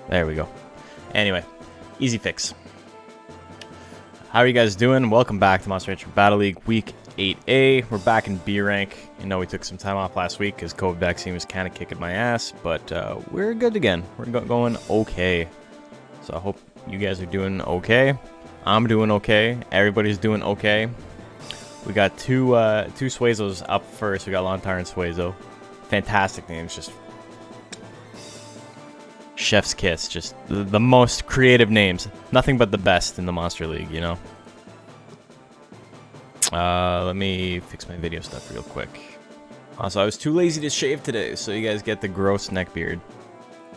There we go. Anyway, easy fix. How are you guys doing? Welcome back to Monster Rancher Battle League Week 8A. We're back in B rank. You know, we took some time off last week because COVID vaccine was kind of kicking my ass, but we're good again. We're going okay. So I hope you guys are doing okay. I'm doing okay. Everybody's doing okay. We got two Suezos up first. We got Lontar and Suezo. Fantastic names, just chef's kiss. Just the most creative names. Nothing but the best in the Monster League, you know. Let me fix my video stuff real quick. Also, I was too lazy to shave today, so you guys get the gross neck beard.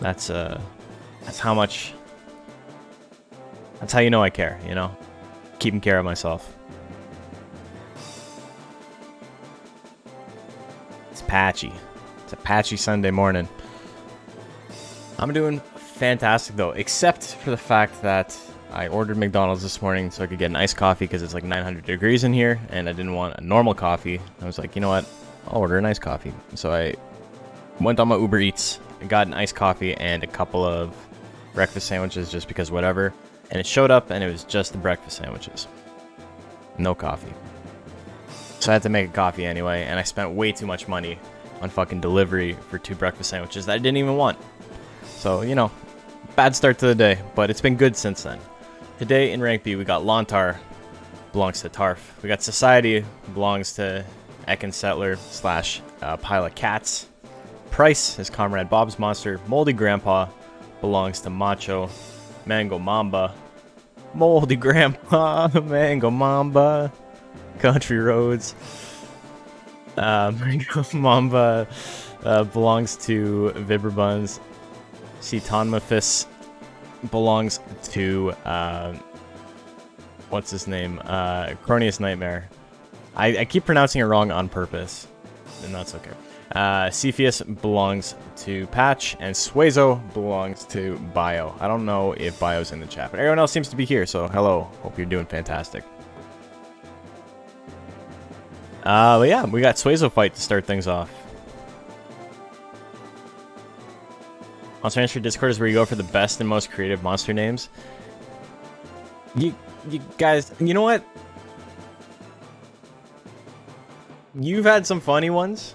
That's how much. That's how you know I care, you know? Keeping care of myself. It's patchy. It's a patchy Sunday morning. I'm doing fantastic, though, except for the fact that I ordered McDonald's this morning so I could get an iced coffee because it's like 900 degrees in here, and I didn't want a normal coffee. I was like, you know what? I'll order an iced coffee. So I went on my Uber Eats, and got an iced coffee and a couple of breakfast sandwiches just because whatever. And it showed up, and it was just the breakfast sandwiches. No coffee. So I had to make a coffee anyway, and I spent way too much money on fucking delivery for 2 breakfast sandwiches that I didn't even want. So, you know, bad start to the day, but it's been good since then. Today in Rank B, we got Lontar, belongs to Tarf. We got Society, belongs to Ekin Settler / Pile of Cats. Price is Comrade Bob's Monster. Moldy Grandpa belongs to Macho. Mango Mamba. Moldy Grandpa. Mango Mamba. Country Roads. Mango Mamba belongs to Vibberbuns. Cetonmaphis belongs to what's his name? Cronius Nightmare. I keep pronouncing it wrong on purpose, and that's okay. Cepheus belongs to Patch, and Suezo belongs to Bio. I don't know if Bio's in the chat, but everyone else seems to be here, so hello. Hope you're doing fantastic. But yeah, we got Suezo fight to start things off. Monster Rancher Discord is where you go for the best and most creative monster names. You guys, you know what? You've had some funny ones.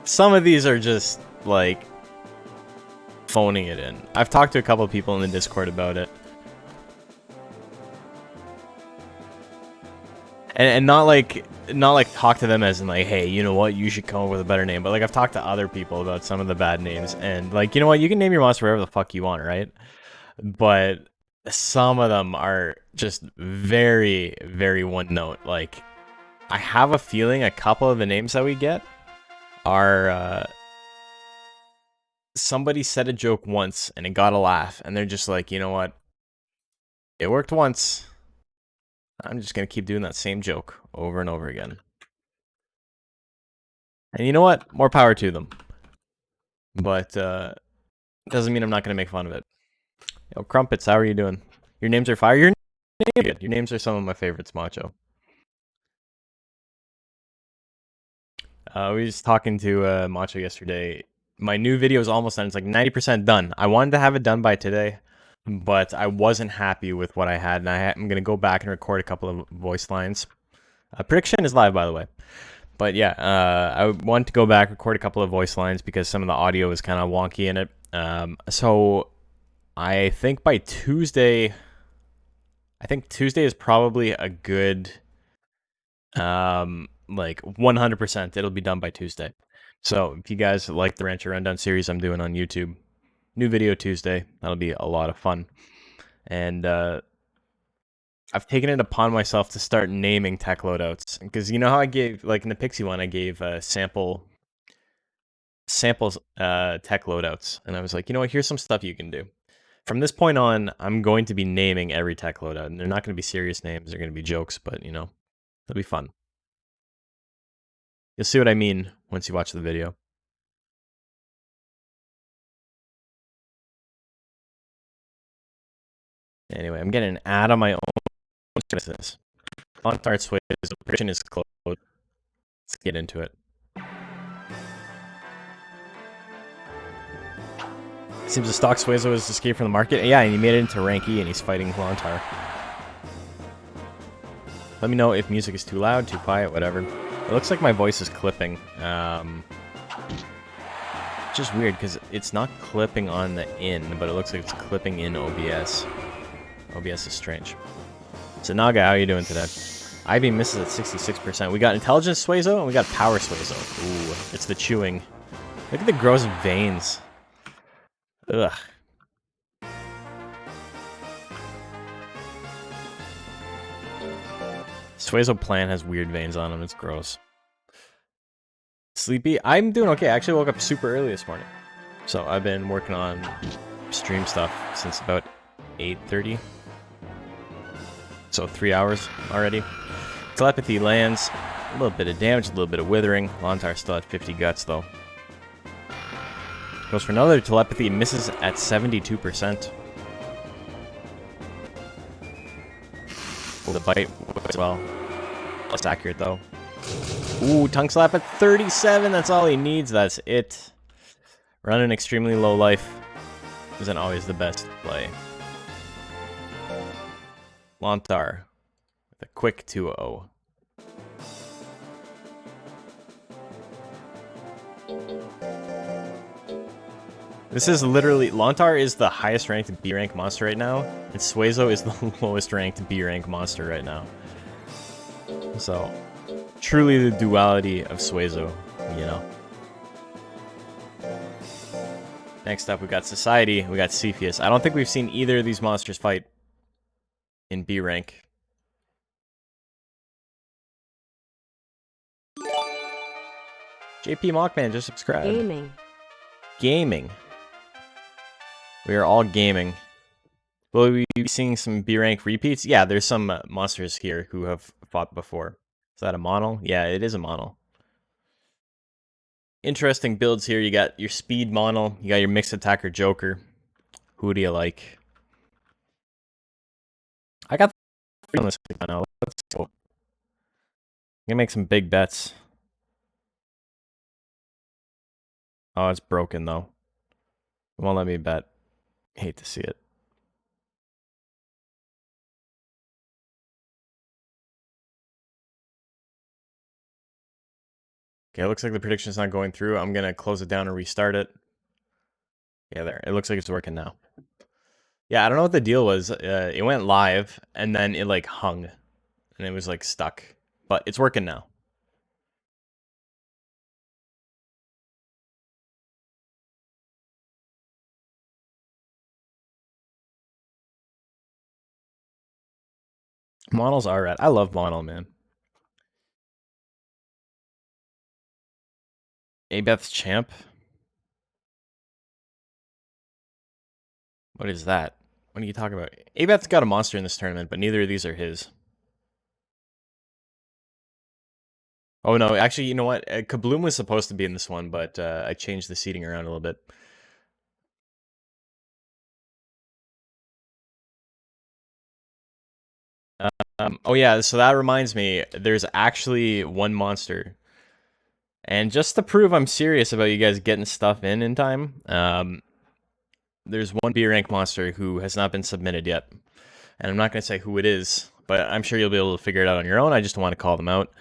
Some of these are just, like, phoning it in. I've talked to a couple of people in the Discord about it. And not like talk to them as in like, hey, you know what, you should come up with a better name. But like I've talked to other people about some of the bad names, and like, you know what, you can name your monster whatever the fuck you want, right? But some of them are just very, very one note. Like, I have a feeling a couple of the names that we get are somebody said a joke once and it got a laugh, and they're just like, you know what, it worked once. I'm just going to keep doing that same joke over and over again. And you know what? More power to them. But doesn't mean I'm not going to make fun of it. Yo, Crumpets, how are you doing? Your names are fire. Your names are good. Your names are some of my favorites, Macho. We was talking to Macho yesterday. My new video is almost done. It's like 90% done. I wanted to have it done by today, but I wasn't happy with what I had, and I'm going to go back and record a couple of voice lines. Prediction is live, by the way. But yeah, I want to go back, record a couple of voice lines because some of the audio is kind of wonky in it. So I think by Tuesday, Tuesday is probably a good, like 100%. It'll be done by Tuesday. So if you guys like the Rancher Rundown series I'm doing on YouTube, new video Tuesday. That'll be a lot of fun. And I've taken it upon myself to start naming tech loadouts, because you know how I gave, like in the Pixie one, I gave samples tech loadouts, and I was like, you know what, here's some stuff you can do. From this point on, I'm going to be naming every tech loadout, and they're not going to be serious names, they're going to be jokes, but you know, it'll be fun. You'll see what I mean once you watch the video. Anyway, I'm getting an ad on my own. What is this? On start switch, the prediction is closed. Let's get into it. Seems the stock Suezo has escaped from the market. Yeah, and he made it into rank E, and he's fighting Lontar. Let me know if music is too loud, too quiet, whatever. It looks like my voice is clipping. Just weird, because it's not clipping on the in, but it looks like it's clipping in OBS. OBS is strange. So Naga, how are you doing today? Ivy misses at 66%. We got Intelligence Suezo, and we got Power Suezo. Ooh, it's the chewing. Look at the gross veins. Ugh. Suezo plant has weird veins on him. It's gross. Sleepy? I'm doing okay. I actually woke up super early this morning. So I've been working on stream stuff since about 8:30. So 3 hours already. Telepathy lands. A little bit of damage, a little bit of withering. Lontar still at 50 guts though. Goes for another telepathy, misses at 72%. The bite as well. Less accurate though. Ooh, tongue slap at 37. That's all he needs. That's it. Running extremely low life isn't always the best play. Lontar with a quick 2-0. This is literally... Lontar is the highest ranked B rank monster right now, and Suezo is the lowest ranked B rank monster right now. So, truly the duality of Suezo, you know. Next up, we got Society, we got Cepheus. I don't think we've seen either of these monsters fight in B rank. JP Mockman just subscribed. Gaming. We are all gaming. Will we be seeing some B rank repeats? Yeah, there's some monsters here who have fought before. Is that a mono? Yeah, it is a mono. Interesting builds here. You got your speed mono. You got your mixed attacker Joker. Who do you like? I got on this now. Let's go. I'm gonna make some big bets. Oh, it's broken though. It won't let me bet. Hate to see it. Okay, it looks like the prediction is not going through. I'm going to close it down and restart it. Yeah, there. It looks like it's working now. Yeah, I don't know what the deal was. It went live, and then it, like, hung. And it was, like, stuck. But it's working now. Models are rad. I love model, man. Abeth's champ? What is that? What are you talking about? Abeth's got a monster in this tournament, but neither of these are his. Oh no, actually, you know what? Kabloom was supposed to be in this one, but I changed the seating around a little bit. Oh yeah, so that reminds me, there's actually one monster. And just to prove I'm serious about you guys getting stuff in time, there's one B rank monster who has not been submitted yet. And I'm not going to say who it is, but I'm sure you'll be able to figure it out on your own. I just want to call them out.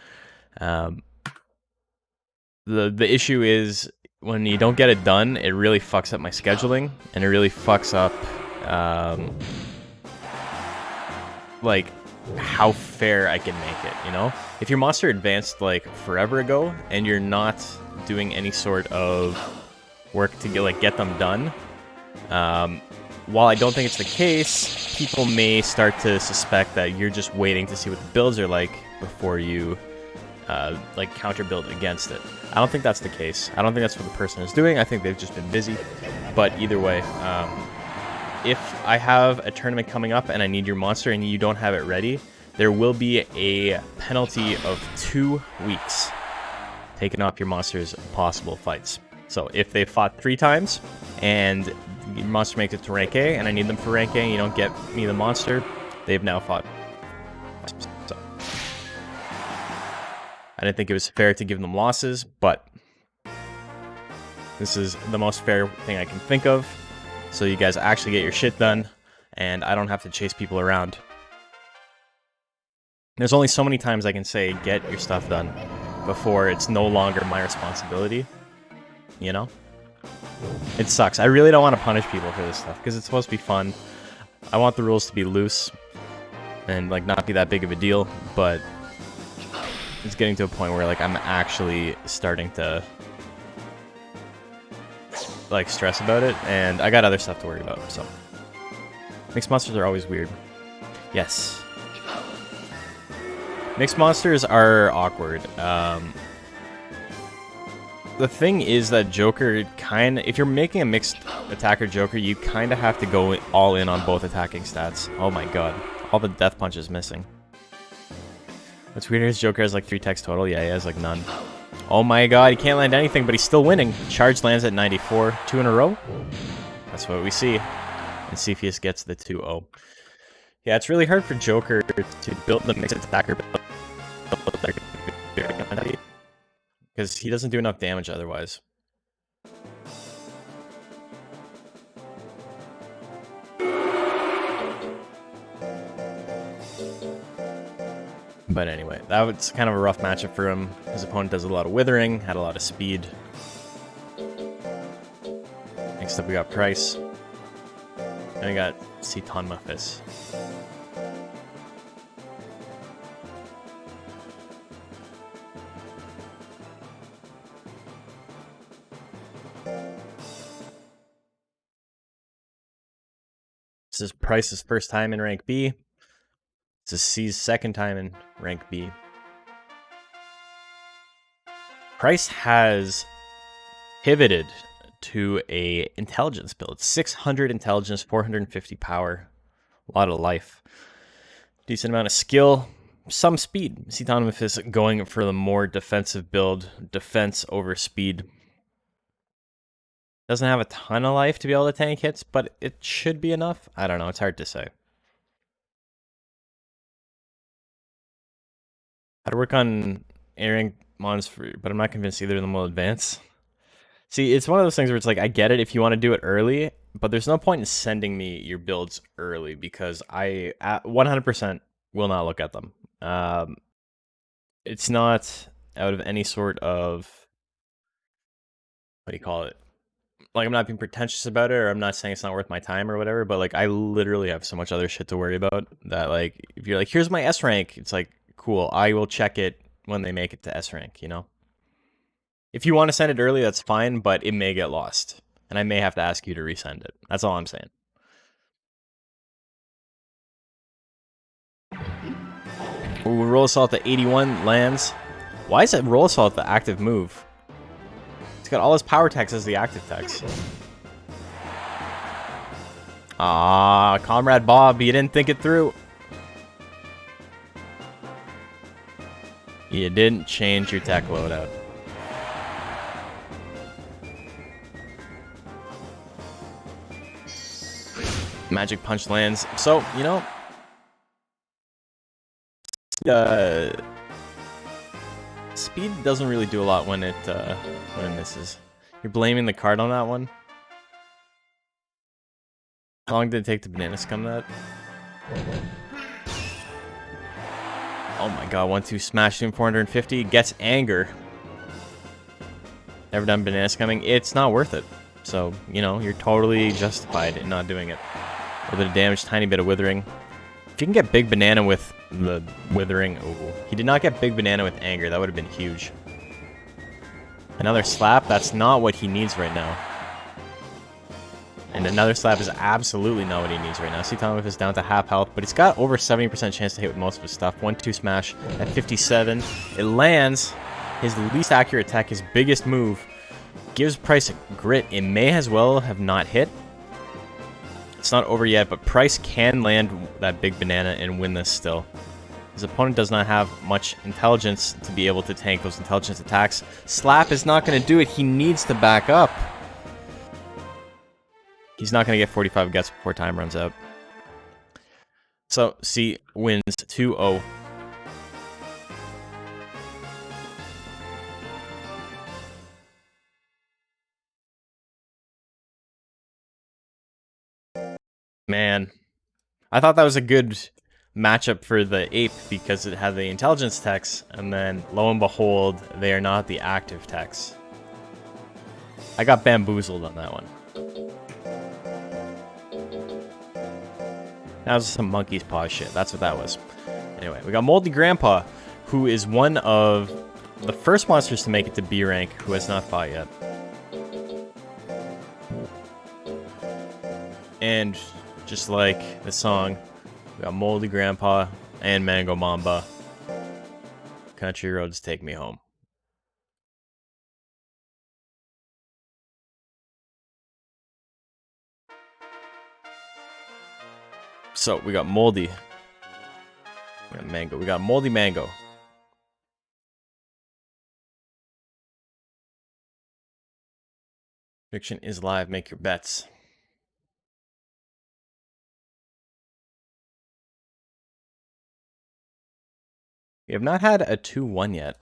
The issue is when you don't get it done, it really fucks up my scheduling, and it really fucks up like how fair I can make it, you know? If your monster advanced like forever ago and you're not doing any sort of work to get them done, while I don't think it's the case, people may start to suspect that you're just waiting to see what the builds are like before you like counter build against it. I don't think that's the case. I don't think that's what the person is doing. I think they've just been busy. But either way, if I have a tournament coming up and I need your monster and you don't have it ready, there will be a penalty of 2 weeks taking off your monster's possible fights. So if they fought 3 times and your monster makes it to rank A and I need them for rank A and you don't get me the monster, they've now fought. So I didn't think it was fair to give them losses, but this is the most fair thing I can think of. so you guys actually get your shit done, and I don't have to chase people around. There's only so many times I can say, get your stuff done, before it's no longer my responsibility, you know? It sucks. I really don't want to punish people for this stuff, because it's supposed to be fun. I want the rules to be loose, and, like, not be that big of a deal, but it's getting to a point where, like, I'm actually starting to, like, stress about it, and I got other stuff to worry about, so. Mixed monsters are always weird. Yes. Mixed monsters are awkward. The thing is that Joker if you're making a mixed attacker Joker, you kind of have to go all in on both attacking stats. Oh my god. All the death punches missing. What's weird is Joker has like 3 techs total. Yeah, he has like none. Oh my god, he can't land anything, but he's still winning. Charge lands at 94. 2 in a row? That's what we see. And Cepheus gets the 2-0. Yeah, it's really hard for Joker to build the mixed attacker build. Because he doesn't do enough damage otherwise. But anyway, that was kind of a rough matchup for him. His opponent does a lot of withering, had a lot of speed. Next up we got Price. And we got Ceton Muffis. This is Price's first time in rank B. This is C's second time in rank B. Price has pivoted to a intelligence build. 600 intelligence, 450 power. A lot of life. Decent amount of skill. Some speed. Ceton is going for the more defensive build. Defense over speed. Doesn't have a ton of life to be able to tank hits, but it should be enough. I don't know. It's hard to say. How to work on A-rank mons, but I'm not convinced either of them will advance. See, it's one of those things where it's like, I get it if you want to do it early, but there's no point in sending me your builds early because I 100% will not look at them. It's not out of any sort of, what do you call it? Like, I'm not being pretentious about it, or I'm not saying it's not worth my time or whatever, but, like, I literally have so much other shit to worry about that, like, if you're like, here's my S rank, it's like, cool, I will check it when they make it to S rank, you know? If you want to send it early, that's fine, but it may get lost, and I may have to ask you to resend it. That's all I'm saying. Ooh, roll assault at 81 lands. Why is that roll assault the active move? It's got all his power text as the active text. Ah, Comrade Bob, you didn't think it through. You didn't change your tech loadout. Magic Punch lands. So, you know, speed doesn't really do a lot when it misses. You're blaming the card on that one? How long did it take the banana scum that? Oh my god, 1-2 smash him 450, gets anger. Never done banana scumming. It's not worth it. So, you know, you're totally justified in not doing it. A little bit of damage, tiny bit of withering. If you can get big banana with the withering, oh, he did not get big banana with anger. That would have been huge. Another slap, that's not what he needs right now. And another slap is absolutely not what he needs right now. Ceton is down to half health, but he's got over 70% chance to hit with most of his stuff. 1-2 smash at 57. It lands. His least accurate attack, his biggest move, gives Price a grit. It may as well have not hit. It's not over yet, but Price can land that big banana and win this still. His opponent does not have much intelligence to be able to tank those intelligence attacks. Slap is not going to do it. He needs to back up. He's not going to get 45 gets before time runs out. So, C wins 2-0. Man, I thought that was a good matchup for the ape because it had the intelligence techs, and then lo and behold, they are not the active techs. I got bamboozled on that one. That was some monkey's paw shit. That's what that was. Anyway, we got Moldy Grandpa, who is one of the first monsters to make it to B rank, who has not fought yet. And just like the song, we got Moldy Grandpa and Mango Mamba. Country roads take me home. So we got Moldy. We got Mango. We got Moldy Mango. Prediction is live. Make your bets. We have not had a 2-1 yet.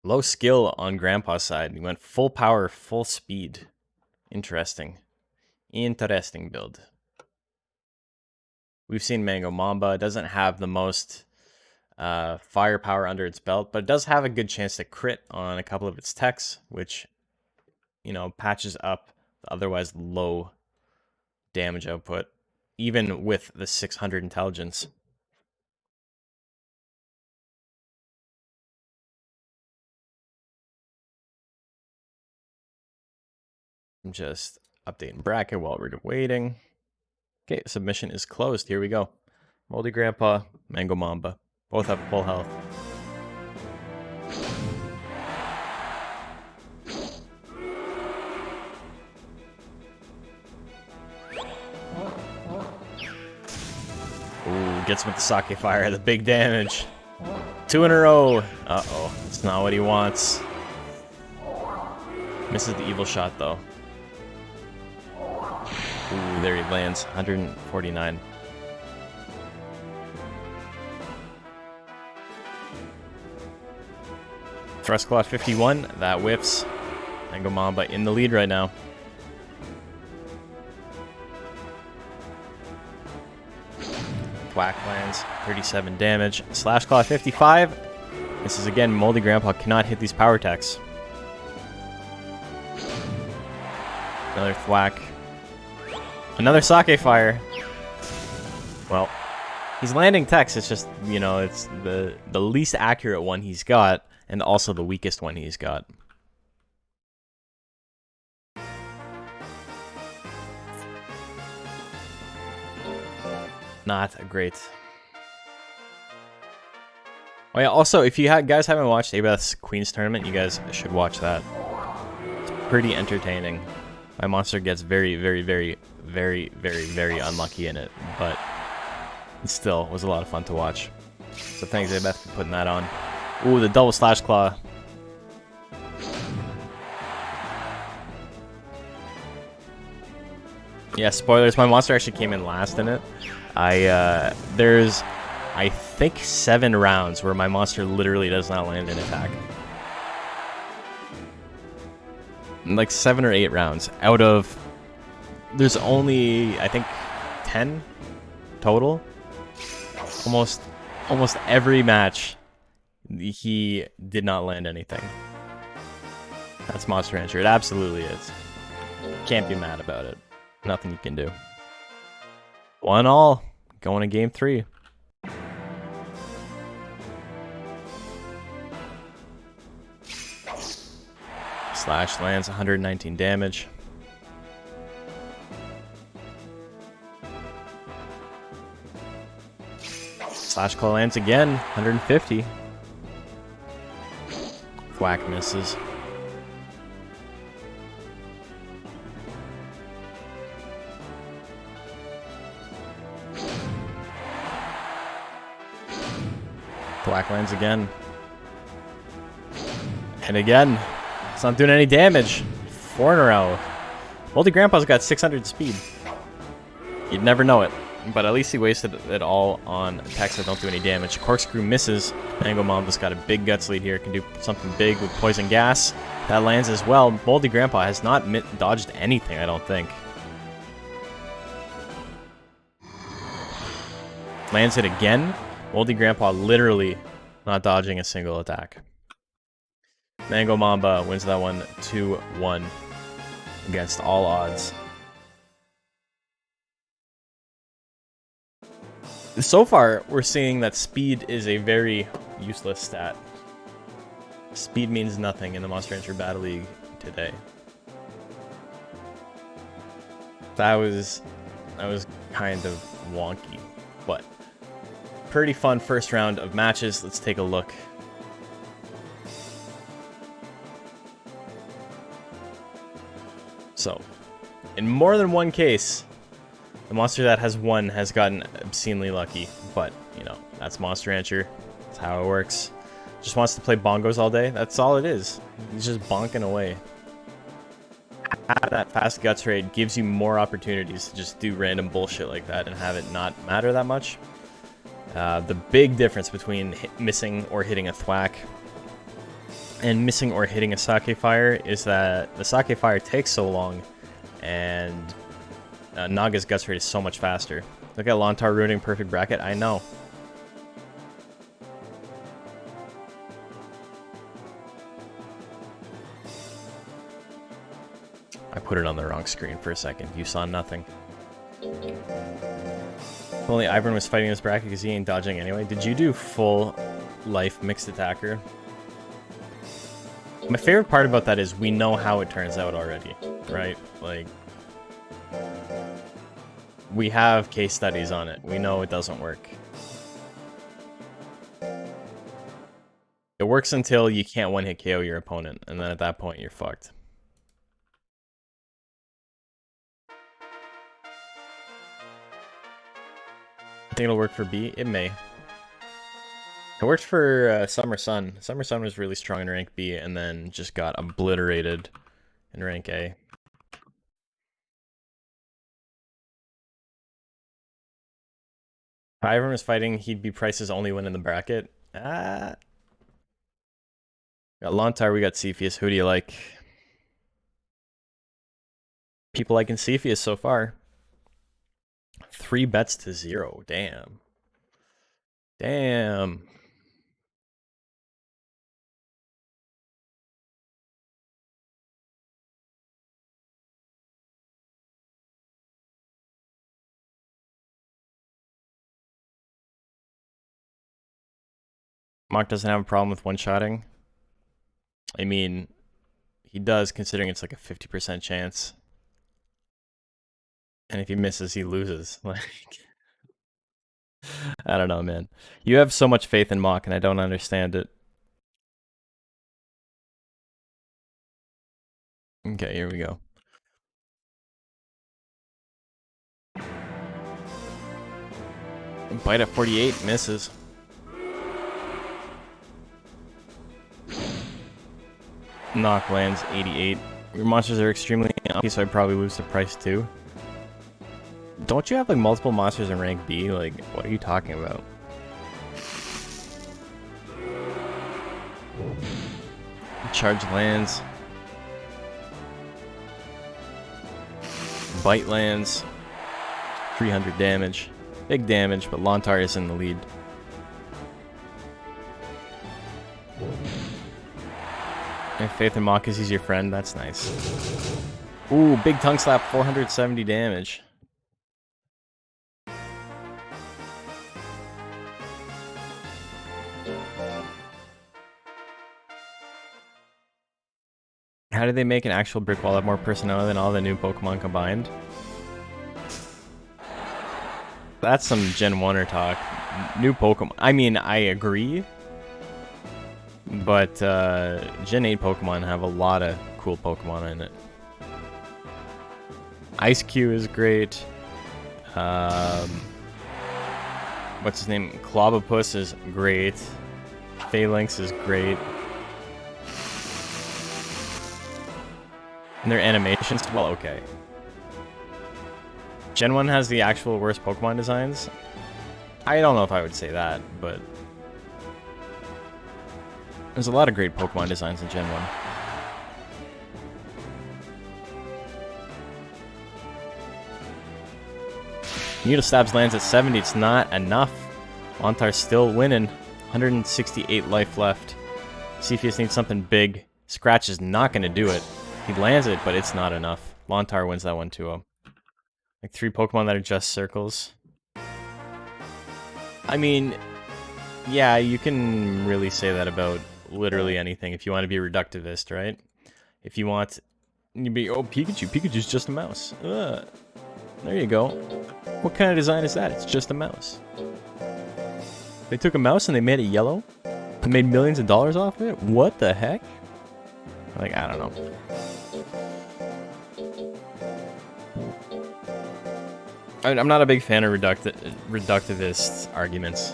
Low skill on Grandpa's side. He went full power, full speed. Interesting. Interesting build. We've seen Mango Mamba. It doesn't have the most firepower under its belt, but it does have a good chance to crit on a couple of its techs, which, you know, patches up the otherwise low damage output, even with the 600 intelligence. I'm just updating bracket while we're waiting. Okay, submission is closed. Here we go. Moldy Grandpa, Mango Mamba. Both have full health. Ooh, gets him with the sake fire, the big damage. 2 in a row. Uh-oh, that's not what he wants. Misses the evil shot, though. Ooh, there he lands. 149. Thrust Claw 51. That whiffs. Mango Mamba in the lead right now. Whack lands. 37 damage. Slash Claw 55. This is again, Moldy Grandpa cannot hit these power techs. Another thwack. Another sake fire. Well, he's landing techs. It's just, you know, it's the least accurate one he's got, and also the weakest one he's got. Not great. Oh yeah, also, if you guys haven't watched Abeth's Queen's Tournament, you guys should watch that. It's pretty entertaining. My monster gets very, very, very, very, very, very unlucky in it, but it still was a lot of fun to watch. So thanks, Abeth, for putting that on. Ooh, the double slash claw. Yeah, spoilers. My monster actually came in last in it. There's, I think, 7 rounds where my monster literally does not land an attack. Like 7 or 8 rounds out of, there's only, I think, 10 total. Almost every match he did not land anything. That's Monster Rancher. It absolutely is. Can't be mad about it. Nothing you can do. 1-1, going to game 3. Slash lands 119 damage. Slash claw lands again, 150. Thwack misses. Thwack lands again. And again. It's not doing any damage. 4 in a row. Moldy Grandpa's got 600 speed. You'd never know it. But at least he wasted it all on attacks that don't do any damage. Corkscrew misses. Mango Mamba's got a big guts lead here. Can do something big with poison gas. That lands as well. Moldy Grandpa has not dodged anything, I don't think. Lands it again. Moldy Grandpa literally not dodging a single attack. Mango Mamba wins that one 2-1 against all odds. So far, we're seeing that speed is a very useless stat. Speed means nothing in the Monster Rancher Battle League today. That was kind of wonky, but pretty fun first round of matches. Let's take a look. So, in more than one case, the monster that has won has gotten obscenely lucky, but, you know, that's Monster Rancher. That's how it works. Just wants to play bongos all day. That's all it is. He's just bonking away. That fast guts rate gives you more opportunities to just do random bullshit like that and have it not matter that much. The big difference between missing or hitting a thwack and missing or hitting a sake fire is that the sake fire takes so long, and Naga's guts rate is so much faster. Look at Lontar ruining perfect bracket. I know. I put it on the wrong screen for a second. You saw nothing. If only Ivern was fighting this bracket because he ain't dodging anyway. Did you do full life mixed attacker? My favorite part about that is we know how it turns out already, right? Like, we have case studies on it. We know it doesn't work. It works until you can't one-hit KO your opponent, and then at that point, you're fucked. I think it'll work for B. It may. It worked for Summer Sun. Summer Sun was really strong in rank B, and then just got obliterated in rank A. If Ivern was fighting, he'd be Price's only win in the bracket. Got Lontar, we got Cepheus. Who do you like? People liking Cepheus so far. 3 bets to 0. Damn. Damn. Mock doesn't have a problem with one-shotting. I mean, he does, considering it's like a 50% chance. And if he misses, he loses. Like, I don't know, man. You have so much faith in Mock, and I don't understand it. Okay, here we go. Bite at 48, misses. Knock lands 88. Your monsters are extremely unlucky, so I'd probably lose the price too. Don't you have like multiple monsters in rank B? Like, what are you talking about? Charge lands. Bite lands. 300 damage. Big damage, but Lontar is in the lead. And Faith and Mock is he's your friend. That's nice. Ooh, big tongue slap, 470 damage. How did they make an actual brick wall have more personality than all the new Pokemon combined? That's some Gen 1er talk. New Pokemon. I mean, I agree. But Gen 8 Pokemon have a lot of cool Pokemon in it. Ice Cube is great. What's his name? Clobopus is great. Phalanx is great. And their animations, well, okay. Gen 1 has the actual worst Pokemon designs. I don't know if I would say that, but there's a lot of great Pokemon designs in Gen 1. Needlestabs lands at 70. It's not enough. Lontar's still winning. 168 life left. Cepheus needs something big. Scratch is not going to do it. He lands it, but it's not enough. Lontar wins that one 2-0. Like 3 Pokemon that are just circles. I mean, yeah, you can really say that about literally anything if you want to be reductivist, right? If you want to be, oh, Pikachu. Pikachu's just a mouse. There you go. What kind of design is that? It's just a mouse. They took a mouse and they made it yellow? And made millions of dollars off of it? What the heck? Like, I don't know. I'm not a big fan of reductivist arguments.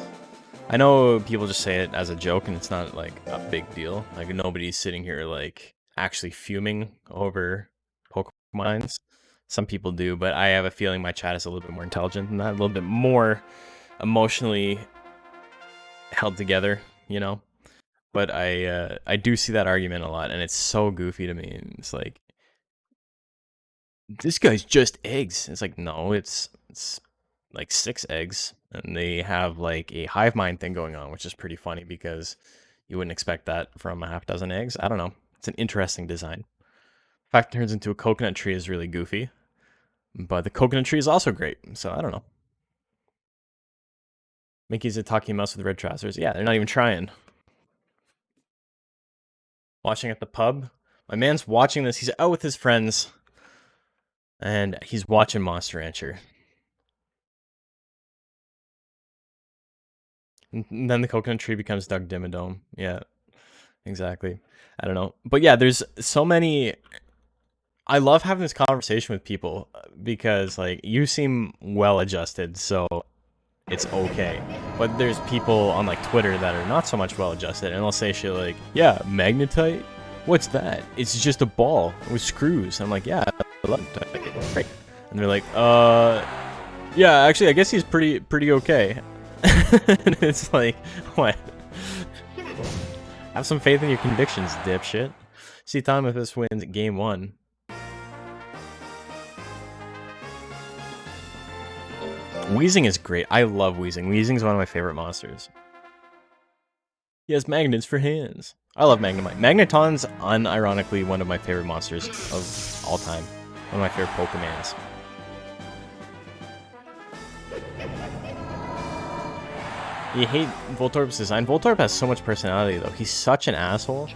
I know people just say it as a joke and it's not like a big deal. Like nobody's sitting here like actually fuming over Pokemons. Some people do, but I have a feeling my chat is a little bit more intelligent than that, a little bit more emotionally held together, you know? But I do see that argument a lot and it's so goofy to me. It's like, this guy's just eggs. It's like, no, it's like 6 eggs, and they have like a hive mind thing going on, which is pretty funny because you wouldn't expect that from a half dozen eggs. I don't know. It's an interesting design. The fact it turns into a coconut tree is really goofy, but the coconut tree is also great. So I don't know. Mickey's a talking mouse with red trousers. Yeah, they're not even trying. Watching at the pub. My man's watching this. He's out with his friends. And he's watching Monster Rancher. And then the coconut tree becomes Doug Dimmadome. Yeah, exactly. I don't know. But yeah, there's so many... I love having this conversation with people because, like, you seem well-adjusted, so it's okay. But there's people on, like, Twitter that are not so much well-adjusted, and they'll say shit like, yeah, magnetite? What's that? It's just a ball with screws. I'm like, yeah, I love it. Great. And they're like, yeah, actually, I guess he's pretty okay. And it's like, what? Have some faith in your convictions, dipshit. See Tom if this wins game 1. Weezing is great. I love Weezing. Weezing's one of my favorite monsters. He has magnets for hands. I love Magnemite. Magneton's unironically one of my favorite monsters of all time. One of my favorite Pokemons. You hate Voltorb's design. Voltorb has so much personality, though. He's such an asshole.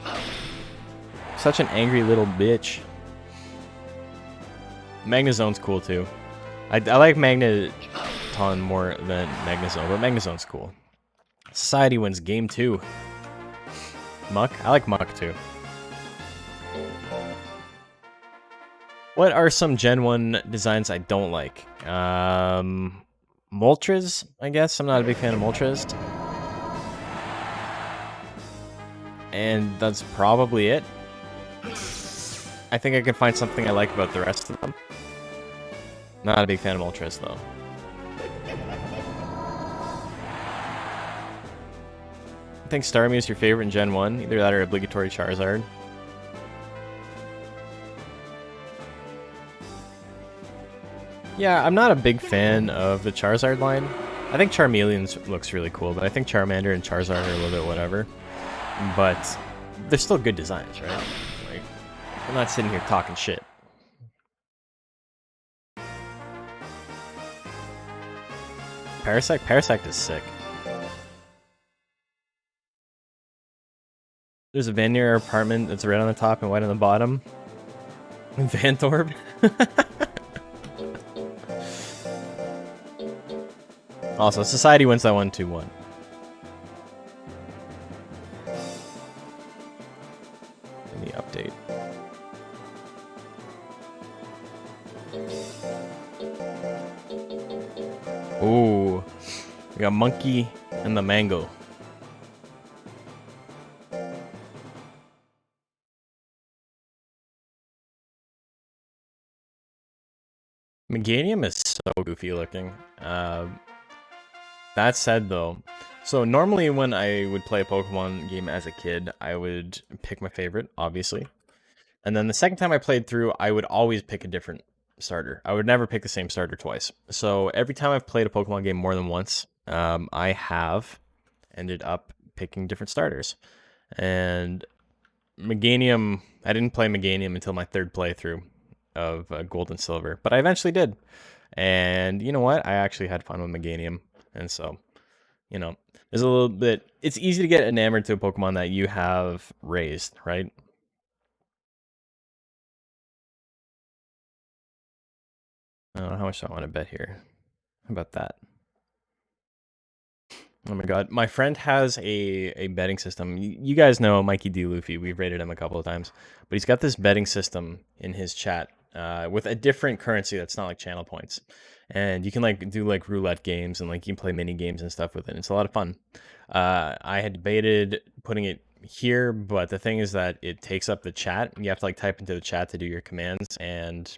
Such an angry little bitch. Magnezone's cool, too. I like Magneton more than Magnezone, but Magnezone's cool. Society wins game 2. Muck? I like Muck, too. What are some Gen 1 designs I don't like? Moltres, I guess. I'm not a big fan of Moltres. And that's probably it. I think I can find something I like about the rest of them. Not a big fan of Moltres, though. I think Starmie is your favorite in Gen 1. Either that or obligatory Charizard. Yeah, I'm not a big fan of the Charizard line. I think Charmeleon looks really cool, but I think Charmander and Charizard are a little bit whatever. But they're still good designs, right? Like, I'm not sitting here talking shit. Parasect? Parasect is sick. There's a van near our apartment that's red on the top and white on the bottom. Vantorb? Also, Society wins that one 2-1. Let me update. Ooh. We got Monkey and the Mango. Meganium is so goofy looking. That said, though, so normally when I would play a Pokemon game as a kid, I would pick my favorite, obviously. And then the second time I played through, I would always pick a different starter. I would never pick the same starter twice. So every time I've played a Pokemon game more than once, I have ended up picking different starters. And Meganium, I didn't play Meganium until my third playthrough of Gold and Silver, but I eventually did. And you know what? I actually had fun with Meganium. And so, you know, there's a little bit, it's easy to get enamored to a Pokemon that you have raised, right? I don't know how much I want to bet here. How about that? Oh my god. My friend has a betting system. You guys know Mikey D. Luffy. We've rated him a couple of times. But he's got this betting system in his chat with a different currency that's not like channel points. And you can like do like roulette games and like you can play mini games and stuff with it. It's a lot of fun. I had debated putting it here, but the thing is that it takes up the chat. You have to like type into the chat to do your commands, and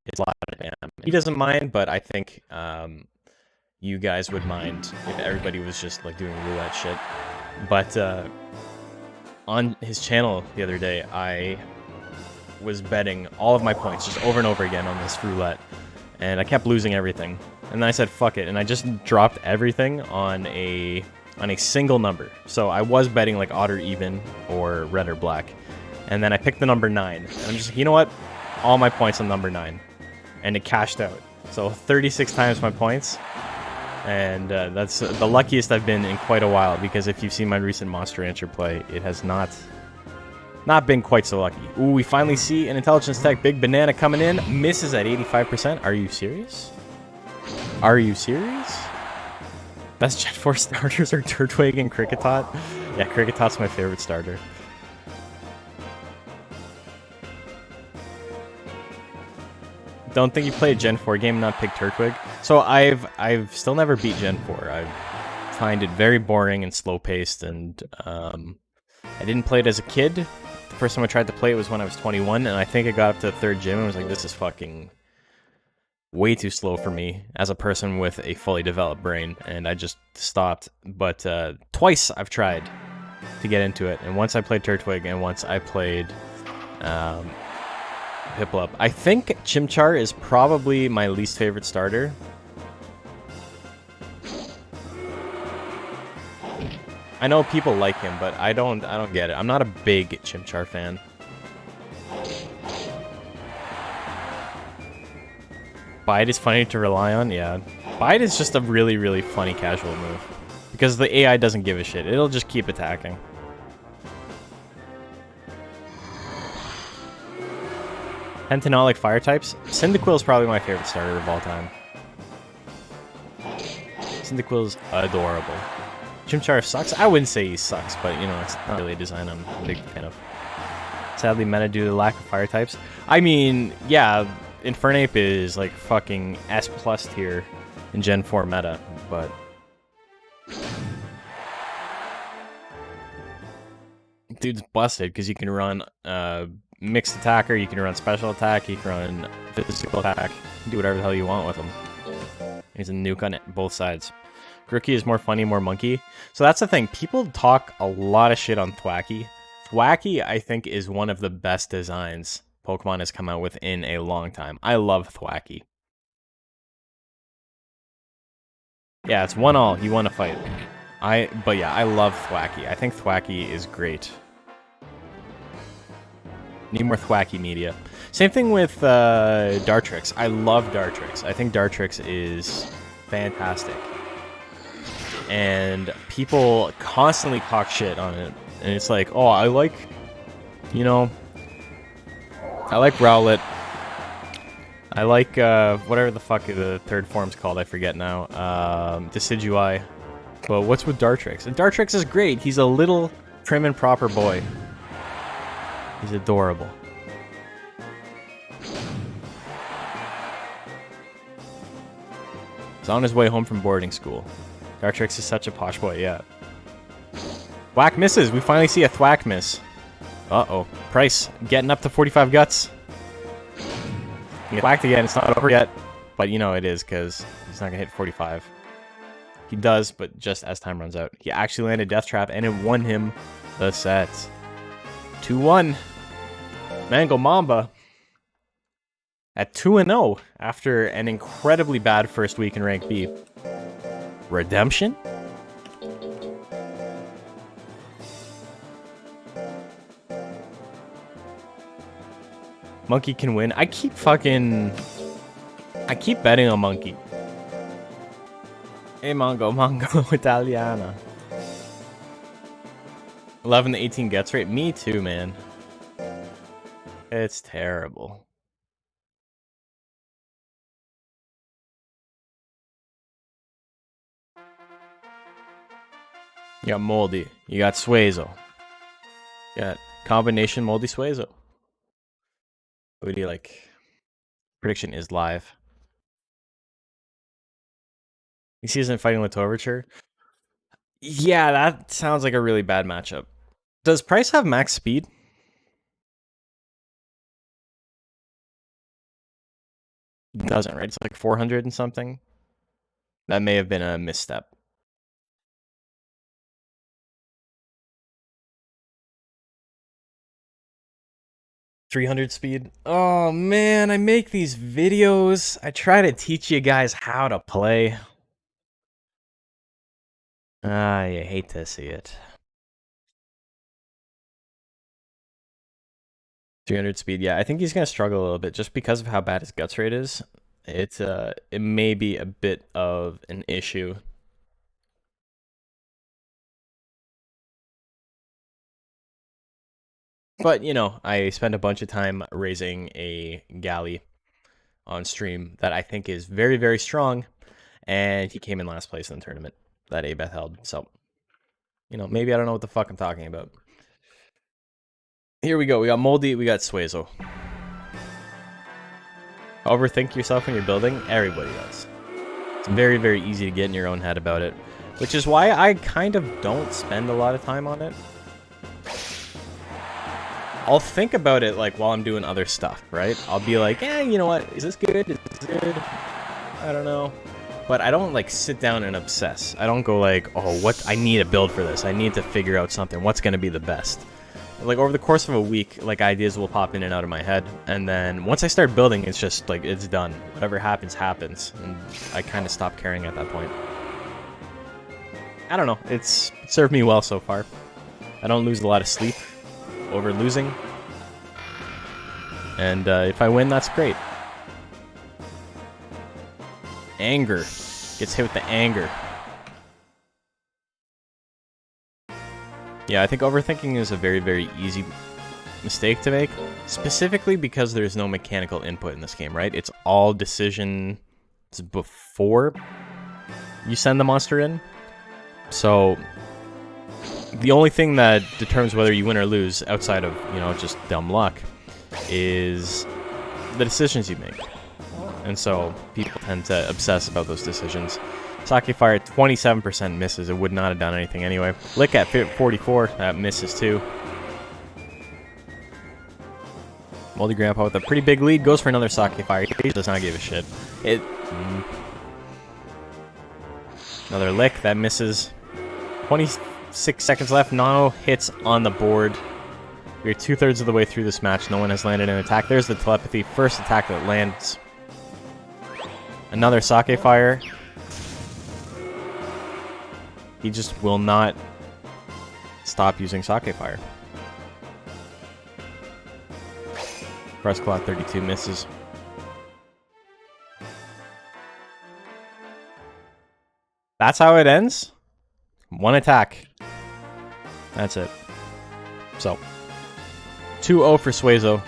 it's a lot of spam. He doesn't mind, but I think you guys would mind if everybody was just like doing roulette shit. But on his channel the other day, I was betting all of my points just over and over again on this roulette, and I kept losing everything. And then I said fuck it, and I just dropped everything on a single number. So I was betting like odd or even or red or black, and then I picked the number 9, and I'm just like, you know what, all my points on number 9, and it cashed out. So 36 times my points. And that's the luckiest I've been in quite a while, because if you've seen my recent Monster Rancher play, it has not been quite so lucky. Ooh, we finally see an Intelligence Tech Big Banana coming in. Misses at 85%. Are you serious? Are you serious? Best Jet 4 starters are Turtwig and Kricketot. Yeah, Cricketot's my favorite starter. Don't think you played a Gen 4 game and not pick Turtwig. So I've still never beat Gen 4. I find it very boring and slow paced, and I didn't play it as a kid. The first time I tried to play it was when I was 21, and I think I got up to the 3rd gym and was like, this is fucking way too slow for me as a person with a fully developed brain, and I just stopped. But twice I've tried to get into it, and once I played Turtwig and once I played Piplup. I think Chimchar is probably my least favorite starter. I know people like him, but I don't get it. I'm not a big Chimchar fan. Bite is funny to rely on, yeah. Bite is just a really, really funny casual move, because the AI doesn't give a shit. It'll just keep attacking. Pentanolic fire types. Cyndaquil is probably my favorite starter of all time. Cyndaquil's adorable. Chimchar sucks? I wouldn't say he sucks, but you know, it's not really a design I'm a big fan of. Sadly meta due to the lack of fire types. I mean, yeah, Infernape is like fucking S+ tier in Gen 4 meta, but dude's busted because you can run mixed attacker, you can run special attack, you can run physical attack, you can do whatever the hell you want with him. He's a nuke on both sides. Grookey is more funny, more monkey. So that's the thing. People talk a lot of shit on Thwackey. Thwackey, I think, is one of the best designs Pokemon has come out with in a long time. I love Thwackey. Yeah, it's 1-all. You want to fight. But yeah, I love Thwackey. I think Thwackey is great. Need more Thwackey media. Same thing with Dartrix. I love Dartrix. I think Dartrix is fantastic. And people constantly talk shit on it. And it's like, oh, I like, you know, I like Rowlet. I like, whatever the fuck the third form's called, I forget now. Decidueye. But what's with Dartrix? And Dartrix is great. He's a little prim and proper boy. He's adorable. He's on his way home from boarding school. Dartrix is such a posh boy, yeah. Thwack misses. We finally see a Thwack miss. Uh-oh. Price getting up to 45 guts. He whacked again. It's not over yet. But you know it is because he's not gonna hit 45. He does, but just as time runs out. He actually landed Death Trap, and it won him the set. 2-1. Mango Mamba at 2-0 after an incredibly bad first week in Rank B. Redemption? Monkey can win. I keep betting on Monkey. Hey, Mango Italiana. 11 to 18 gets rate. Me too, man. It's terrible. You got Moldy. You got Suezo. You got combination Moldy Suezo. What do you like? Prediction is live. He isn't fighting Latoverture. Yeah, that sounds like a really bad matchup. Does Price have max speed? It doesn't, right? It's like 400 and something. That may have been a misstep. $300 speed. Oh man, I make these videos. I try to teach you guys how to play. You hate to see it. 300 speed. Yeah, I think he's gonna struggle a little bit just because of how bad his guts rate is. It may be a bit of an issue. But, you know, I spent a bunch of time raising a galley on stream that I think is very, very strong. And he came in last place in the tournament that Abeth held. So, you know, maybe I don't know what the fuck I'm talking about. Here we go. We got Moldy. We got Suezo. Overthink yourself when you're building? Everybody does. It's very, very easy to get in your own head about it. Which is why I kind of don't spend a lot of time on it. I'll think about it like while I'm doing other stuff, right? I'll be like, you know what? Is this good? Is this good? I don't know. But I don't like sit down and obsess. I don't go like, oh, what? I need a build for this. I need to figure out something. What's going to be the best? Like over the course of a week, like ideas will pop in and out of my head. And then once I start building, it's just like, it's done. Whatever happens, happens. And I kind of stop caring at that point. I don't know. It's served me well so far. I don't lose a lot of sleep over losing. And if I win, that's great. Anger. Gets hit with the anger. Yeah, I think overthinking is a very, very easy mistake to make. Specifically because there's no mechanical input in this game, right? It's all decisions before you send the monster in. So the only thing that determines whether you win or lose, outside of, you know, just dumb luck, is the decisions you make. And so people tend to obsess about those decisions. Sake Fire 27% misses. It would not have done anything anyway. Lick at 44, that misses too. Moldy Grandpa with a pretty big lead goes for another Sake Fire. He does not give a shit. Another lick that misses. 26 seconds left. No hits on the board. We're 2/3 of the way through this match. No one has landed an attack. There's the telepathy. First attack that lands. Another Sake Fire. He just will not stop using Sake Fire. Press Claw 32 misses. That's how it ends? One attack. That's it. So, 2-0 for Suezo.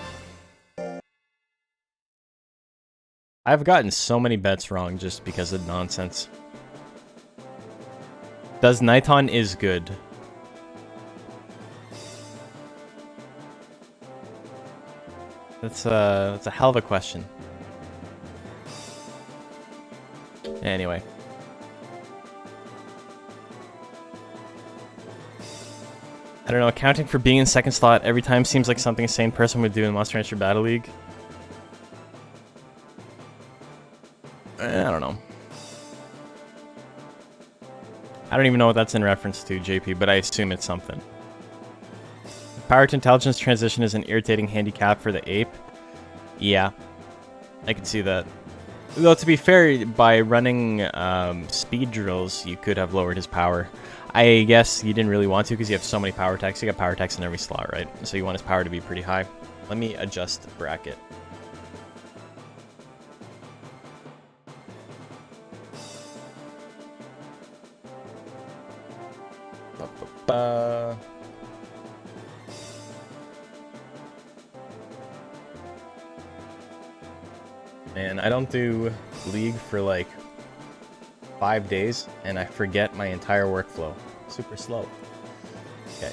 I've gotten so many bets wrong just because of nonsense. Does Niton is good? That's a hell of a question. Anyway. I don't know, accounting for being in second slot every time seems like something a sane person would do in Monster Rancher Battle League. I don't know. I don't even know what that's in reference to, JP, but I assume it's something. Power to intelligence transition is an irritating handicap for the ape. Yeah, I can see that. Though, to be fair, by running speed drills, you could have lowered his power. I guess you didn't really want to because you have so many power attacks. You got power attacks in every slot, right? So you want his power to be pretty high. Let me adjust the bracket. Man, I don't do League for like 5 days, and I forget my entire workflow. Super slow. Okay,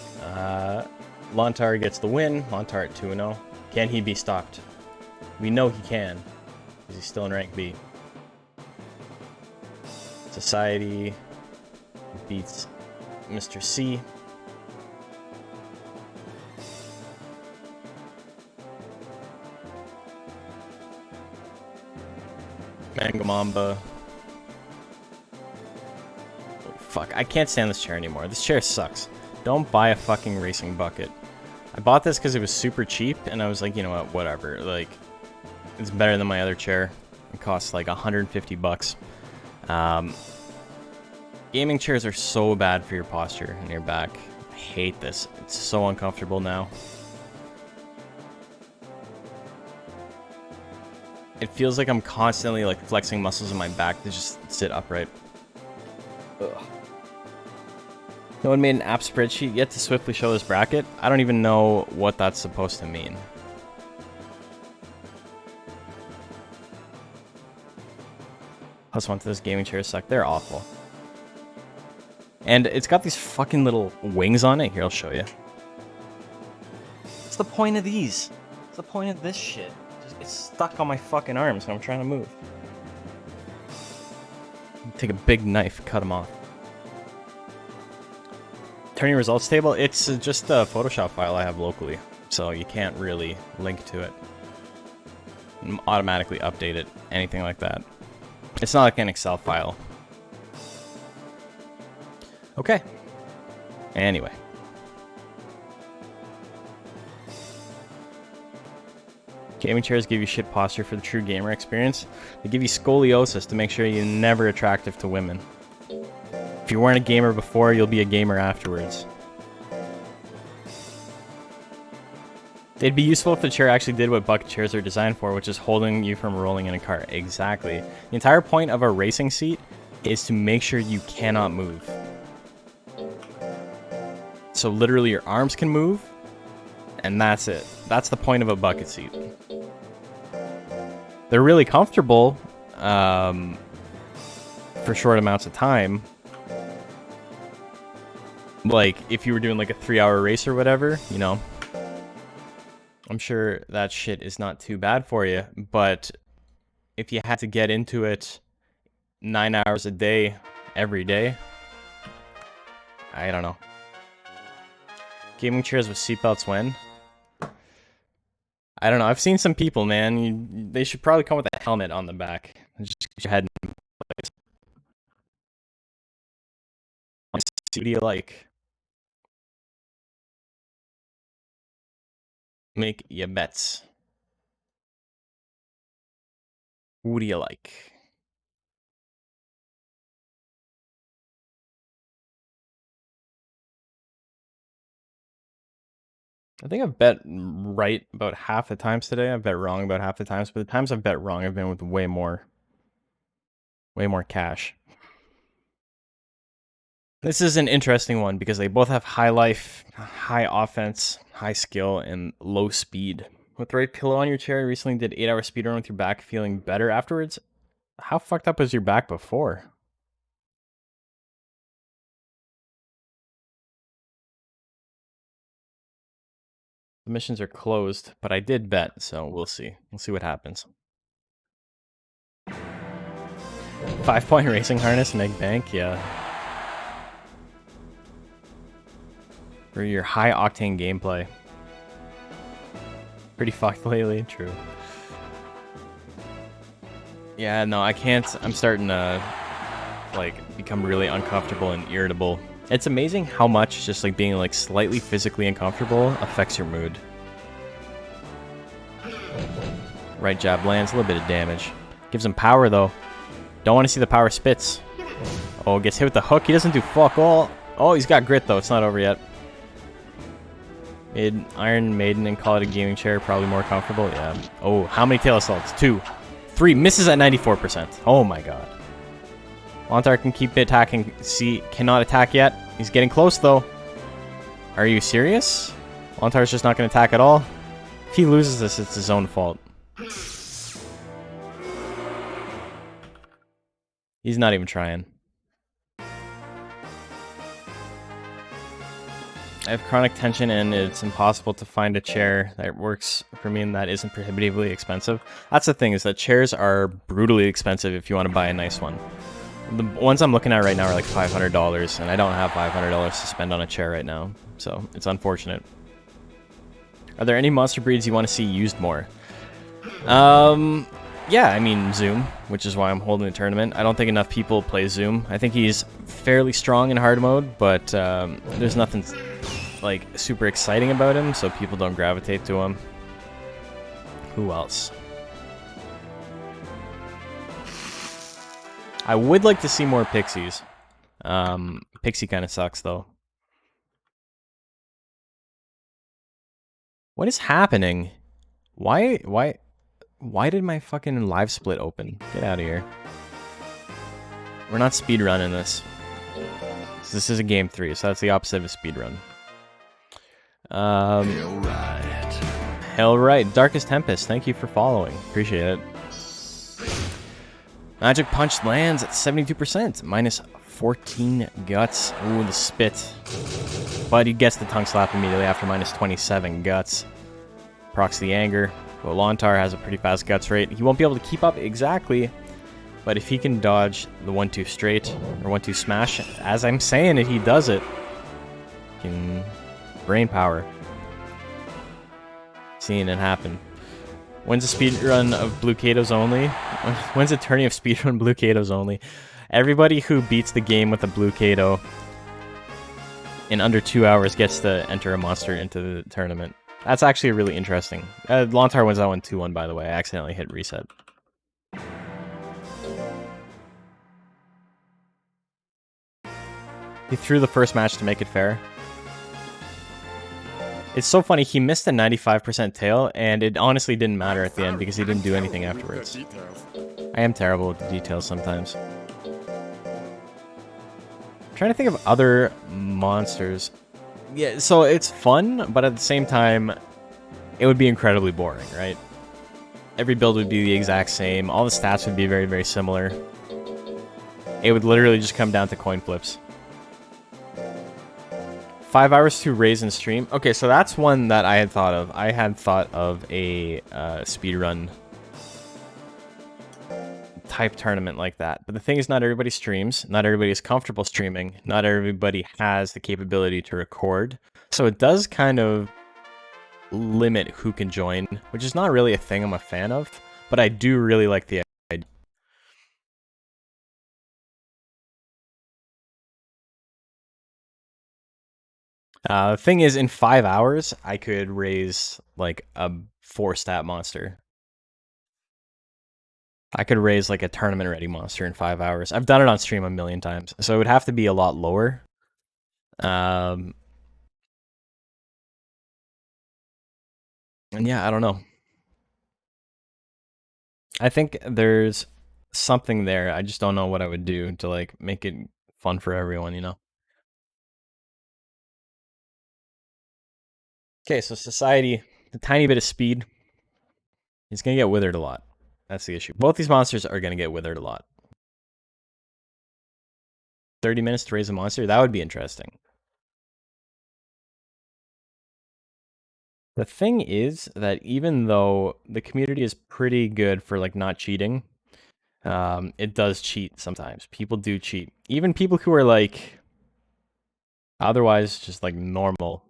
Lontar gets the win. Lontar at 2-0. Can he be stopped? We know he can, because he's still in rank B. Society beats Mr. C. Mangamamba. Oh, fuck, I can't stand this chair anymore. This chair sucks. Don't buy a fucking racing bucket. I bought this because it was super cheap, and I was like, you know what, whatever. Like, it's better than my other chair. It costs like 150 bucks. Gaming chairs are so bad for your posture and your back. I hate this. It's so uncomfortable now. It feels like I'm constantly like flexing muscles in my back to just sit upright. Ugh. No one made an app spreadsheet yet to swiftly show this bracket. I don't even know what that's supposed to mean. +1 to this gaming chair suck. They're awful. And it's got these fucking little wings on it. Here, I'll show you. What's the point of these? What's the point of this shit? It's stuck on my fucking arms and I'm trying to move. Take a big knife, cut them off. Turning results table, it's just a Photoshop file I have locally, so you can't really link to it. Automatically update it, anything like that. It's not like an Excel file. Okay. Anyway. Gaming chairs give you shit posture for the true gamer experience. They give you scoliosis to make sure you're never attractive to women. If you weren't a gamer before, you'll be a gamer afterwards. They'd be useful if the chair actually did what bucket chairs are designed for, which is holding you from rolling in a cart. Exactly. The entire point of a racing seat is to make sure you cannot move. So literally your arms can move, and that's it. That's the point of a bucket seat. They're really comfortable for short amounts of time. Like, if you were doing like a 3-hour race or whatever, you know, I'm sure that shit is not too bad for you. But if you had to get into it 9 hours a day, every day, I don't know. Gaming chairs with seatbelts when? I don't know. I've seen some people, man. They should probably come with a helmet on the back. Just get your head in place. What do you like? Make your bets. What do you like? I think I've bet right about half the times today. I've bet wrong about half the times, but the times I've bet wrong, I've been with way more cash. This is an interesting one because they both have high life, high offense, high skill, and low speed. With the right pillow on your chair, you recently did 8-hour speedrun with your back feeling better afterwards. How fucked up was your back before? The missions are closed, but I did bet, so we'll see. We'll see what happens. 5-point racing harness, make bank, yeah. For your high octane gameplay. Pretty fucked lately, true. Yeah, no, I can't. I'm starting to, like, become really uncomfortable and irritable. It's amazing how much just, like, being, like, slightly physically uncomfortable affects your mood. Right jab lands, a little bit of damage. Gives him power, though. Don't want to see the power spits. Oh, gets hit with the hook. He doesn't do fuck all. Oh, he's got grit, though. It's not over yet. Iron Maiden and call it a gaming chair. Probably more comfortable. Yeah. Oh, how many tail assaults? 2. 3. Misses at 94%. Oh, my God. Lontar can keep attacking. C cannot attack yet. He's getting close, though. Are you serious? Lontar's just not going to attack at all. If he loses this, it's his own fault. He's not even trying. I have chronic tension and it's impossible to find a chair that works for me and that isn't prohibitively expensive. That's the thing, is that chairs are brutally expensive if you want to buy a nice one. The ones I'm looking at right now are like $500, and I don't have $500 to spend on a chair right now, so it's unfortunate. Are there any monster breeds you want to see used more? Yeah, I mean Zoom, which is why I'm holding the tournament. I don't think enough people play Zoom. I think he's fairly strong in hard mode, but there's nothing like super exciting about him, so people don't gravitate to him. Who else? I would like to see more Pixies. Pixie kind of sucks, though. What is happening? Why did my fucking live split open? Get out of here. We're not speedrunning this. So this is a game 3, so that's the opposite of a speedrun. Hell right. Darkest Tempest, thank you for following. Appreciate it. Magic Punch lands at 72%, minus 14 guts. Ooh, the spit. But he gets the tongue slap immediately after minus 27 guts. Procs the anger. Well, Lontar has a pretty fast guts rate. He won't be able to keep up exactly, but if he can dodge the 1-2 straight, or 1-2 smash, as I'm saying it, he does it. He can brain power. Seeing it happen. When's a speedrun of Blue Kato's only? When's a tourney of speedrun Blue Kato's only? Everybody who beats the game with a Blue Kato in under 2 hours gets to enter a monster into the tournament. That's actually really interesting. Lontar wins that one 2-1, by the way. I accidentally hit reset. He threw the first match to make it fair. It's so funny, he missed a 95% tail, and it honestly didn't matter at the end because he didn't do anything afterwards. I am terrible with the details sometimes. I'm trying to think of other monsters. Yeah, so it's fun, but at the same time, it would be incredibly boring, right? Every build would be the exact same. All the stats would be very, very similar. It would literally just come down to coin flips. 5 hours to raise and stream. Okay, so that's one that I had thought of. I had thought of a speedrun type tournament like that. But the thing is, not everybody streams. Not everybody is comfortable streaming. Not everybody has the capability to record. So it does kind of limit who can join, which is not really a thing I'm a fan of. But I do really like the idea. The thing is, in 5 hours, I could raise like a 4-stat monster. I could raise like a tournament-ready monster in 5 hours. I've done it on stream a million times, so it would have to be a lot lower. And yeah, I don't know. I think there's something there. I just don't know what I would do to like make it fun for everyone, you know? Okay, so society, the tiny bit of speed, is going to get withered a lot. That's the issue. Both these monsters are going to get withered a lot. 30 minutes to raise a monster? That would be interesting. The thing is that even though the community is pretty good for like not cheating, it does cheat sometimes. People do cheat. Even people who are like otherwise just like normal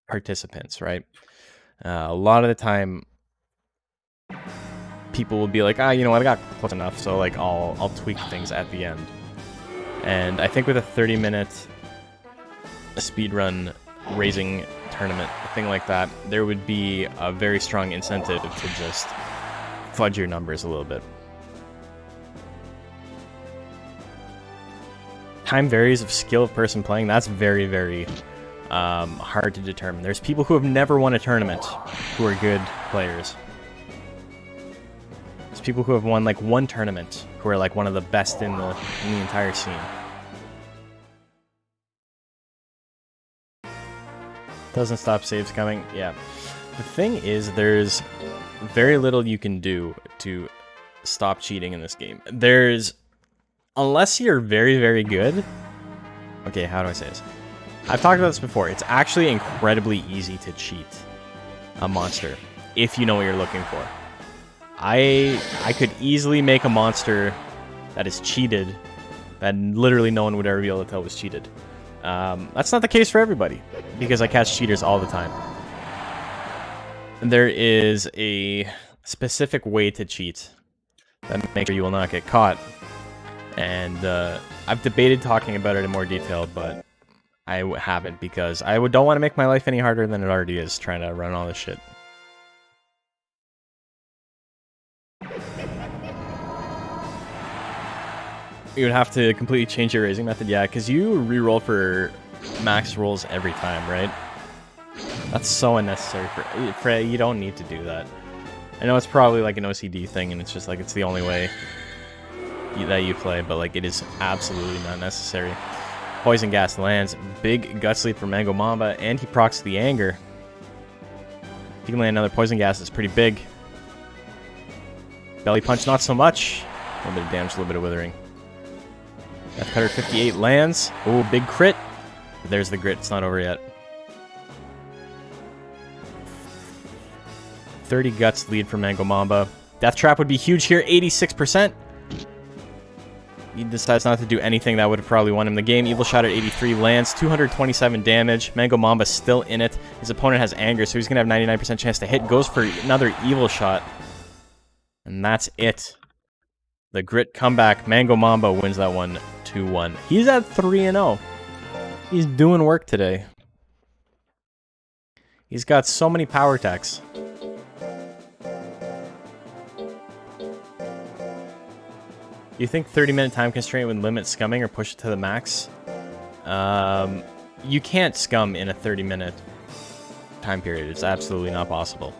participants, right? A lot of the time, people will be like, ah, you know what, I got close enough, so like I'll tweak things at the end. And I think with a 30-minute speedrun raising tournament, a thing like that, there would be a very strong incentive to just fudge your numbers a little bit. Time varies of skill of person playing. That's very, very hard to determine. There's people who have never won a tournament who are good players. There's people who have won like one tournament who are like one of the best in the entire scene. Doesn't stop saves coming. Yeah. The thing is, there's very little you can do to stop cheating in this game. Unless you're very, very good. Okay, how do I say this? I've talked about this before. It's actually incredibly easy to cheat a monster if you know what you're looking for. I could easily make a monster that is cheated that literally no one would ever be able to tell was cheated. That's not the case for everybody, because I catch cheaters all the time. There is a specific way to cheat that makes sure you will not get caught. And I've debated talking about it in more detail, but I haven't, because I don't want to make my life any harder than it already is trying to run all this shit. You would have to completely change your raising method, yeah, because you reroll for max rolls every time, right? That's so unnecessary for you don't need to do that. I know it's probably like an OCD thing, and it's just like it's the only way that you play, but like it is absolutely not necessary. Poison gas lands, big guts lead for Mango Mamba, and he procs the anger. If you can land another poison gas, it's pretty big. Belly punch, not so much. A little bit of damage, a little bit of withering. Death Cutter 58 lands. Oh, big crit. But there's the grit. It's not over yet. 30 guts lead for Mango Mamba. Death Trap would be huge here. 86%. He decides not to do anything that would have probably won him the game. Evil Shot at 83 lands. 227 damage. Mango Mamba still in it. His opponent has anger, so he's going to have 99% chance to hit. Goes for another Evil Shot. And that's it. The grit comeback. Mango Mamba wins that one 2-1. He's at 3-0. He's doing work today. He's got so many power attacks. You think 30-minute time constraint would limit scumming or push it to the max? You can't scum in a 30-minute time period. It's absolutely not possible.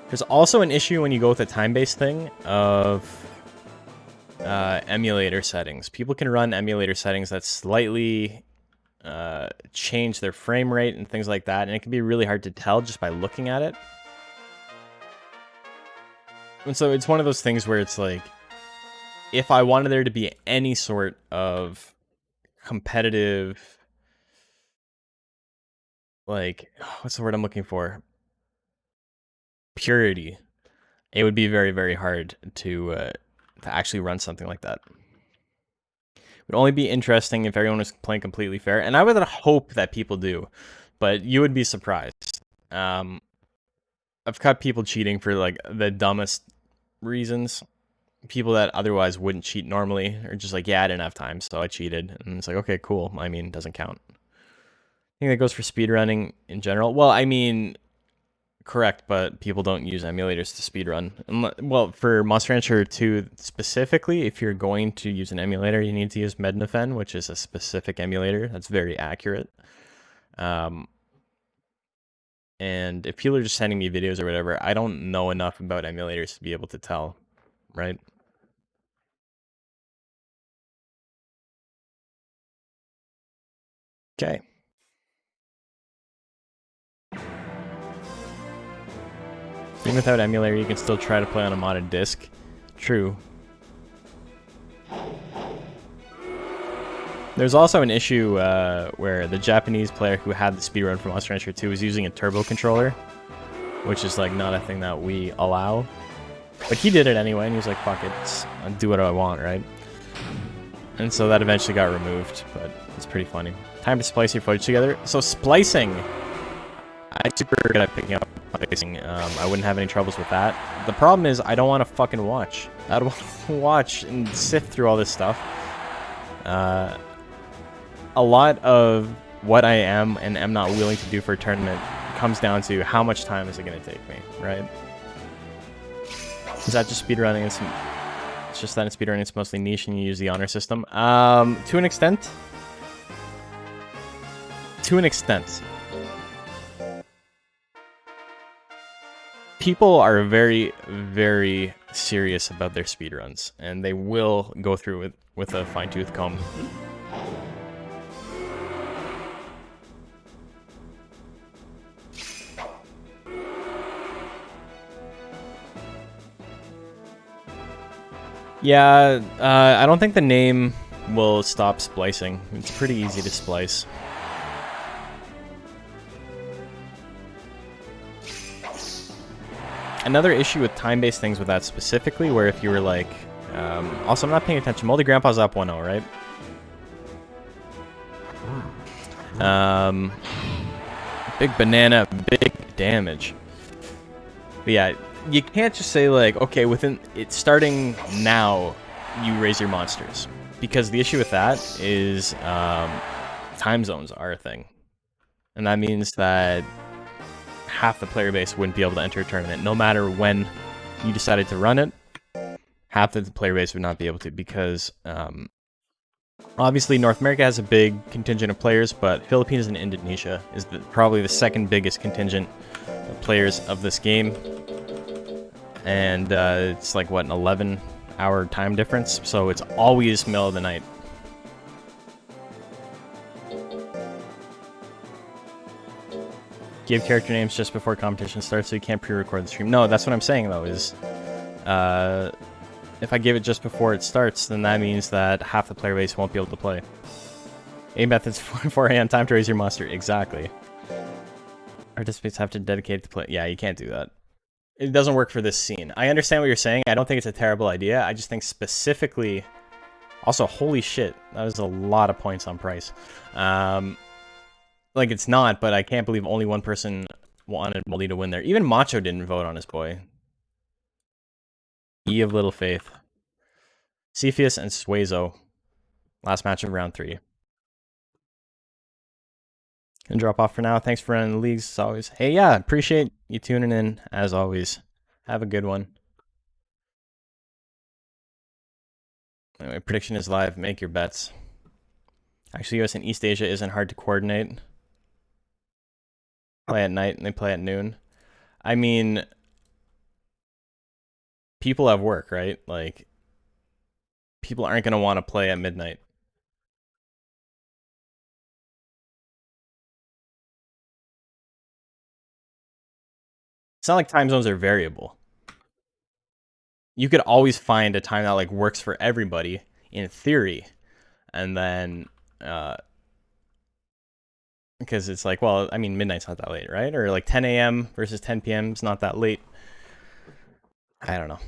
There's also an issue when you go with a time-based thing of emulator settings. People can run emulator settings that slightly change their frame rate and things like that, and it can be really hard to tell just by looking at it. And so it's one of those things where it's like, if I wanted there to be any sort of competitive, like, what's the word I'm looking for? Purity, it would be very, very hard to actually run something like that. It would only be interesting if everyone was playing completely fair, and I would hope that people do, but you would be surprised. I've caught people cheating for like the dumbest reasons. People that otherwise wouldn't cheat normally are just like, yeah, I didn't have time, so I cheated. And it's like, okay, cool. I mean, it doesn't count. I think that goes for speedrunning in general. Well, I mean, correct, but people don't use emulators to speedrun. Well, for Monster Rancher 2 specifically, if you're going to use an emulator, you need to use Mednafen, which is a specific emulator that's very accurate. And if people are just sending me videos or whatever, I don't know enough about emulators to be able to tell, right? Okay. Even without emulator, you can still try to play on a modded disc. True. There's also an issue where the Japanese player who had the speedrun from Monster Rancher 2 was using a turbo controller, which is like not a thing that we allow. But he did it anyway, and he was like, fuck it, I'll do what I want, right? And so that eventually got removed, but it's pretty funny. Time to splice your footage together. So splicing, I'm super good at picking up splicing. I wouldn't have any troubles with that. The problem is I don't want to fucking watch. I don't want to watch and sift through all this stuff. A lot of what I am and am not willing to do for a tournament comes down to how much time is it going to take me, right? Is that just speedrunning? It's just that in speedrunning it's mostly niche and you use the honor system. To an extent. To an extent. People are very, very serious about their speedruns, and they will go through it with a fine-tooth comb. Yeah, I don't think the name will stop splicing. It's pretty easy to splice. Another issue with time-based things with that specifically, where if you were like... also, I'm not paying attention. Moldy Grandpa's up 1-0, right? Big banana, big damage. But yeah, you can't just say like, okay, within it starting now, you raise your monsters. Because the issue with that is time zones are a thing. And that means that half the player base wouldn't be able to enter a tournament. No matter when you decided to run it, half of the player base would not be able to, because obviously North America has a big contingent of players, but Philippines and Indonesia is probably the second biggest contingent of players of this game. And it's like, what, an 11-hour time difference? So it's always middle of the night. Give character names just before competition starts so you can't pre-record the stream. No, that's what I'm saying, though, is if I give it just before it starts, then that means that half the player base won't be able to play. A method's 4 a.m. time to raise your monster. Exactly. Participants have to dedicate to play. Yeah, you can't do that. It doesn't work for this scene. I understand what you're saying. I don't think it's a terrible idea. I just think specifically... Also, holy shit. That was a lot of points on price. Like, it's not, but I can't believe only one person wanted Moldy to win there. Even Macho didn't vote on his boy. E of Little Faith. Cepheus and Suezo. Last match of round 3. Gonna drop off for now. Thanks for running the leagues as always. Hey, yeah, appreciate you tuning in as always. Have a good one. Anyway, prediction is live. Make your bets. Actually, US and East Asia isn't hard to coordinate. Play at night and they play at noon. I mean, people have work, right? Like, people aren't going to want to play at midnight. It's not like time zones are variable. You could always find a time that like works for everybody in theory, and then because it's like, well, I mean, midnight's not that late, right? Or like 10 a.m. versus 10 p.m. is not that late. I don't know.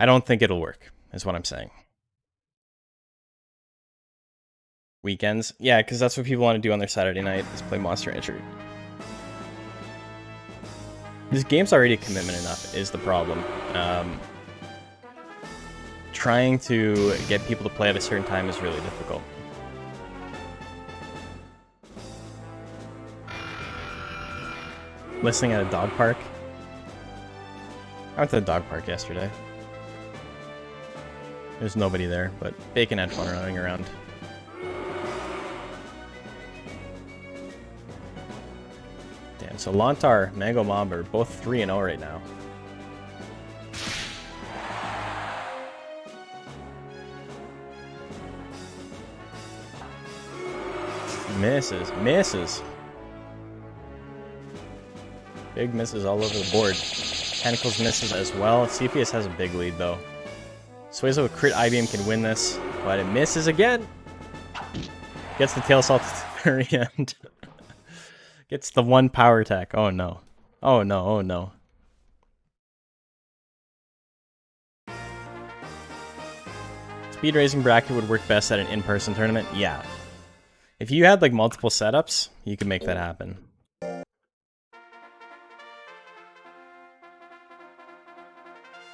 I don't think it'll work, is what I'm saying. Weekends? Yeah, because that's what people want to do on their Saturday night, is play Monster Entry. This game's already a commitment enough, is the problem. Trying to get people to play at a certain time is really difficult. Listening at a dog park? I went to the dog park yesterday. There's nobody there, but Bacon had fun running around. Damn, so Lontar, Mango Mob are both 3-0 right now. Misses. Misses. Big misses all over the board. Tentacles misses as well. Cepheus has a big lead, though. Suezo with crit IBM can win this, but it misses again. Gets the tail salt at the very end. Gets the one power attack. Oh, no. Oh, no. Oh, no. Speed raising bracket would work best at an in-person tournament? Yeah. If you had like multiple setups, you could make that happen.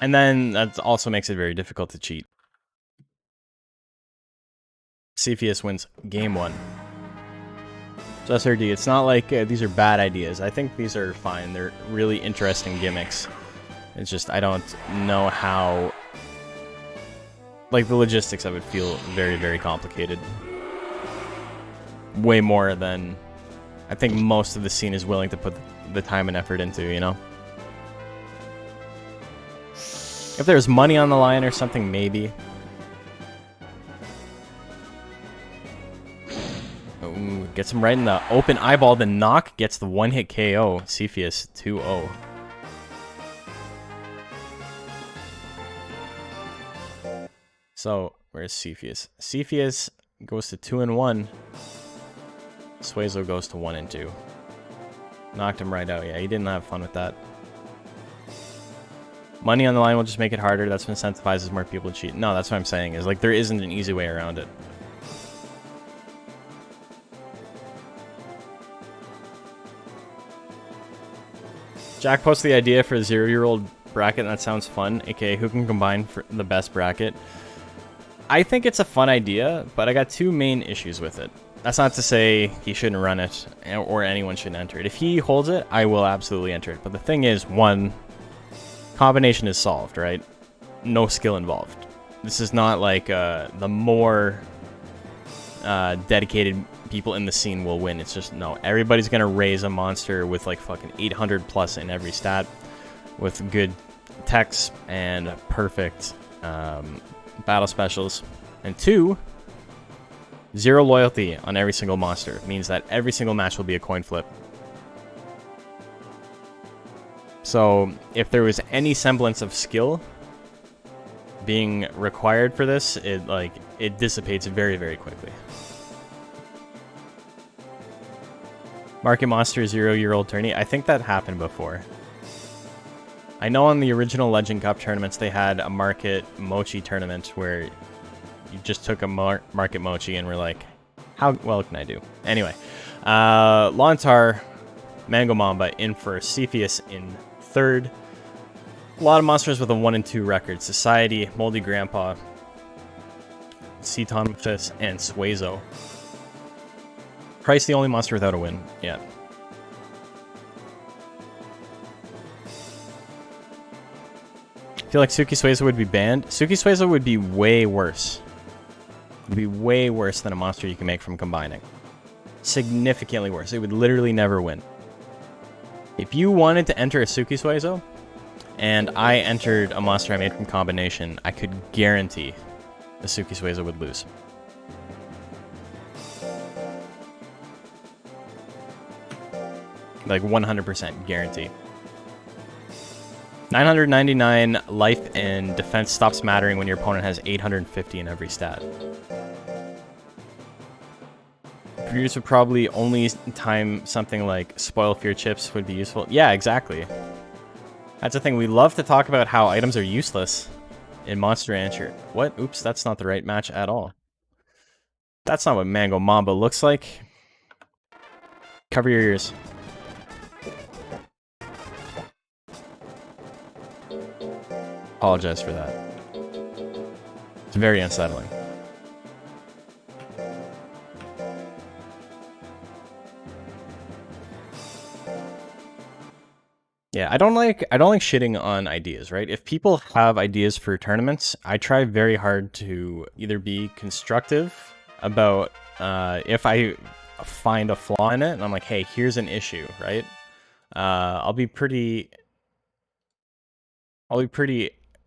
And then that also makes it very difficult to cheat. Cepheus wins game 1. So SRD, it's not like these are bad ideas. I think these are fine. They're really interesting gimmicks. It's just I don't know how... Like, the logistics of it feel very, very complicated. Way more than I think most of the scene is willing to put the time and effort into, you know? If there's money on the line or something, maybe. Ooh, gets him right in the open eyeball. The knock gets the one-hit KO. Cepheus 2-0. So, where's Cepheus? Cepheus goes to 2-1. Suezo goes to 1-2. Knocked him right out. Yeah, he didn't have fun with that. Money on the line will just make it harder. That's what incentivizes more people to cheat. No, that's what I'm saying. Is like there isn't an easy way around it. Jack posted the idea for the 0-year-old bracket. That sounds fun. AKA, who can combine for the best bracket? I think it's a fun idea, but I got two main issues with it. That's not to say he shouldn't run it, or anyone shouldn't enter it. If he holds it, I will absolutely enter it. But the thing is, one, combination is solved, right? No skill involved. This is not like the more dedicated people in the scene will win. It's just, no, everybody's going to raise a monster with like fucking 800 plus in every stat, with good techs and perfect battle specials. And two, zero loyalty on every single monster. It means that every single match will be a coin flip. So if there was any semblance of skill being required for this, it dissipates very, very quickly. Market Monster 0-year-old tourney. I think that happened before. I know on the original Legend Cup tournaments they had a Market Mochi tournament where you just took a Market Mochi and were like, how well can I do? Anyway, Lontar, Mango Mamba in first, Cepheus in third. A lot of monsters with a 1-2 record. Society, Moldy Grandpa, Ceton and Suezo. Price the only monster without a win. Yeah. I feel like Suki Suezo would be banned. Suki Suezo would be way worse. It would be way worse than a monster you can make from combining. Significantly worse. It would literally never win. If you wanted to enter a Suki Suezo, and I entered a monster I made from combination, I could guarantee the Suki Suezo would lose. Like 100% guarantee. 999 life and defense stops mattering when your opponent has 850 in every stat. Producer would probably only time something like spoil fear chips would be useful. Yeah, exactly. That's the thing. We love to talk about how items are useless in Monster Rancher. What? Oops, that's not the right match at all. That's not what Mango Mamba looks like. Cover your ears. Apologize for that. It's very unsettling. Yeah, I don't like shitting on ideas, right? If people have ideas for tournaments, I try very hard to either be constructive about if I find a flaw in it, and I'm like, hey, here's an issue, right? I'll be pretty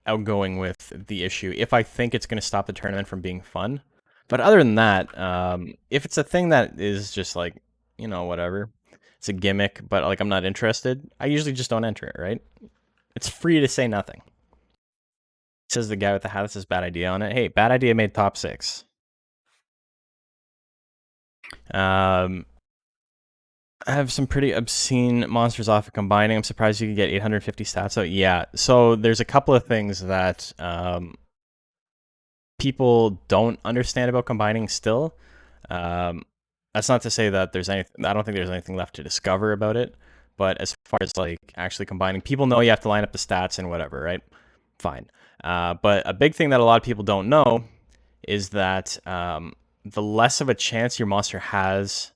outgoing with the issue if I think it's going to stop the tournament from being fun. But other than that, if it's a thing that is just like, you know, whatever, it's a gimmick, but like I'm not interested, I usually just don't enter it, right? It's free to say nothing. Says the guy with the hat that says bad idea on it. Hey, bad idea made top 6. I have some pretty obscene monsters off of combining. I'm surprised you could get 850 stats. So yeah, so there's a couple of things that people don't understand about combining still. A That's not to say that there's anything. I don't think there's anything left to discover about it. But as far as like actually combining, people know you have to line up the stats and whatever, right? Fine. But a big thing that a lot of people don't know is that the less of a chance your monster has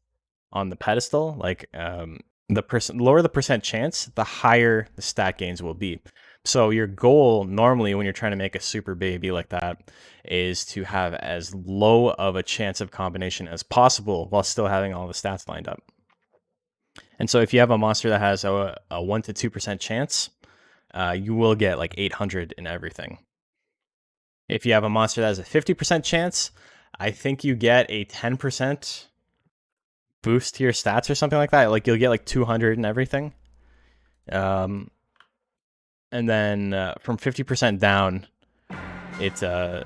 on the pedestal, like the lower the percent chance, the higher the stat gains will be. So your goal normally when you're trying to make a super baby like that is to have as low of a chance of combination as possible while still having all the stats lined up. And so if you have a monster that has a 1 to 2% chance, you will get like 800 in everything. If you have a monster that has a 50% chance, I think you get a 10% boost to your stats or something like that. Like you'll get like 200 and everything. And then from 50% down, it's 50%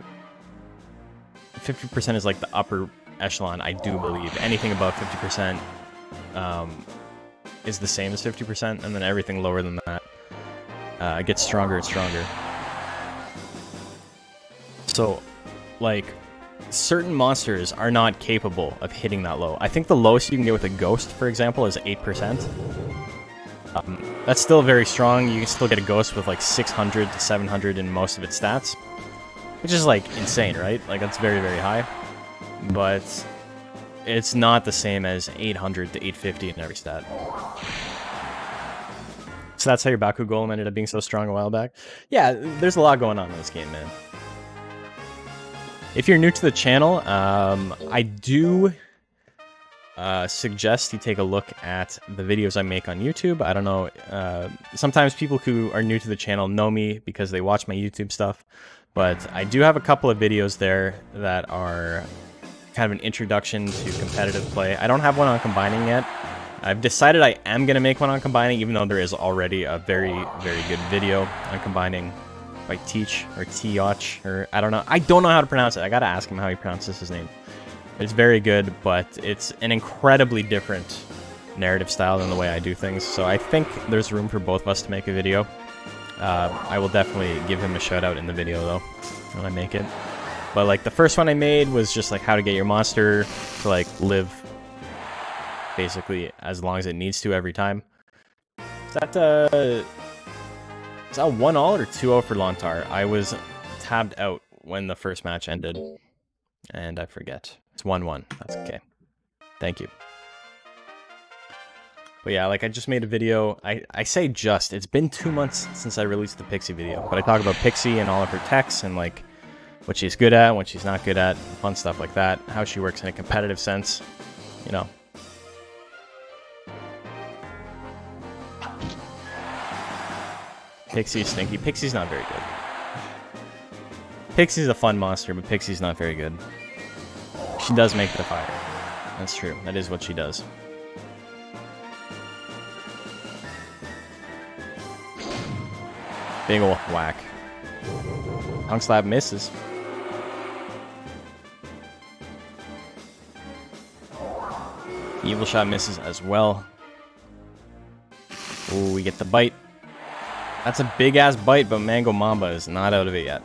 is like the upper echelon, I do believe. Anything above 50% is the same as 50%, and then everything lower than that gets stronger and stronger. So, like, certain monsters are not capable of hitting that low. I think the lowest you can get with a ghost, for example, is 8%. That's still very strong. You can still get a ghost with like 600 to 700 in most of its stats, which is like insane, right? Like that's very, very high. But it's not the same as 800 to 850 in every stat. So that's how your Baku Golem ended up being so strong a while back. Yeah, there's a lot going on in this game, man. If you're new to the channel, I do suggest you take a look at the videos I make on YouTube. I don't know, sometimes people who are new to the channel know me because they watch my YouTube stuff, but I do have a couple of videos there that are kind of an introduction to competitive play. I don't have one on combining yet. I've decided I am going to make one on combining, even though there is already a very, very good video on combining by Teach or Tioch, or I don't know. I don't know how to pronounce it. I gotta ask him how he pronounces his name. It's very good, but it's an incredibly different narrative style than the way I do things. So I think there's room for both of us to make a video. I will definitely give him a shout out in the video though, when I make it. But like the first one I made was just like how to get your monster to like live basically as long as it needs to every time. Is that 1-all or 2-0 for Lontar? I was tabbed out when the first match ended, and I forget. It's 1-1. That's okay. Thank you. But yeah, like I just made a video. I say just. It's been 2 months since I released the Pixie video, but I talk about Pixie and all of her techs and like what she's good at, what she's not good at, fun stuff like that, how she works in a competitive sense, you know. Pixie's stinky. Pixie's not very good. Pixie's a fun monster, but Pixie's not very good. She does make the fire. That's true. That is what she does. Big ol' whack. Tongue slap misses. Evil shot misses as well. Ooh, we get the bite. That's a big-ass bite, but Mango Mamba is not out of it yet.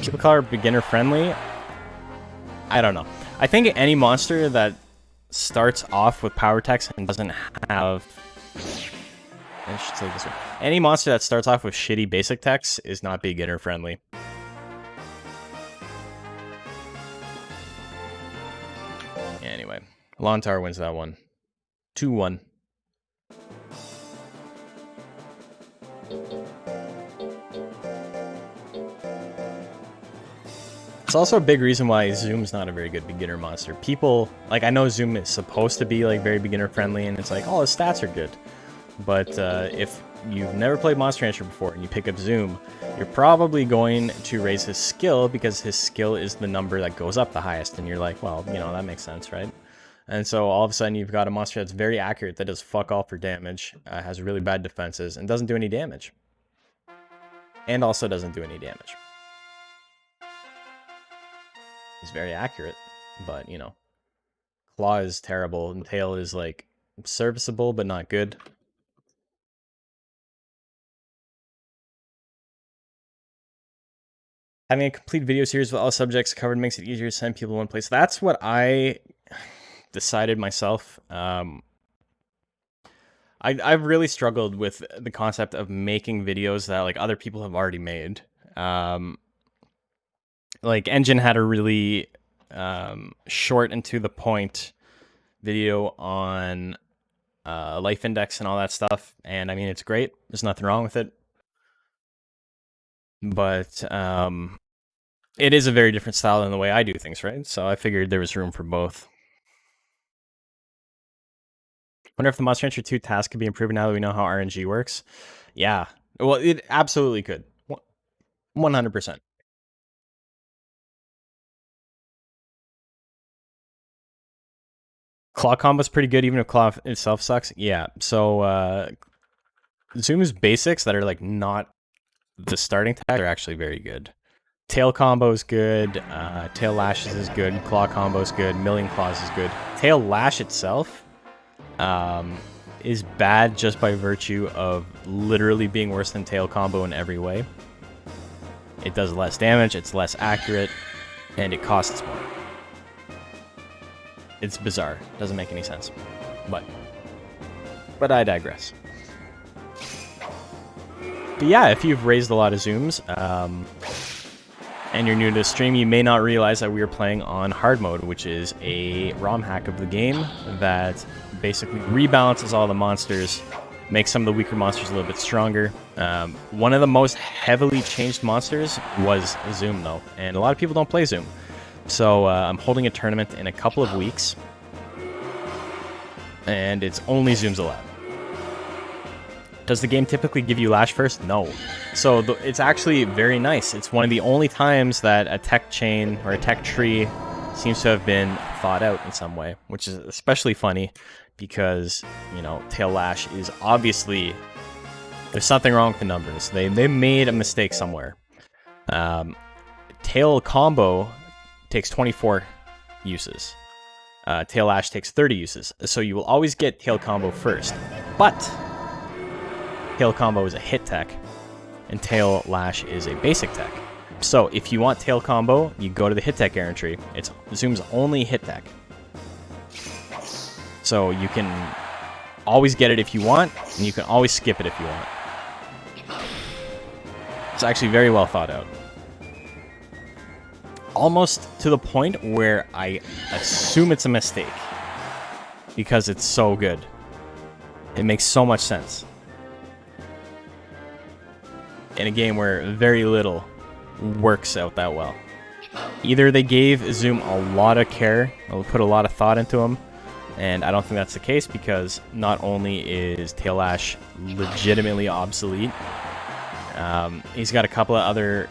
Kill color beginner-friendly? I don't know. I think any monster that starts off with power techs and doesn't have... I should say this one. Any monster that starts off with shitty basic techs is not beginner-friendly. Anyway, Lontar wins that one. 2-1. It's also a big reason why Zoom's not a very good beginner monster. People, like, I know Zoom is supposed to be, like, very beginner-friendly, and it's like, oh, his stats are good. But if you've never played Monster Rancher before and you pick up Zoom, you're probably going to raise his skill because his skill is the number that goes up the highest. And you're like, well, you know, that makes sense, right? And so all of a sudden you've got a monster that's very accurate, that does fuck all for damage, has really bad defenses, and doesn't do any damage. And also doesn't do any damage. He's very accurate, but, you know, Claw is terrible, and Tail is, like, serviceable, but not good. Having a complete video series with all subjects covered makes it easier to send people one place. That's what I decided myself. I've really struggled with the concept of making videos that like other people have already made. Like Engine had a really short and to the point video on life index and all that stuff, and I mean it's great. There's nothing wrong with it, but it is a very different style than the way I do things, right? So I figured there was room for both. Wonder if the Monster Hunter 2 task could be improved now that we know how RNG works. Yeah, well, it absolutely could. 100%. Claw combo's pretty good, even if Claw itself sucks. Yeah, so Zoom's basics that are like not the starting tag are actually very good. Tail combo is good, tail lashes is good, claw combo is good, million claws is good. Tail lash itself is bad just by virtue of literally being worse than tail combo in every way. It does less damage, it's less accurate, and it costs more. It's bizarre. Doesn't make any sense. But I digress. But yeah, if you've raised a lot of zooms, and you're new to the stream, you may not realize that we are playing on hard mode, which is a ROM hack of the game that basically rebalances all the monsters, makes some of the weaker monsters a little bit stronger. One of the most heavily changed monsters was Zoom, though, and a lot of people don't play Zoom. So I'm holding a tournament in a couple of weeks, and it's only Zooms allowed. Does the game typically give you Lash first? No. So it's actually very nice. It's one of the only times that a tech chain or a tech tree seems to have been thought out in some way, which is especially funny because, you know, Tail Lash is obviously... There's something wrong with the numbers. They made a mistake somewhere. Tail Combo takes 24 uses. Tail Lash takes 30 uses. So you will always get Tail Combo first. But Tail Combo is a hit tech, and Tail Lash is a basic tech. So if you want Tail Combo, you go to the hit tech errand tree. It's Zoom's only hit tech. So you can always get it if you want, and you can always skip it if you want. It's actually very well thought out. Almost to the point where I assume it's a mistake, because it's so good. It makes so much sense. In a game where very little works out that well. Either they gave Zoom a lot of care, or put a lot of thought into him, and I don't think that's the case, because not only is Tail Lash legitimately obsolete, he's got a couple of other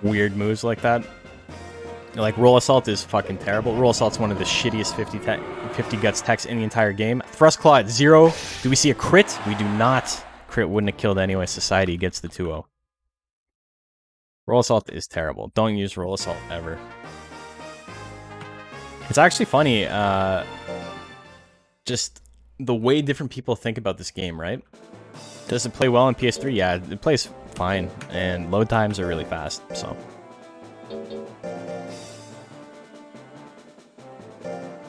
weird moves like that. Like, Roll Assault is fucking terrible. Roll Assault's one of the shittiest 50 guts techs in the entire game. Thrust Claw at 0. Do we see a crit? We do not. Crit wouldn't have killed anyway. Society gets the 2-0. Roll Assault is terrible. Don't use Roll Assault ever. It's actually funny, just the way different people think about this game, right? Does it play well on PS3? Yeah, it plays fine, and load times are really fast, so...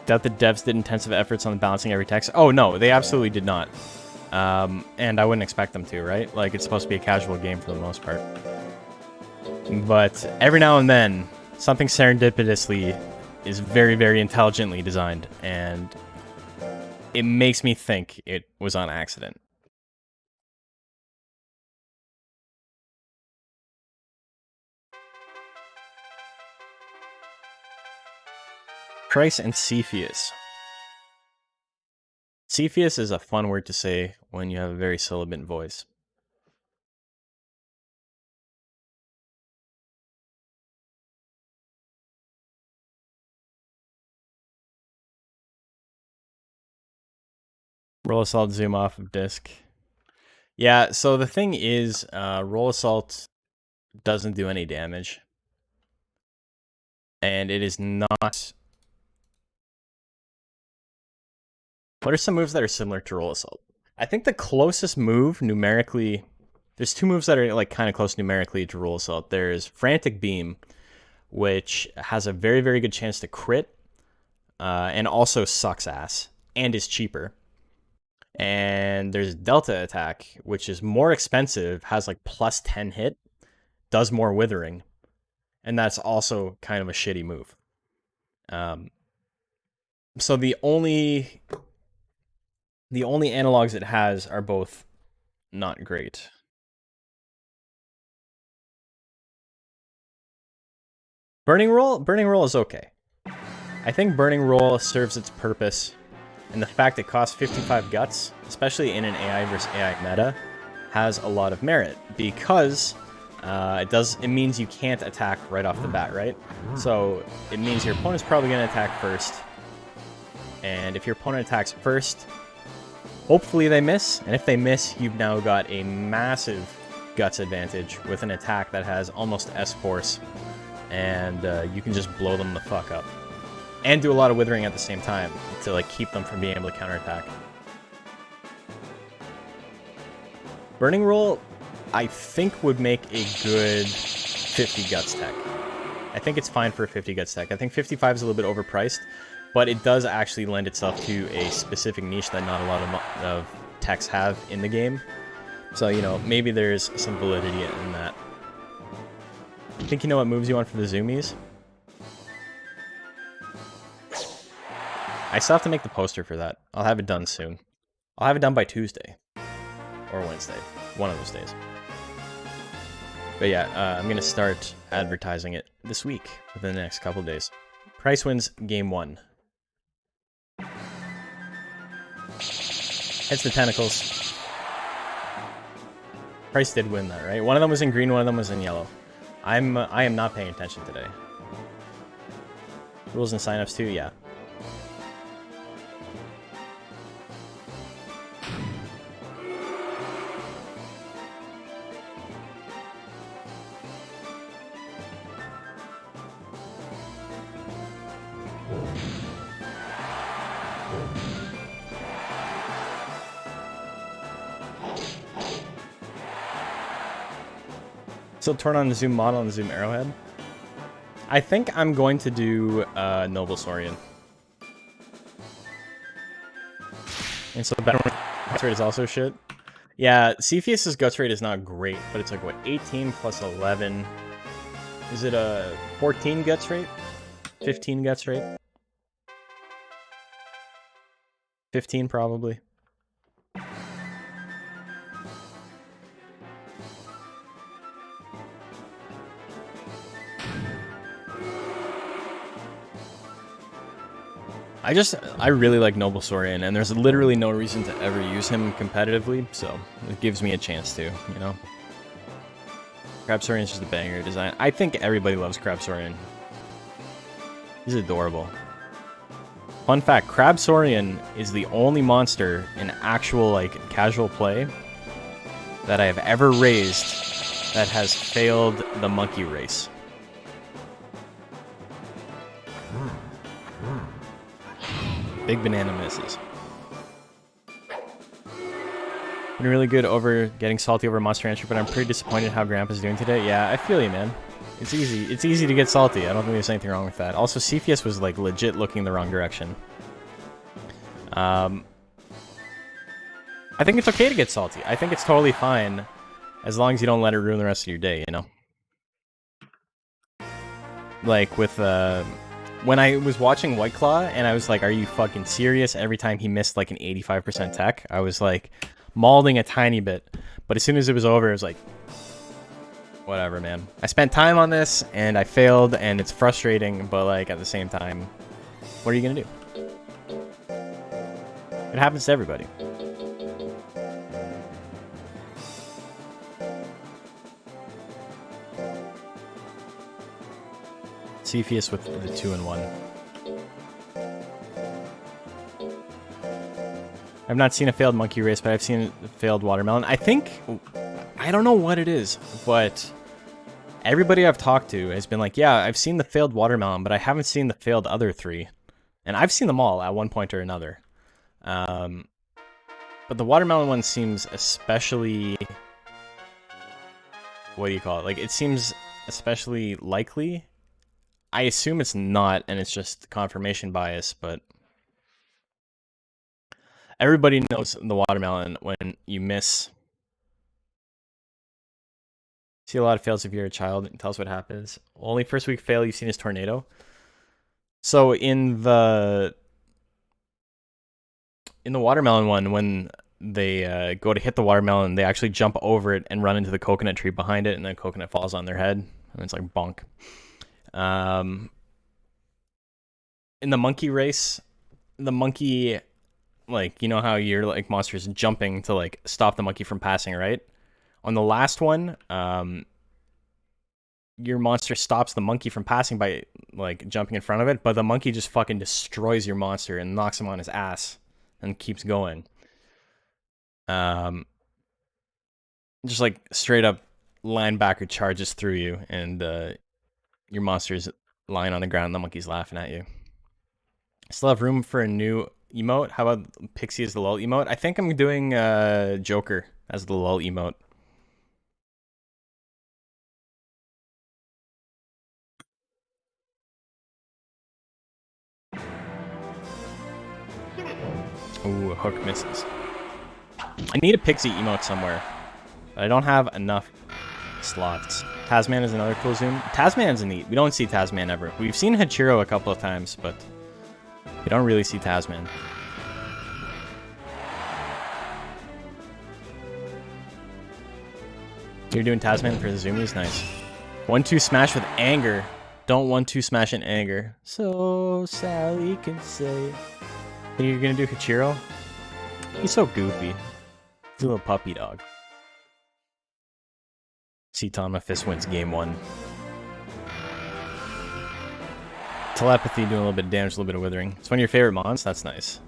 Doubt the devs did intensive efforts on balancing every text. Oh, no, they absolutely did not. And I wouldn't expect them to, right? Like, it's supposed to be a casual game for the most part. But every now and then, something serendipitously is very, very intelligently designed, and it makes me think it was on accident. Price and Cepheus. Cepheus is a fun word to say when you have a very sibilant voice. Roll Assault zoom off of disc. Yeah, so the thing is, Roll Assault doesn't do any damage. And it is not... What are some moves that are similar to Roll Assault? I think the closest move, numerically, there's two moves that are like kind of close numerically to rule assault. There's Frantic Beam, which has a very, very good chance to crit, and also sucks ass, and is cheaper. And there's Delta Attack, which is more expensive, has like plus 10 hit, does more withering, and that's also kind of a shitty move. So the only analogs it has are both not great. Burning Roll is okay. I think Burning Roll serves its purpose, and the fact it costs 55 guts, especially in an AI versus AI meta, has a lot of merit, because it means you can't attack right off the bat, right? So it means your opponent's probably going to attack first, and if your opponent attacks first, hopefully they miss, and if they miss, you've now got a massive guts advantage with an attack that has almost S-Force, and you can just blow them the fuck up. And do a lot of withering at the same time to like keep them from being able to counterattack. Burning Roll, I think, would make a good 50 guts tech. I think it's fine for a 50 guts tech. I think 55 is a little bit overpriced, but it does actually lend itself to a specific niche that not a lot of techs have in the game. So, you know, maybe there's some validity in that. I think you know what moves you want for the zoomies? I still have to make the poster for that. I'll have it done soon. I'll have it done by Tuesday. Or Wednesday. One of those days. But yeah, I'm going to start advertising it this week, within the next couple of days. Price wins game 1. Heads to Tentacles. Price did win that, right? One of them was in green, one of them was in yellow. I am not paying attention today. Rules and signups too, yeah. Still turn on the Zoom model and the Zoom Arrowhead. I think I'm going to do Noble Saurian. And so better guts rate is also shit. Yeah, Cepheus's guts rate is not great, but it's like what, 18 plus 11. Is it a 14 guts rate? 15 guts rate? 15 probably. I really like Noble Saurian, and there's literally no reason to ever use him competitively, so it gives me a chance to, you know? Crab Saurian's just a banger design. I think everybody loves Crab Saurian. He's adorable. Fun fact, Crab Saurian is the only monster in actual, like, casual play that I have ever raised that has failed the monkey race. Big banana misses. Been really good over getting salty over Monster Rancher, but I'm pretty disappointed how Grandpa's doing today. Yeah, I feel you, man. It's easy. It's easy to get salty. I don't think there's anything wrong with that. Also, Cepheus was like legit looking the wrong direction. I think it's okay to get salty. I think it's totally fine as long as you don't let it ruin the rest of your day, you know? Like with when I was watching White Claw and I was like, are you fucking serious? Every time he missed like an 85% tech, I was like malding a tiny bit. But as soon as it was over, it was like, whatever, man. I spent time on this and I failed and it's frustrating, but like at the same time, what are you gonna do? It happens to everybody. Cepheus with the 2-in-1. I've not seen a failed monkey race, but I've seen a failed watermelon. I don't know what it is, but everybody I've talked to has been like, yeah, I've seen the failed watermelon, but I haven't seen the failed other 3. And I've seen them all at one point or another. But the watermelon one seems especially what do you call it? Like, it seems especially likely. I assume it's not, and it's just confirmation bias, but everybody knows the watermelon when you miss. See a lot of fails if you're a child. Tell us what happens. Only first week fail you've seen is tornado. So in the watermelon one, when they go to hit the watermelon, they actually jump over it and run into the coconut tree behind it, and the coconut falls on their head, and it's like bonk. In the monkey race, the monkey, like, you know how your like monster's jumping to like stop the monkey from passing, right? On the last one, your monster stops the monkey from passing by like jumping in front of it, but the monkey just fucking destroys your monster and knocks him on his ass and keeps going. Just like straight up linebacker charges through you, and your monster's lying on the ground and the monkey's laughing at you. Still have room for a new emote. How about Pixie as the lull emote? I think I'm doing Joker as the lull emote. Ooh, hook misses. I need a Pixie emote somewhere, but I don't have enough slots. Tasman is another cool zoom. Tasman's neat. We don't see Tasman ever. We've seen Hachiro a couple of times, but we don't really see Tasman. You're doing Tasman for the zoomies? Nice. 1-2 smash with anger. Don't 1-2 smash in anger. So Sally can say. Think you're gonna do Hachiro? He's so goofy. He's a little puppy dog. Cetama Fist wins game 1. Telepathy doing a little bit of damage, a little bit of withering. It's one of your favorite mons? That's nice.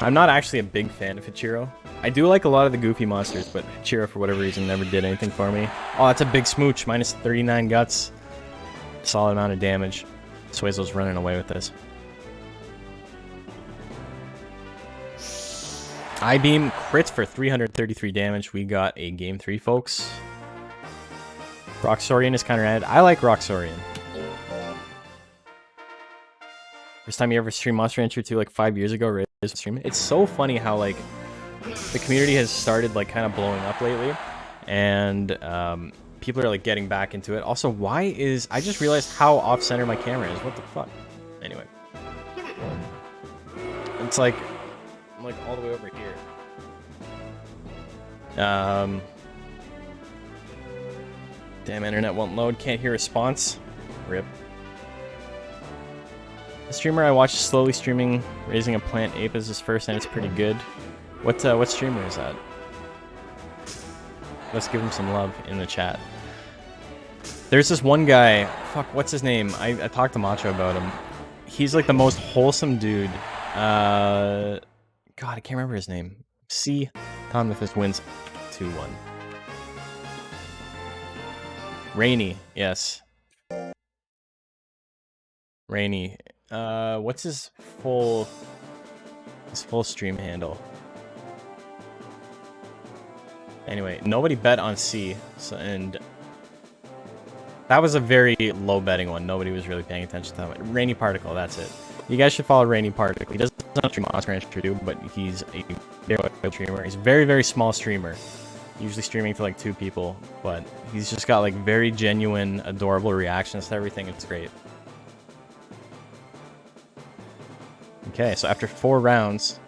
I'm not actually a big fan of Hachiro. I do like a lot of the goofy monsters, but Hachiro, for whatever reason, never did anything for me. Oh, that's a big smooch. Minus 39 guts. Solid amount of damage. Suezo's running away with this. I-beam crits for 333 damage. We got a game 3, folks. Roxorian is kind of rad. I like Roxorian. First time you ever streamed Monster Rancher 2 like 5 years ago, right? It's so funny how like the community has started like kind of blowing up lately, and people are like getting back into it. Also, why is I just realized how off-center my camera is? What the fuck? Anyway, it's like I'm like all the way over here. Damn, internet won't load. Can't hear response. Rip. The streamer I watched slowly streaming Raising a Plant Ape is his first, and it's pretty good. What streamer is that? Let's give him some love in the chat. There's this one guy. Fuck, what's his name? I talked to Macho about him. He's like the most wholesome dude. God, I can't remember his name. C. Tom with this wins 2-1. Rainy, yes. Rainy. What's his full stream handle? Anyway, nobody bet on C, so, and that was a very low betting one. Nobody was really paying attention to that one. Rainy Particle, that's it. You guys should follow Rainy Particle. He doesn't stream Monster Rancher 2, but he's a very good streamer. He's a very, very small streamer. Usually streaming to like 2 people, but he's just got like very genuine, adorable reactions to everything. It's great. Okay, so after 4 rounds,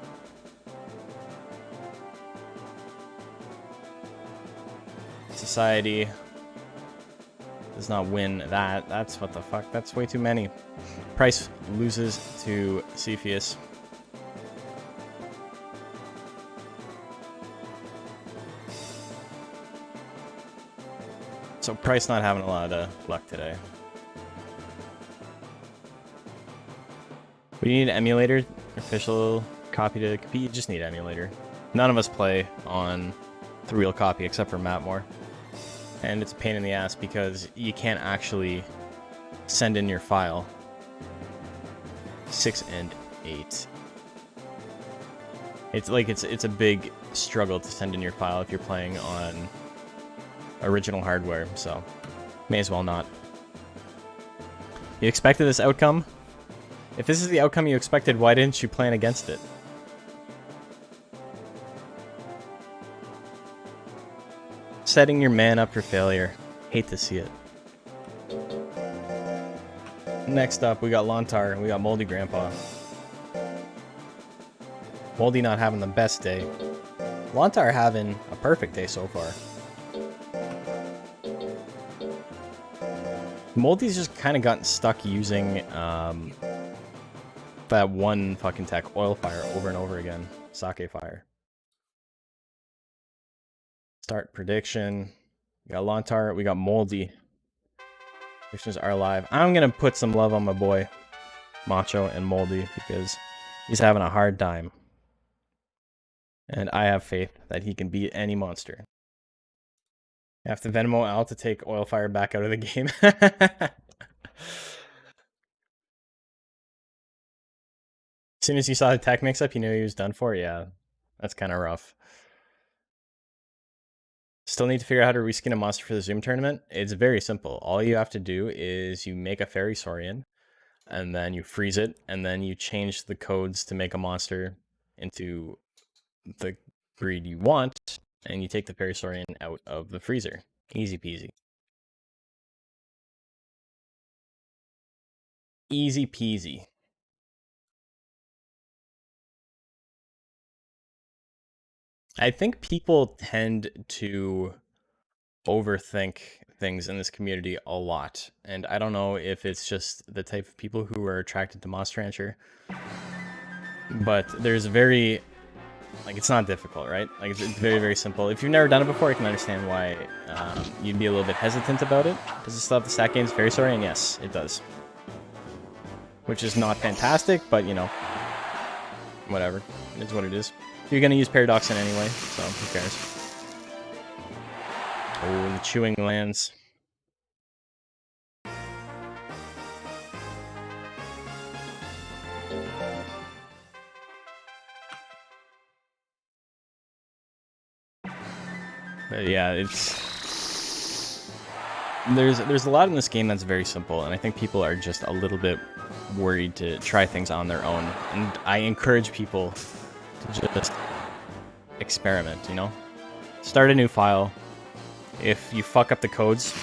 Society does not win that. That's what the fuck. That's way too many. Price loses to Cepheus. So Price not having a lot of luck today. We need emulator, official copy to compete. You just need emulator. None of us play on the real copy except for Matmore. And it's a pain in the ass because you can't actually send in your file. 6 and 8. It's like it's a big struggle to send in your file if you're playing on original hardware, so may as well not. You expected this outcome? If this is the outcome you expected, why didn't you plan against it? Setting your man up for failure. Hate to see it. Next up, we got Lontar and we got Moldy Grandpa. Moldy not having the best day. Lontar having a perfect day so far. Moldy's just kind of gotten stuck using that one fucking tech, Oil Fire, over and over again. Sake Fire. Start prediction. We got Lontar, we got Moldy. Predictions are live. I'm gonna put some love on my boy Macho and Moldy because he's having a hard time. And I have faith that he can beat any monster. I have to Venmo Al to take Oil Fire back out of the game. As soon as you saw the tech mix-up, you knew he was done for? Yeah, that's kind of rough. Still need to figure out how to reskin a monster for the Zoom tournament. It's very simple. All you have to do is you make a Fairy Saurian, and then you freeze it, and then you change the codes to make a monster into the breed you want, and you take the Fairy Saurian out of the freezer. Easy peasy. Easy peasy. I think people tend to overthink things in this community a lot, and I don't know if it's just the type of people who are attracted to Monster Rancher, but there's very, like, it's not difficult, right? Like, it's very, very simple. If you've never done it before, I can understand why you'd be a little bit hesitant about it. Does it still have the stat gains Fairy Saurian? Yes, it does. Which is not fantastic, but, you know, whatever. It's what it is. You're going to use Paradoxin anyway, so who cares? Oh, the chewing lands. But yeah, there's a lot in this game that's very simple, and I think people are just a little bit worried to try things on their own. And I encourage people to just experiment, you know? Start a new file. If you fuck up the codes,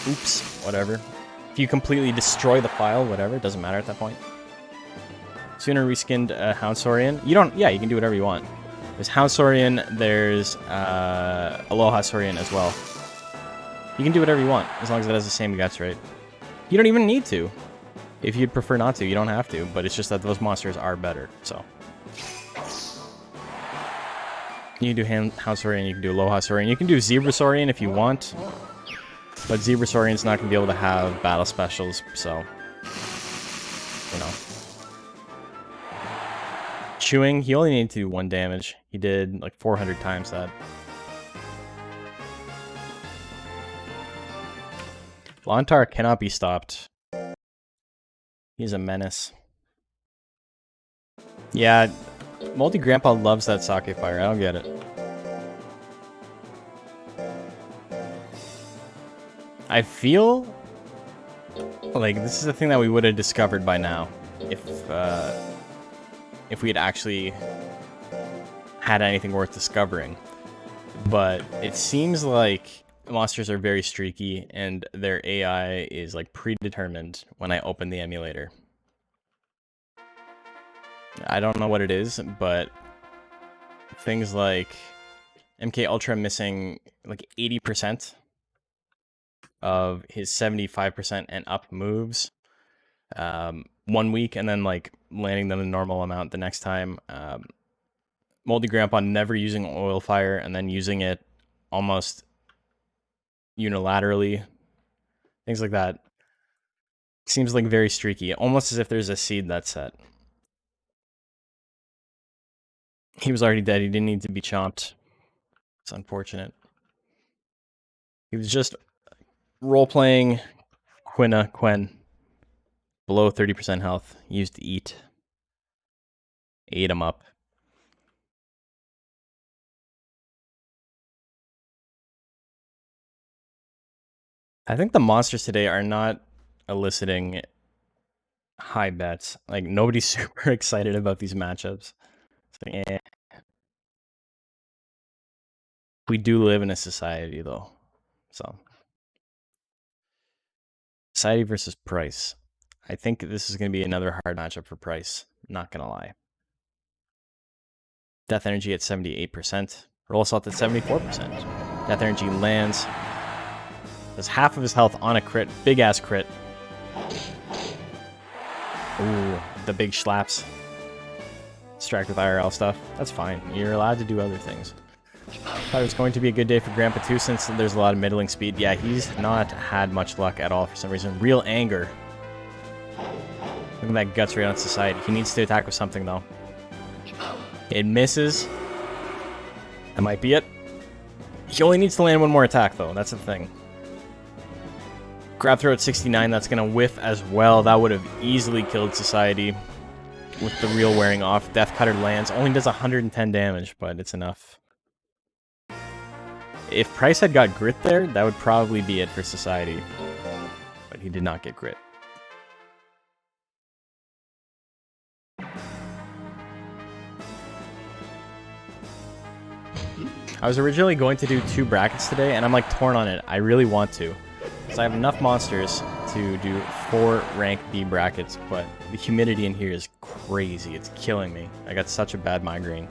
oops, whatever. If you completely destroy the file, whatever, it doesn't matter at that point. Sooner reskinned Hound Saurian. You can do whatever you want. There's Hound Saurian, there's Aloha Saurian as well. You can do whatever you want, as long as it has the same guts rate. You don't even need to. If you'd prefer not to, you don't have to, but it's just that those monsters are better, so. You can do Hound Saurian, you can do Aloha Saurian, you can do Zebra Saurian if you want, but Zebra Saurian's not going to be able to have battle specials, so, you know. Chewing, he only needed to do 1 damage. He did like 400 times that. Lontar cannot be stopped. He's a menace. Yeah, Multi Grandpa loves that Sake Fire. I don't get it. I feel like this is a thing that we would have discovered by now if we had actually had anything worth discovering. But it seems like monsters are very streaky and their AI is like predetermined when I open the emulator. I don't know what it is, but things like MK Ultra missing like 80% of his 75% and up moves 1 week, and then like landing them a normal amount the next time. Moldy Grandpa never using Oil Fire and then using it almost unilaterally. Things like that. Seems like very streaky, almost as if there's a seed that's set. He was already dead. He didn't need to be chomped. It's unfortunate. He was just role-playing Quen. Below 30% health. He used to eat. Ate him up. I think the monsters today are not eliciting high bets. Like, nobody's super excited about these matchups. So, we do live in a society, though. So, society versus price. I think this is going to be another hard matchup for price. Not going to lie. Death Energy at 78%. Roll Assault at 74%. Death Energy lands. Does half of his health on a crit. Big ass crit. Ooh, the big slaps. Distract with IRL stuff. That's fine. You're allowed to do other things. Thought it was going to be a good day for Grandpa too, since there's a lot of middling speed. Yeah, he's not had much luck at all for some reason. Real anger. Look at that guts right on Society. He needs to attack with something though. It misses. That might be it. He only needs to land one more attack though. That's the thing. Grab throw at 69. That's going to whiff as well. That would have easily killed Society with the real wearing off. Death Cutter lands. Only does 110 damage, but it's enough. If Price had got Grit there, that would probably be it for Society. But he did not get Grit. I was originally going to do 2 brackets today, and I'm like torn on it. I really want to. Because I have enough monsters to do 4 rank B brackets, but the humidity in here is crazy. It's killing me. I got such a bad migraine.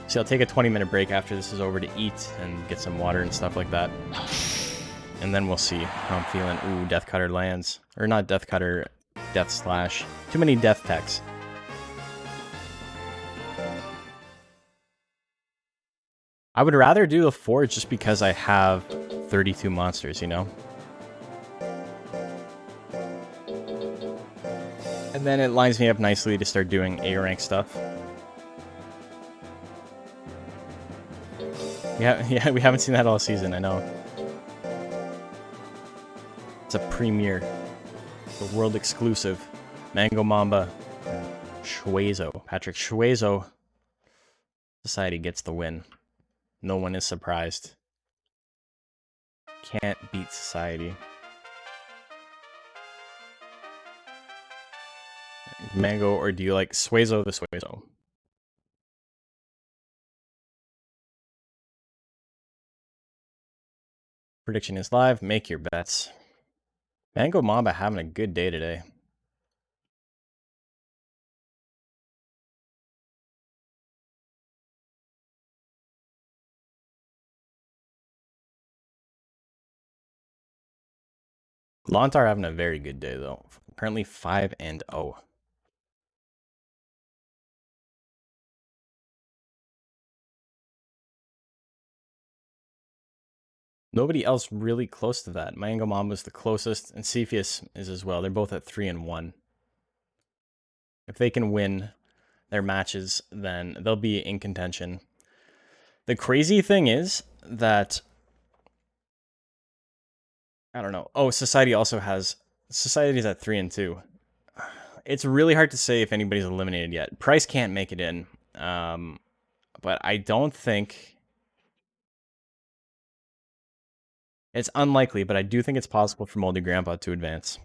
So I'll take a 20-minute break after this is over to eat and get some water and stuff like that. And then we'll see how I'm feeling. Ooh, Death Cutter lands. Or not Death Cutter, Death Slash. Too many death techs. I would rather do the 4 just because I have 32 monsters, you know? And then it lines me up nicely to start doing A rank stuff. Yeah, we haven't seen that all season, I know. It's a premiere. The world exclusive. Mango Mamba. Shuezo. Patrick Shuezo. Society gets the win. No one is surprised. Can't beat Society. Mango, or do you like Shuezo the Shuezo? Prediction is live. Make your bets. Mango Mamba having a good day today. Lontar having a very good day though. Currently 5-0. Nobody else really close to that. Mango Mamba's the closest, and Cepheus is as well. They're both at 3-1. If they can win their matches, then they'll be in contention. The crazy thing is that, I don't know. Oh, Society also has, Society's at 3-2. It's really hard to say if anybody's eliminated yet. Price can't make it in, but I don't think, it's unlikely, but I do think it's possible for Moldy Grandpa to advance.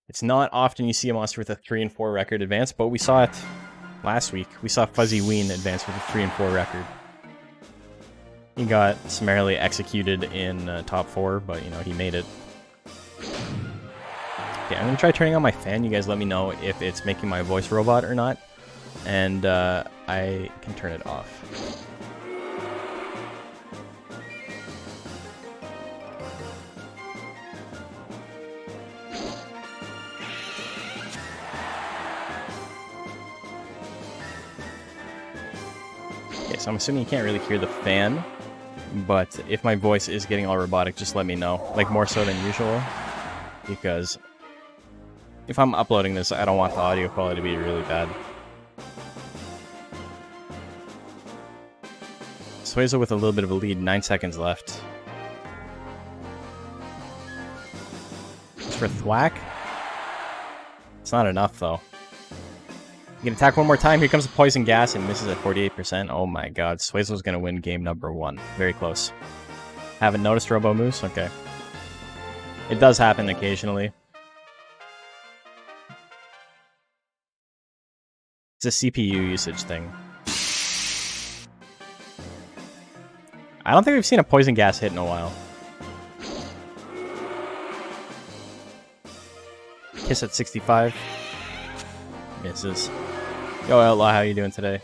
It's not often you see a monster with a 3-4 record advance, but we saw it last week. We saw Fuzzy Ween advance with a 3-4 record. He got summarily executed in top 4, but you know, he made it. Okay, I'm gonna try turning on my fan. You guys let me know if it's making my voice robot or not, and I can turn it off. Okay, so I'm assuming you can't really hear the fan, but if my voice is getting all robotic, just let me know, like more so than usual, because if I'm uploading this, I don't want the audio quality to be really bad. Shuezo with a little bit of a lead, 9 seconds left. As for Thwack, it's not enough though. You can attack one more time. Here comes the poison gas and misses at 48%. Oh my god. Shuezo's going to win game number 1. Very close. Haven't noticed Robo Moose? Okay. It does happen occasionally. It's a CPU usage thing. I don't think we've seen a poison gas hit in a while. Kiss at 65. Misses. Yo, Outlaw, how you doing today?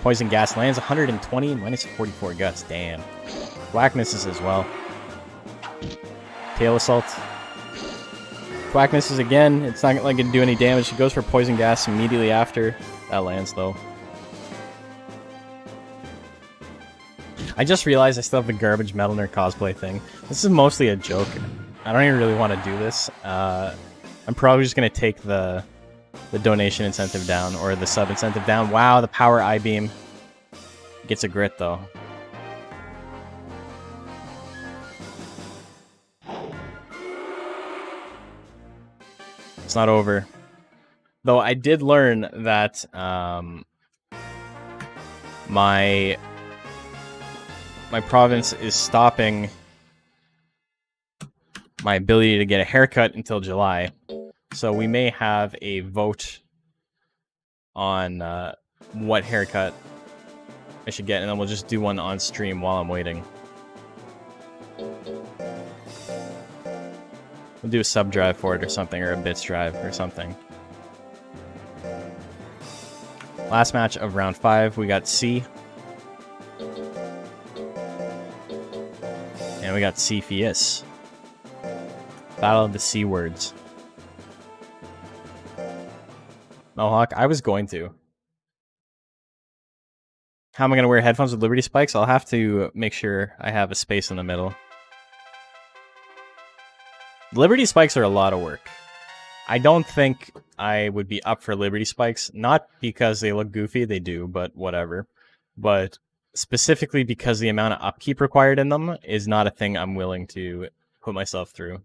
Poison gas lands 120, minus 44 guts. Damn. Whack misses as well. Tail assault. Whack misses again. It's not like it can do any damage. It goes for poison gas immediately after. That lands though. I just realized I still have the garbage metal nerd cosplay thing. This is mostly a joke. I don't even really want to do this. I'm probably just gonna take the donation incentive down, or the sub incentive down. Wow, the power I-beam gets a grit though. It's not over. Though I did learn that my province is stopping my ability to get a haircut until July. So we may have a vote on what haircut I should get, and then we'll just do one on stream while I'm waiting. We'll do a sub drive for it or something, or a bits drive or something. Last match of round 5, we got C. And we got Cepheus. Battle of the C words. Mohawk, I was going to. How am I going to wear headphones with Liberty Spikes? I'll have to make sure I have a space in the middle. Liberty Spikes are a lot of work. I don't think I would be up for Liberty Spikes. Not because they look goofy, they do, but whatever. But specifically because the amount of upkeep required in them is not a thing I'm willing to put myself through.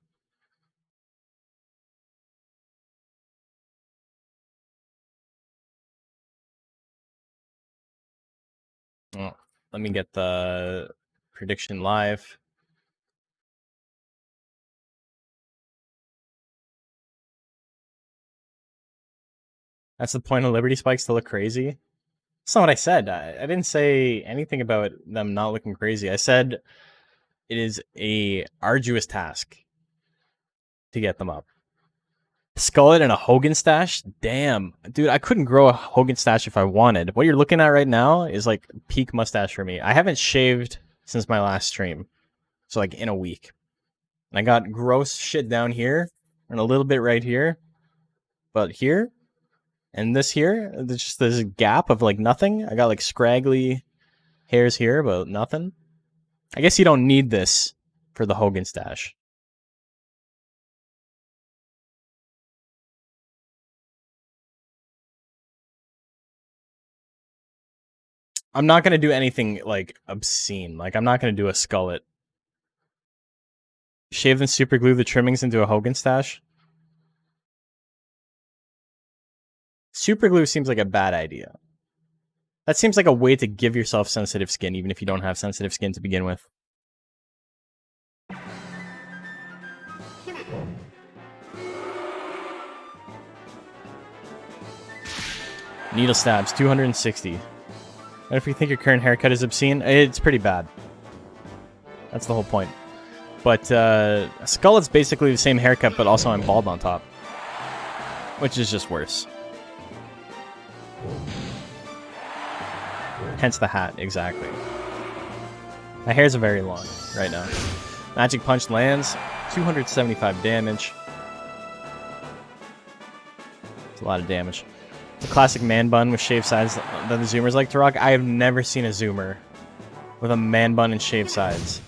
Oh, let me get the prediction live. That's the point of Liberty Spikes, to look crazy? That's not what I said. I didn't say anything about them not looking crazy. I said it is a arduous task to get them up. Skullet and a Hogan stash? Damn. Dude, I couldn't grow a Hogan stash if I wanted. What you're looking at right now is like peak mustache for me. I haven't shaved since my last stream. So like in a week. And I got gross shit down here and a little bit right here. But here and this here, there's just this gap of like nothing. I got like scraggly hairs here, but nothing. I guess you don't need this for the Hogan stash. I'm not going to do anything like obscene. Like I'm not going to do a skullet. Shave and super glue the trimmings into a Hogan stash? Super glue seems like a bad idea. That seems like a way to give yourself sensitive skin, even if you don't have sensitive skin to begin with. Needle stabs, 260. And if you think your current haircut is obscene, it's pretty bad. That's the whole point. But Skullet's basically the same haircut, but also I'm bald on top. Which is just worse. Hence the hat, exactly. My hairs are very long right now. Magic Punch lands, 275 damage. It's a lot of damage. The classic man bun with shaved sides that the Zoomers like to rock. I have never seen a Zoomer with a man bun and shaved sides.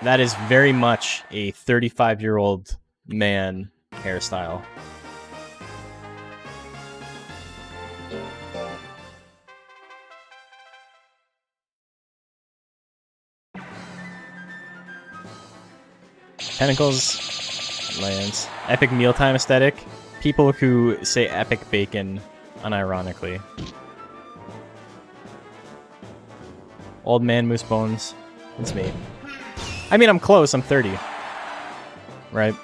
That is very much a 35-year-old man hairstyle. Tentacles lands. Epic mealtime aesthetic. People who say epic bacon unironically. Old man Moose Bones. It's me. I mean, I'm close. I'm 30. Right?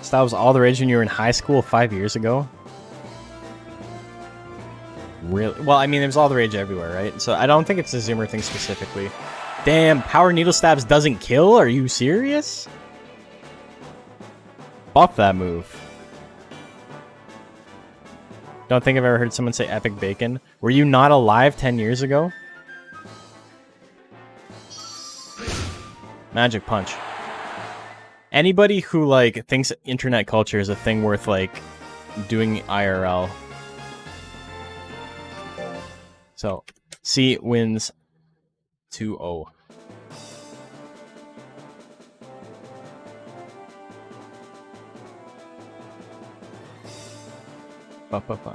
So that was all the rage when you were in high school 5 years ago? Really? Well, I mean, there's all the rage everywhere, right? So I don't think it's a Zoomer thing specifically. Damn, power needle stabs doesn't kill? Are you serious? Buff that move. Don't think I've ever heard someone say epic bacon. Were you not alive 10 years ago? Magic punch. Anybody who, like, thinks internet culture is a thing worth, like, doing IRL. So, C wins 2-0.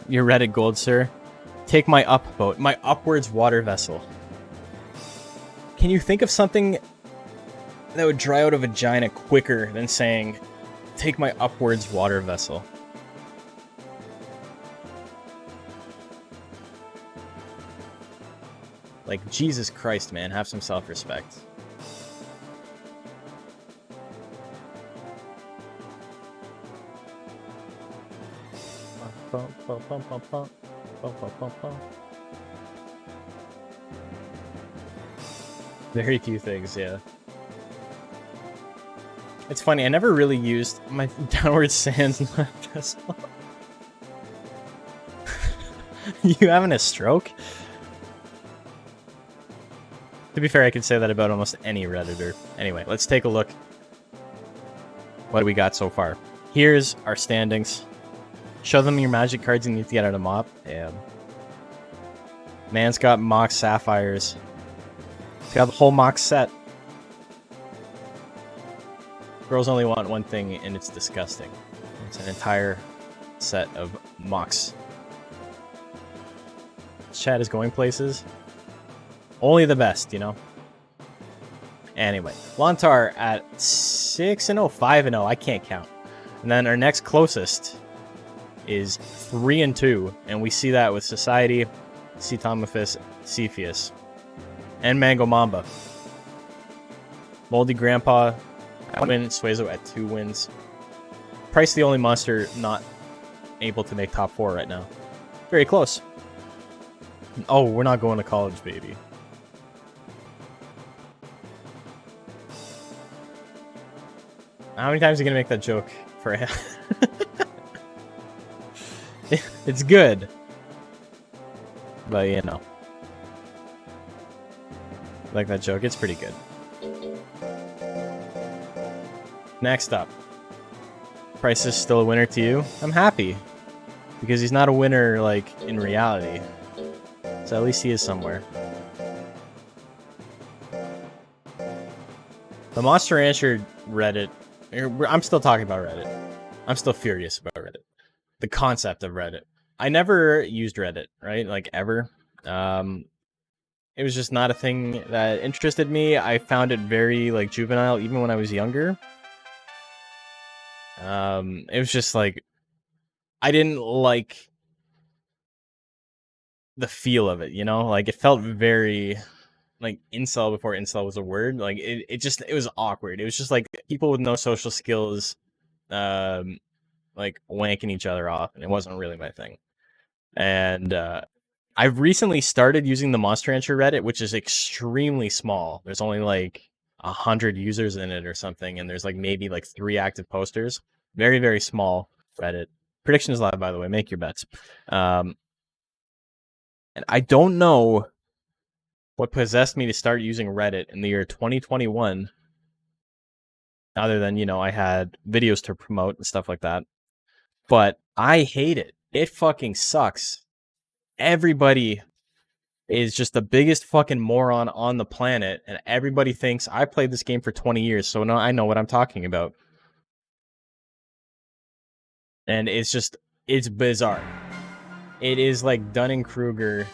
You're Reddit gold, sir. Take my up boat. My upwards water vessel. Can you think of something that would dry out a vagina quicker than saying, take my upwards water vessel? Like, Jesus Christ, man. Have some self-respect. Very few things, yeah. It's funny, I never really used my downward sands vessel. You having a stroke? To be fair, I could say that about almost any Redditor. Anyway, let's take a look. What do we got so far? Here's our standings. Show them your magic cards you need to get out of MOP. Damn. Man's got Mox Sapphires. He's got the whole Mox set. Girls only want one thing, and it's disgusting. It's an entire set of Mox. This chat is going places. Only the best, you know? Anyway, Lontar at 6-0, 5-0. I can't count. And then our next closest is 3-2, and we see that with Society, Cetomophis, Cepheus, and Mango Mamba. Moldy Grandpa at 1 win, Suezo at 2 wins. Price the only monster not able to make top 4 right now. Very close. Oh, we're not going to college, baby. How many times are you gonna make that joke for him? It's good. But, you know. Like that joke, it's pretty good. Next up. Price is still a winner to you? I'm happy. Because he's not a winner, like, in reality. So at least he is somewhere. The Monster Rancher Reddit... I'm still talking about Reddit. I'm still furious about Reddit. The concept of Reddit. I never used Reddit, right? Like, ever. It was just not a thing that interested me. I found it very, like, juvenile, even when I was younger. It was just, like... I didn't like the feel of it, you know? Like, it felt very... like, incel before incel was a word. Like, it was awkward. It was just, like, people with no social skills, like, wanking each other off, and it wasn't really my thing. And, I've recently started using the Monster Rancher Reddit, which is extremely small. There's only, like, 100 users in it or something, and there's, like, maybe, like, 3 active posters. Very, very small Reddit. Prediction is live, by the way. Make your bets. And I don't know what possessed me to start using Reddit in the year 2021, other than, you know, I had videos to promote and stuff like that. But I hate it. It fucking sucks. Everybody is just the biggest fucking moron on the planet, and everybody thinks I played this game for 20 years, so no, I know what I'm talking about. And it's just, it's bizarre. It is like Dunning-Kruger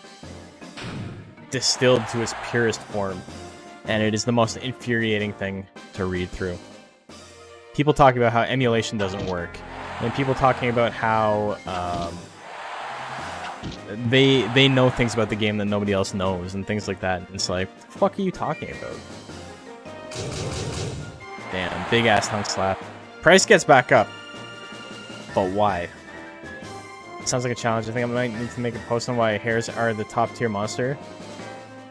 distilled to its purest form, and it is the most infuriating thing to read through. People talking about how emulation doesn't work, and people talking about how they know things about the game that nobody else knows and things like that. And it's like, what the fuck are you talking about? Damn, big ass tongue slap. Price gets back up. But why? Sounds like a challenge. I think I might need to make a post on why hares are the top tier monster.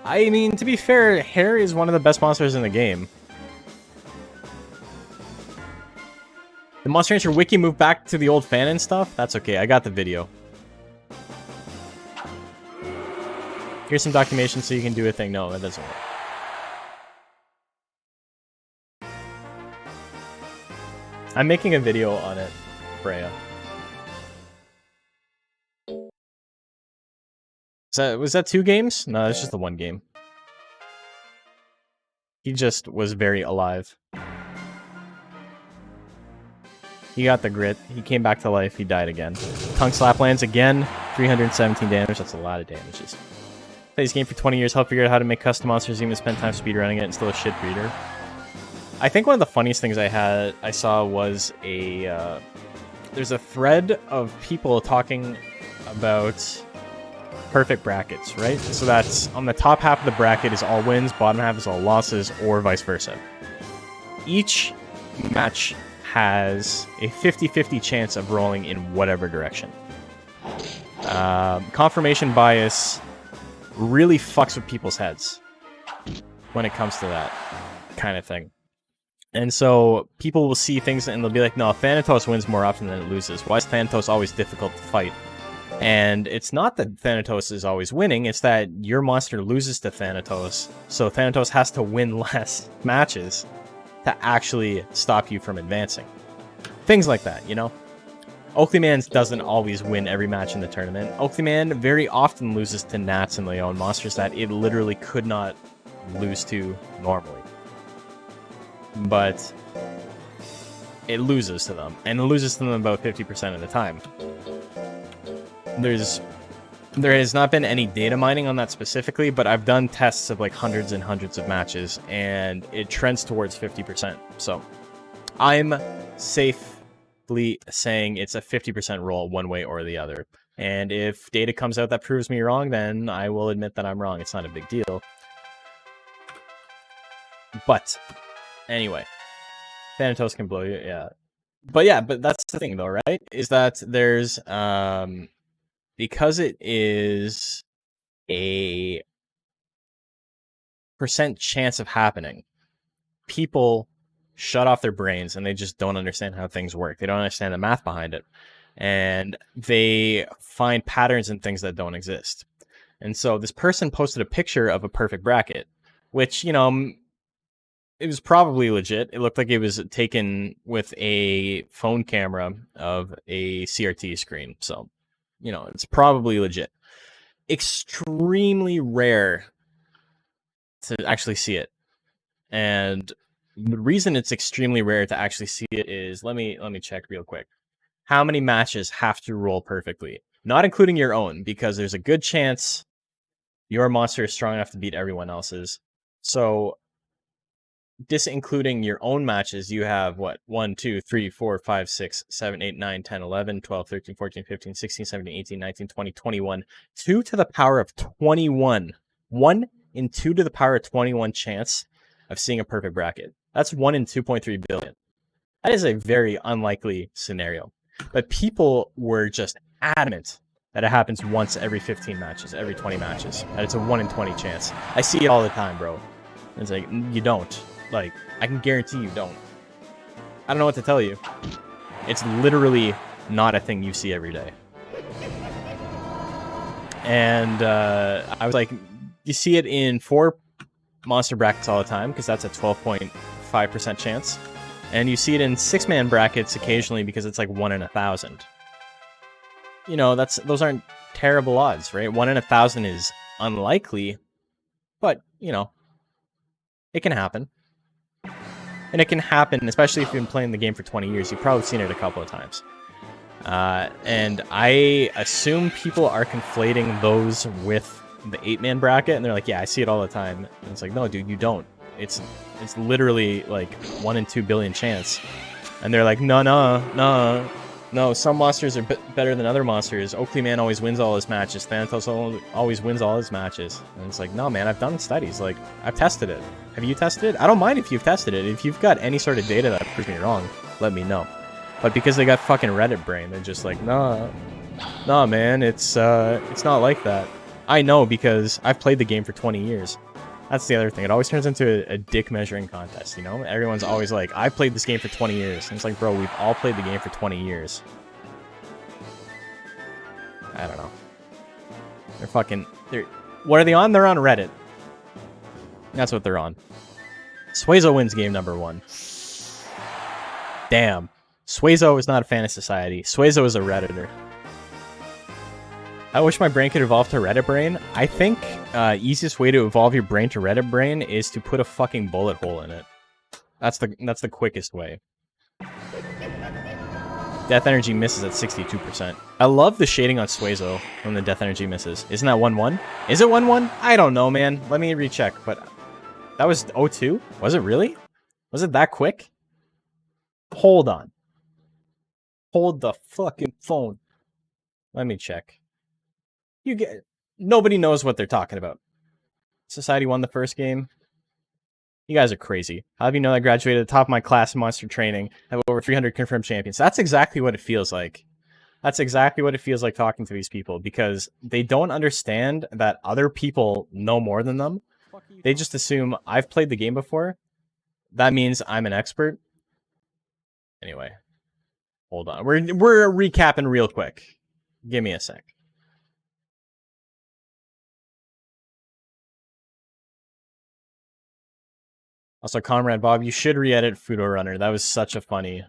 I mean, to be fair, hare is one of the best monsters in the game. The Monster Rancher wiki moved back to the old fan and stuff? That's okay, I got the video. Here's some documentation so you can do a thing. No, that doesn't work. I'm making a video on it, Freya. Was that 2 games? No, it's just the 1 game. He just was very alive. He got the grit. He came back to life. He died again. Tongue slap lands again. 317 damage. That's a lot of damages. Played this game for 20 years. Helped figure out how to make custom monsters. Even spend time speedrunning it and still a shit breeder. I think one of the funniest things I saw was there's a thread of people talking about perfect brackets, right? So that's on the top half of the bracket is all wins, bottom half is all losses, or vice versa. Each match has a 50-50 chance of rolling in whatever direction. Confirmation bias really fucks with people's heads when it comes to that kind of thing. And so people will see things and they'll be like, no, Thanatos wins more often than it loses. Why is Thanatos always difficult to fight? And it's not that Thanatos is always winning, it's that your monster loses to Thanatos, so Thanatos has to win less matches to actually stop you from advancing. Things like that, you know? Oakleyman doesn't always win every match in the tournament. Oakleyman very often loses to Nats and Leon, monsters that it literally could not lose to normally. But it loses to them, and it loses to them about 50% of the time. There has not been any data mining on that specifically, but I've done tests of like hundreds and hundreds of matches, and it trends towards 50%. So I'm safely saying it's a 50% roll one way or the other. And if data comes out that proves me wrong, then I will admit that I'm wrong. It's not a big deal. But anyway, Thanatos can blow you, yeah. But that's the thing though, right? Is that there's because it is a % chance of happening, people shut off their brains and they just don't understand how things work. They don't understand the math behind it. And they find patterns in things that don't exist. And so this person posted a picture of a perfect bracket, which, you know, it was probably legit. It looked like it was taken with a phone camera of a CRT screen. So, you know, it's probably legit. Extremely rare to actually see it. And the reason it's extremely rare to actually see it is, let me check real quick. How many matches have to roll perfectly? Not including your own, because there's a good chance your monster is strong enough to beat everyone else's. So disincluding your own matches, you have what? 1, 2, 3, 4, 5, 6, 7, 8, 9, 10, 11, 12, 13, 14, 15, 16, 17, 18, 19, 20, 21. 2 to the power of 21. 1 in 2 to the power of 21 chance of seeing a perfect bracket. That's 1 in 2.3 billion. That is a very unlikely scenario. But people were just adamant that it happens once every 15 matches, every 20 matches. That it's a 1 in 20 chance. I see it all the time, bro. It's like, you don't. Like, I can guarantee you don't. I don't know what to tell you. It's literally not a thing you see every day. And I was like, you see it in 4 monster brackets all the time, because that's a 12.5% chance. And you see it in 6-man brackets occasionally, because it's like 1 in 1,000. You know, those aren't terrible odds, right? 1 in 1,000 is unlikely, but, you know, it can happen. And it can happen, especially if you've been playing the game for 20 years. You've probably seen it a couple of times. And I assume people are conflating those with the 8-man bracket, and they're like, yeah, I see it all the time. And it's like, no, dude, you don't. It's literally like 1 in 2 billion chance. And they're like, no. No, some monsters are better than other monsters. Oakley Man always wins all his matches. Thanatos always wins all his matches. And it's like, no, man, I've done studies. Like, I've tested it. Have you tested it? I don't mind if you've tested it. If you've got any sort of data that proves me wrong, let me know. But because they got fucking Reddit brain, they're just like, nah, man, it's not like that. I know because I've played the game for 20 years. That's the other thing. It always turns into a dick measuring contest, you know? Everyone's always like, I played this game for 20 years. And it's like, bro, we've all played the game for 20 years. I don't know. What are they on? They're on Reddit. That's what they're on. Suezo wins game number 1. Damn. Suezo is not a fan of society. Suezo is a Redditor. I wish my brain could evolve to Reddit brain. I think easiest way to evolve your brain to Reddit brain is to put a fucking bullet hole in it. That's the quickest way. Death energy misses at 62%. I love the shading on Suezo when the death energy misses. Isn't that 1-1? Is it 1-1? I don't know, man. Let me recheck. But that was 0-2? Was it really? Was it that quick? Hold on. Hold the fucking phone. Let me check. Nobody knows what they're talking about. Society won the first game. You guys are crazy. How do you know I graduated at the top of my class in monster training? I have over 300 confirmed champions. That's exactly what it feels like. That's exactly what it feels like talking to these people because they don't understand that other people know more than them. They just assume I've played the game before. That means I'm an expert. Anyway, hold on. We're recapping real quick. Give me a sec. Also, Comrade Bob, you should re-edit Fudo Runner. That was such a funny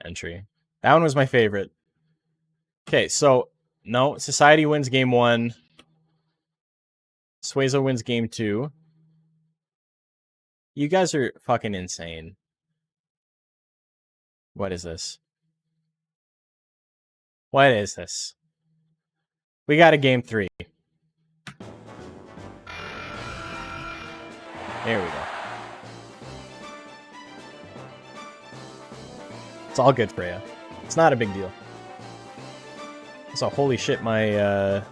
entry. That one was my favorite. Okay, so, no, Society wins game 1. Suezo wins game 2. You guys are fucking insane. What is this? What is this? We got a game 3. There we go. It's all good, Freya. It's not a big deal. So, holy shit, my,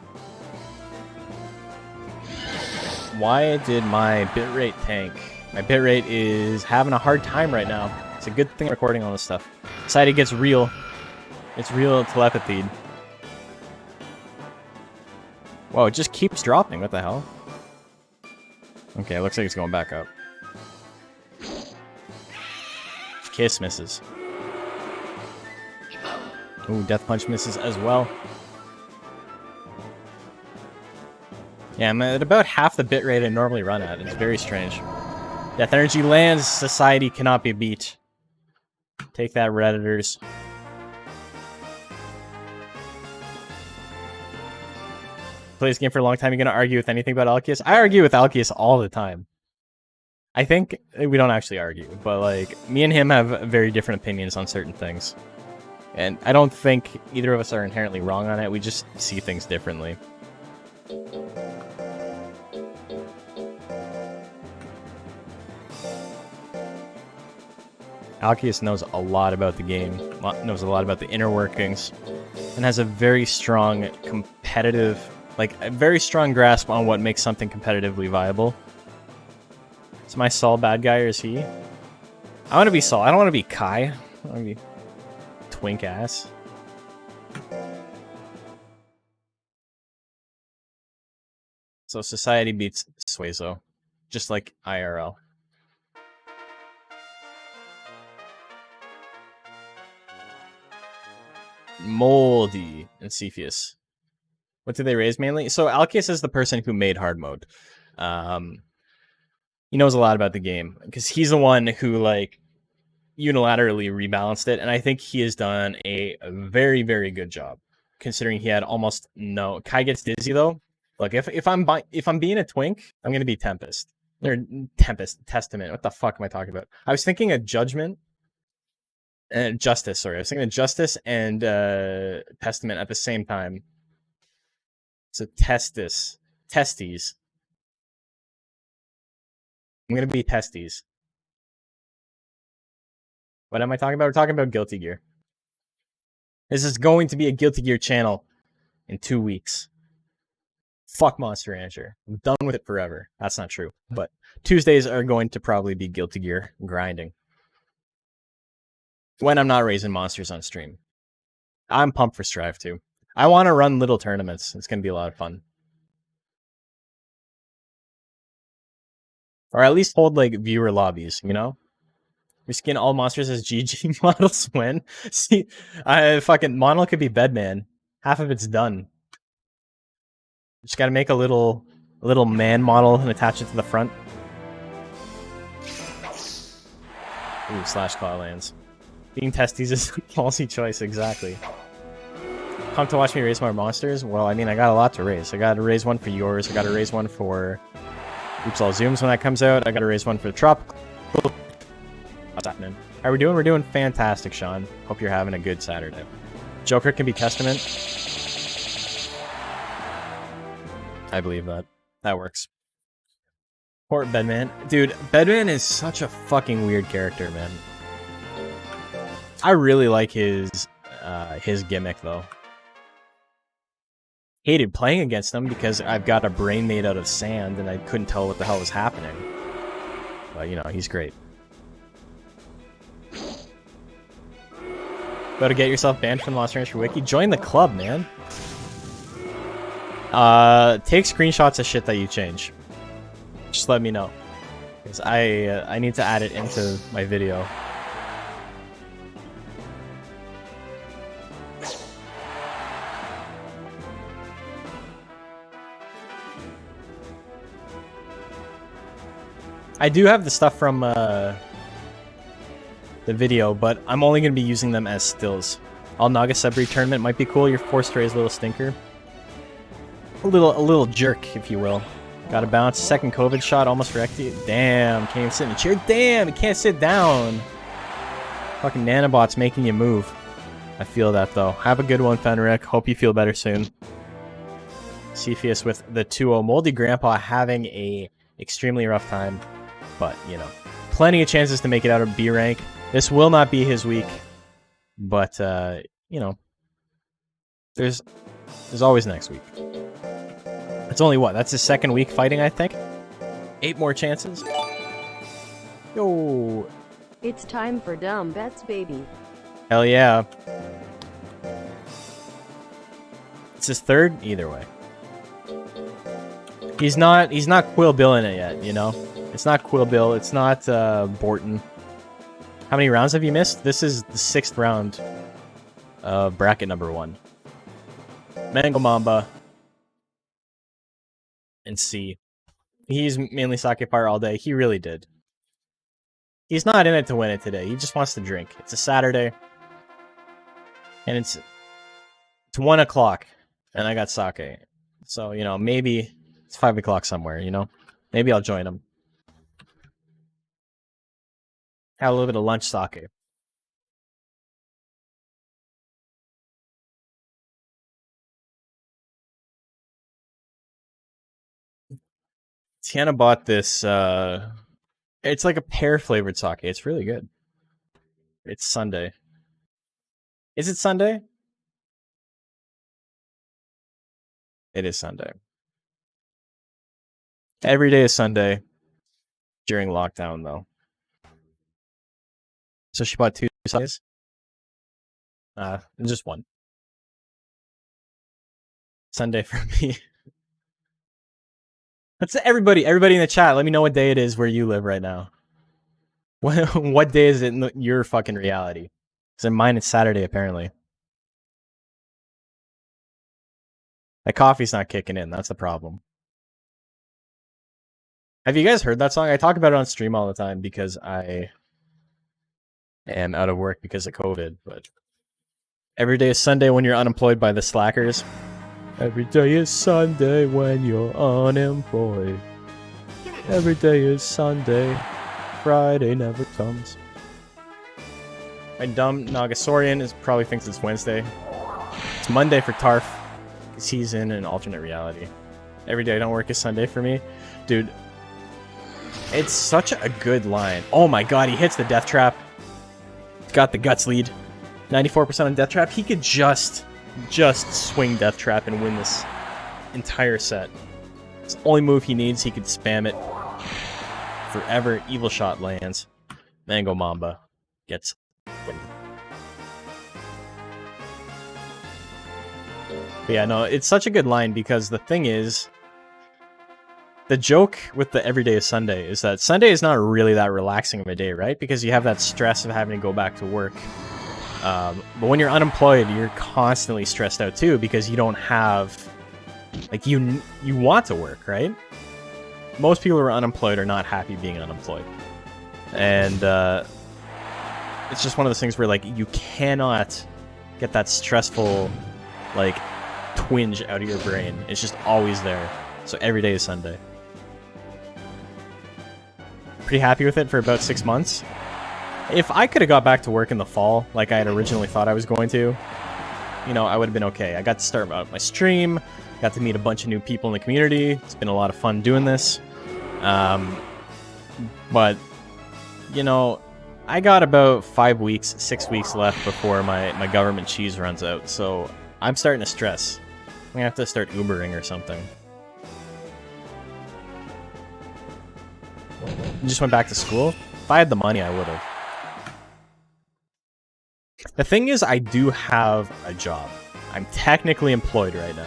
why did my bitrate tank? My bitrate is having a hard time right now. It's a good thing I'm recording all this stuff. Society gets real. It's real telepathy. Whoa, it just keeps dropping. What the hell? Okay, it looks like it's going back up. Kiss misses. Ooh, Death Punch misses as well. Yeah, I'm at about half the bitrate I normally run at. It's very strange. Death Energy lands. Society cannot be beat. Take that, Redditors. Play this game for a long time. You're going to argue with anything about Alkius? I argue with Alkius all the time. I think we don't actually argue, but like me and him have very different opinions on certain things. And I don't think either of us are inherently wrong on it. We just see things differently. Alkius knows a lot about the game, knows a lot about the inner workings, and has a very strong competitive, like a very strong grasp on what makes something competitively viable. Is my Saul bad guy or is he? I want to be Saul. I don't want to be Kai. I want to be twink ass. So Society beats Suezo, just like IRL. Moldy and Cepheus. What do they raise mainly? So Alkius is the person who made hard mode. He knows a lot about the game because he's the one who like unilaterally rebalanced it, and I think he has done a very, very good job considering he had almost no. Kai gets dizzy though. Look, if I'm being a twink, I'm gonna be Tempest. Or Testament. What the fuck am I talking about? I was thinking of Judgment and Justice. Sorry, I was thinking of Justice and Testament at the same time. So Testies. I'm gonna be Testes. What am I talking about? We're talking about Guilty Gear. This is going to be a Guilty Gear channel in 2 weeks. Fuck Monster Rancher. I'm done with it forever. That's not true. But Tuesdays are going to probably be Guilty Gear grinding. When I'm not raising monsters on stream. I'm pumped for Strive 2. I want to run little tournaments. It's going to be a lot of fun. Or at least hold, like, viewer lobbies, you know? We skin all monsters as GG models win. See, fucking model could be Bedman. Half of it's done. Just gotta make a little man model and attach it to the front. Ooh, slash claw lands. Being testes is a policy choice, exactly. Come to watch me raise more monsters? Well, I mean, I got a lot to raise. I gotta raise one for yours. I gotta raise one for Oops All Zooms when that comes out. I gotta raise one for the Tropical. What's happening? How are we doing? We're doing fantastic, Sean. Hope you're having a good Saturday. Joker can be Testament. I believe that. That works. Poor Bedman. Dude, Bedman is such a fucking weird character, man. I really like his gimmick, though. Hated playing against him because I've got a brain made out of sand and I couldn't tell what the hell was happening. But, you know, he's great. Go to get yourself banned from the Monster Rancher Wiki. Join the club, man. Take screenshots of shit that you change. Just let me know. Because I need to add it into my video. I do have the stuff from the video, but I'm only going to be using them as stills. All Naga Subri tournament might be cool. You're forced to raise a little stinker. A little jerk, if you will. Got to bounce. Second COVID shot, almost wrecked you. Damn, can't even sit in a chair. Damn, you can't sit down. Fucking nanobots making you move. I feel that, though. Have a good one, Fenric. Hope you feel better soon. Cepheus with the 2-0. Moldy Grandpa having a extremely rough time. But, you know, plenty of chances to make it out of B rank. This will not be his week. But, you know, there's always next week. It's only what? That's his second week fighting, I think? 8 more chances. Yo. It's time for dumb bets, baby. Hell yeah. It's his third? Either way. He's not Quill Bill in it yet, you know? It's not Quill Bill. It's not Borton. How many rounds have you missed? This is the 6th round of bracket number 1. Mango Mamba. And C. He's mainly Sake Fire all day. He really did. He's not in it to win it today. He just wants to drink. It's a Saturday. And it's 1 o'clock. And I got sake. So, you know, maybe it's 5 o'clock somewhere, you know? Maybe I'll join him. Have a little bit of lunch sake. Tiana bought this, it's like a pear-flavored sake. It's really good. It's Sunday. Is it Sunday? It is Sunday. Every day is Sunday during lockdown, though. So she bought 2 sakes? Just 1. Sunday for me. That's everybody in the chat. Let me know what day it is where you live right now. What day is it in your fucking reality? Because in mine, it's Saturday, apparently. My coffee's not kicking in. That's the problem. Have you guys heard that song? I talk about it on stream all the time because I am out of work because of COVID. But every day is Sunday when you're unemployed by the slackers. Every day is Sunday when you're unemployed. Every day is Sunday. Friday never comes. My dumb Nagasaurian probably thinks it's Wednesday. It's Monday for Tarf. Because he's in an alternate reality. Every day I don't work is Sunday for me. Dude. It's such a good line. Oh my god, he hits the death trap. Got the guts lead. 94% on Death Trap. He could just swing Death Trap and win this entire set. It's the only move he needs. He could spam it forever. Evil Shot lands. Mango Mamba gets... But yeah, no, it's such a good line because the thing is, the joke with the everyday is Sunday is that Sunday is not really that relaxing of a day, right? Because you have that stress of having to go back to work. But when you're unemployed, you're constantly stressed out too because you don't have, like, you want to work, right? Most people who are unemployed are not happy being unemployed. And it's just one of those things where, like, you cannot get that stressful, like, twinge out of your brain. It's just always there. So every day is Sunday. Pretty happy with it for about 6 months. If I could have got back to work in the fall, like I had originally thought I was going to, you know, I would have been okay. I got to start out my stream, got to meet a bunch of new people in the community. It's been a lot of fun doing this. But, you know, I got about 5 weeks, 6 weeks left before my government cheese runs out. So I'm starting to stress. I'm gonna have to start Ubering or something. You just went back to school? If I had the money, I would have. The thing is, I do have a job. I'm technically employed right now.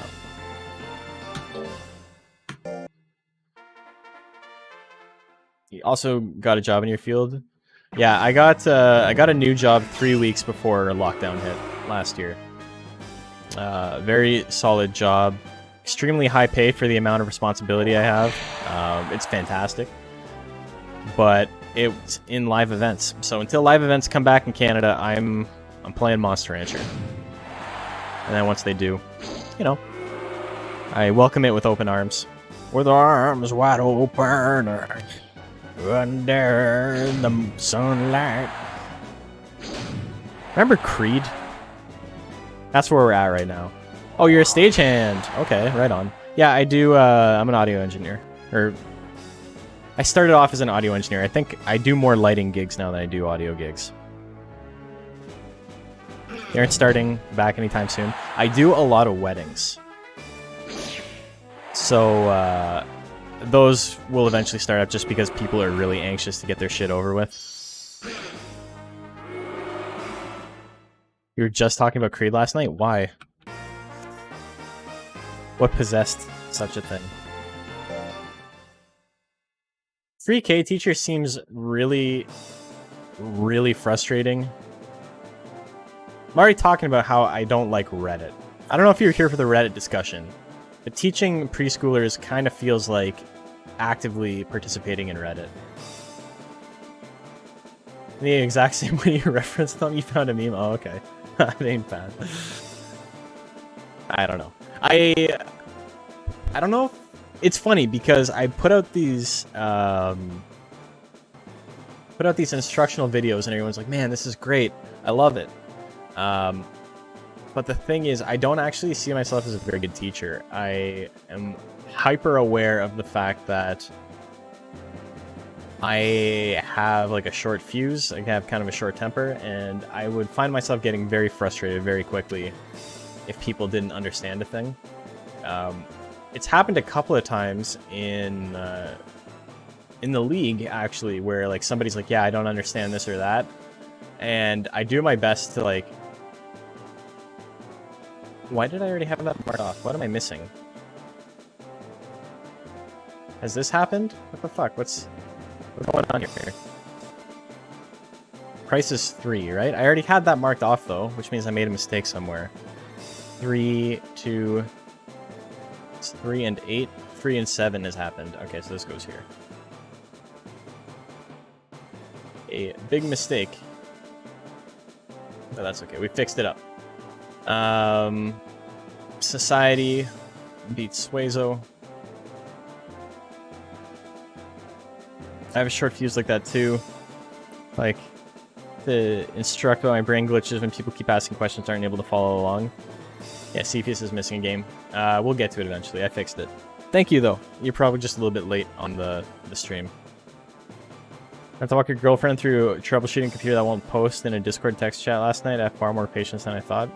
You also got a job in your field? Yeah, I got a new job 3 weeks before lockdown hit last year. Very solid job. Extremely high pay for the amount of responsibility I have. It's fantastic. But it's in live events. So until live events come back in Canada, I'm playing Monster Rancher. And then once they do, you know, I welcome it with open arms. With arms wide open under the sunlight. Remember Creed? That's where we're at right now. Oh, you're a stagehand. Okay, right on. Yeah, I do. I'm an audio engineer. Or I started off as an audio engineer. I think I do more lighting gigs now than I do audio gigs. They aren't starting back anytime soon. I do a lot of weddings. So those will eventually start up just because people are really anxious to get their shit over with. You were just talking about Creed last night? Why? What possessed such a thing? 3K teacher seems really, really frustrating. I'm already talking about how I don't like Reddit. I don't know if you're here for the Reddit discussion, but teaching preschoolers kind of feels like actively participating in Reddit. In the exact same way you referenced them, you found a meme? Oh, okay. That ain't bad. I don't know. I don't know if... It's funny because I put out these instructional videos and everyone's like, man, this is great. I love it. But the thing is, I don't actually see myself as a very good teacher. I am hyper aware of the fact that I have like a short fuse. I have kind of a short temper, and I would find myself getting very frustrated very quickly if people didn't understand a thing. It's happened a couple of times in the league, actually, where like somebody's like, yeah, I don't understand this or that. And I do my best to like... Why did I already have that marked off? What am I missing? Has this happened? What the fuck? What's going on here? Price is 3, right? I already had that marked off though, which means I made a mistake somewhere. 3, 2... It's 3 and 8. 3 and 7 has happened. Okay, so this goes here. A big mistake. But that's okay. We fixed it up. Society beats Suezo. I have a short fuse like that too. Like, the instructor, my brain glitches when people keep asking questions, aren't able to follow along. Yeah, Cepheus is missing a game. We'll get to it eventually. I fixed it. Thank you, though. You're probably just a little bit late on the stream. had to walk your girlfriend through troubleshooting a computer that won't post in a Discord text chat last night. I have far more patience than I thought.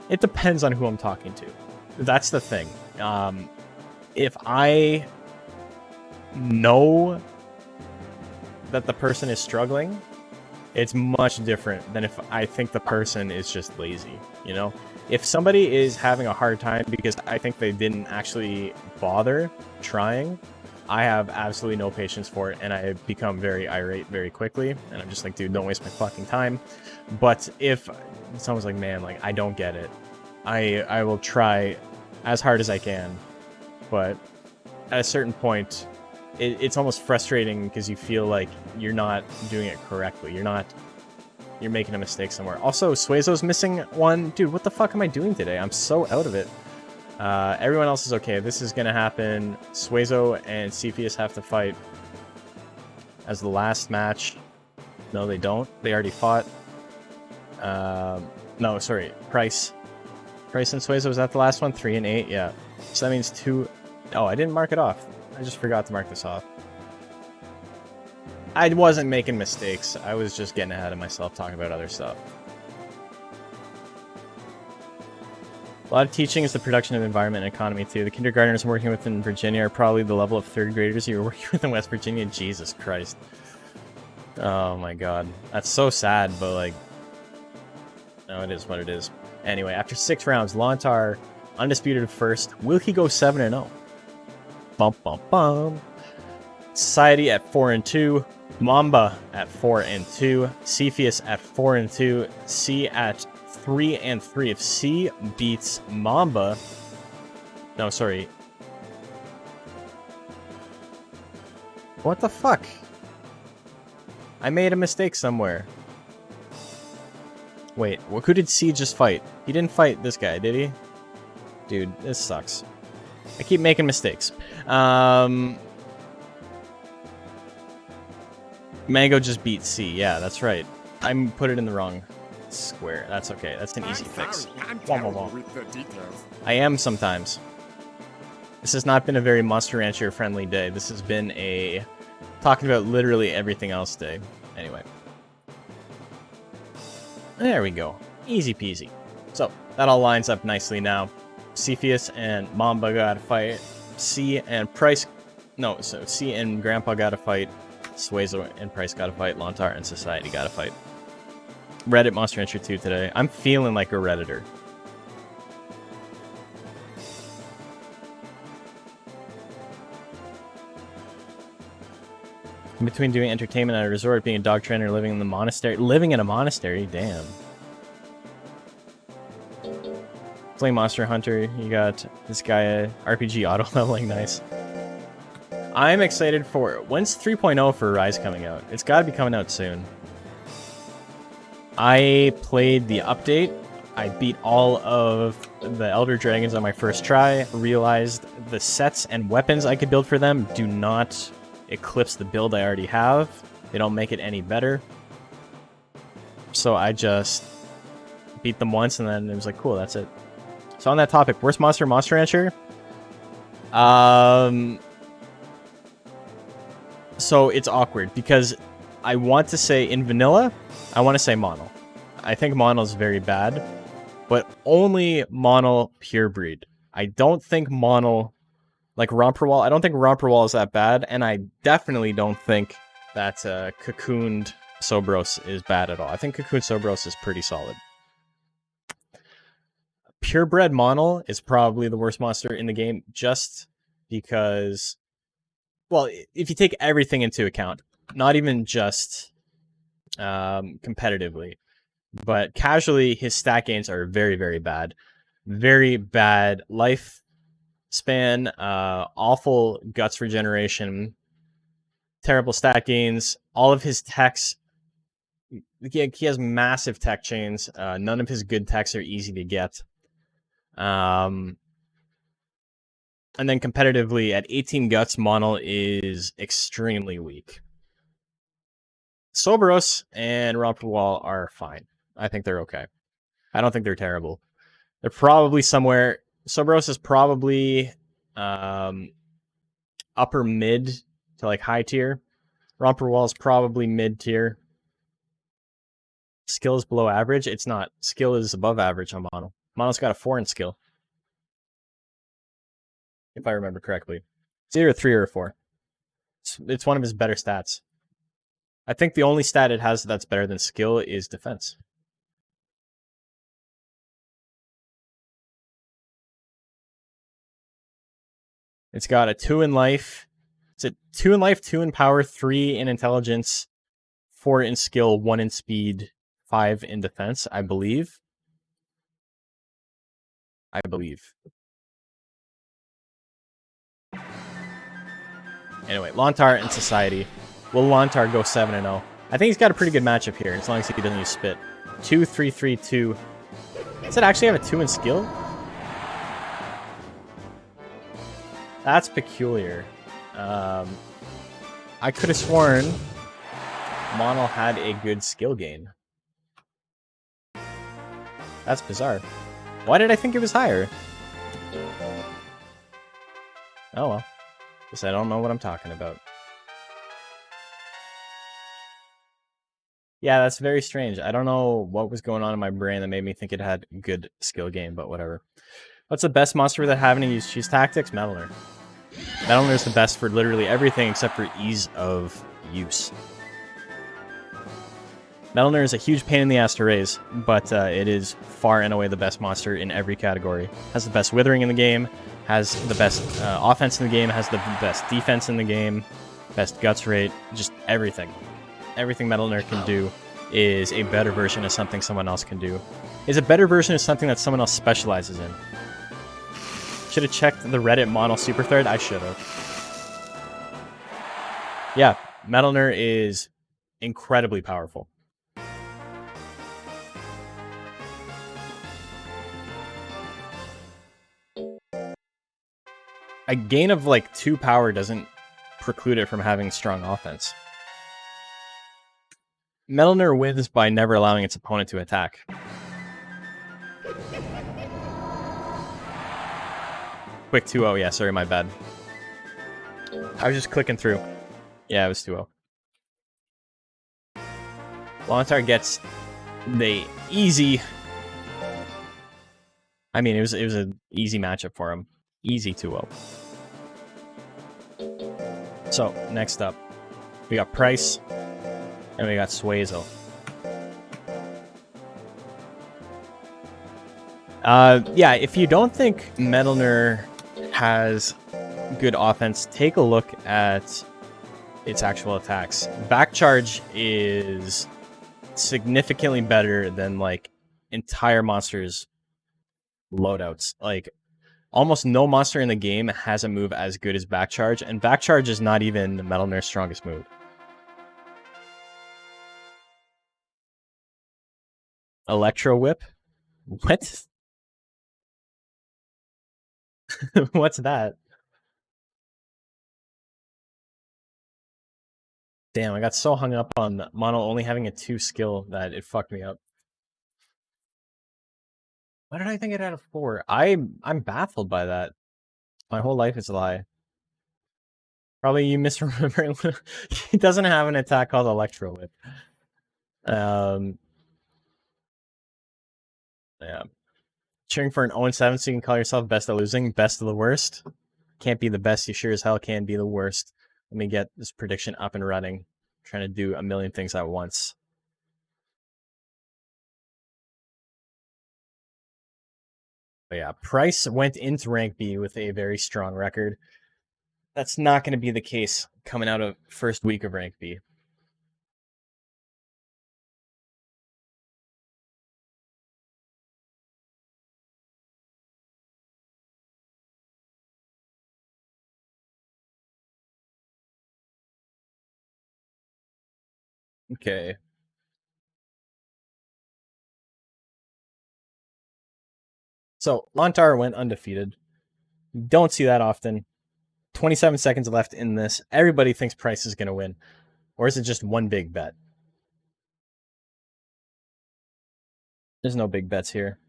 It depends on who I'm talking to. That's the thing. If I know that the person is struggling, it's much different than if I think the person is just lazy, you know? If somebody is having a hard time because I think they didn't actually bother trying, I have absolutely no patience for it, and I become very irate very quickly, and I'm just like, dude, don't waste my fucking time. But if someone's like, man, like, I don't get it, I will try as hard as I can, but at a certain point, it's almost frustrating because you feel like you're not doing it correctly. You're making a mistake somewhere. Also, Suezo's missing one. Dude, what the fuck am I doing today? I'm so out of it. Everyone else is okay. This is gonna happen. Suezo and Cepheus have to fight as the last match. No, they don't. They already fought. No, sorry. Price and Suezo, was that the last one? 3 and 8? Yeah. So that means 2... Oh, I didn't mark it off. I just forgot to mark this off. I wasn't making mistakes. I was just getting ahead of myself talking about other stuff. A lot of teaching is the production of environment and economy, too. The kindergartners I'm working with in Virginia are probably the level of third graders you were working with in West Virginia. Jesus Christ. Oh my god. That's so sad, but like... No, it is what it is. Anyway, after 6 rounds, Lontar, undisputed first. Will he go 7-0? Bum bum bum. Society at 4-2. Mamba at 4-2. Cepheus at 4-2. C at 3-3. If C beats Mamba... No, sorry. What the fuck? I made a mistake somewhere. Wait, who did C just fight? He didn't fight this guy, did he? Dude, this sucks. I keep making mistakes. Mango just beat C. Yeah, that's right. I put it in the wrong square. That's okay. That's an easy fix. I am sometimes. This has not been a very Monster Rancher friendly day. This has been a talking about literally everything else day. Anyway. There we go. Easy peasy. So, that all lines up nicely now. Cepheus and Mamba gotta fight. C and Price... No, so C and Grandpa gotta fight. Suezo and Price gotta fight. Lontar and Society gotta fight. Reddit Monster Rancher 2 today. I'm feeling like a Redditor. In between doing entertainment at a resort, being a dog trainer, living in the monastery. Living in a monastery? Damn. Playing Monster Hunter. You got this guy, RPG auto leveling. Nice. I'm excited for... When's 3.0 for Rise coming out? It's got to be coming out soon. I played the update. I beat all of the Elder Dragons on my first try. Realized the sets and weapons I could build for them do not eclipse the build I already have. They don't make it any better. So I just beat them once and then it was like, cool, that's it. So on that topic, worst monster, Monster Rancher? So it's awkward because I want to say in vanilla, I want to say Mono. I think Mono is very bad, but only Mono pure breed. I don't think Mono, like Romperwall, I don't think Romperwall is that bad, and I definitely don't think that Cocooned Sobros is bad at all. I think Cocooned Sobros is pretty solid. Purebred Mono is probably the worst monster in the game just because, well, if you take everything into account, not even just competitively, but casually, his stat gains are very, very bad. Very bad life span, awful guts regeneration, terrible stat gains. All of his techs, he has massive tech chains. None of his good techs are easy to get. And then competitively, at 18 guts, Mono is extremely weak. Soberos and Romperwall are fine. I think they're okay. I don't think they're terrible. They're probably somewhere... Soberos is probably upper mid to like high tier. Romper Wall is probably mid-tier. Skill is below average. It's not. Skill is above average on Mono. Mono's got a 4 in skill. If I remember correctly. It's either a 3 or a 4. It's one of his better stats. I think the only stat it has that's better than skill is defense. It's got a 2 in life. It's a 2 in life, 2 in power, 3 in intelligence, 4 in skill, 1 in speed, 5 in defense, I believe. Anyway, Lontar and Society. Will Lontar go 7-0? I think he's got a pretty good matchup here, as long as he doesn't use Spit. 2, 3, 3, 2. Does it actually have a 2 in skill? That's peculiar. I could have sworn Mono had a good skill gain. That's bizarre. Why did I think it was higher? Oh well. Guess I don't know what I'm talking about. Yeah, that's very strange. I don't know what was going on in my brain that made me think it had good skill gain, but whatever. What's the best monster that having to use cheese tactics? Metalner. Metalner is the best for literally everything except for ease of use. Metalner is a huge pain in the ass to raise, but it is far and away the best monster in every category. Has the best withering in the game, has the best offense in the game, has the best defense in the game, best guts rate, just everything. Everything Metalner can do is a better version of something someone else can do. Is a better version of something that someone else specializes in. Should have checked the Reddit Mono Super Thread. I should have. Yeah, Metalner is incredibly powerful. A gain of like 2 power doesn't preclude it from having strong offense. Metalner wins by never allowing its opponent to attack. Quick 2-0, yeah, sorry, my bad. I was just clicking through. Yeah, it was 2-0. Lontar gets the easy... I mean, it was an easy matchup for him. Easy 2-0. So, next up, we got Price, and we got Suezo. Yeah, if you don't think Metalner has good offense, take a look at its actual attacks. Back charge is significantly better than, like, entire monsters' loadouts. Like, almost no monster in the game has a move as good as back charge, and back charge is not even Metalner's strongest move. Electro Whip? What? What's that? Damn, I got so hung up on Mono only having a 2 skill that it fucked me up. Why did I think it had a 4? I'm baffled by that. My whole life is a lie. Probably you misremember. He doesn't have an attack called Electro Whip. Yeah. Cheering for an 0-7 so you can call yourself best at losing, best of the worst. Can't be the best, you sure as hell can be the worst. Let me get this prediction up and running. I'm trying to do a million things at once. But yeah, Price went into rank B with a very strong record. That's not going to be the case coming out of first week of rank B. Okay. So, Lontar went undefeated. Don't see that often. 27 seconds left in this. Everybody thinks Price is going to win. Or is it just one big bet? There's no big bets here.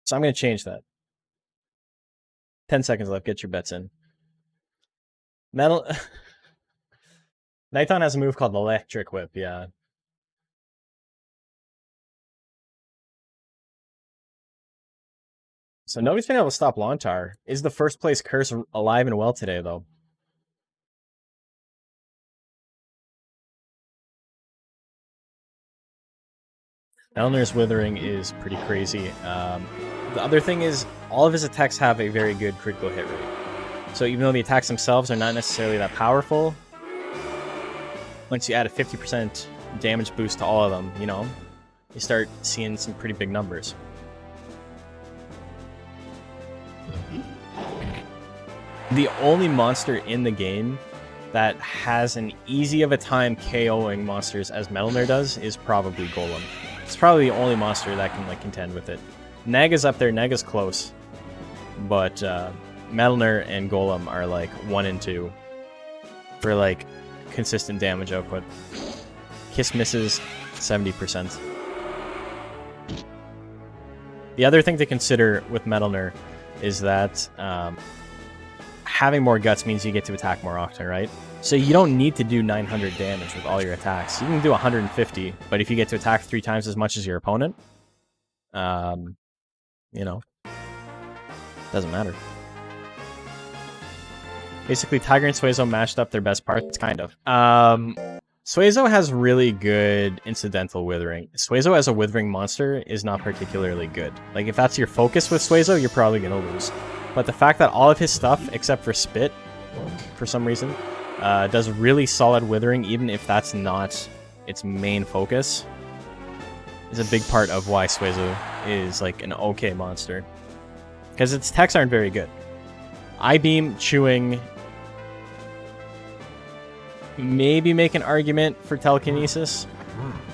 So I'm going to change that. 10 seconds left. Get your bets in. Metal... Nighton has a move called Electric Whip, yeah. So nobody's been able to stop Lontar. Is the first place curse alive and well today, though? Elner's Withering is pretty crazy. The other thing is, all of his attacks have a very good critical hit rate. So even though the attacks themselves are not necessarily that powerful, once you add a 50% damage boost to all of them, you know, you start seeing some pretty big numbers. The only monster in the game that has an easy of a time KOing monsters as Metalner does is probably Golem. It's probably the only monster that can like contend with it. Neg is up there, Neg is close, but Metalner and Golem are like 1 and 2 for like consistent damage output. Kiss misses 70%. The other thing to consider with Metalner is that having more guts means you get to attack more often, right? So you don't need to do 900 damage with all your attacks. You can do 150, but if you get to attack 3 times as much as your opponent, you know, doesn't matter. Basically, Tiger and Suezo mashed up their best parts, kind of. Suezo has really good incidental withering. Suezo as a withering monster is not particularly good. Like, if that's your focus with Suezo, you're probably going to lose. But the fact that all of his stuff, except for Spit, for some reason, does really solid withering, even if that's not its main focus, is a big part of why Suezo is like an okay monster. Because its techs aren't very good. I-Beam, Chewing, maybe make an argument for Telekinesis.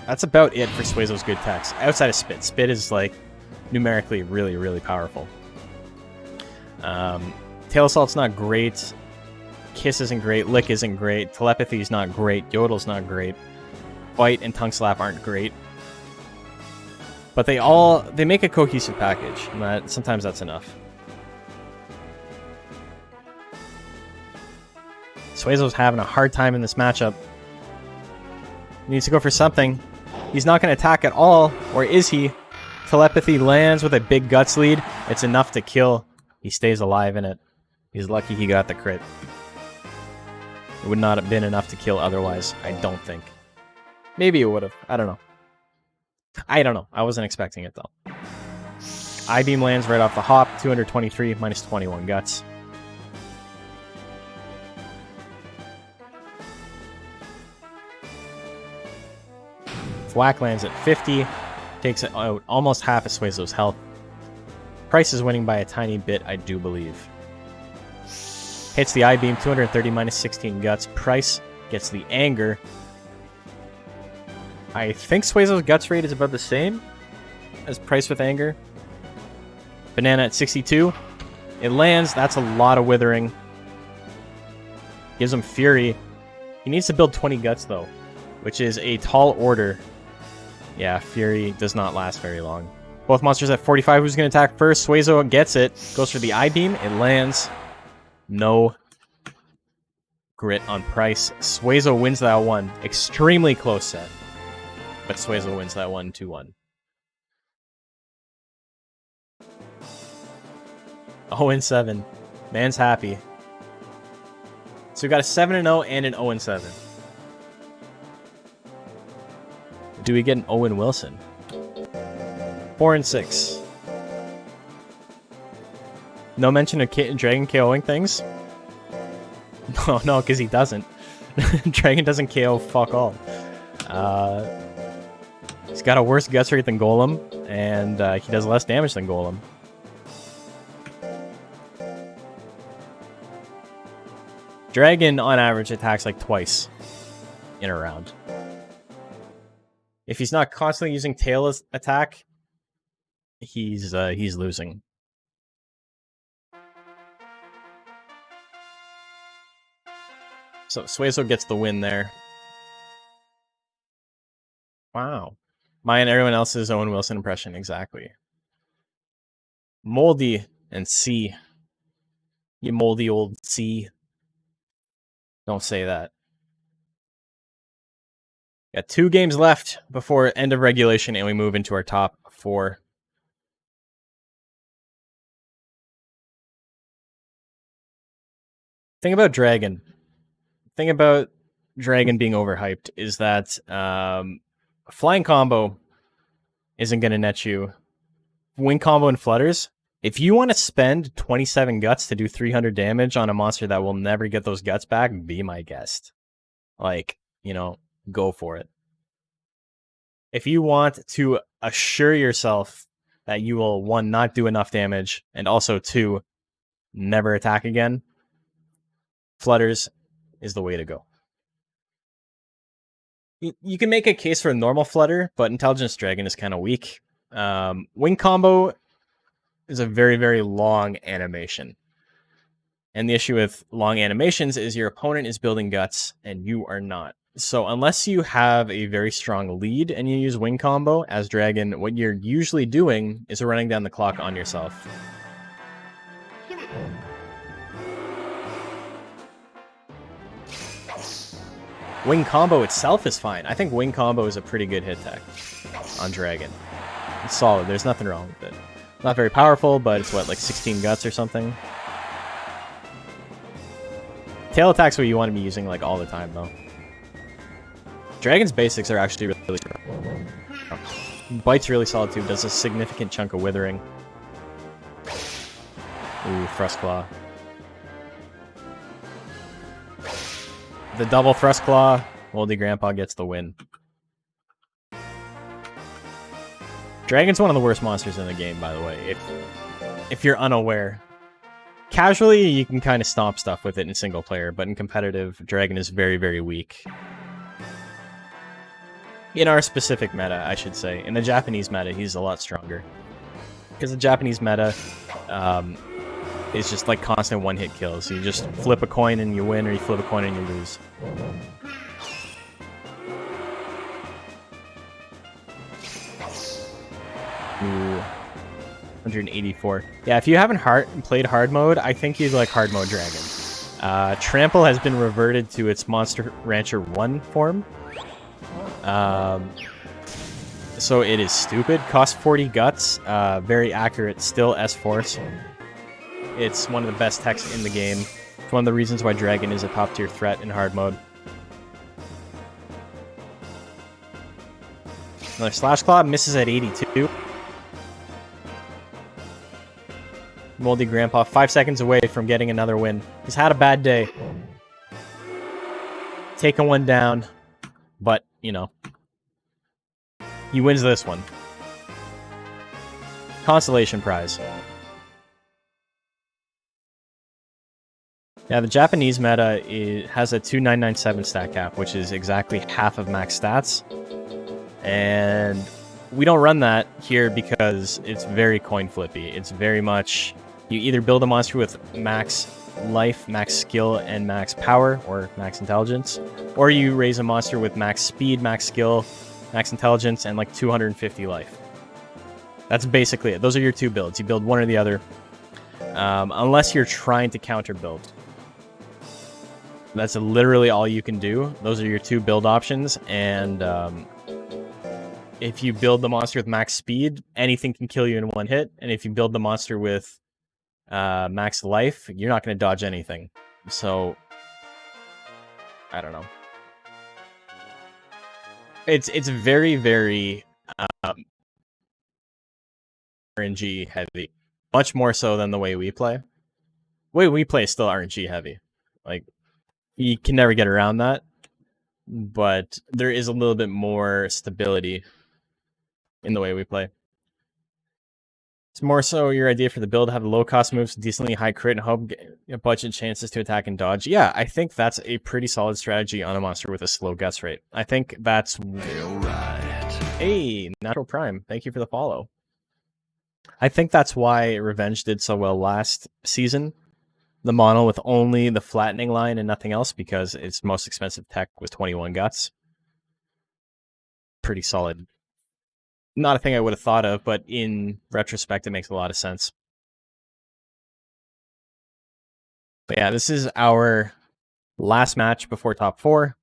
That's about it for Suezo's good techs. Outside of Spit. Spit is like numerically really, really powerful. Tail Assault's not great. Kiss isn't great. Lick isn't great. Telepathy's not great. Yodel's not great. Bite and Tongue Slap aren't great. But they make a cohesive package. And sometimes that's enough. Suezo's having a hard time in this matchup. He needs to go for something. He's not going to attack at all. Or is he? Telepathy lands with a big guts lead. It's enough to kill. He stays alive in it. He's lucky he got the crit. It would not have been enough to kill otherwise, I don't think. Maybe it would have. I don't know. I don't know. I wasn't expecting it, though. I-Beam lands right off the hop. 223 minus 21 guts. Thwack lands at 50. Takes out almost half of Suezo's health. Price is winning by a tiny bit, I do believe. Hits the I-Beam, 230 minus 16 guts. Price gets the Anger. I think Suezo's guts rate is about the same as Price with Anger. Banana at 62. It lands. That's a lot of withering. Gives him Fury. He needs to build 20 guts, though, which is a tall order. Yeah, Fury does not last very long. Both monsters at 45. Who's going to attack first? Suezo gets it. Goes for the I-Beam. It lands. No grit on Price. Suezo wins that one. Extremely close set. But Suezo wins that one 2-1. 0-7. Man's happy. So we got a 7-0 and an 0-7. Do we get an Owen Wilson? 4-6. No mention of Dragon KOing things? No, because he doesn't. Dragon doesn't KO fuck all. He's got a worse guts rate than Golem, and he does less damage than Golem. Dragon, on average, attacks like twice in a round. If he's not constantly using tail attack, he's losing. So Suezo gets the win there. Wow. Mine and everyone else's Owen Wilson impression, exactly. Moldy and C. You moldy old C. Don't say that. Got 2 games left before end of regulation, and we move into our top 4. Thing about Dragon being overhyped is that flying combo isn't going to net you. Wing combo and flutters. If you want to spend 27 guts to do 300 damage on a monster that will never get those guts back, be my guest. Like, go for it. If you want to assure yourself that you will, 1, not do enough damage, and also 2, never attack again, flutters is the way to go. You can make a case for a normal flutter, but Intelligence Dragon is kind of weak. Wing combo is a very, very long animation. And the issue with long animations is your opponent is building guts and you are not. So unless you have a very strong lead and you use wing combo as Dragon, what you're usually doing is running down the clock on yourself. Wing combo itself is fine. I think wing combo is a pretty good hit tech on Dragon. It's solid. There's nothing wrong with it. Not very powerful, but it's what, like 16 guts or something? Tail attack's what you want to be using like all the time, though. Dragon's basics are actually really strong. Bite's really solid too. Does a significant chunk of withering. Ooh, Thrust Claw. The double Thrust Claw, Moldy Grandpa gets the win. Dragon's one of the worst monsters in the game, by the way, if you're unaware. Casually, you can kind of stomp stuff with it in single player, but in competitive, Dragon is very, very weak. In our specific meta, I should say. In the Japanese meta, he's a lot stronger. Because the Japanese meta is just like constant one-hit kills. You just flip a coin and you win, or you flip a coin and you lose. Ooh, 184. Yeah, if you haven't played hard mode, I think you'd like hard mode Dragon. Trample has been reverted to its Monster Rancher 1 form. So it is stupid. Costs 40 guts. Very accurate. Still S-Force. It's one of the best techs in the game. It's one of the reasons why Dragon is a top tier threat in hard mode. Another Slash Claw misses at 82. Moldy Grandpa 5 seconds away from getting another win. He's had a bad day. Taking one down. But, he wins this one. Consolation prize. Yeah, the Japanese meta has a 2997 stat cap, which is exactly half of max stats. And we don't run that here because it's very coin flippy. It's very much, you either build a monster with max life, max skill, and max power, or max intelligence, or you raise a monster with max speed, max skill, max intelligence, and like 250 life. That's basically it. Those are your 2 builds. You build one or the other, unless you're trying to counter build. That's literally all you can do. Those are your 2 build options, and if you build the monster with max speed, anything can kill you in one hit, and if you build the monster with max life, you're not going to dodge anything. So, I don't know. It's very, very RNG heavy. Much more so than the way we play. The way we play is still RNG heavy. Like, you can never get around that. But there is a little bit more stability in the way we play. It's more so your idea for the build, have low cost moves, decently high crit, and hope get budget chances to attack and dodge. Yeah, I think that's a pretty solid strategy on a monster with a slow guts rate. I think that's... Hey, Natural Prime, thank you for the follow. I think that's why Revenge did so well last season. The mono with only the flattening line and nothing else, because its most expensive tech was 21 guts. Pretty solid. Not a thing I would have thought of, but in retrospect, it makes a lot of sense. But yeah, this is our Last match before top 4.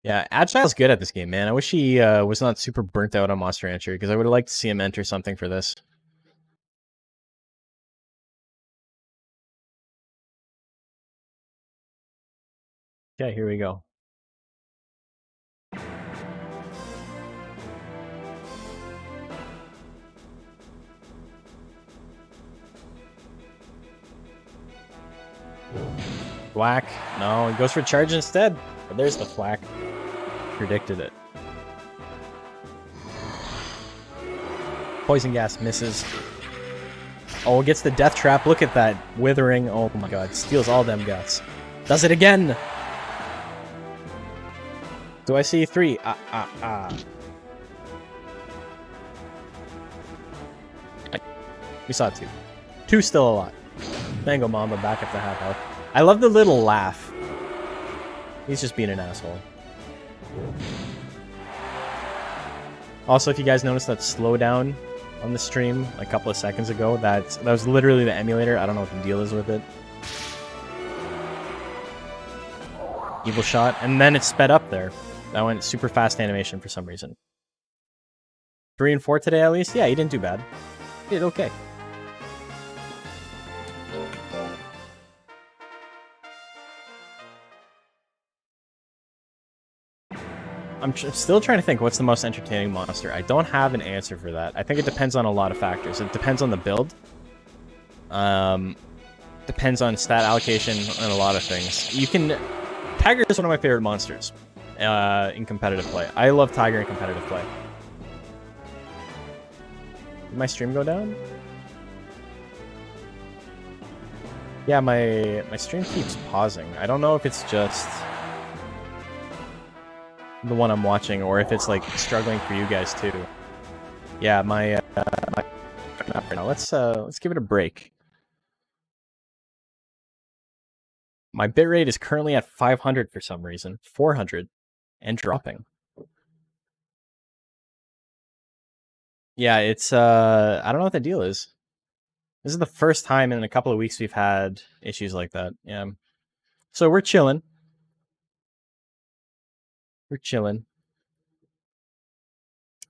Yeah, Agile's good at this game, man. I wish he was not super burnt out on Monster Entry, because I would have liked to see him enter something for this. Okay, here we go. Thwack. No, he goes for charge instead. But there's the thwack. Predicted it. Poison gas misses. Oh, gets the death trap. Look at that. Withering. Oh my god. Steals all them guts. Does it again. Do I see 3? We saw 2. 2 still a lot. Mango Mamba back up to half health. I love the little laugh. He's just being an asshole. Also, if you guys noticed that slowdown on the stream a couple of seconds ago, that was literally the emulator. I don't know what the deal is with it. Evil shot, and then it sped up there. That went super fast animation for some reason. 3 and 4 today at least? Yeah, he didn't do bad. He did okay. I'm still trying to think what's the most entertaining monster. I don't have an answer for that. I think it depends on a lot of factors. It depends on the build. Depends on stat allocation and a lot of things. Tiger is one of my favorite monsters in competitive play. I love Tiger in competitive play. Did my stream go down? Yeah, my stream keeps pausing. I don't know if it's just the one I'm watching, or if it's like struggling for you guys too. Yeah, my let's give it a break. My bitrate is currently at 500 for some reason, 400, and dropping. Yeah, it's I don't know what the deal is. This is the first time in a couple of weeks we've had issues like that. Yeah, so we're chilling. We're chilling.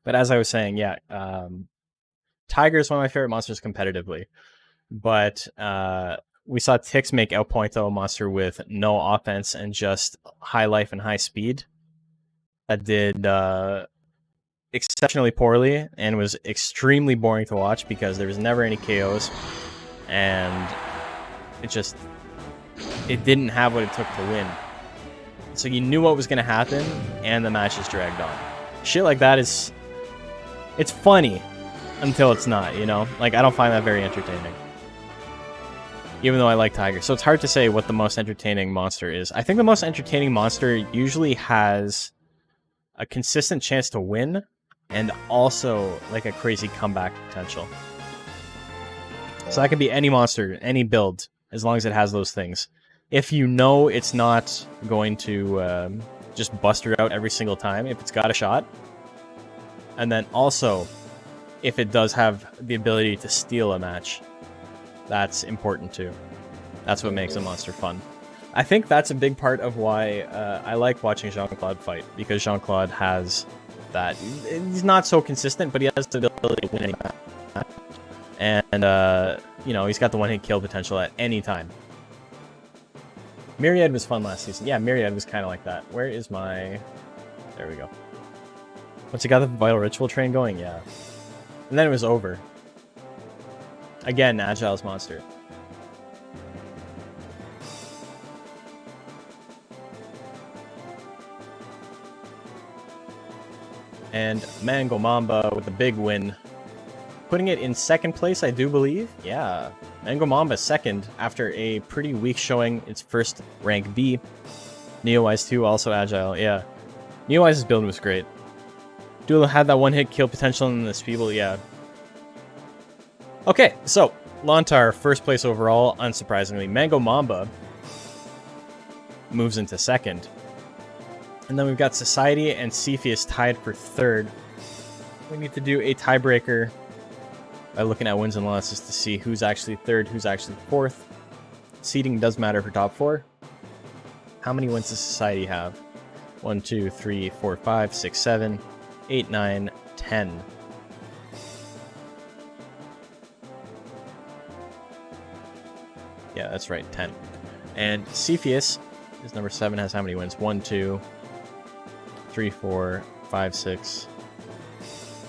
But as I was saying, yeah, Tiger is one of my favorite monsters competitively. But we saw Tix make El Pointo a monster with no offense and just high life and high speed. That did exceptionally poorly and was extremely boring to watch because there was never any KOs. And it didn't have what it took to win. So you knew what was going to happen, and the match just dragged on. Shit like that it's funny until it's not, you know? Like, I don't find that very entertaining. Even though I like Tiger. So it's hard to say what the most entertaining monster is. I think the most entertaining monster usually has a consistent chance to win, and also, like, a crazy comeback potential. So that can be any monster, any build, as long as it has those things. If you know it's not going to just bust her out every single time, if it's got a shot. And then also, if it does have the ability to steal a match, that's important too. That's what makes a monster fun. I think that's a big part of why I like watching Jean-Claude fight, because Jean-Claude has that. He's not so consistent, but he has the ability to win any match. And, you know, he's got the one-hit kill potential at any time. Myriad was fun last season. Yeah, Myriad was kind of like that. Where is my... There we go. Once you got the Vital Ritual train going, yeah. And then it was over. Again, Agile's monster. And Mango Mamba with the big win. Putting it in second place, I do believe. Yeah. Mango Mamba second after a pretty weak showing. Its first rank B. Neowise 2 also agile. Yeah. Neowise's build was great. Duel had that one hit kill potential in the Speeble. Yeah. Okay, so Lontar first place overall, unsurprisingly. Mango Mamba moves into second. And then we've got Society and Cepheus tied for third. We need to do a tiebreaker by looking at wins and losses to see who's actually third, who's actually fourth. seeding does matter for top 4. How many wins does Society have? 1, 2, 3, 4, 5, 6, 7, 8, 9, 10. Yeah, that's right, 10. And Cepheus is number 7, has how many wins? 1, 2, 3, 4, 5, 6,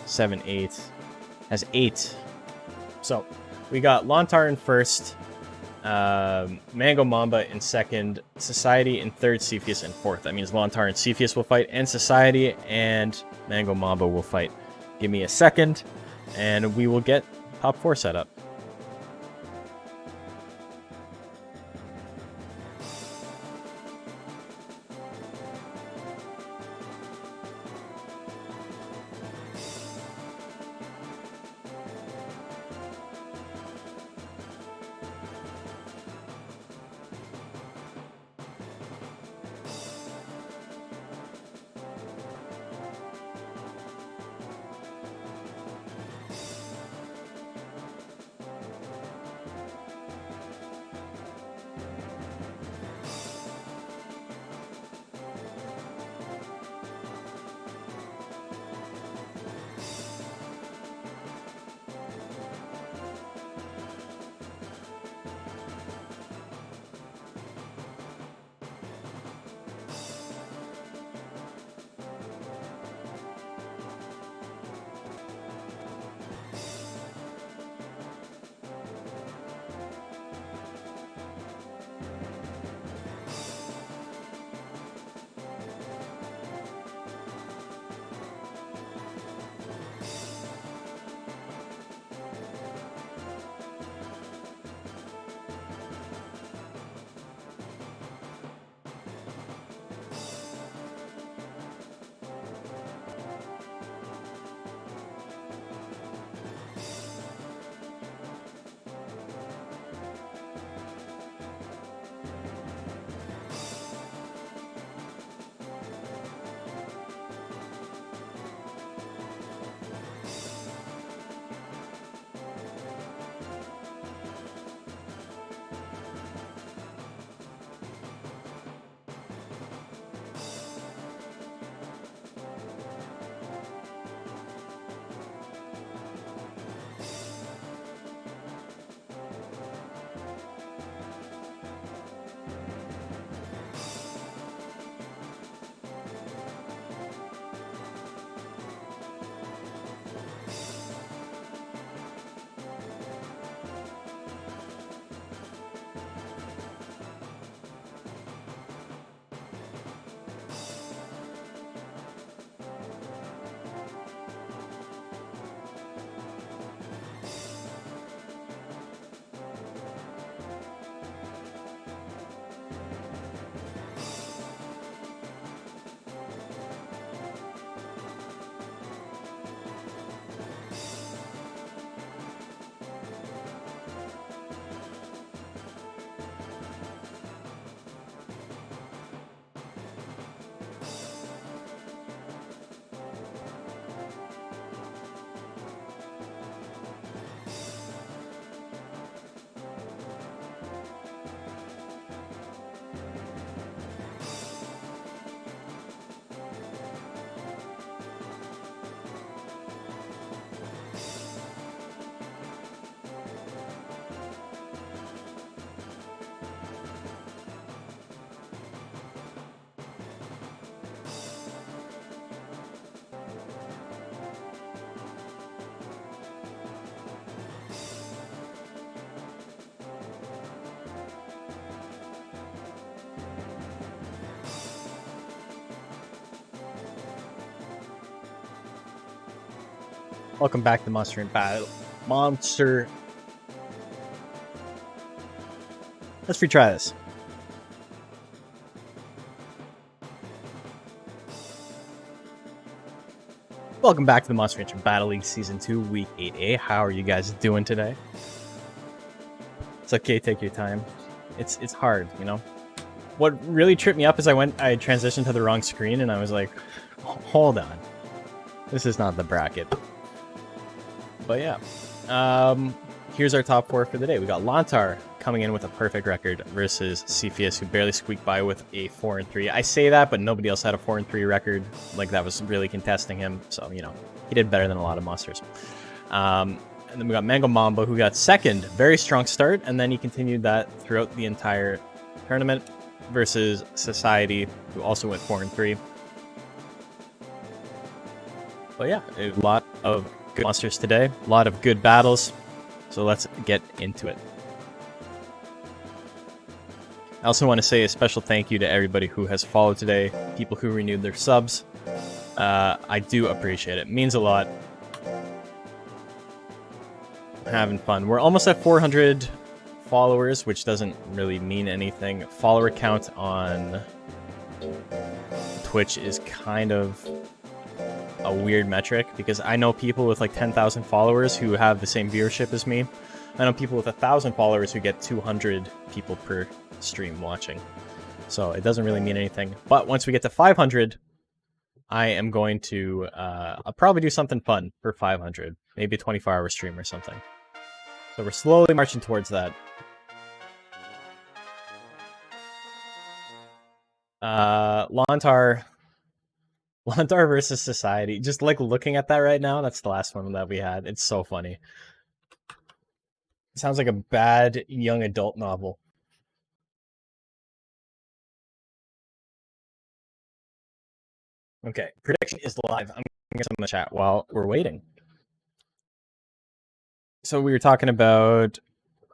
7, 8. Has 8. So we got Lontar in first, Mango Mamba in second, Society in third, Cepheus in fourth. That means Lontar and Cepheus will fight, and Society and Mango Mamba will fight. Give me a second, and we will get top 4 set up. Welcome back to Monster and Battle. Monster. Let's retry this. Welcome back to the Monster Rancher Battle League Season 2, Week 8A. How are you guys doing today? It's okay, take your time. It's hard, you know? What really tripped me up is I transitioned to the wrong screen and I was like, hold on. This is not the bracket. But yeah. Here's our top 4 for the day. We got Lontar, coming in with a perfect record versus Cepheus, who barely squeaked by with a 4-3. I say that, but nobody else had a 4-3 record. Like, that was really contesting him. So, you know, he did better than a lot of monsters. And then we got Mango Mambo, who got second. Very strong start, and then he continued that throughout the entire tournament versus Society, who also went 4-3. But yeah, a lot of good monsters today. A lot of good battles. So let's get into it. I also want to say a special thank you to everybody who has followed today, people who renewed their subs. I do appreciate it. It means a lot. Having fun. We're almost at 400 followers, which doesn't really mean anything. Follower count on Twitch is kind of a weird metric because I know people with like 10,000 followers who have the same viewership as me. I know people with 1,000 followers who get 200 people per stream watching. So it doesn't really mean anything. But once we get to 500, I am going to I'll probably do something fun for 500. Maybe a 24-hour stream or something. So we're slowly marching towards that. Lontar versus Society. Just like looking at that right now, that's the last one that we had. It's so funny. It sounds like a bad young adult novel. Okay, prediction is live. I'm going to get some in the chat while we're waiting. So we were talking about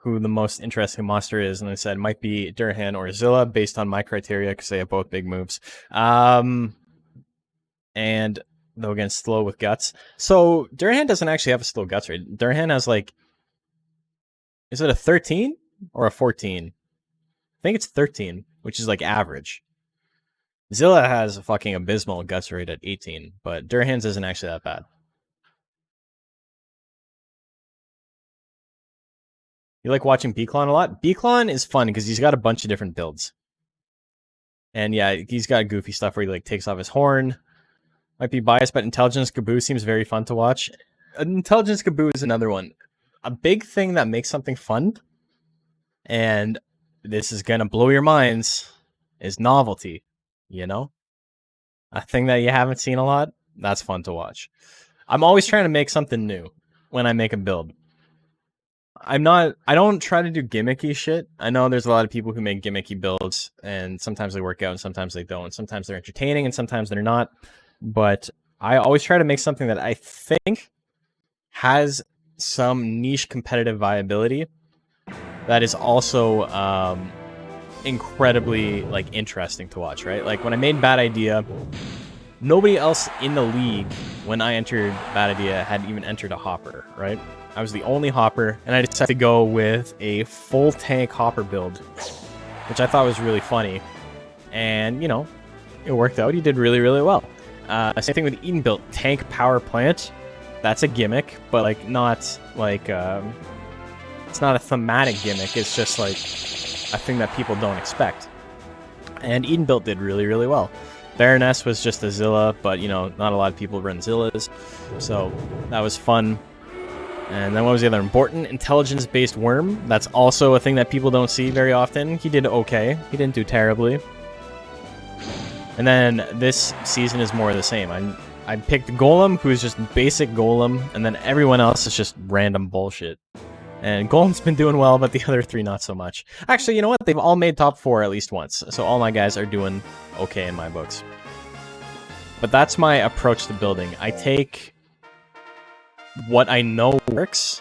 who the most interesting monster is, and I said it might be Durhan or Zilla based on my criteria because they have both big moves. And though again, slow with guts. So Durhan doesn't actually have a slow guts rate. Durhan has like, is it a 13 or a 14? I think it's 13, which is like average. Zilla has a fucking abysmal guts rate at 18, but Durhan's isn't actually that bad. You like watching Beaclon a lot? Beaclon is fun because he's got a bunch of different builds. And yeah, he's got goofy stuff where he like takes off his horn. Might be biased, but Intelligence Gaboo seems very fun to watch. Intelligence Gaboo is another one. A big thing that makes something fun, and this is going to blow your minds, is novelty. You know? A thing that you haven't seen a lot, that's fun to watch. I'm always trying to make something new when I make a build. I don't try to do gimmicky shit. I know there's a lot of people who make gimmicky builds, and sometimes they work out and sometimes they don't. Sometimes they're entertaining and sometimes they're not. But I always try to make something that I think has some niche competitive viability that is also incredibly like interesting to watch, right? Like when I made Bad Idea, nobody else in the league when I entered Bad Idea had even entered a hopper, right? I was the only hopper, and I decided to go with a full tank hopper build, which I thought was really funny. And, you know, it worked out. He did really, really well. Same thing with Eden built tank power plant. That's a gimmick, but like not like it's not a thematic gimmick. It's just like a thing that people don't expect. And Eden built did really, really well. Baroness was just a Zilla, but you know, not a lot of people run Zillas, so that was fun. And then what was the other important? Intelligence-based Worm. That's also a thing that people don't see very often. He did okay. He didn't do terribly. And then this season is more of the same. I picked Golem, who's just basic Golem, and then everyone else is just random bullshit. And Golem's been doing well, but the other three not so much. Actually, you know what? They've all made top 4 at least once, so all my guys are doing okay in my books. But that's my approach to building. I take what I know works,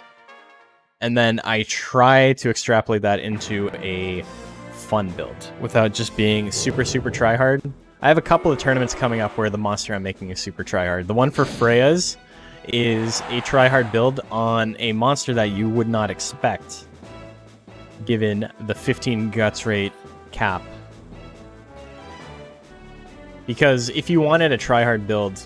and then I try to extrapolate that into a fun build without just being super, super tryhard. I have a couple of tournaments coming up where the monster I'm making is super tryhard. The one for Freya's is a tryhard build on a monster that you would not expect, given the 15 guts rate cap. Because if you wanted a tryhard build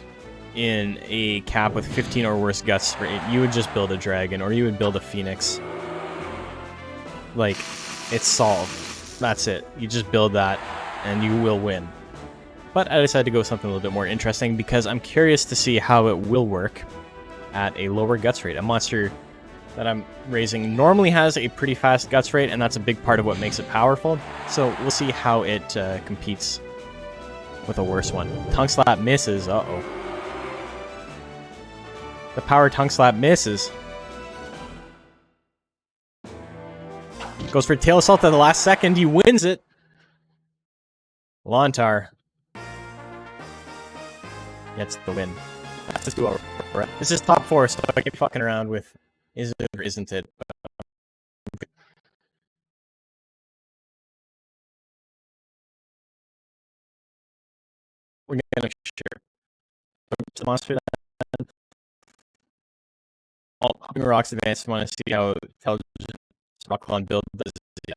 in a cap with 15 or worse guts rate, you would just build a dragon or you would build a phoenix. Like, it's solved. That's it. You just build that and you will win. But I decided to go with something a little bit more interesting because I'm curious to see how it will work at a lower guts rate. A monster that I'm raising normally has a pretty fast guts rate, and that's a big part of what makes it powerful. So we'll see how it competes with a worse one. Tongue slap misses. Uh-oh. The power tongue slap misses. Goes for tail assault at the last second. He wins it. Lontar gets the win. That's just over. This is top 4, so I keep fucking around with is it or isn't it. We're gonna make sure. The monster then. Hopping Rocks Advanced. Want to see how intelligent Rockclaw build does. Yeah.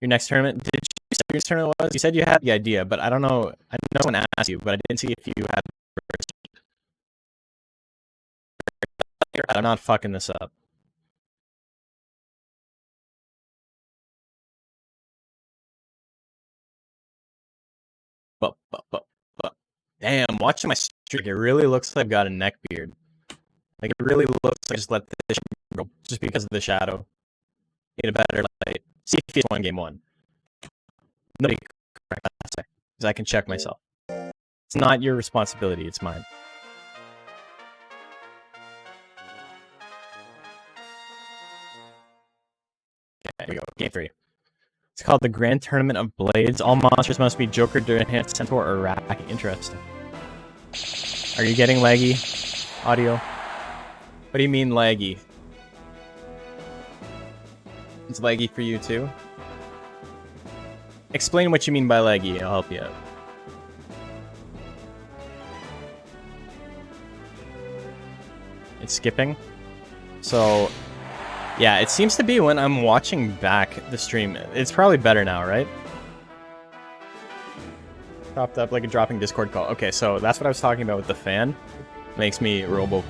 Your next tournament? Did you say your next tournament was? You said you had the idea, but I don't know. I know someone asked you, but I didn't see if you had. I'm not fucking this up. But. Damn, watching my streak, it really looks like I've got a neck beard. Like, it really looks like I just let this go, just because of the shadow. Need a better light. See if it's 1 game 1. Nobody correct that, because I can check myself. It's not your responsibility, it's mine. Okay, here we go. Game 3. It's called the Grand Tournament of Blades. All monsters must be Joker, Enhanced Centaur, or Rack. Interesting. Are you getting laggy audio? What do you mean laggy? It's laggy for you too? Explain what you mean by laggy, I'll help you out. It's skipping. So, yeah, it seems to be when I'm watching back the stream. It's probably better now, right? Popped up like a dropping Discord call. Okay, so that's what I was talking about with the fan. Makes me robo.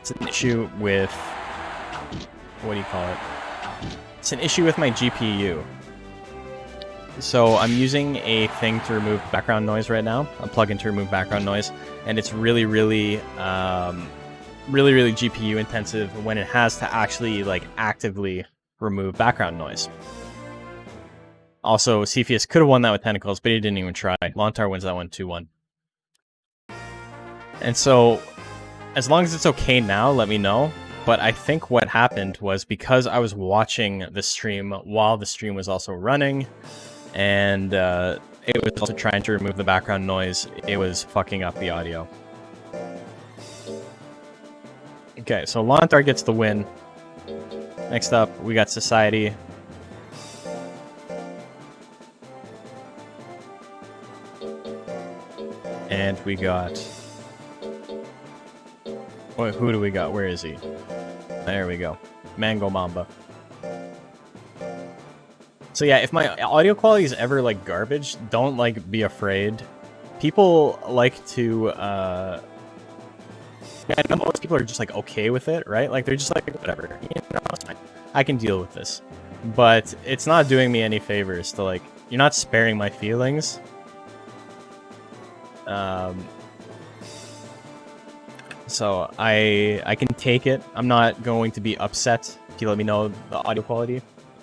It's an issue with... What do you call it? It's an issue with my GPU. So I'm using a thing to remove background noise right now. A plugin to remove background noise. And it's really GPU intensive when it has to actually like actively remove background noise. Also, Cepheus could have won that with Tentacles, but he didn't even try. Lontar wins that one 2-1. And so, as long as it's okay now, let me know. But I think what happened was because I was watching the stream while the stream was also running, and it was also trying to remove the background noise, it was fucking up the audio. Okay, so Lontar gets the win. Next up, we got Society. And we got... Wait, who do we got? Where is he? There we go. Mango Mamba. So yeah, if my audio quality is ever like garbage, don't like be afraid. People like to I know most people are just like okay with it, right? Like they're just like whatever. You know, it's fine. I can deal with this. But it's not doing me any favors to like you're not sparing my feelings. So I can take it. I'm not going to be upset if you let me know the audio quality.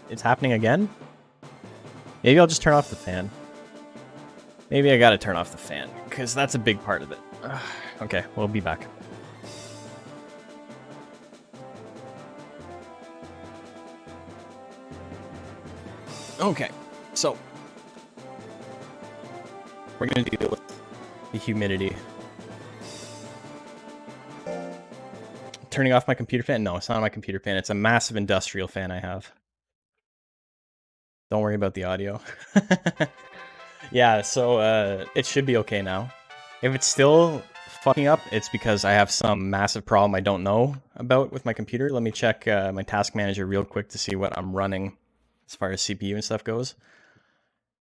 It's happening again? Maybe I'll just turn off the fan. Maybe I gotta turn off the fan, because that's a big part of it. Okay, we'll be back. Okay, so we're gonna deal with the humidity. Turning off my computer fan? No, it's not my computer fan. It's a massive industrial fan I have. Don't worry about the audio. Yeah, so it should be okay now. If it's still fucking up, it's because I have some massive problem I don't know about with my computer. Let me check my task manager real quick to see what I'm running as far as CPU and stuff goes.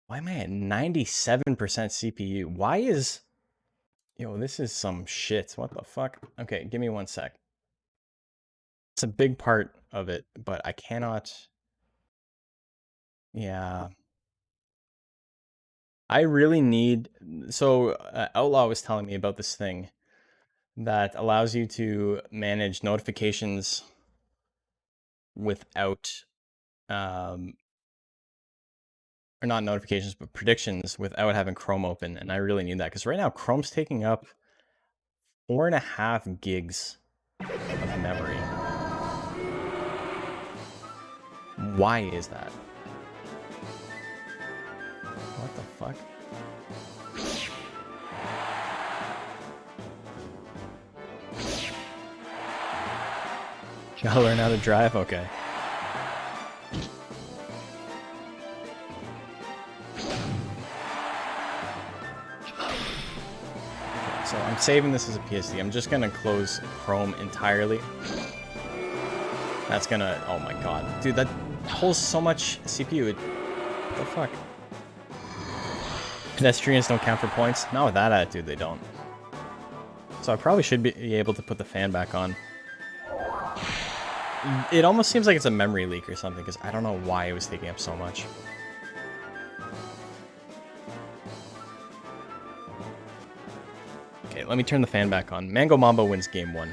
Why am I at 97% CPU? Why is... Yo, this is some shit. What the fuck? Okay, give me 1 sec. It's a big part of it, but I cannot... Yeah. I really need... So, Outlaw was telling me about this thing that allows you to manage notifications without, or not notifications, but predictions without having Chrome open. And I really need that because right now Chrome's taking up 4.5 gigs of memory. Why is that? What the fuck? Gotta learn how to drive? Okay. So I'm saving this as a PSD. I'm just gonna close Chrome entirely. That's gonna, oh my god. Dude, that pulls so much CPU. What the fuck? Pedestrians don't count for points? Not with that attitude, they don't. So I probably should be able to put the fan back on. It almost seems like it's a memory leak or something, because I don't know why it was taking up so much. Okay, let me turn the fan back on. Mango Mambo wins game 1.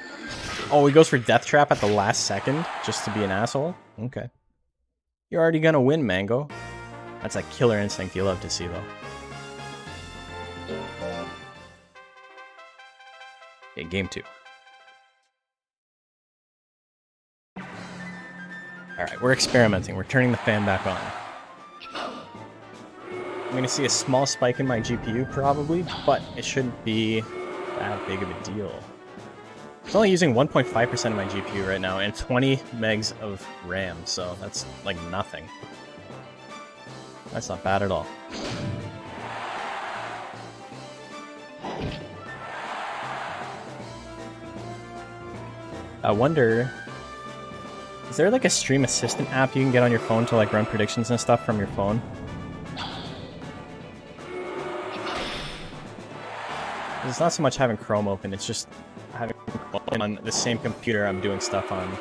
Oh, he goes for Death Trap at the last second, just to be an asshole? Okay. You're already gonna win, Mango. That's a killer instinct you love to see, though. Okay, game 2. Alright, we're experimenting. We're turning the fan back on. I'm going to see a small spike in my GPU, probably, but it shouldn't be that big of a deal. It's only using 1.5% of my GPU right now, and 20 megs of RAM, so that's like nothing. That's not bad at all. I wonder... Is there like a stream assistant app you can get on your phone to like run predictions and stuff from your phone? It's not so much having Chrome open, it's just having Chrome on the same computer I'm doing stuff on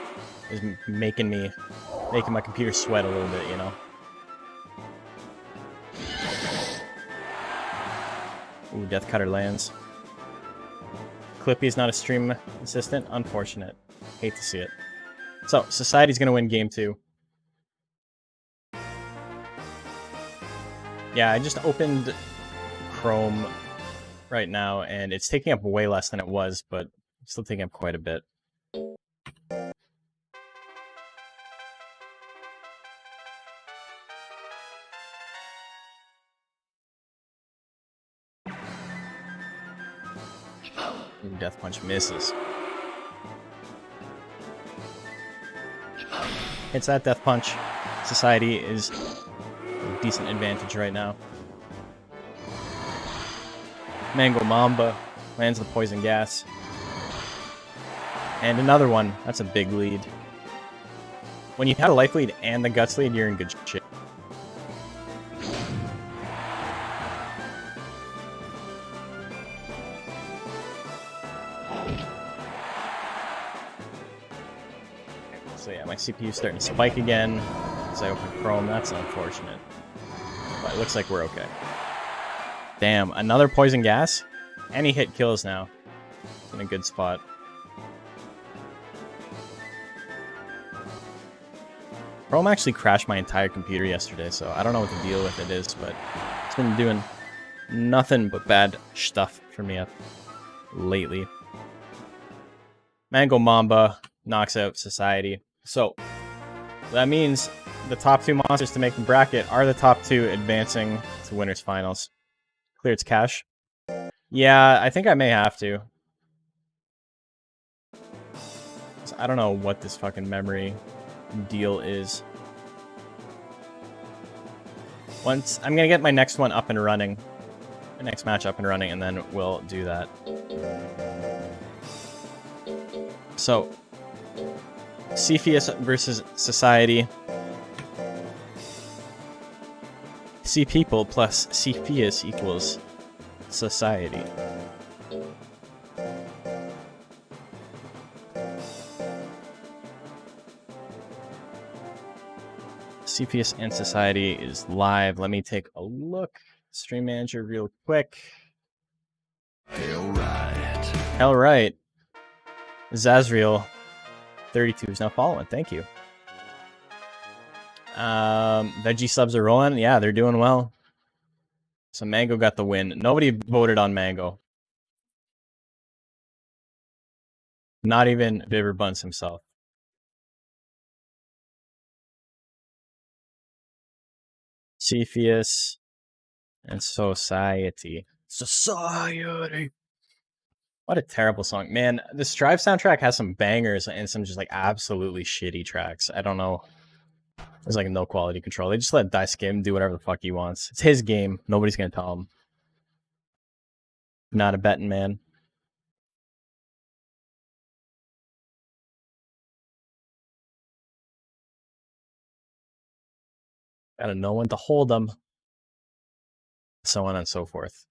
is making my computer sweat a little bit, you know? Ooh, Death Cutter lands. Clippy's not a stream assistant? Unfortunate. Hate to see it. So, Society's gonna win game 2. Yeah, I just opened Chrome right now, and it's taking up way less than it was, but it's still taking up quite a bit. Ooh, Death Punch misses. Hits that Death Punch. Society is a decent advantage right now. Mango Mamba lands the poison gas. And another one. That's a big lead. When you have a life lead and the guts lead, you're in good shit. So yeah, my CPU's starting to spike again as I open Chrome. That's unfortunate. But it looks like we're okay. Damn, another poison gas? And he hit kills now. It's in a good spot. Chrome actually crashed my entire computer yesterday, so I don't know what the deal with it is, but it's been doing nothing but bad stuff for me lately. Mango Mamba knocks out Society. So, that means the top 2 monsters to make the bracket are the top 2 advancing to winners finals. Clear its cache. Yeah, I think I may have to. I don't know what this fucking memory deal is. Once I'm gonna get my next one up and running, the next match up and running, and then we'll do that. So, Cepheus versus Society. C people plus Cepheus equals Society. Cepheus and Society is live. Let me take a look. Stream manager real quick. Hell right. Hell right. Zazriel 32 is now following. Thank you. Veggie subs are rolling. Yeah, they're doing well. So Mango got the win. Nobody voted on Mango. Not even Viver Buns himself. Cepheus and Society. Society. What a terrible song. Man, the Strive soundtrack has some bangers and some just like absolutely shitty tracks. I don't know. There's like no quality control. They just let Daisuke do whatever the fuck he wants. It's his game. Nobody's gonna tell him. Not a betting man. Gotta know when to hold them. So on and so forth.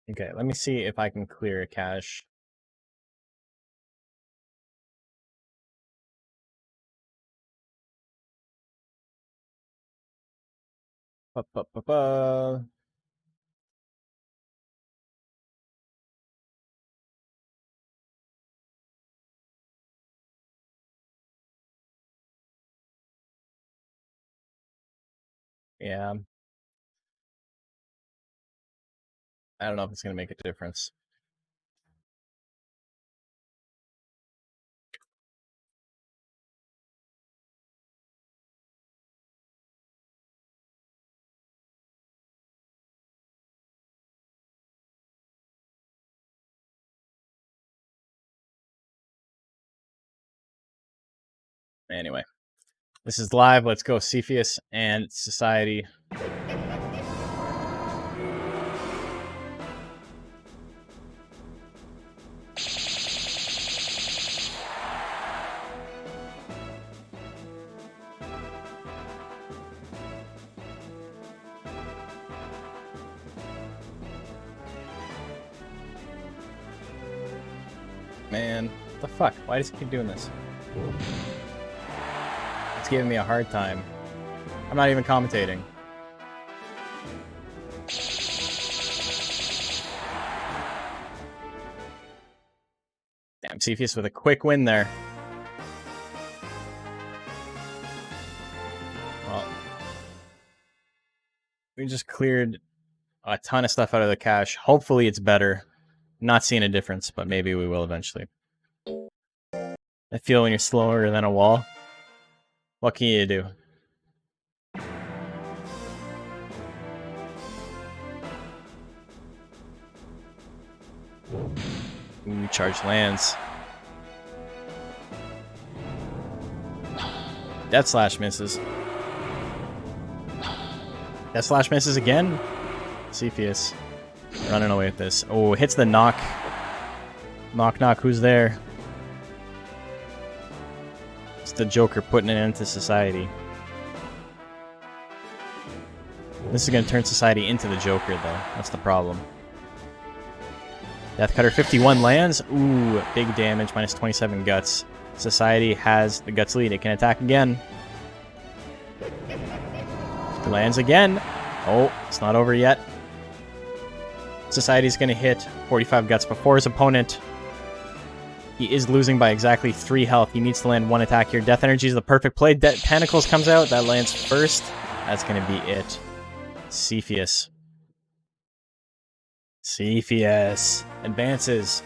Okay, let me see if I can clear a cache. Yeah. I don't know if it's going to make a difference. Anyway, this is live. Let's go. Cepheus and Society. Man, what the fuck? Why does he keep doing this? It's giving me a hard time. I'm not even commentating. Damn, Cepheus with a quick win there. Well, we just cleared a ton of stuff out of the cache. Hopefully it's better. Not seeing a difference, but maybe we will eventually. I feel when you're slower than a wall. What can you do? Ooh, charge lands. Death Slash misses. Death Slash misses again. Cepheus running away with this. Oh, hits the knock. Knock, knock. Who's there? It's the Joker putting it into Society. This is going to turn Society into the Joker, though. That's the problem. Death Cutter 51 lands. Ooh, big damage. Minus 27 guts. Society has the guts lead. It can attack again. Lands again. Oh, it's not over yet. Society's going to hit 45 guts before his opponent. He is losing by exactly 3 health. He needs to land 1 attack here. Death Energy is the perfect play. Tentacles comes out. That lands first. That's going to be it. Cepheus. Cepheus advances.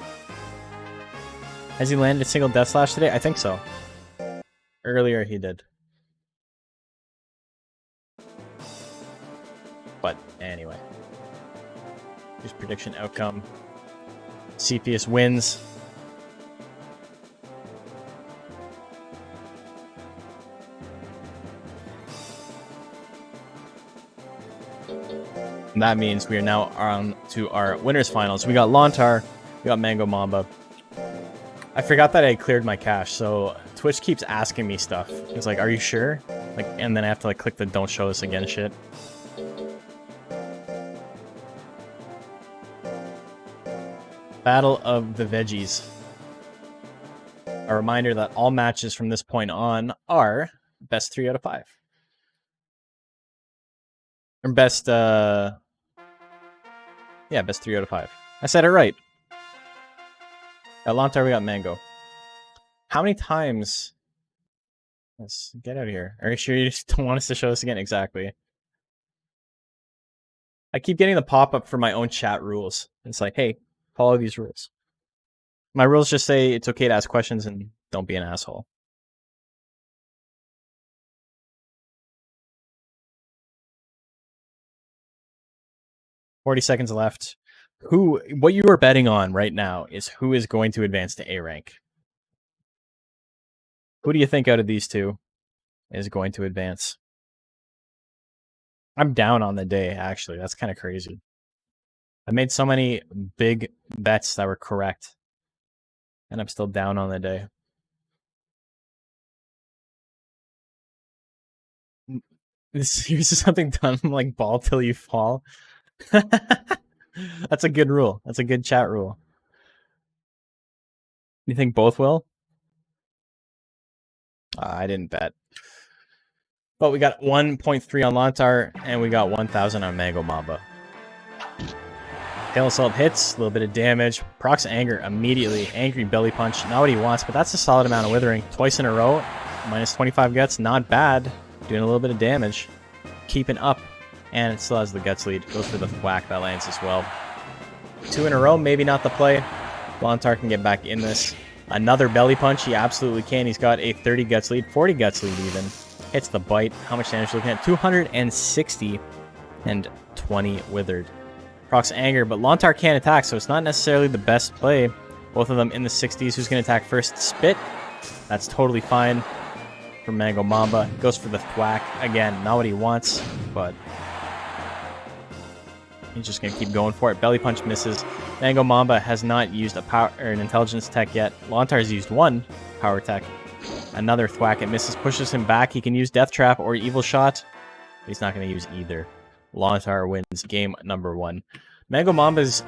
Has he landed a single Death Slash today? I think so. Earlier he did. But anyway. Here's prediction outcome. Cepheus wins. And that means we are now on to our winners finals. We got Lontar, we got Mango Mamba. I forgot that I cleared my cache, so Twitch keeps asking me stuff. It's like, are you sure? Like, and then I have to like click the don't show this again shit. Battle of the Veggies. A reminder that all matches from this point on are best 3 out of 5. Or best, yeah, best 3 out of 5. I said it right. At Lontar, we got Mango. How many times? Let's get out of here. Are you sure you just don't want us to show this again? Exactly. I keep getting the pop-up for my own chat rules. It's like, hey, follow these rules. My rules just say it's okay to ask questions and don't be an asshole. $40 left. What you are betting on right now is who is going to advance to A rank. Who do you think out of these two is going to advance? I'm down on the day, actually. That's kind of crazy. I made so many big bets that were correct, and I'm still down on the day. Here's something dumb like ball till you fall. That's a good rule. That's a good chat rule. You think both will? I didn't bet. But we got 1.3 on Lontar, and we got 1,000 on Mango Mamba. Tail Assault hits, a little bit of damage. Procs Anger immediately. Angry Belly Punch. Not what he wants, but that's a solid amount of Withering. Twice in a row. Minus 25 guts. Not bad. Doing a little bit of damage. Keeping up. And it still has the guts lead. Goes for the whack. That lands as well. 2 in a row. Maybe not the play. Lontar can get back in this. Another Belly Punch. He absolutely can. He's got a 30 guts lead. 40 guts lead even. Hits the bite. How much damage are we looking at? 260 and 20 withered. Procs Anger, but Lontar can't attack, so it's not necessarily the best play. Both of them in the 60s. Who's going to attack first? Spit. That's totally fine for Mango Mamba. Goes for the thwack. Again, not what he wants, but he's just going to keep going for it. Belly Punch misses. Mango Mamba has not used a power or an intelligence tech yet. Lontar's used one power tech. Another thwack. It misses, pushes him back. He can use Death Trap or Evil Shot. But he's not going to use either. Lontar wins game number 1. Mango Mamba's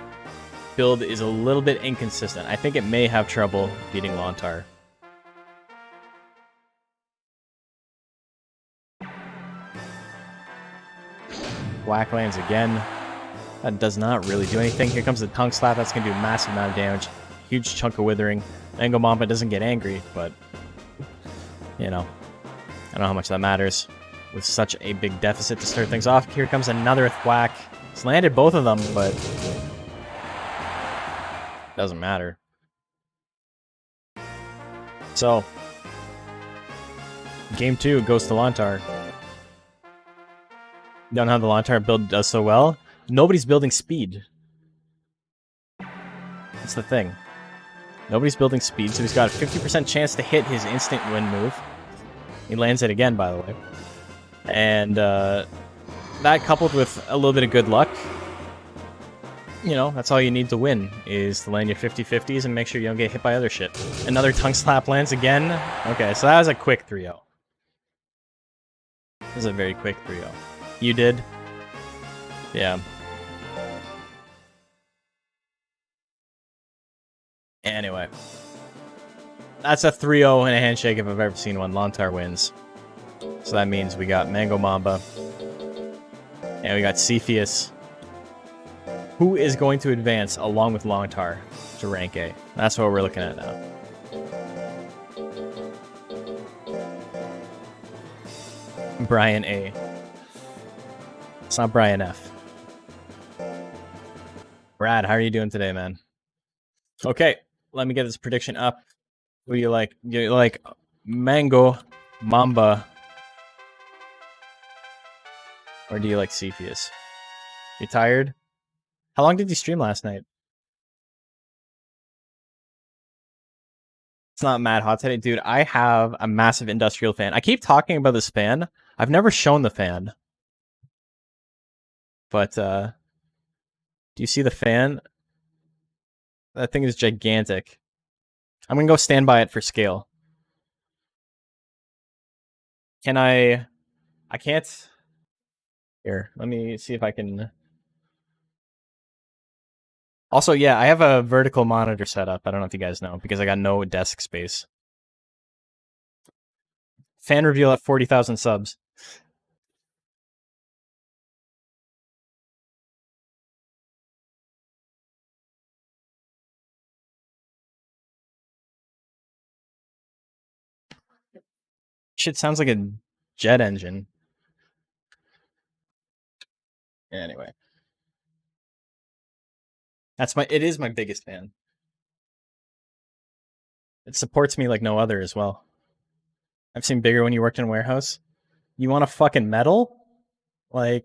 build is a little bit inconsistent. I think it may have trouble beating Lontar. Whack lands again. That does not really do anything. Here comes the Tongue Slap. That's going to do a massive amount of damage. Huge chunk of Withering. Mango Mamba doesn't get angry, but, you know, I don't know how much that matters. With such a big deficit to start things off. Here comes another thwack. It's landed both of them, but doesn't matter. So, game 2 goes to Lontar. Don't know how the Lontar build does so well. Nobody's building speed. That's the thing. Nobody's building speed, so he's got a 50% chance to hit his instant win move. He lands it again, by the way. And that coupled with a little bit of good luck, you know, that's all you need to win, is to land your 50-50s and make sure you don't get hit by other shit. Another Tongue Slap lands again. Okay, so that was a quick 3-0. This is a very quick 3-0. You did? Yeah. Anyway. That's a 3-0 and a handshake if I've ever seen one. Lontar wins. So that means we got Mango Mamba. And we got Cepheus. Who is going to advance along with Lontar to rank A? That's what we're looking at now. Brian A. It's not Brian F. Brad, how are you doing today, man? Okay, let me get this prediction up. Who do you like? Do you like Mango Mamba? Or do you like Cepheus? You tired? How long did you stream last night? It's not mad hot today. Dude, I have a massive industrial fan. I keep talking about this fan. I've never shown the fan. But, do you see the fan? That thing is gigantic. I'm gonna go stand by it for scale. Can I can't... Here, let me see if I can... Also, yeah, I have a vertical monitor set up. I don't know if you guys know, because I got no desk space. Fan reveal at 40,000 subs. Shit sounds like a jet engine. Anyway. It is my biggest fan. It supports me like no other as well. I've seen bigger when you worked in a warehouse. You want a fucking medal? Like,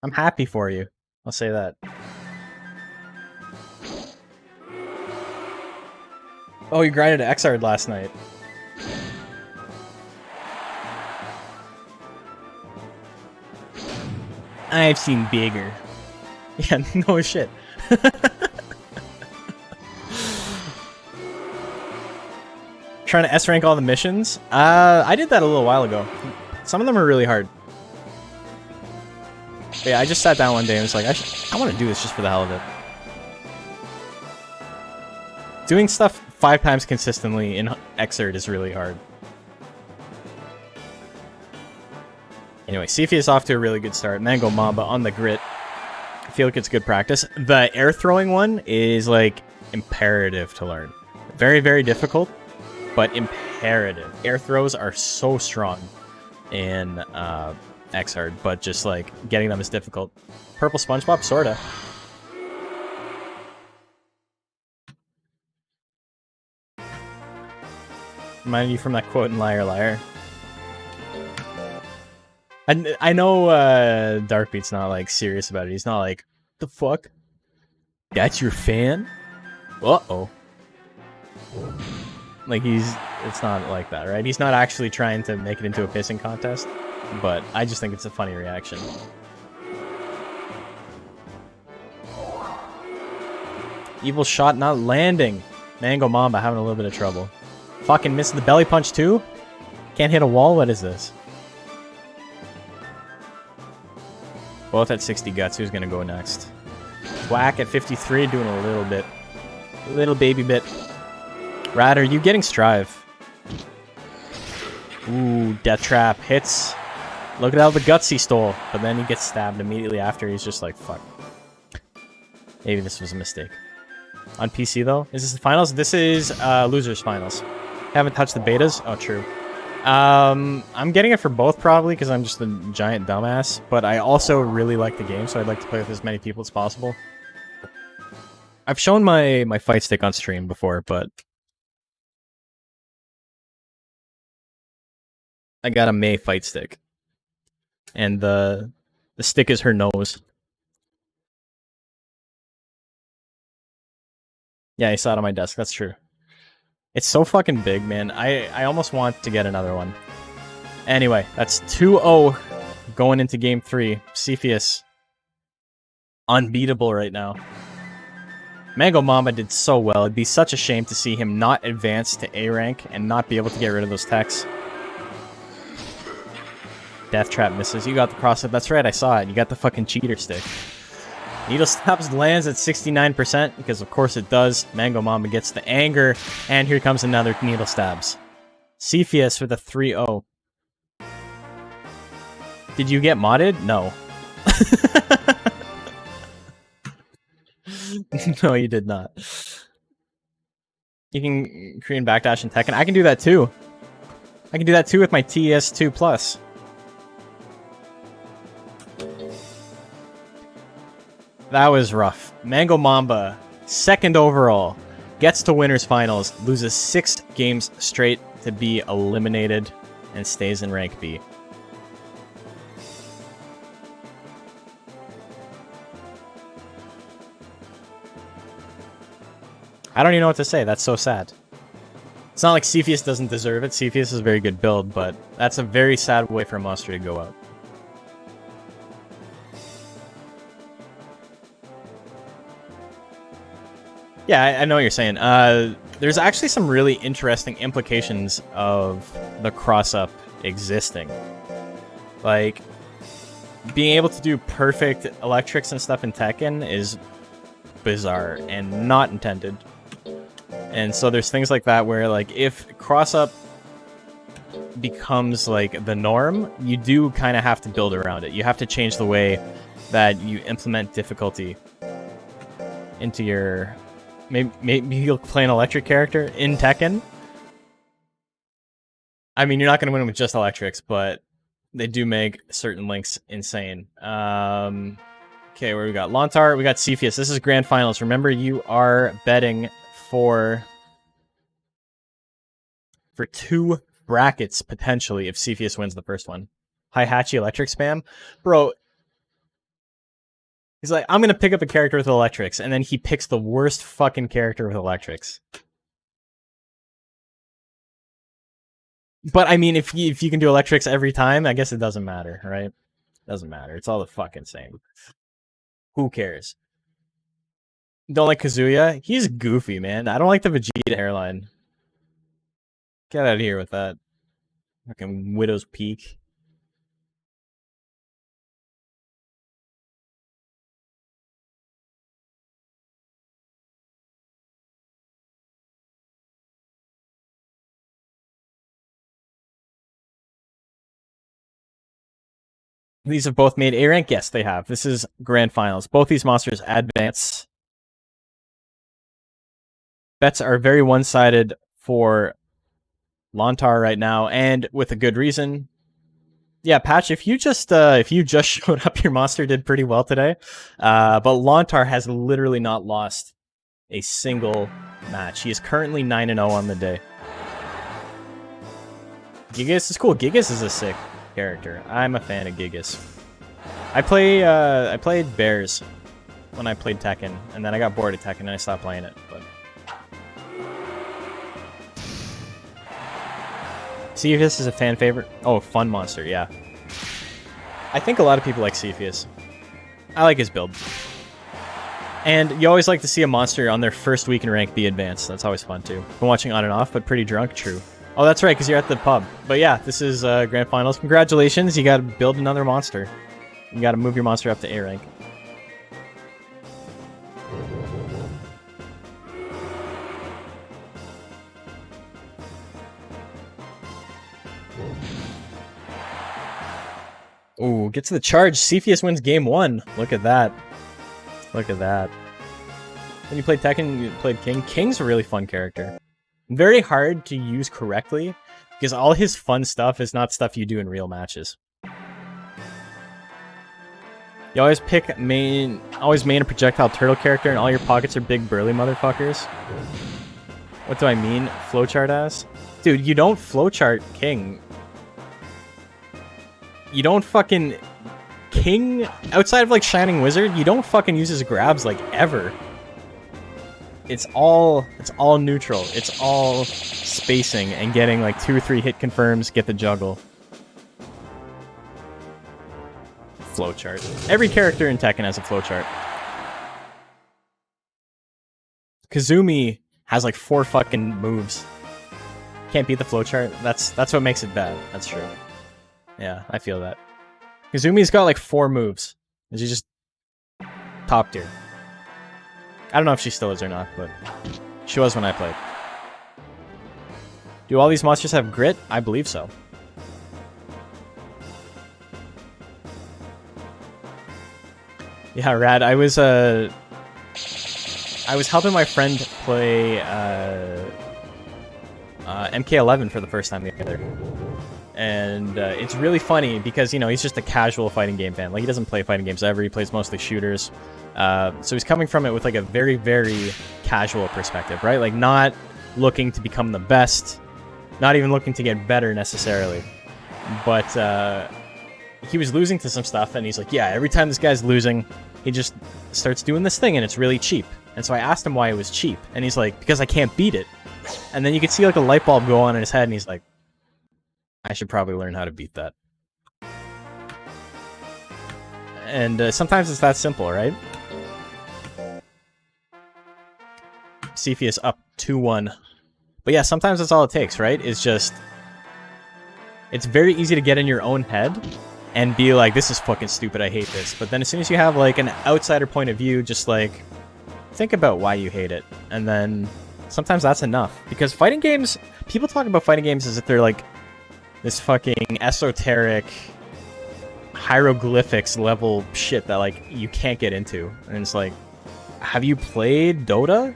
I'm happy for you. I'll say that. Oh, you grinded Xrd last night. I've seen bigger. Yeah, no shit. Trying to S rank all the missions? I did that a little while ago. Some of them are really hard. But yeah, I just sat down one day and was like, I want to do this just for the hell of it. Doing stuff 5 times consistently in Xrd is really hard. Anyway, Cepheus off to a really good start. Mango Mamba on the grit. I feel like it's good practice. The air throwing one is like imperative to learn. Very, very difficult, but imperative. Air throws are so strong in Xrd, but just like getting them is difficult. Purple SpongeBob, sorta. Reminded you from that quote in Liar Liar. I know Darkbeat's not like serious about it. He's not like, the fuck? That's your fan? Uh-oh. Like it's not like that, right? He's not actually trying to make it into a pissing contest, but I just think it's a funny reaction. Evil shot not landing. Mango Mamba having a little bit of trouble. Fucking missing the belly punch too? Can't hit a wall? What is this? Both at 60 guts. Who's gonna go next? Whack at 53, doing a little bit. A little baby bit. Rad, are you getting Strive? Ooh, Death Trap hits. Look at all the guts he stole. But then he gets stabbed immediately after. He's just like, fuck. Maybe this was a mistake. On PC though? Is this the finals? This is losers finals. Haven't touched the betas? Oh, true. I'm getting it for both probably because I'm just a giant dumbass, but I also really like the game, so I'd like to play with as many people as possible. I've shown my fight stick on stream before, but I got a May fight stick, and the stick is her nose. Yeah, I saw it on my desk. That's true. It's so fucking big, man. I almost want to get another one. Anyway, that's 2-0 going into game 3. Cepheus. Unbeatable right now. Mango Mamba did so well. It'd be such a shame to see him not advance to A rank and not be able to get rid of those techs. Death Trap misses. You got the cross-up. That's right, I saw it. You got the fucking cheater stick. Needle Stabs lands at 69%, because of course it does. Mango Mamba gets the anger, and here comes another Needle Stabs. Cepheus with a 3-0. Did you get modded? No. No, you did not. You can Korean backdash in Tekken. I can do that too. I can do that too with my TES2 Plus. That was rough. Mango Mamba, 2nd overall, gets to winners finals, loses 6 games straight to be eliminated, and stays in rank B. I don't even know what to say. That's so sad. It's not like Cepheus doesn't deserve it. Cepheus is a very good build, but that's a very sad way for a monster to go out. Yeah, I know what you're saying. There's actually some really interesting implications of the cross-up existing. Like, being able to do perfect electrics and stuff in Tekken is bizarre and not intended. And so there's things like that where, like, if cross-up becomes, like, the norm, you do kind of have to build around it. You have to change the way that you implement difficulty into your... Maybe you'll play an electric character in Tekken, I mean, you're not going to win with just electrics, but they do make certain links insane. Okay, where we got? Lontar, we got Cepheus. This is grand finals. Remember, you are betting for 2 brackets, potentially, if Cepheus wins the first one. Hihachi electric spam? Bro, he's like, I'm going to pick up a character with electrics, and then he picks the worst fucking character with electrics. But, I mean, if you can do electrics every time, I guess it doesn't matter, right? Doesn't matter. It's all the fucking same. Who cares? Don't like Kazuya? He's goofy, man. I don't like the Vegeta hairline. Get out of here with that. Fucking Widow's Peak. These have both made A rank? Yes, they have. This is grand finals. Both these monsters advance. Bets are very one-sided for Lontar right now, and with a good reason. Yeah, Patch, if you just showed up, your monster did pretty well today. But Lontar has literally not lost a single match. He is currently 9-0 on the day. Gigas is cool. Gigas is a sick character. I'm a fan of Gigas. I played Bears when I played Tekken, and then I got bored of Tekken and I stopped playing it. But Cepheus is a fan favorite. Oh, fun monster, yeah. I think a lot of people like Cepheus. I like his build. And you always like to see a monster on their first week in rank be advanced. That's always fun too. Been watching on and off, but pretty drunk, true. Oh, that's right, because you're at the pub. But yeah, this is grand finals. Congratulations, you got to build another monster. You got to move your monster up to A rank. Ooh, gets the charge. Cepheus wins game 1. Look at that. Look at that. When you played Tekken, you played King. King's a really fun character. Very hard to use correctly, because all his fun stuff is not stuff you do in real matches. You always pick main a projectile turtle character, and all your pockets are big burly motherfuckers. What do I mean? Flowchart ass? Dude, you don't flowchart King. You don't fucking... King, outside of like Shining Wizard, you don't fucking use his grabs like ever. It's all neutral. It's all spacing and getting like 2 or 3 hit confirms, get the juggle. Flowchart. Every character in Tekken has a flowchart. Kazumi has like 4 fucking moves. Can't beat the flowchart. That's what makes it bad. That's true. Yeah, I feel that. Kazumi's got like 4 moves. And she's just top tier. I don't know if she still is or not, but she was when I played. Do all these monsters have grit? I believe so. Yeah, rad. I was helping my friend play MK11 for the first time the other. And it's really funny because, you know, he's just a casual fighting game fan. Like, he doesn't play fighting games ever. He plays mostly shooters. So he's coming from it with, like, a very, very casual perspective, right? Like, not looking to become the best. Not even looking to get better, necessarily. But he was losing to some stuff, and he's like, yeah, every time this guy's losing, he just starts doing this thing, and it's really cheap. And so I asked him why it was cheap. And he's like, because I can't beat it. And then you could see, like, a light bulb go on in his head, and he's like, I should probably learn how to beat that. And sometimes it's that simple, right? Cepheus up 2-1. But yeah, sometimes that's all it takes, right? It's just... It's very easy to get in your own head and be like, this is fucking stupid, I hate this. But then as soon as you have, like, an outsider point of view, just, like, think about why you hate it. And then sometimes that's enough. Because fighting games... People talk about fighting games as if they're, like, this fucking esoteric hieroglyphics level shit that, like, you can't get into. And it's like, have you played Dota?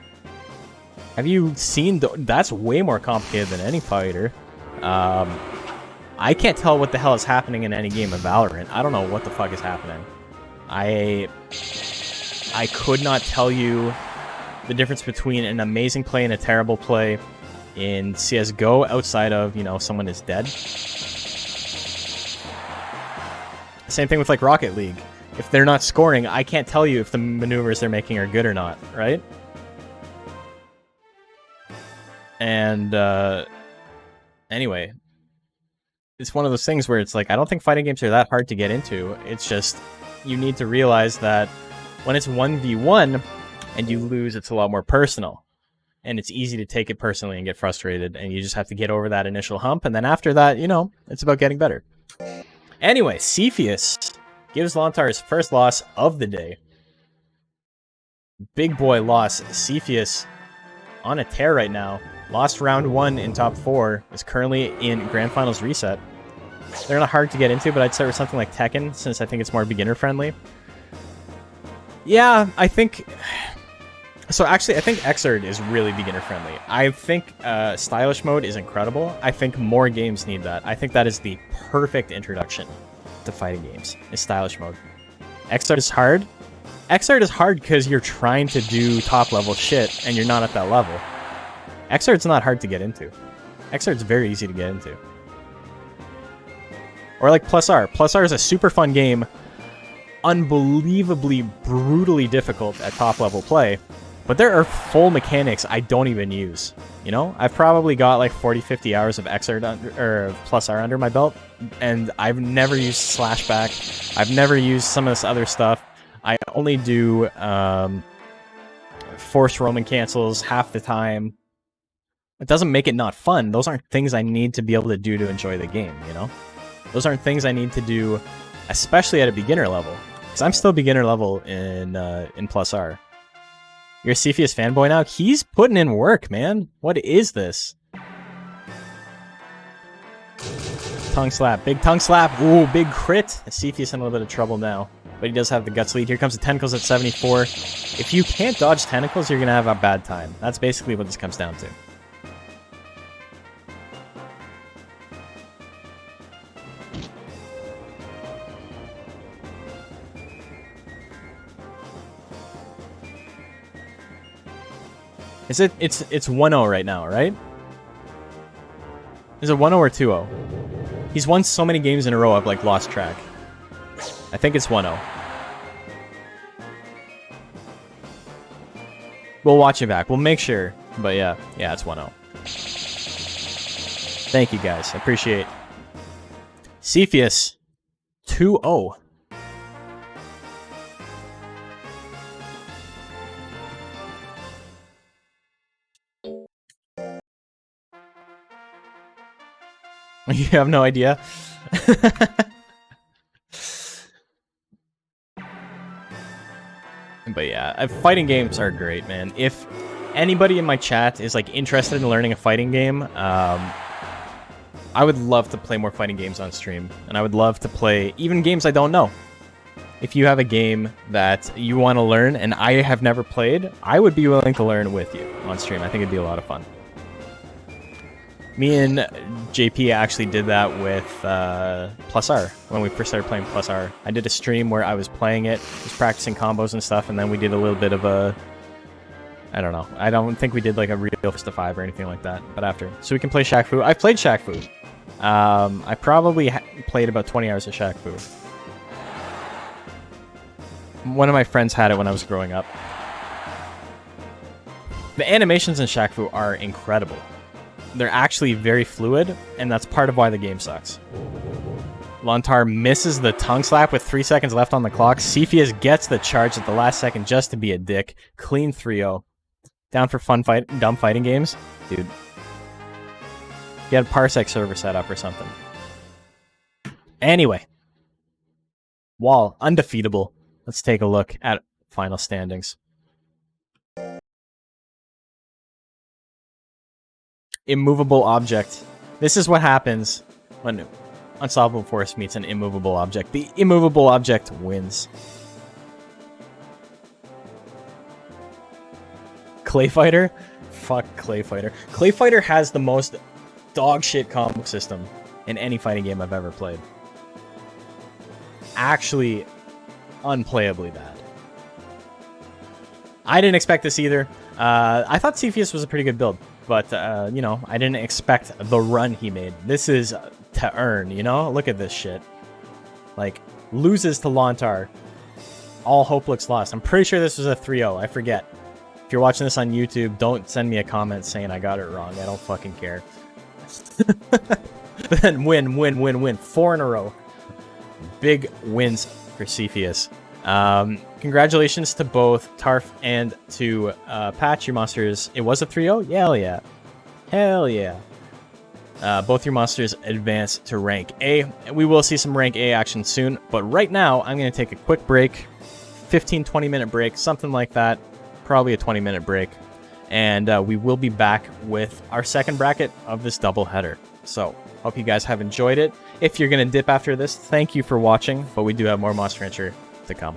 Have you seen That's way more complicated than any fighter. I can't tell what the hell is happening in any game of Valorant. I don't know what the fuck is happening. I could not tell you the difference between an amazing play and a terrible play in CSGO outside of, you know, someone is dead. Same thing with, like, Rocket League. If they're not scoring, I can't tell you if the maneuvers they're making are good or not, right? And, anyway, it's one of those things where it's like, I don't think fighting games are that hard to get into. It's just, you need to realize that when it's 1v1 and you lose, it's a lot more personal. And it's easy to take it personally and get frustrated, and you just have to get over that initial hump, and then after that, you know, it's about getting better. Anyway, Cepheus gives Lontar his first loss of the day. Big boy loss. Cepheus on a tear right now. Lost round 1 in top 4. Is currently in Grand Finals reset. They're not hard to get into, but I'd start with something like Tekken, since I think it's more beginner-friendly. Yeah, I think... So actually, I think Xrd is really beginner-friendly. I think Stylish Mode is incredible. I think more games need that. I think that is the perfect introduction to fighting games, is Stylish Mode. Xrd is hard. Xrd is hard because you're trying to do top-level shit, and you're not at that level. Xrd's not hard to get into. Xrd's very easy to get into. Or like Plus R. Plus R is a super fun game, unbelievably, brutally difficult at top-level play, but there are full mechanics I don't even use. You know, I've probably got like 40-50 hours of Xrd or Plus R under my belt, and I've never used Slashback. I've never used some of this other stuff. I only do forced Roman cancels half the time. It doesn't make it not fun. Those aren't things I need to be able to do to enjoy the game, you know? Those aren't things I need to do, especially at a beginner level. Because I'm still beginner level in Plus R. You're a Cepheus fanboy now? He's putting in work, man. What is this? Tongue slap. Big tongue slap. Ooh, big crit. Cepheus in a little bit of trouble now. But he does have the guts lead. Here comes the tentacles at 74. If you can't dodge tentacles, you're going to have a bad time. That's basically what this comes down to. Is it? It's 1-0 right now, right? Is it 1-0 or 2-0? He's won so many games in a row, I've like lost track. I think it's 1-0. We'll watch it back. We'll make sure. But yeah, it's 1-0. Thank you guys. I appreciate it. Cepheus 2-0. You have no idea? But yeah, fighting games are great, man. If anybody in my chat is like interested in learning a fighting game, I would love to play more fighting games on stream. And I would love to play even games I don't know. If you have a game that you want to learn and I have never played, I would be willing to learn with you on stream. I think it'd be a lot of fun. Me and JP actually did that with Plus R when we first started playing Plus R. I did a stream where I was playing it, was practicing combos and stuff, and then we did a little bit of a... I don't know. I don't think we did like a real Fist of 5 or anything like that, but after. So we can play Shaq Fu. I've played Shaq Fu. I probably played about 20 hours of Shaq Fu. One of my friends had it when I was growing up. The animations in Shaq Fu are incredible. They're actually very fluid, and that's part of why the game sucks. Lontar misses the tongue slap with 3 seconds left on the clock. Cepheus gets the charge at the last second just to be a dick. Clean 3-0. Down for dumb fighting games? Dude. Get a Parsec server set up or something. Anyway. Wall, undefeatable. Let's take a look at final standings. Immovable object. This is what happens when Unstoppable Force meets an immovable object. The immovable object wins. Clay Fighter? Fuck Clay Fighter. Clay Fighter has the most dog shit combo system in any fighting game I've ever played. Actually, unplayably bad. I didn't expect this either. I thought Cepheus was a pretty good build, but, you know, I didn't expect the run he made. This is to earn, you know? Look at this shit. Like, loses to Lontar. All hope looks lost. I'm pretty sure this was a 3-0. I forget. If you're watching this on YouTube, don't send me a comment saying I got it wrong. I don't fucking care. Then win. 4 in a row. Big wins for Cepheus. Congratulations to both Tarf and to Patch, your monsters. It was a 3-0? Yeah, hell yeah. Both your monsters advance to rank A. We will see some rank A action soon, but right now I'm going to take a quick break. 15-20 minute break, something like that. Probably a 20-minute break. And we will be back with our second bracket of this doubleheader. So, hope you guys have enjoyed it. If you're going to dip after this, thank you for watching, but we do have more Monster Rancher to come.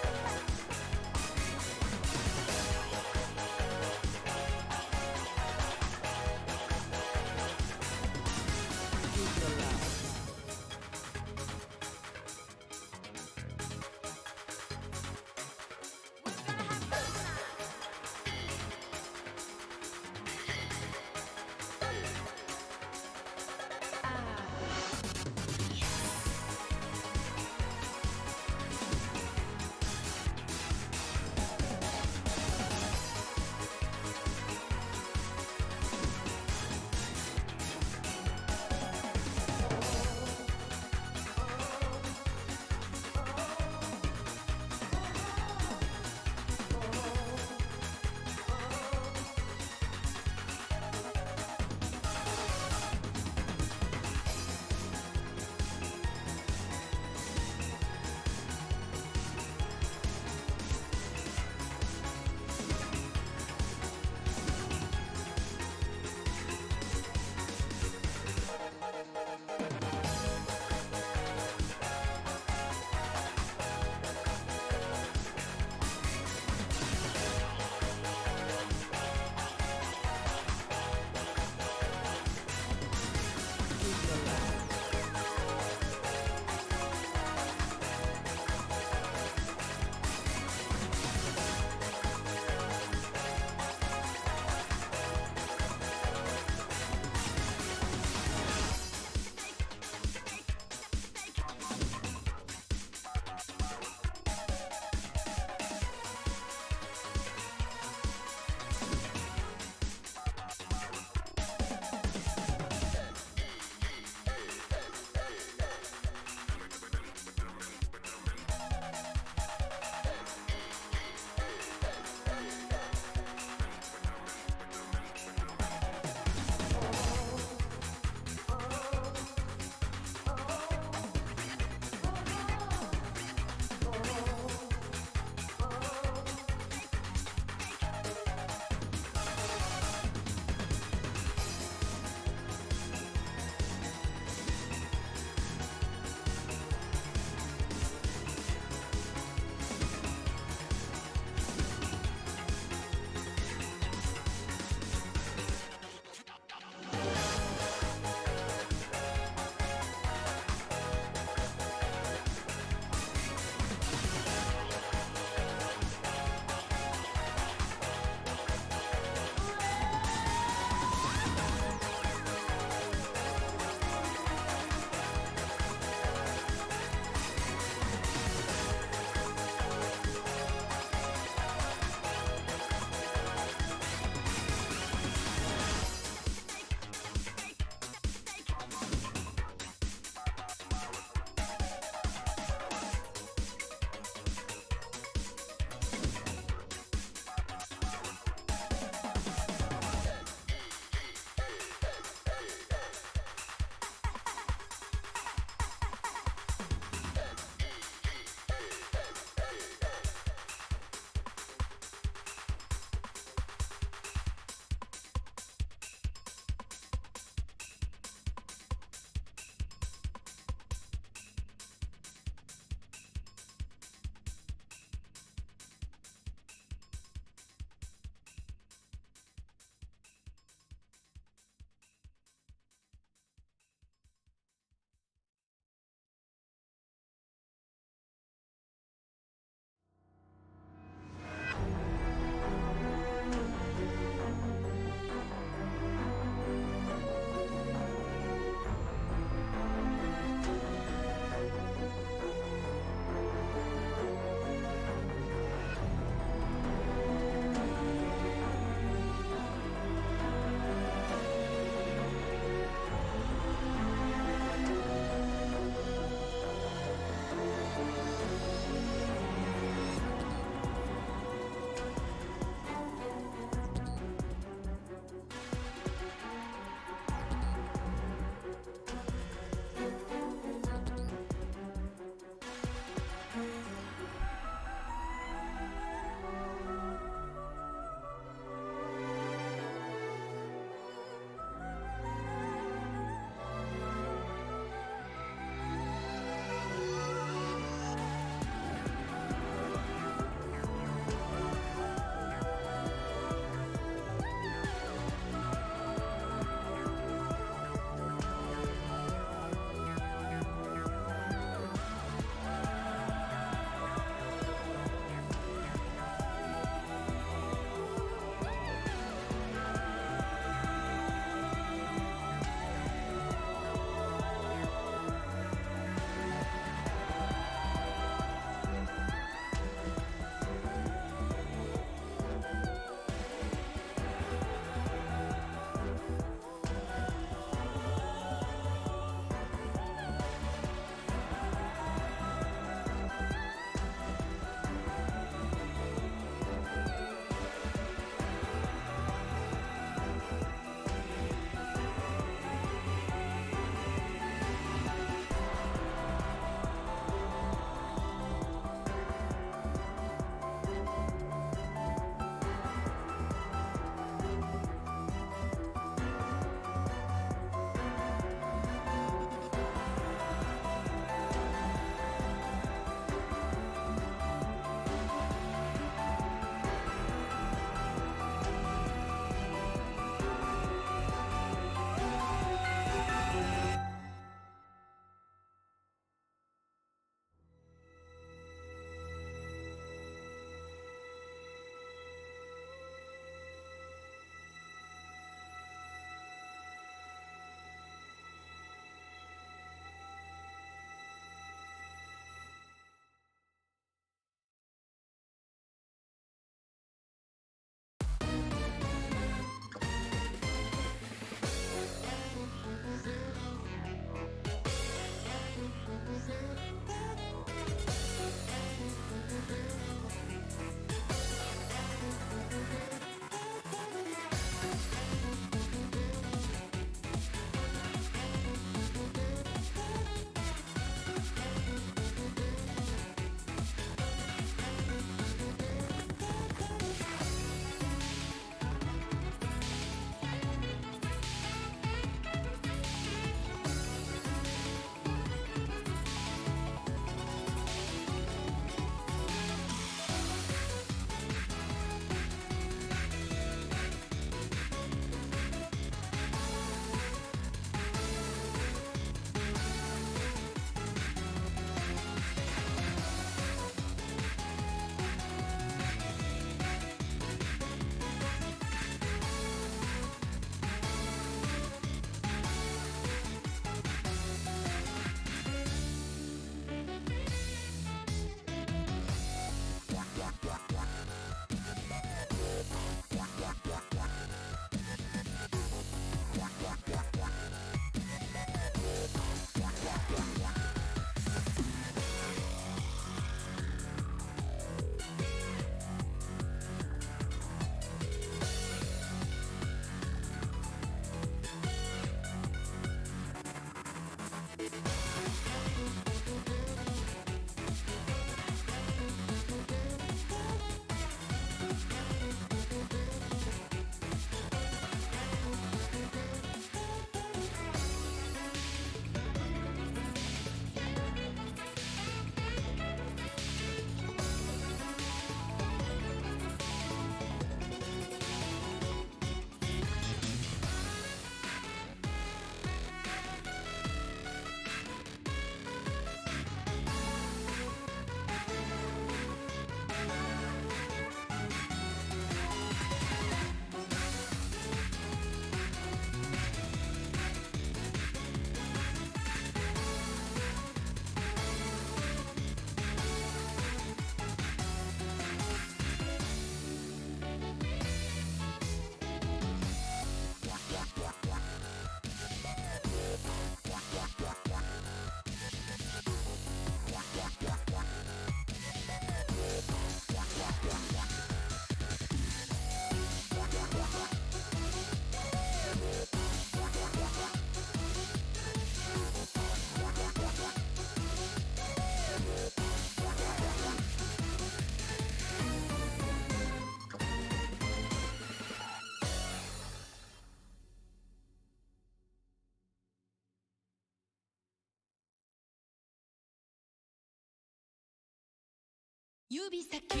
指先に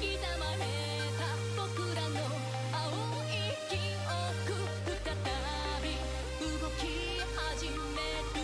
刻まれた僕らの青い記憶再び動き始める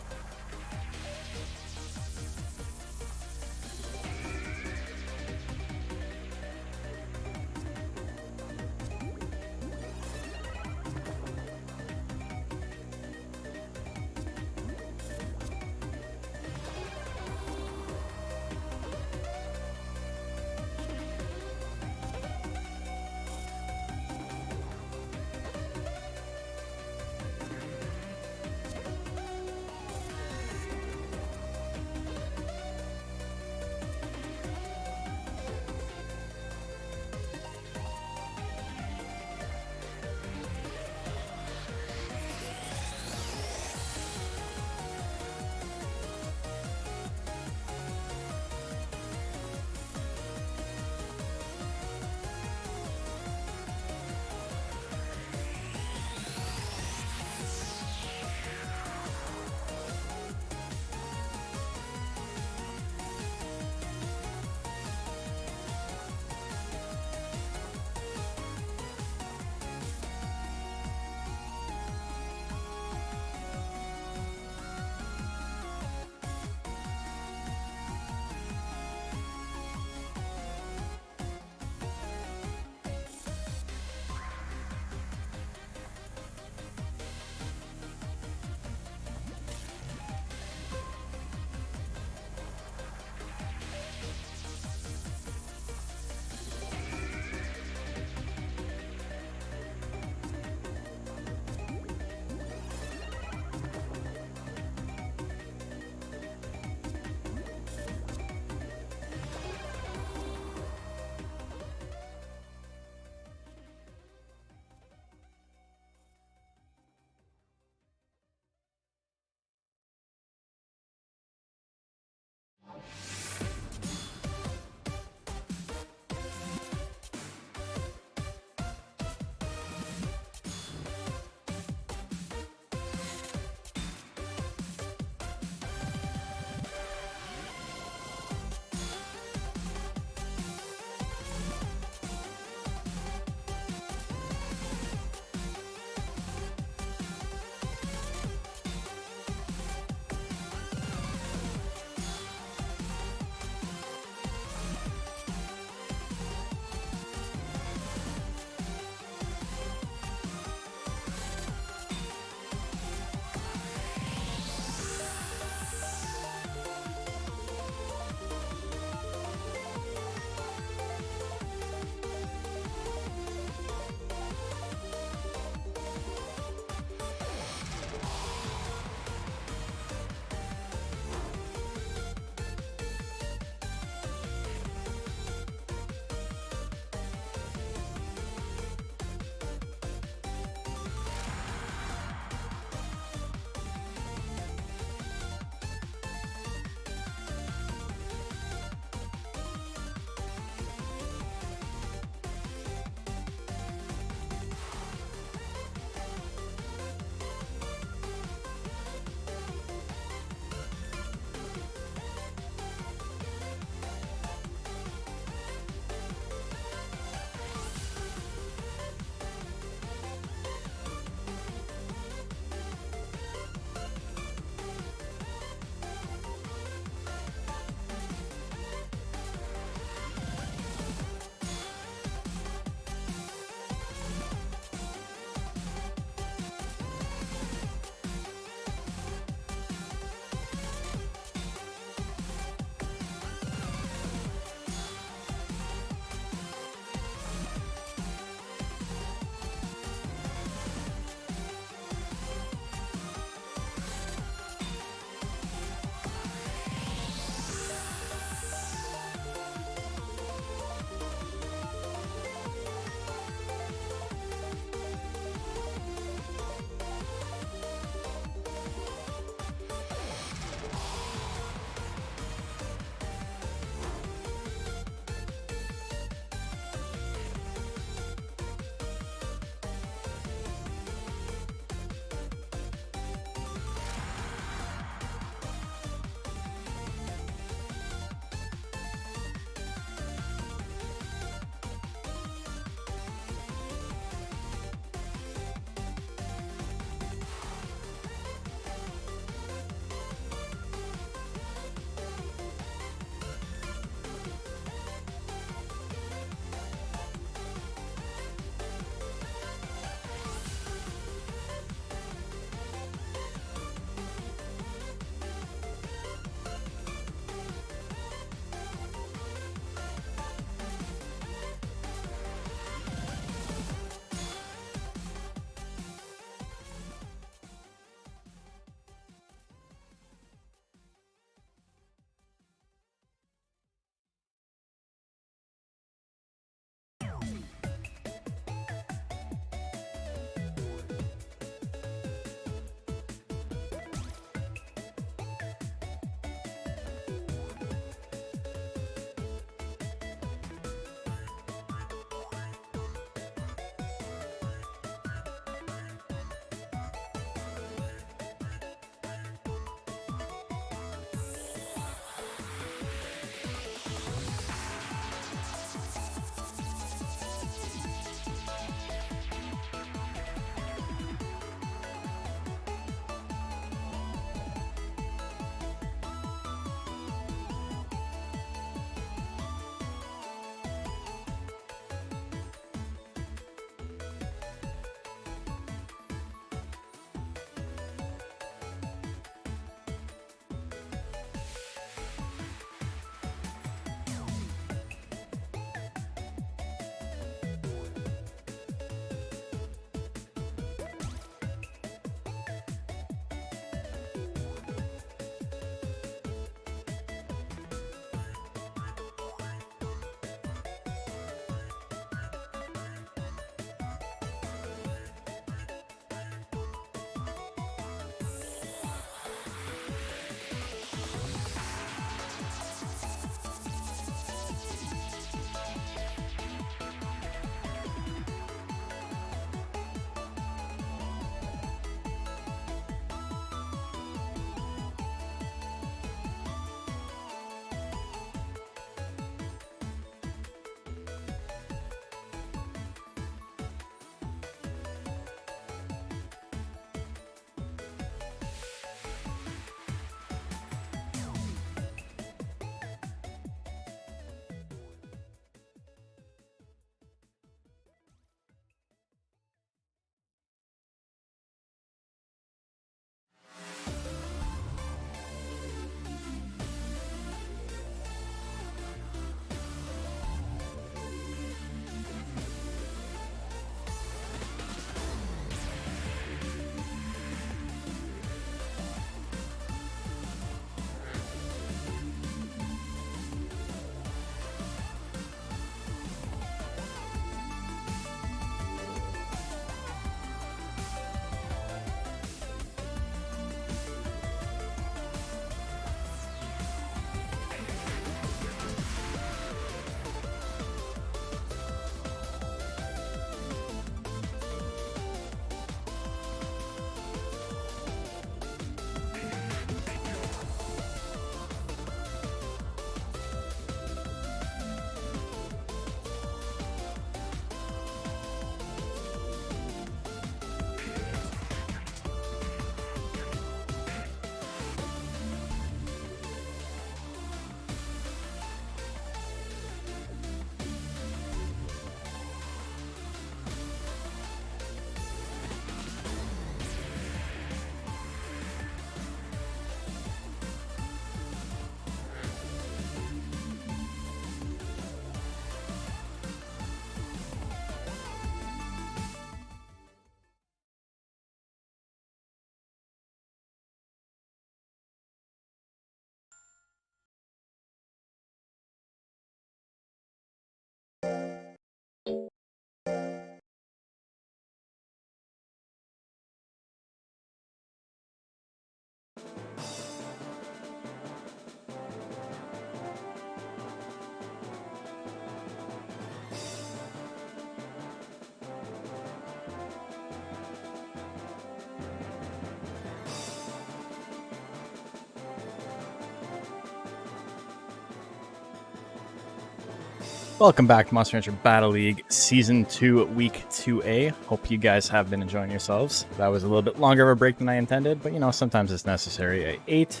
Welcome back to Monster Hunter Battle League Season 2, Week 2A. Hope you guys have been enjoying yourselves. That was a little bit longer of a break than I intended, but you know, sometimes it's necessary. I ate.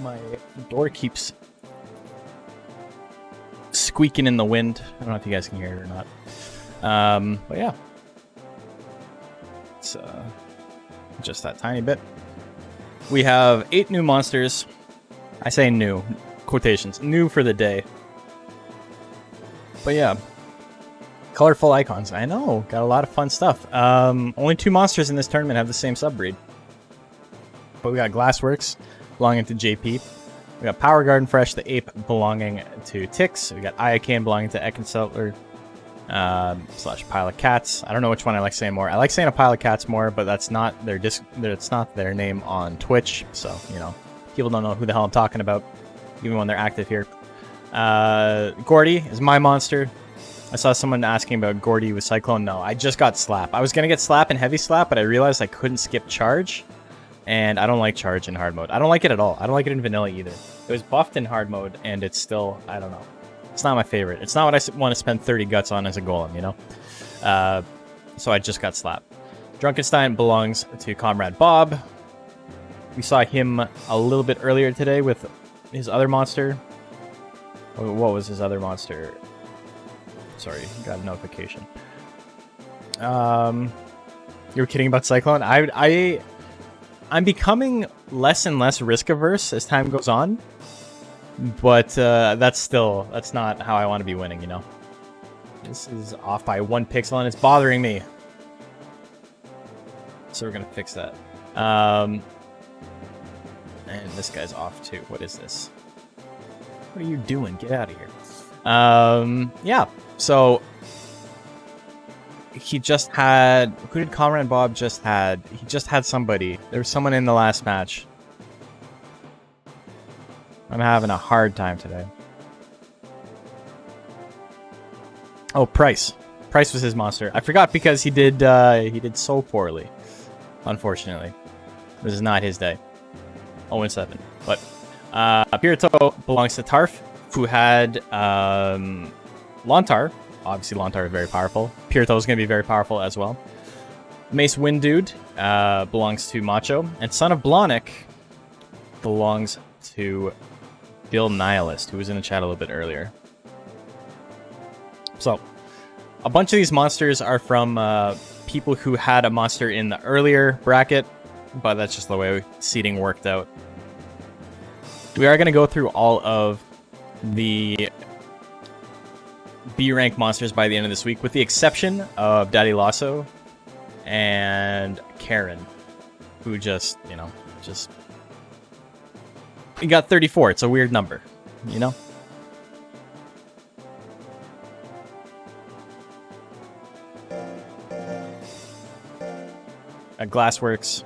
My door keeps squeaking in the wind. I don't know if you guys can hear it or not. But yeah. It's just that tiny bit. We have 8 new monsters. I say new. Quotations. New for the day. But yeah, colorful icons. I know, got a lot of fun stuff. Only 2 monsters in this tournament have the same subbreed. But we got Glassworks belonging to JP. We got Power Garden Fresh, the ape belonging to Tix. We got Iacane belonging to Ekenseltler slash Pile of Cats. I don't know which one I like saying more. I like saying a Pile of Cats more, but that's not their it's not their name on Twitch. So you know, people don't know who the hell I'm talking about, even when they're active here. Gordy is my monster. I saw someone asking about Gordy with Cyclone. No, I just got Slap. I was gonna get Slap and Heavy Slap, but I realized I couldn't skip Charge, and I don't like Charge in hard mode. I don't like it at all. I don't like it in vanilla either. It was buffed in hard mode, and it's still, I don't know. It's not my favorite. It's not what I want to spend 30 guts on as a golem, you know? So I just got Slap. Drunkenstein belongs to Comrade Bob. We saw him a little bit earlier today with his other monster. What was his other monster? Sorry, got a notification. You were kidding about Cyclone? I'm becoming less and less risk averse as time goes on, but that's not how I want to be winning, you know. This is off by 1 pixel and it's bothering me. So we're gonna fix that. And this guy's off too. What is this? What are you doing? Get out of here. Yeah, so he just had... Who did Comrade Bob just had? He just had somebody. There was someone in the last match. I'm having a hard time today. Oh, Price. Price was his monster. I forgot because he did so poorly. Unfortunately. This is not his day. 0-7. But Pirito belongs to Tarf, who had Lontar. Obviously, Lontar is very powerful. Pirito is going to be very powerful as well. Mace Wind Dude belongs to Macho. And Son of Blonic belongs to Bill Nihilist, who was in the chat a little bit earlier. So, a bunch of these monsters are from people who had a monster in the earlier bracket, but that's just the way seeding worked out. We are going to go through all of the B rank monsters by the end of this week, with the exception of Daddy Lasso and Karen, who just, you know, he got 34. It's a weird number, you know? At Glassworks.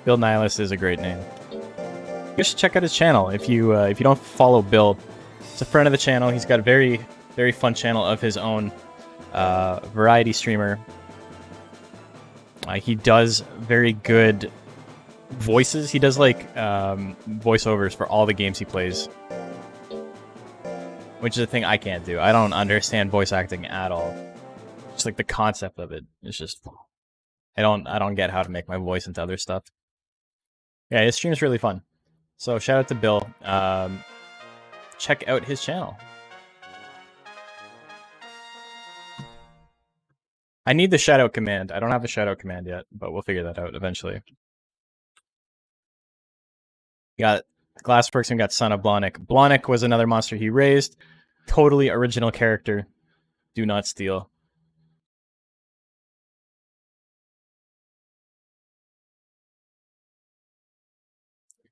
Bill Nihilist is a great name. You should check out his channel if you don't follow Bill. He's a friend of the channel. He's got a very, very fun channel of his own. Variety streamer. He does very good voices. He does like voiceovers for all the games he plays, which is a thing I can't do. I don't understand voice acting at all. Just like the concept of it. It's just I don't get how to make my voice into other stuff. Yeah, his stream's really fun. So shout out to Bill. Check out his channel. I need the shoutout command. I don't have the shoutout command yet, but we'll figure that out eventually. We got Glassworks and we got Son of Blonic. Blonic was another monster he raised. Totally original character. Do not steal.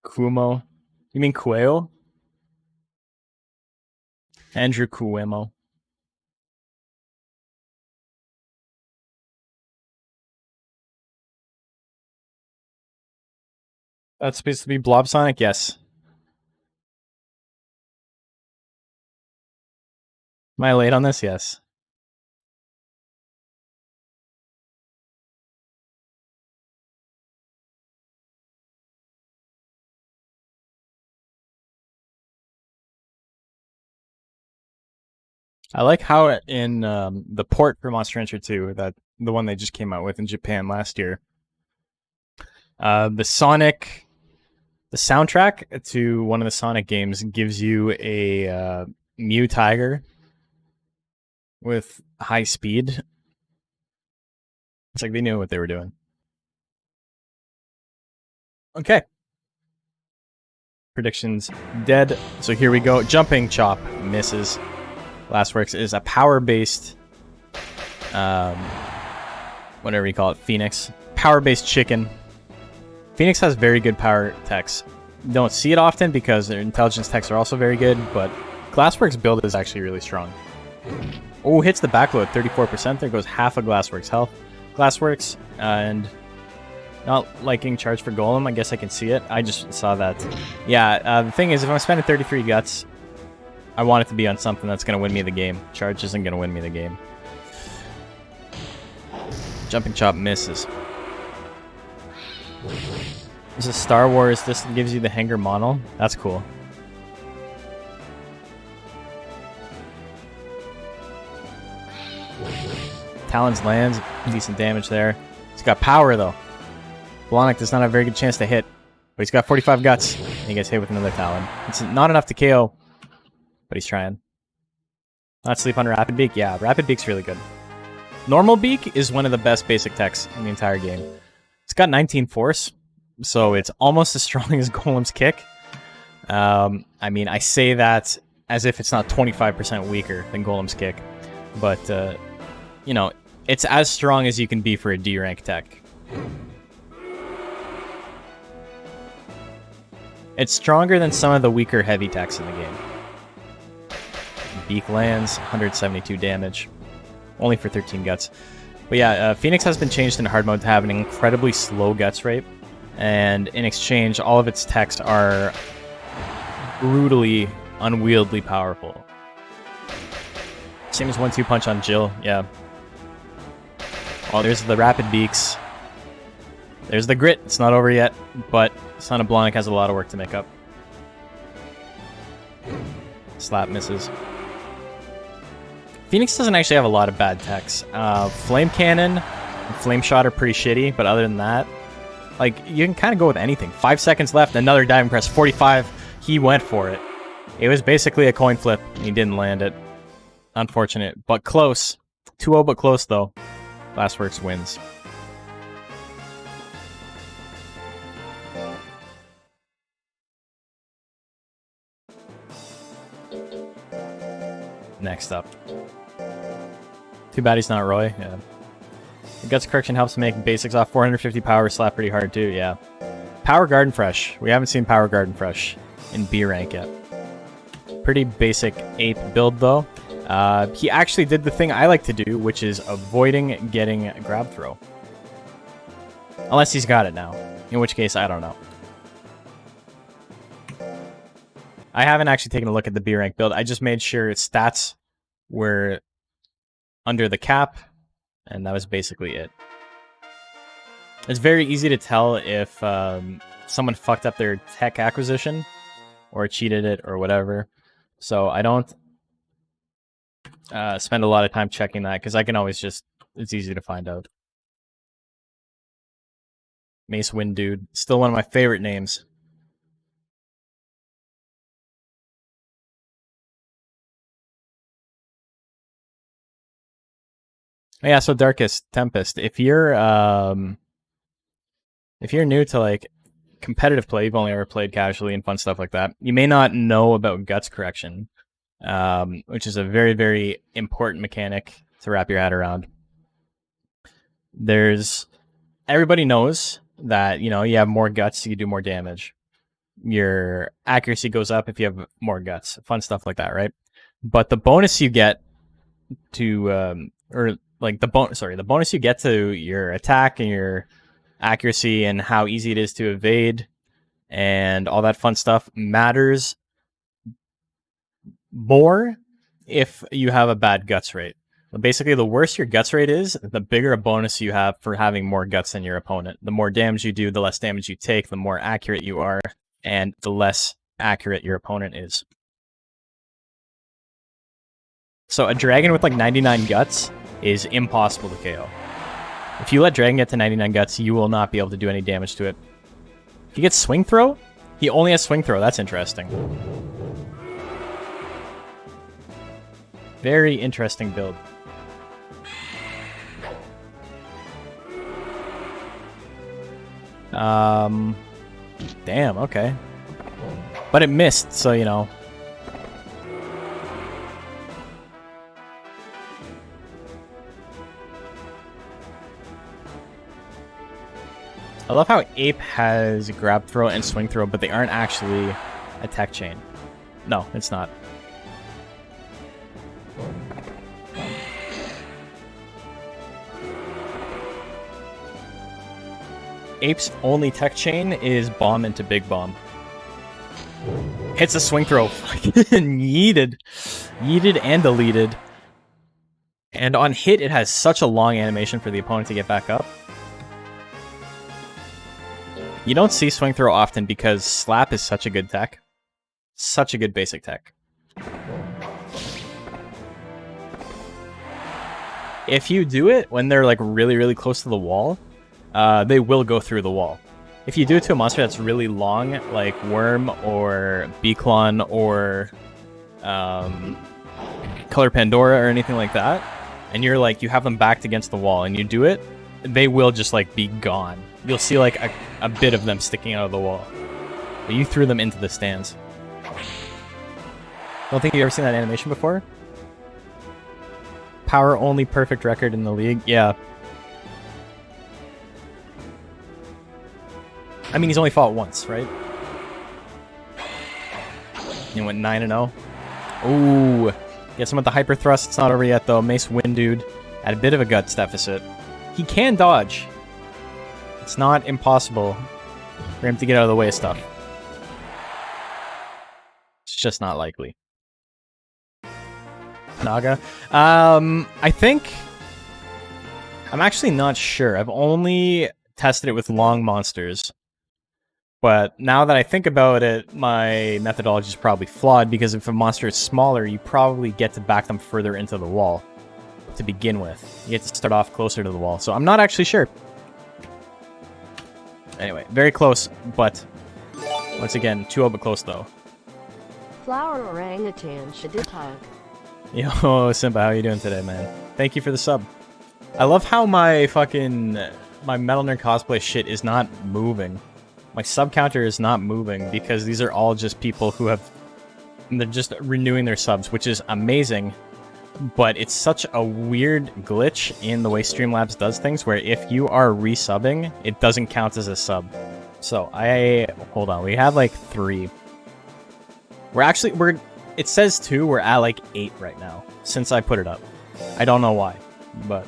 Kumo. You mean Kueo? Andrew Kuemo. That's supposed to be Blob Sonic? Yes. Am I late on this? Yes. I like how in the port for Monster Hunter 2, that the one they just came out with in Japan last year, the soundtrack to one of the Sonic games gives you a Mew Tiger with high speed. It's like they knew what they were doing. Okay. Predictions dead. So here we go. Jumping Chop misses. Glassworks is a power-based, whatever you call it, Phoenix. Power-based chicken. Phoenix has very good power techs. Don't see it often because their intelligence techs are also very good, but Glassworks build is actually really strong. Oh, hits the backload, 34%. There goes half of Glassworks health. Glassworks, and not liking charge for Golem. I guess I can see it. I just saw that. Yeah, the thing is, if I'm spending 33 guts, I want it to be on something that's going to win me the game. Charge isn't going to win me the game. Jumping Chop misses. This is Star Wars. This gives you the hanger model. That's cool. Talons lands. Decent damage there. He's got power, though. Blonic does not have a very good chance to hit. But he's got 45 guts. And he gets hit with another Talon. It's not enough to KO. But he's trying. Not sleep on Rapid Beak? Yeah, Rapid Beak's really good. Normal Beak is one of the best basic techs in the entire game. It's got 19 force, so it's almost as strong as Golem's Kick. I mean, I say that as if it's not 25% weaker than Golem's Kick. But, you know, it's as strong as you can be for a D rank tech. It's stronger than some of the weaker heavy techs in the game. Beak lands, 172 damage. Only for 13 guts. But yeah, Phoenix has been changed in hard mode to have an incredibly slow guts rate. And in exchange, all of its techs are brutally, unwieldy powerful. Same as 1-2 punch on Jill, yeah. Oh, there's the Rapid Beaks. There's the Grit. It's not over yet, but Son of Blonic has a lot of work to make up. Slap misses. Phoenix doesn't actually have a lot of bad techs. Flame Cannon and Flame Shot are pretty shitty, but other than that, like, you can kind of go with anything. 5 seconds left, another diving press, 45. He went for it. It was basically a coin flip. He didn't land it. Unfortunate, but close. 2-0, but close, though. Glassworks wins. Next up. Too bad he's not Roy. Yeah. The Guts Correction helps make basics off 450 power slap pretty hard too, yeah. Power Garden Fresh. We haven't seen Power Garden Fresh in B rank yet. Pretty basic ape build though. He actually did the thing I like to do, which is avoiding getting a grab throw. Unless he's got it now. In which case, I don't know. I haven't actually taken a look at the B rank build. I just made sure its stats were under the cap, and that was basically it. It's very easy to tell if someone fucked up their tech acquisition or cheated it or whatever. So I don't spend a lot of time checking that because I can always just, it's easy to find out. Mace Wind Dude, still one of my favorite names. Yeah, so Darkest Tempest, if you're new to like competitive play, you've only ever played casually and fun stuff like that, you may not know about Guts Correction, which is a very, very important mechanic to wrap your head around. Everybody knows that, you know, you have more guts, you do more damage. Your accuracy goes up if you have more guts, fun stuff like that, right? But the bonus you get to, the bonus you get to your attack and your accuracy and how easy it is to evade and all that fun stuff matters more if you have a bad guts rate. Basically, the worse your guts rate is, the bigger a bonus you have for having more guts than your opponent. The more damage you do, the less damage you take, the more accurate you are, and the less accurate your opponent is. So a dragon with like 99 guts is impossible to KO. If you let dragon get to 99 guts, you will not be able to do any damage to it. If he gets swing throw, he only has swing throw. That's interesting. Very interesting build. Damn, okay. But it missed, so you know. I love how Ape has grab throw and swing throw, but they aren't actually a tech chain. No, it's not. Ape's only tech chain is bomb into big bomb. Hits a swing throw. Yeeted. Yeeted and deleted. And on hit, it has such a long animation for the opponent to get back up. You don't see swing throw often because slap is such a good tech. Such a good basic tech. If you do it when they're like really, really close to the wall, they will go through the wall. If you do it to a monster that's really long, like Worm or Beaklon or Color Pandora or anything like that, and you're like, you have them backed against the wall and you do it, they will just like be gone. You'll see like a bit of them sticking out of the wall. But you threw them into the stands. Don't think you've ever seen that animation before? Power only perfect record in the league? Yeah. I mean, he's only fought once, right? He went 9-0. Ooh. Gets him with the hyper thrust. It's not over yet, though. Mace Windude at a bit of a guts deficit. He can dodge. It's not impossible for him to get out of the way of stuff. It's just not likely. Naga. I think... I'm actually not sure. I've only tested it with long monsters. But now that I think about it, my methodology is probably flawed, because if a monster is smaller, you probably get to back them further into the wall to begin with. You get to start off closer to the wall. So I'm not actually sure. Anyway, very close, but once again, 2-0 but close though. Flower orangutan shaditag. Yo, Simba, how you doing today, man? Thank you for the sub. I love how my Metal Nerd cosplay shit is not moving. My sub counter is not moving because these are all just people who have... They're just renewing their subs, which is amazing. But it's such a weird glitch in the way Streamlabs does things, where if you are resubbing, it doesn't count as a sub. So hold on, we have like 3. It says 2, we're at like 8 right now, since I put it up. I don't know why, but...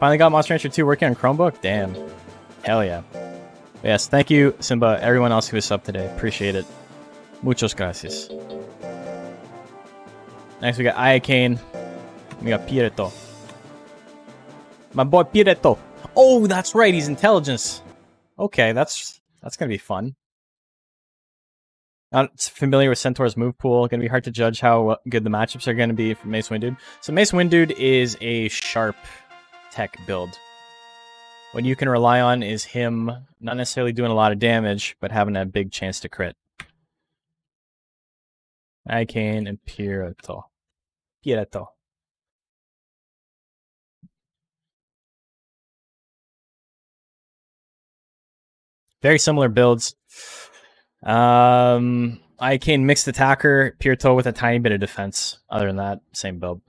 Finally got Monster Rancher 2 working on Chromebook? Damn. Hell yeah. But yes, thank you, Simba, everyone else who was subbed today. Appreciate it. Muchos gracias. Next, we got Ayakane. We got Pireto. My boy Pireto. Oh, that's right, he's intelligence. Okay, that's gonna be fun. Not familiar with Centaur's move pool. Gonna be hard to judge how good the matchups are gonna be for Mace Windude. So Mace Windude is a sharp tech build. What you can rely on is him not necessarily doing a lot of damage, but having a big chance to crit. Ayakane and Pireto. Very similar builds. Ayakane mixed attacker, Pireto with a tiny bit of defense. Other than that, same build.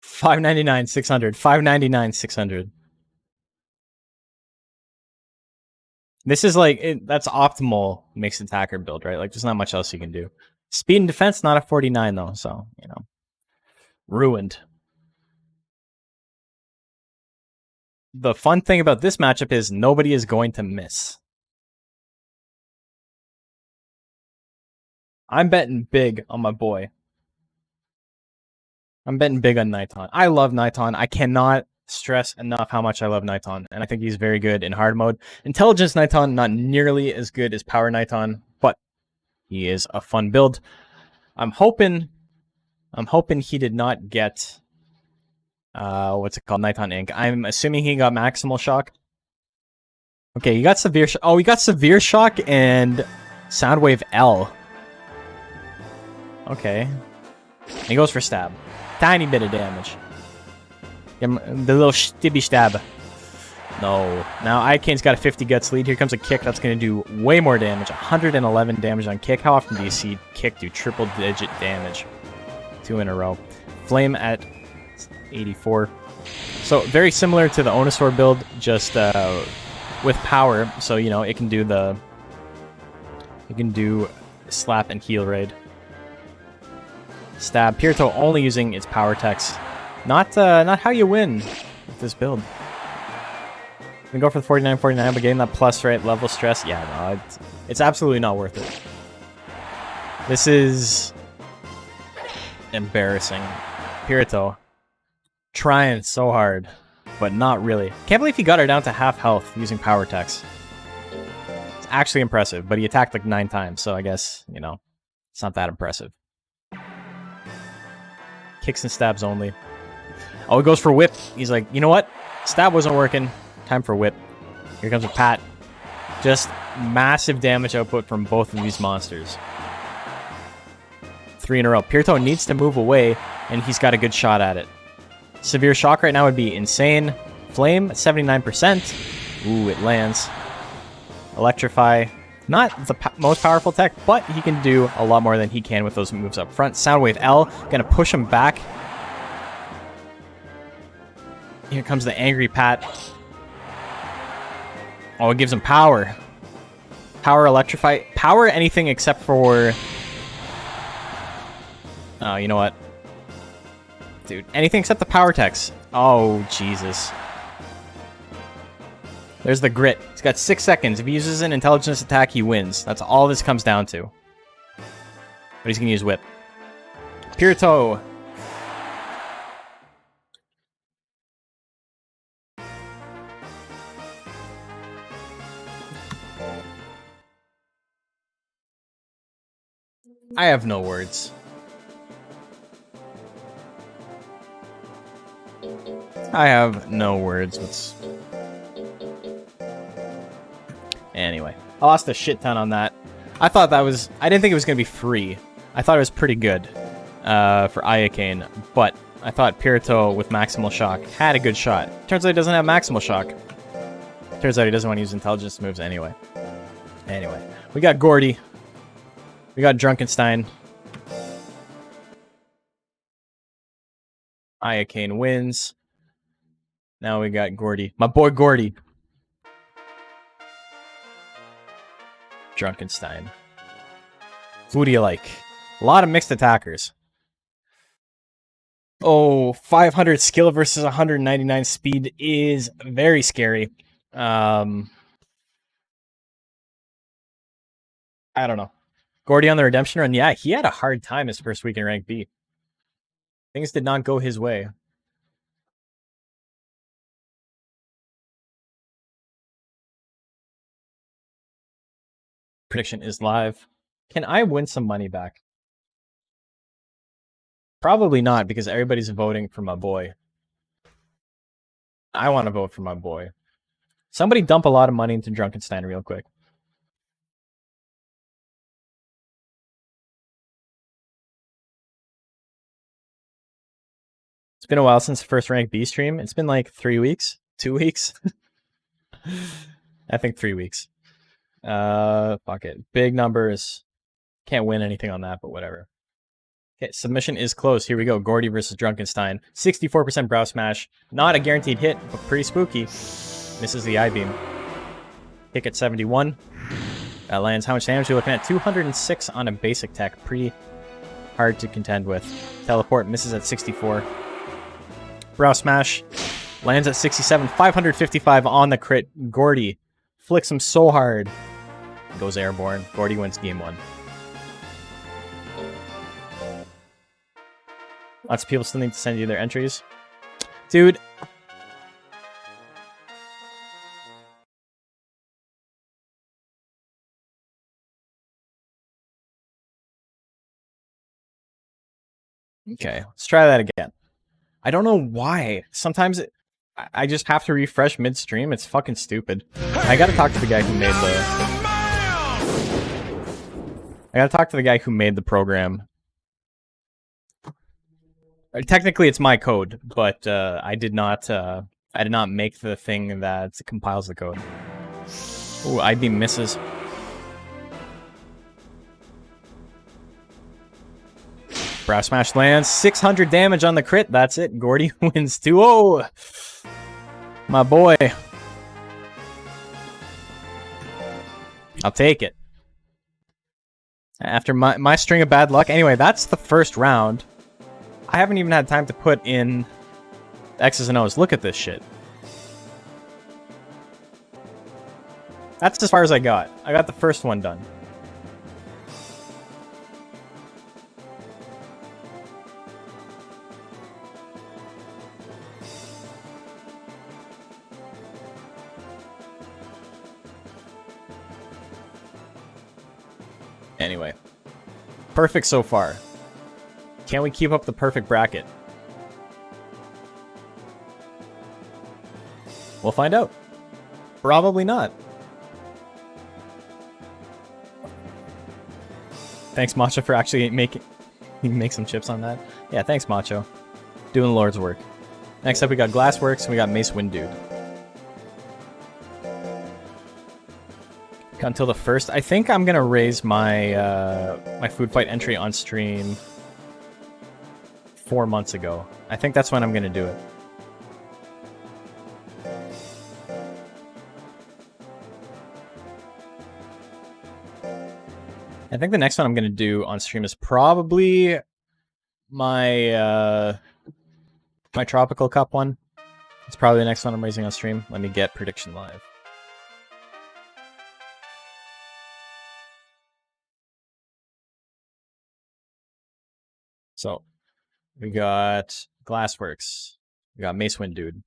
599, 600. 599, 600. This is like, that's optimal mixed attacker build, right? Like, there's not much else you can do. Speed and defense, not a 49 though, so, you know. Ruined. The fun thing about this matchup is nobody is going to miss. I'm betting big on my boy. I'm betting big on Niton. I love Niton. I cannot stress enough how much I love Niton, and I think he's very good in hard mode. Intelligence Niton, not nearly as good as Power Niton, but He is a fun build. I'm hoping he did not get what's it called? Nighthaunt Ink. I'm assuming he got Maximal Shock. Okay, he got Severe Shock. Oh, he got Severe Shock and Soundwave L. Okay. And he goes for Stab. Tiny bit of damage. Give him the little stibby stab. No. Now Iakane's got a 50 guts lead. Here comes a kick that's going to do way more damage. 111 damage on kick. How often do you see kick do triple digit damage? 2 in a row. Flame at 84. So very similar to the Onosaur build, just with power. So, you know, it can do the... It can do slap and heal raid. Stab. Pirito only using its power techs. Not how you win with this build. We go for the 49-49, but getting that plus right level stress, yeah, no, it's absolutely not worth it. This is embarrassing. Pirito trying so hard, but not really. Can't believe he got her down to half health using power techs. It's actually impressive, but he attacked like 9 times, so I guess, you know, it's not that impressive. Kicks and stabs only. Oh, he goes for whip. He's like, you know what? Stab wasn't working. Time for whip. Here comes a pat. Just massive damage output from both of these monsters. 3 in a row. Pirito needs to move away, and he's got a good shot at it. Severe Shock right now would be insane. Flame at 79%. Ooh, it lands. Electrify. Not the most powerful tech, but he can do a lot more than he can with those moves up front. Soundwave L. Gonna push him back. Here comes the angry pat. Oh, it gives him power. Power Electrify. Power anything except for... Oh, you know what? Dude, anything except the power techs. Oh, Jesus. There's the grit. He's got 6 seconds. If he uses an intelligence attack, he wins. That's all this comes down to. But he's going to use whip. Pirito. I have no words. I have no words. Anyway, I lost a shit ton on that. I thought that was... I didn't think it was going to be free. I thought it was pretty good for Iakane, but I thought Pirito with Maximal Shock had a good shot. Turns out he doesn't have Maximal Shock. Turns out he doesn't want to use intelligence moves anyway. Anyway, we got Gordy. We got Drunkenstein. Iakane wins. Now we got Gordy. My boy Gordy. Drunkenstein. Who do you like? A lot of mixed attackers. Oh, 500 skill versus 199 speed is very scary. I don't know. Gordy on the redemption run. Yeah, he had a hard time his first week in rank B. Things did not go his way. Prediction is live. Can I win some money back? Probably not, because everybody's voting for my boy. I want to vote for my boy. Somebody dump a lot of money into Drunkenstein real quick. It's been a while since the first rank B stream. It's been like 3 weeks? 2 weeks? I think 3 weeks. Fuck it. Big numbers. Can't win anything on that, but whatever. Okay, submission is close. Here we go. Gordy versus Drunkenstein. 64% brow smash. Not a guaranteed hit, but pretty spooky. Misses the I-beam. Kick at 71. That lands. How much damage are you looking at? 206 on a basic tech. Pretty hard to contend with. Teleport misses at 64. Brow smash lands at 67. 555 on the crit. Gordy flicks him so hard. Goes airborne. Gordy wins game 1. Lots of people still need to send you their entries. Dude, Okay, let's try that again. I don't know why. Sometimes I just have to refresh midstream. It's fucking stupid. I gotta talk to the guy who made the program. Technically, it's my code, but I did not make the thing that compiles the code. Ooh, IB misses. Brow Smash lands. 600 damage on the crit. That's it. Gordy wins 2-0. My boy. I'll take it. After my string of bad luck. Anyway, that's the first round. I haven't even had time to put in X's and O's. Look at this shit. That's as far as I got. I got the first one done. Anyway. Perfect so far. Can we keep up the perfect bracket? We'll find out. Probably not. Thanks, Macho, for actually make some chips on that. Yeah, thanks, Macho. Doing Lord's work. Next up, we got Glassworks, and we got Mace Wind Dude. Until the first. I think I'm gonna raise my my food fight entry on stream 4 months ago. I think that's when I'm gonna do it. I think the next one I'm gonna do on stream is probably my my Tropical Cup one. It's probably the next one I'm raising on stream. Let me get prediction live. So, we got Glassworks. We got Mace Wind Dude.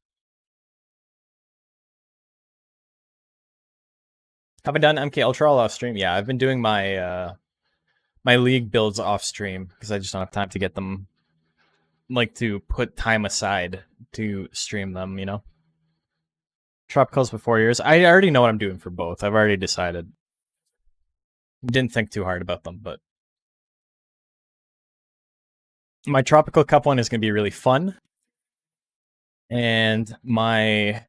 Have I done MK Ultra all off stream? Yeah, I've been doing my my league builds off stream because I just don't have time to get them, like, to put time aside to stream them, you know? Tropicals for 4 years. I already know what I'm doing for both. I've already decided. Didn't think too hard about them, but my Tropical Cup one is going to be really fun. And my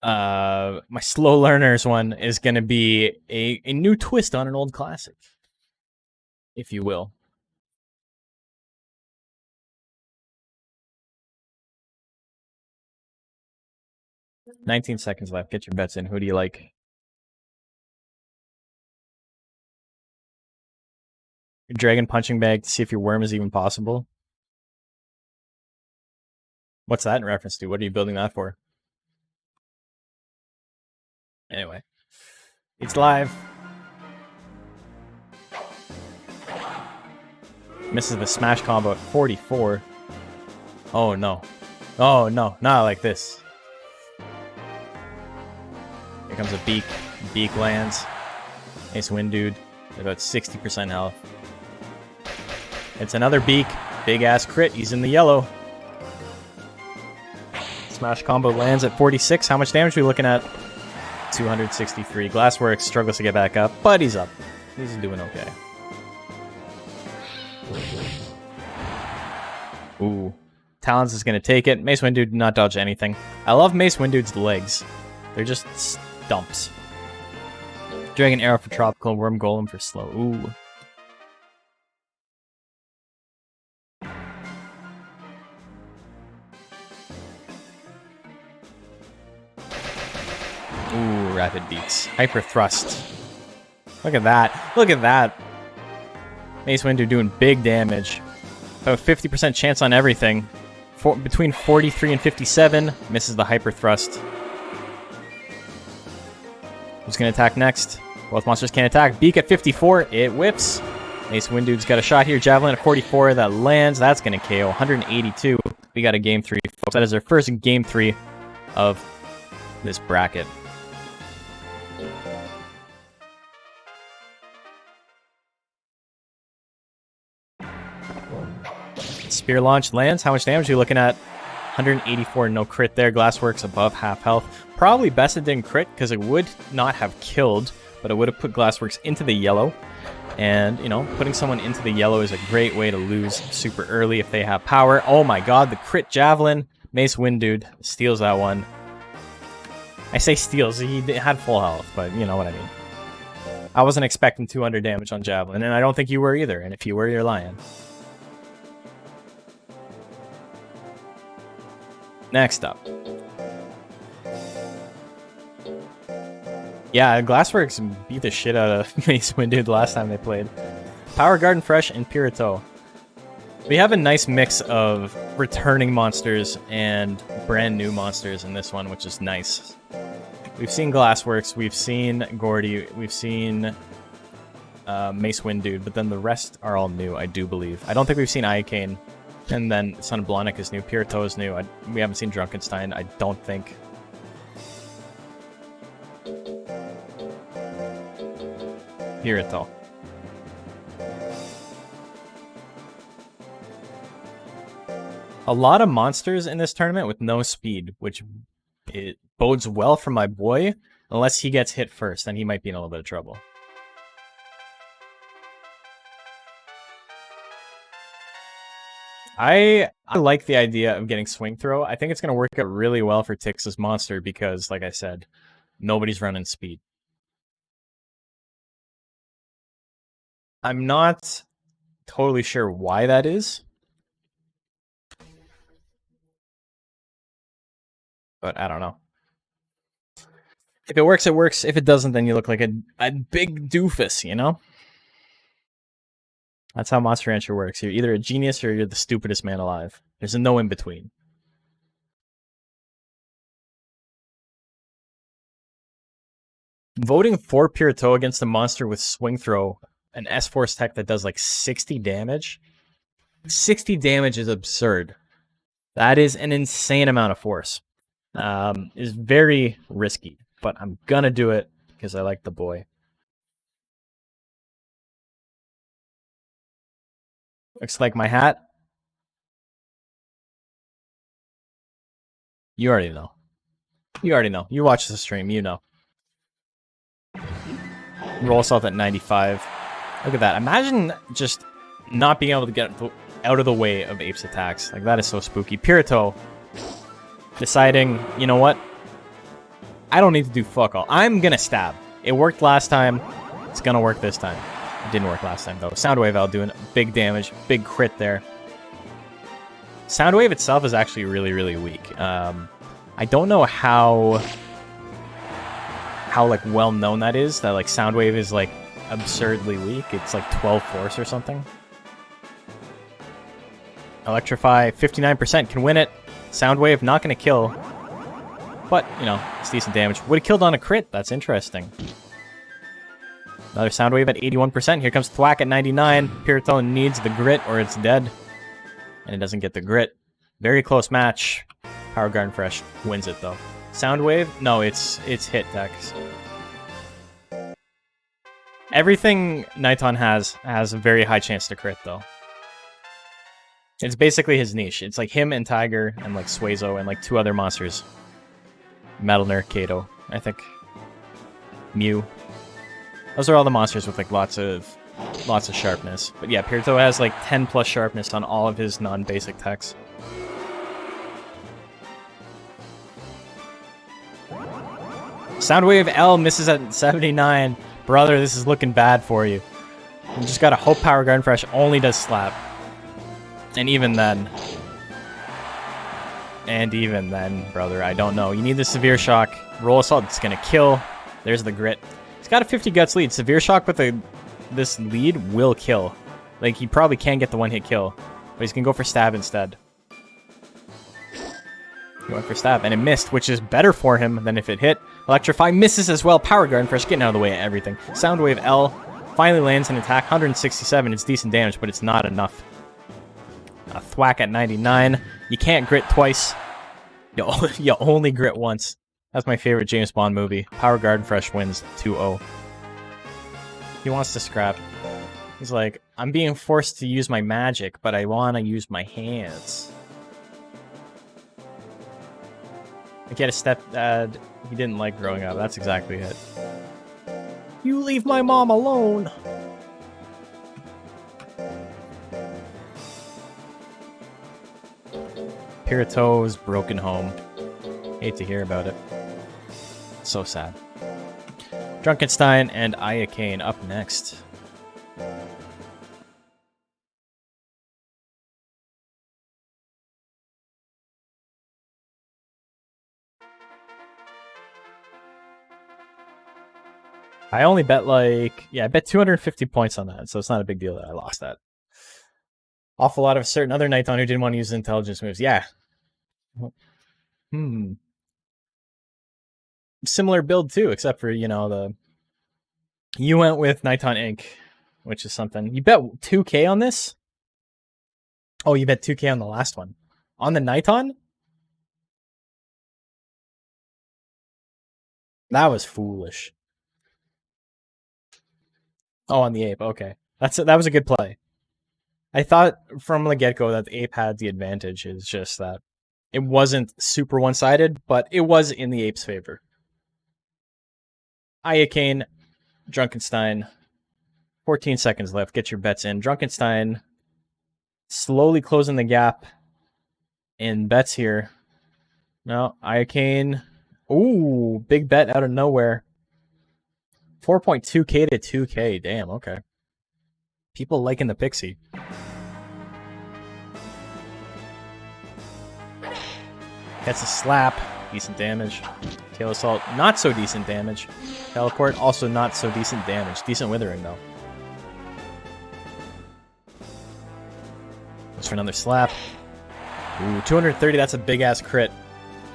my Slow Learners one is going to be a new twist on an old classic, if you will. "19 seconds left. Get your bets in. Who do you like?" Your Dragon Punching Bag to see if your worm is even possible. What's that in reference to? What are you building that for? Anyway. It's live. Misses the smash combo at 44. Oh no. Oh no, not like this. Here comes a beak. Beak lands. Ace Wind Dude. About 60% health. It's another beak. Big ass crit. He's in the yellow. Smash combo lands at 46. How much damage are we looking at? 263. Glassworks struggles to get back up, but he's up. He's doing okay. Ooh. Talons is going to take it. Mace Wind Dude did not dodge anything. I love Mace Wind Dude's legs. They're just stumps. Dragon Arrow for Tropical. Worm Golem for slow. Ooh. Ooh, rapid beats. Hyper thrust. Look at that. Look at that. Mace Wind Dude doing big damage. About 50% chance on everything. Between 43 and 57. Misses the hyper thrust. Who's going to attack next? Both monsters can't attack. Beak at 54. It whips. Mace Wind Dude's got a shot here. Javelin at 44. That lands. That's going to KO. 182. We got a game 3, folks. That is our first game 3 of this bracket. Spear launch lands. How much damage are you looking at? 184, no crit there. Glassworks above half health. Probably best it didn't crit because it would not have killed, but it would have put Glassworks into the yellow. And, you know, putting someone into the yellow is a great way to lose super early if they have power. Oh my god, the crit Javelin. Mace Wind Dude steals that one. I say steals, he had full health, but you know what I mean. I wasn't expecting 200 damage on Javelin, and I don't think you were either, and if you were, you're lying. Next up. Yeah, Glassworks beat the shit out of Mace Wind Dude the last time they played. Power Garden Fresh and Pirato. We have a nice mix of returning monsters and brand new monsters in this one, which is nice. We've seen Glassworks, we've seen Gordy, we've seen Mace Wind Dude, but then the rest are all new, I do believe. I don't think we've seen Iocane, and then Son of Blonic is new, Pirato is new. We haven't seen Drunkenstein, I don't think. Pirato. A lot of monsters in this tournament with no speed, which it bodes well for my boy, unless he gets hit first, then he might be in a little bit of trouble. I like the idea of getting Swing Throw. I think it's going to work out really well for Tix's monster because, like I said, nobody's running speed. I'm not totally sure why that is. But I don't know. If it works, it works. If it doesn't, then you look like a big doofus, you know? That's how Monster Rancher works. You're either a genius or you're the stupidest man alive. There's a no in between. Voting for Pirato against a monster with Swing Throw, an S-Force tech that does like 60 damage. 60 damage is absurd. That is an insane amount of force. Is very risky, but I'm gonna do it because I like the boy. Looks like my hat. You already know. You already know. You watch the stream, you know. Roll assault at 95. Look at that. Imagine just not being able to get out of the way of Ape's attacks. Like, that is so spooky. Pirato deciding, you know what? I don't need to do fuck all. I'm gonna stab. It worked last time. It's gonna work this time. It didn't work last time, though. Soundwave L doing big damage. Big crit there. Soundwave itself is actually really, really weak. I don't know how like well known that is. That like Soundwave is like absurdly weak. It's like 12 force or something. Electrify 59% can win it. Soundwave not going to kill, but you know it's decent damage. Would have killed on a crit. That's interesting. Another Soundwave at 81%. Here comes Thwack at 99. Pirato needs the grit or it's dead, and it doesn't get the grit. Very close match. Power Garden Fresh wins it though. Soundwave? No, it's hit decks. Everything Niton has a very high chance to crit though. It's basically his niche. It's like him and Tiger and like Suezo and like 2 other monsters. Metalner, Kato, I think. Mew. Those are all the monsters with like lots of sharpness. But yeah, Pirato has like 10 plus sharpness on all of his non-basic techs. Soundwave L misses at 79. Brother, this is looking bad for you. You just gotta hope Power Garden Fresh only does slap. And even then, brother, I don't know. You need the Severe Shock. Roll Assault, it's gonna kill. There's the grit. He's got a 50 guts lead. Severe Shock with this lead will kill. Like, he probably can get the one-hit kill, but he's gonna go for stab instead. He went for stab, and it missed, which is better for him than if it hit. Electrify misses as well. Power Garden Fresh getting out of the way of everything. Soundwave L finally lands an attack. 167. It's decent damage, but it's not enough. A Thwack at 99. You can't grit twice. You only grit once. That's my favorite James Bond movie. Power Garden Fresh wins 2-0. He wants to scrap. He's like, I'm being forced to use my magic, but I want to use my hands. I get a stepdad he didn't like growing up. That's exactly it. You leave my mom alone! Pirito's broken home. Hate to hear about it. So sad. Drunkenstein and Ayakane up next. I only bet like, yeah, I bet 250 points on that, so it's not a big deal that I lost that. Awful lot of certain other Nighton who didn't want to use intelligence moves. Yeah. Similar build too, except for, you know, you went with Nighton Inc., which is something. You bet 2k on this? Oh, you bet 2k on the last one. On the Nighton? That was foolish. Oh, on the ape. Okay. That was a good play. I thought from the get-go that the ape had the advantage. It's just that it wasn't super one-sided, but it was in the ape's favor. Ayakane, Drunkenstein. 14 seconds left. Get your bets in. Drunkenstein slowly closing the gap in bets here. No, Ayakane. Ooh, big bet out of nowhere. 4.2k to 2k. Damn, okay. People liking the pixie. Gets a slap. Decent damage. Tail Assault, not so decent damage. Teleport, also not so decent damage. Decent withering, though. Goes for another slap. Ooh, 230, that's a big-ass crit.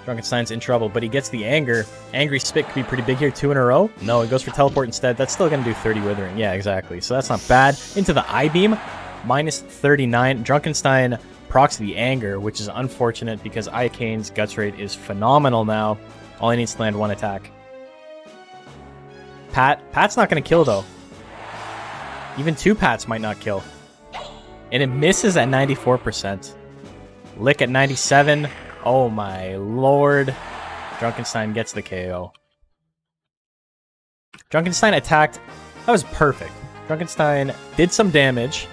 Drunkenstein's in trouble, but he gets the anger. Angry Spit could be pretty big here. 2 in a row. No, he goes for teleport instead. That's still going to do 30 withering. Yeah, exactly. So that's not bad. Into the I-beam. Minus 39. Drunkenstein procs the anger, which is unfortunate because Ayakane's guts rate is phenomenal now. All he needs to land one attack. Pat's not going to kill, though. Even 2 Pats might not kill. And it misses at 94%. Lick at 97. Oh my lord. Drunkenstein gets the KO. Drunkenstein attacked. That was perfect. Drunkenstein did some damage,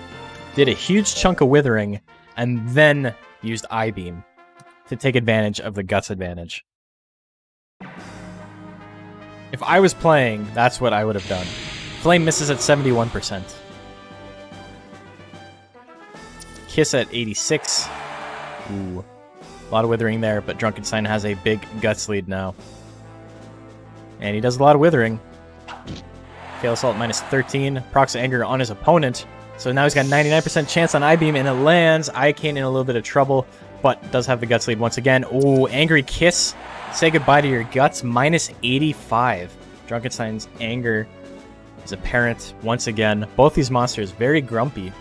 did a huge chunk of withering, and then used I-beam to take advantage of the guts advantage. If I was playing, that's what I would have done. Flame misses at 71%. Kiss at 86. Ooh. A lot of withering there, but Drunkenstein has a big guts lead now. And he does a lot of withering. Tail Assault minus 13. Procs Anger on his opponent. So now he's got 99% chance on I-beam, and it lands. Ayakane in a little bit of trouble, but does have the guts lead once again. Ooh, Angry Kiss. Say goodbye to your guts. Minus 85. Drunkenstein's anger is apparent once again. Both these monsters very grumpy.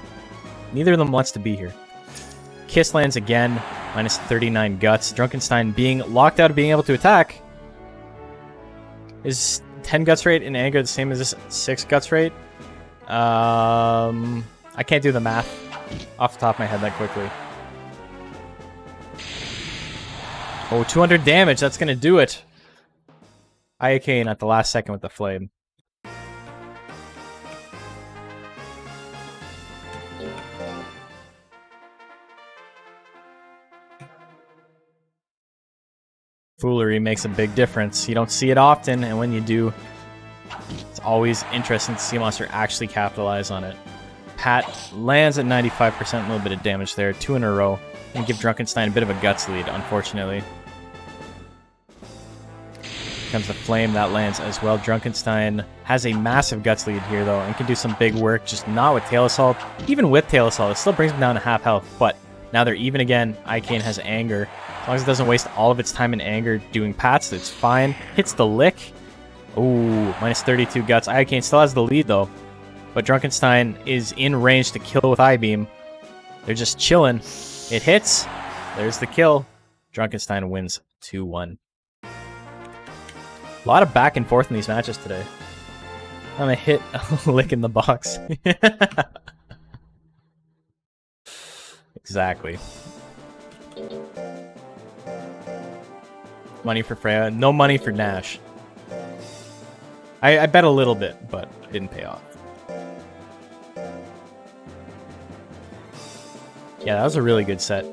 Neither of them wants to be here. Kiss lands again. Minus 39 guts. Drunkenstein being locked out of being able to attack. Is 10 guts rate in anger the same as this 6 guts rate? I can't do the math off the top of my head that quickly. Oh, 200 damage. That's going to do it. Ayakane at the last second with the flame. Foolery makes a big difference. You don't see it often, and when you do, it's always interesting to see a monster actually capitalize on it. Pat lands at 95%, a little bit of damage there. 2 in a row. And give Drunkenstein a bit of a guts lead, unfortunately. Comes the flame, that lands as well. Drunkenstein has a massive guts lead here, though, and can do some big work, just not with Tail Assault. Even with Tail Assault, it still brings him down to half health, but now they're even again. Ayakane has anger. As long as it doesn't waste all of its time in anger doing pats, it's fine. Hits the lick. Ooh, minus 32 guts. Ayakane still has the lead, though. But Drunkenstein is in range to kill with I-beam. They're just chilling. It hits. There's the kill. Drunkenstein wins 2-1. A lot of back and forth in these matches today. I'm gonna hit a lick in the box. Exactly. Money for Freya. No money for Nash. I bet a little bit, but it didn't pay off. Yeah, that was a really good set.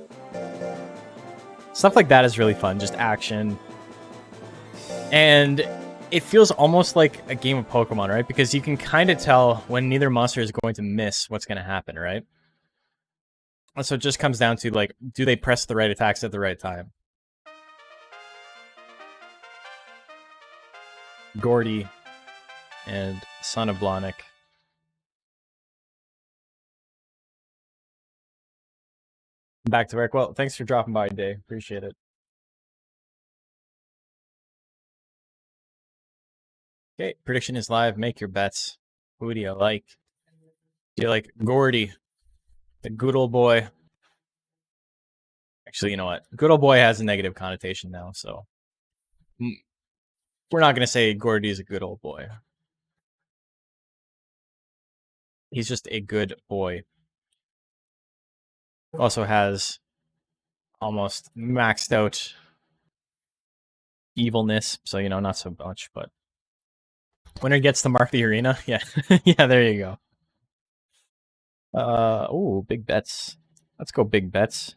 Stuff like that is really fun. Just action. And it feels almost like a game of Pokemon, right? Because you can kind of tell when neither monster is going to miss what's going to happen, right? And so it just comes down to, like, do they press the right attacks at the right time? Gordy and Son of Blahnik. Back to work. Well, thanks for dropping by today. Appreciate it. Okay, prediction is live. Make your bets. Who do you like? Do you like Gordy, the good old boy? Actually, you know what? Good old boy has a negative connotation now, so we're not going to say Gordy is a good old boy. He's just a good boy. Also has almost maxed out evilness, so, you know, not so much, but winner gets to mark the arena. Yeah. Yeah, there you go. Oh, big bets. Let's go big bets.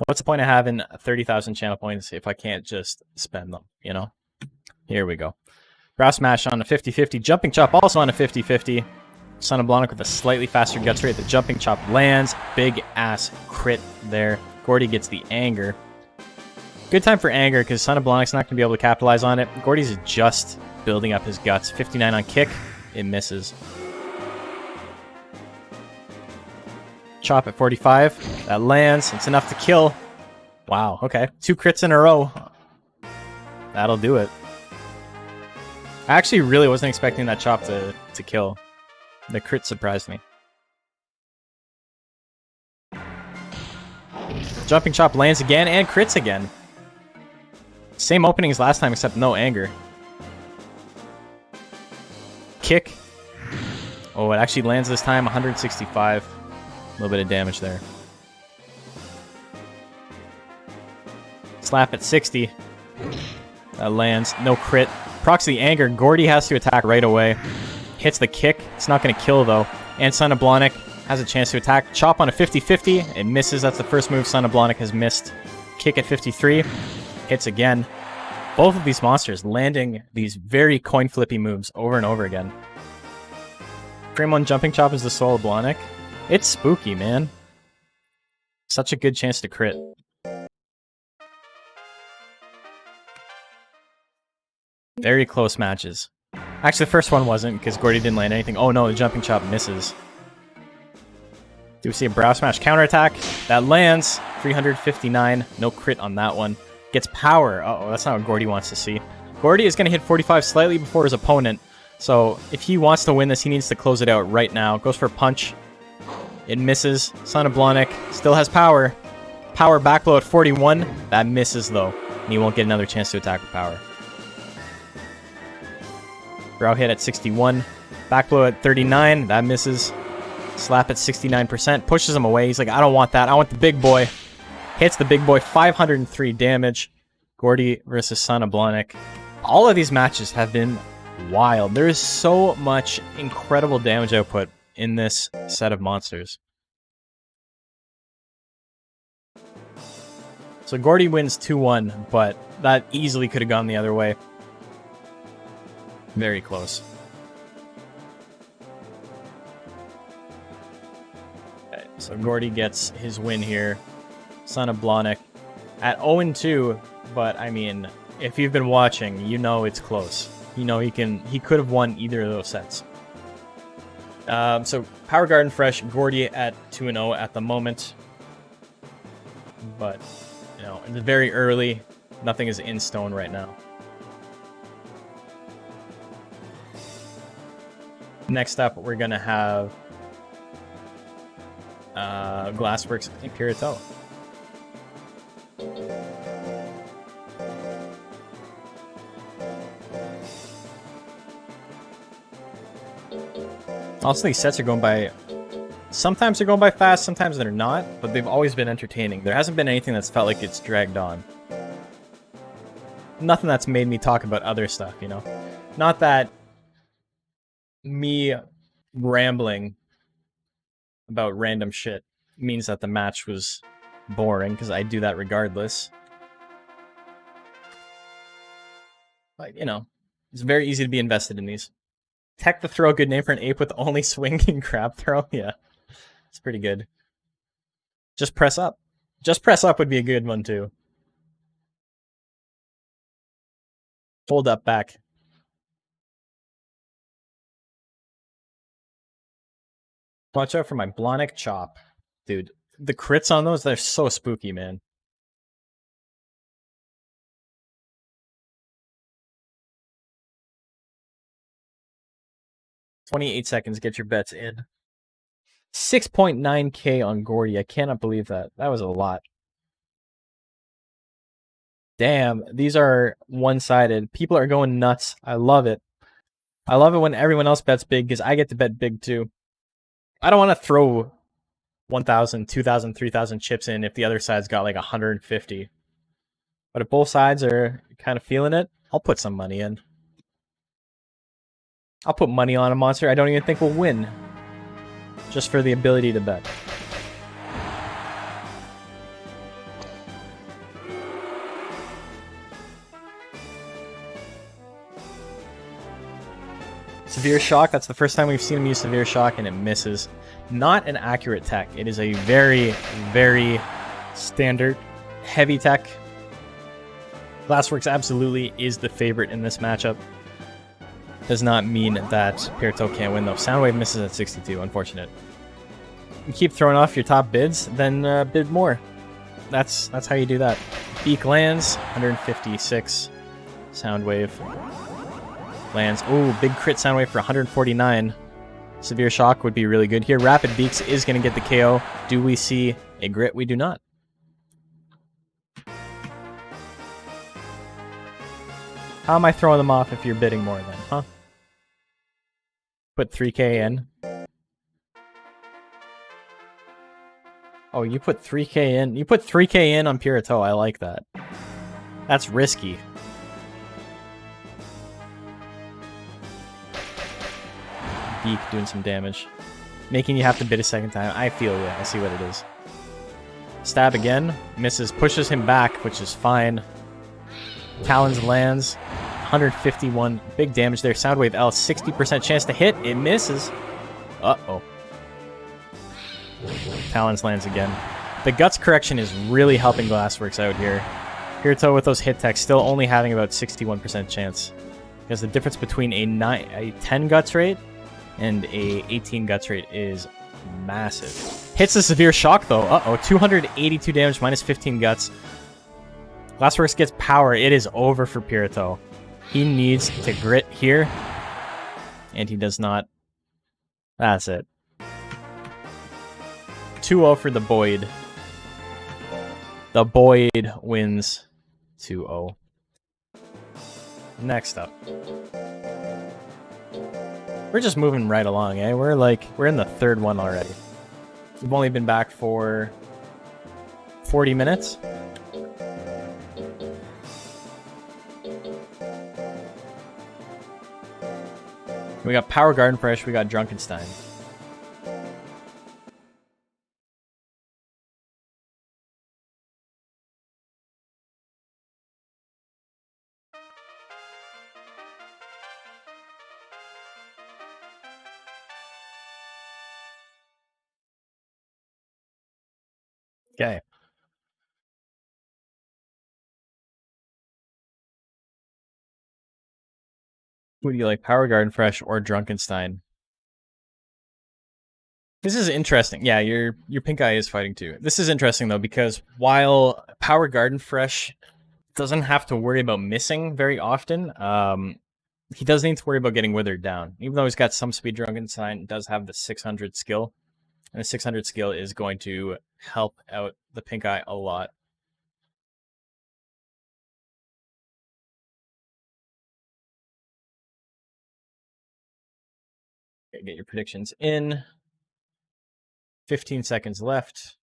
What's the point of having 30,000 channel points if I can't just spend them, you know? Here we go. Brow Smash on a 50-50. Jumping Chop also on a 50-50. Son of Blahnik with a slightly faster guts rate. The Jumping Chop lands. Big ass crit there. Gordy gets the Anger. Good time for Anger because Son of Blahnik's not going to be able to capitalize on it. Gordy's just building up his guts. 59 on kick. It misses. Chop at 45. That lands. It's enough to kill. Wow, okay. 2 crits in a row. That'll do it. I actually really wasn't expecting that chop to kill. The crit surprised me. Jumping Chop lands again and crits again. Same opening as last time except no Anger. Kick. Oh, it actually lands this time. 165. A little bit of damage there. Slap at 60. That lands. No crit. Procs the Anger. Gordy has to attack right away. Hits the kick. It's not going to kill, though. And Son of Blahnik has a chance to attack. Chop on a 50-50. It misses. That's the first move Son of Blahnik has missed. Kick at 53. Hits again. Both of these monsters landing these very coin-flippy moves over and over again. Frame 1 Jumping Chop is the soul of Blahnik. It's spooky, man. Such a good chance to crit. Very close matches. Actually, the first one wasn't because Gordy didn't land anything. Oh no, the Jumping Chop misses. Do we see a Brow Smash counterattack? That lands. 359. No crit on that one. Gets power. Uh-oh, that's not what Gordy wants to see. Gordy is going to hit 45 slightly before his opponent. So if he wants to win this, he needs to close it out right now. Goes for a punch. It misses. Son of Blahnik still has power. Power back blow at 41. That misses, though. And he won't get another chance to attack with power. Brow hit at 61. Back blow at 39. That misses. Slap at 69%. Pushes him away. He's like, I don't want that. I want the big boy. Hits the big boy. 503 damage. Gordy versus Son of Blahnik. All of these matches have been wild. There is so much incredible damage output in this set of monsters. So Gordy wins 2-1, but that easily could have gone the other way. Very close. Okay, so Gordy gets his win here. Son of Blahnik at 0-2, but I mean, if you've been watching, you know it's close. You know he could have won either of those sets. So Power Garden Fresh, Gordy at 2-0 at the moment. But, you know, it's very early. Nothing is in stone right now. Next up, we're going to have Glassworks Imperato. Also, these sets are going by... Sometimes they're going by fast, sometimes they're not, but they've always been entertaining. There hasn't been anything that's felt like it's dragged on. Nothing that's made me talk about other stuff, you know? Not that me rambling about random shit means that the match was boring, because I do that regardless. But, you know, it's very easy to be invested in these. Tech the throw, good name for an ape with only swinging crab throw? Yeah, it's pretty good. Just press up. Just press up would be a good one, too. Hold up back. Watch out for my Blonic Chop. Dude, the crits on those, they're so spooky, man. $28 seconds, get your bets in. 6.9k on Gordy. I cannot believe that. That was a lot. Damn, these are one-sided. People are going nuts. I love it. I love it when everyone else bets big because I get to bet big too. I don't want to throw 1,000, 2,000, 3,000 chips in if the other side's got like 150. But if both sides are kind of feeling it, I'll put some money in. I'll put money on a monster I don't even think will win. Just for the ability to bet. Severe Shock, that's the first time we've seen him use Severe Shock and it misses. Not an accurate tech. It is a very, very standard, heavy tech. Glassworks absolutely is the favorite in this matchup. Does not mean that Pirito can't win though. Soundwave misses at 62, unfortunate. You keep throwing off your top bids, then bid more. That's how you do that. Beak lands, 156. Soundwave lands. Ooh, big crit Soundwave for 149. Severe Shock would be really good here. Rapid Beaks is going to get the KO. Do we see a grit? We do not. How am I throwing them off if you're bidding more then, huh? Put 3k in. Oh, you put 3k in? You put 3k in on Pirito. I like that. That's risky. Beak doing some damage. Making you have to bid a second time. I feel you. I see what it is. Stab again. Misses. Pushes him back, which is fine. Talons lands. 151. Big damage there. Soundwave L. 60% chance to hit. It misses. Uh-oh. Talons lands again. The Guts correction is really helping Glassworks out here. Pirito with those hit techs still only having about 61% chance. Because the difference between a 10 Guts rate and a 18 Guts rate is massive. Hits a Severe Shock though. Uh-oh. 282 damage minus 15 Guts. Glassworks gets power. It is over for Pirito. He needs to grit here. And he does not. That's it. 2-0 for the Boyd. The Boyd wins 2-0. Next up. We're just moving right along, eh? We're in the third one already. We've only been back for 40 minutes. We got Power Garden Fresh, we got Drunkenstein. Okay. Who do you like, Power Garden Fresh or Drunkenstein? This is interesting. Yeah, your pink eye is fighting too. This is interesting though, because while Power Garden Fresh doesn't have to worry about missing very often, he does need to worry about getting withered down. Even though he's got some speed, Drunkenstein does have the 600 skill. And the 600 skill is going to help out the pink eye a lot. Get your predictions in. 15 seconds left.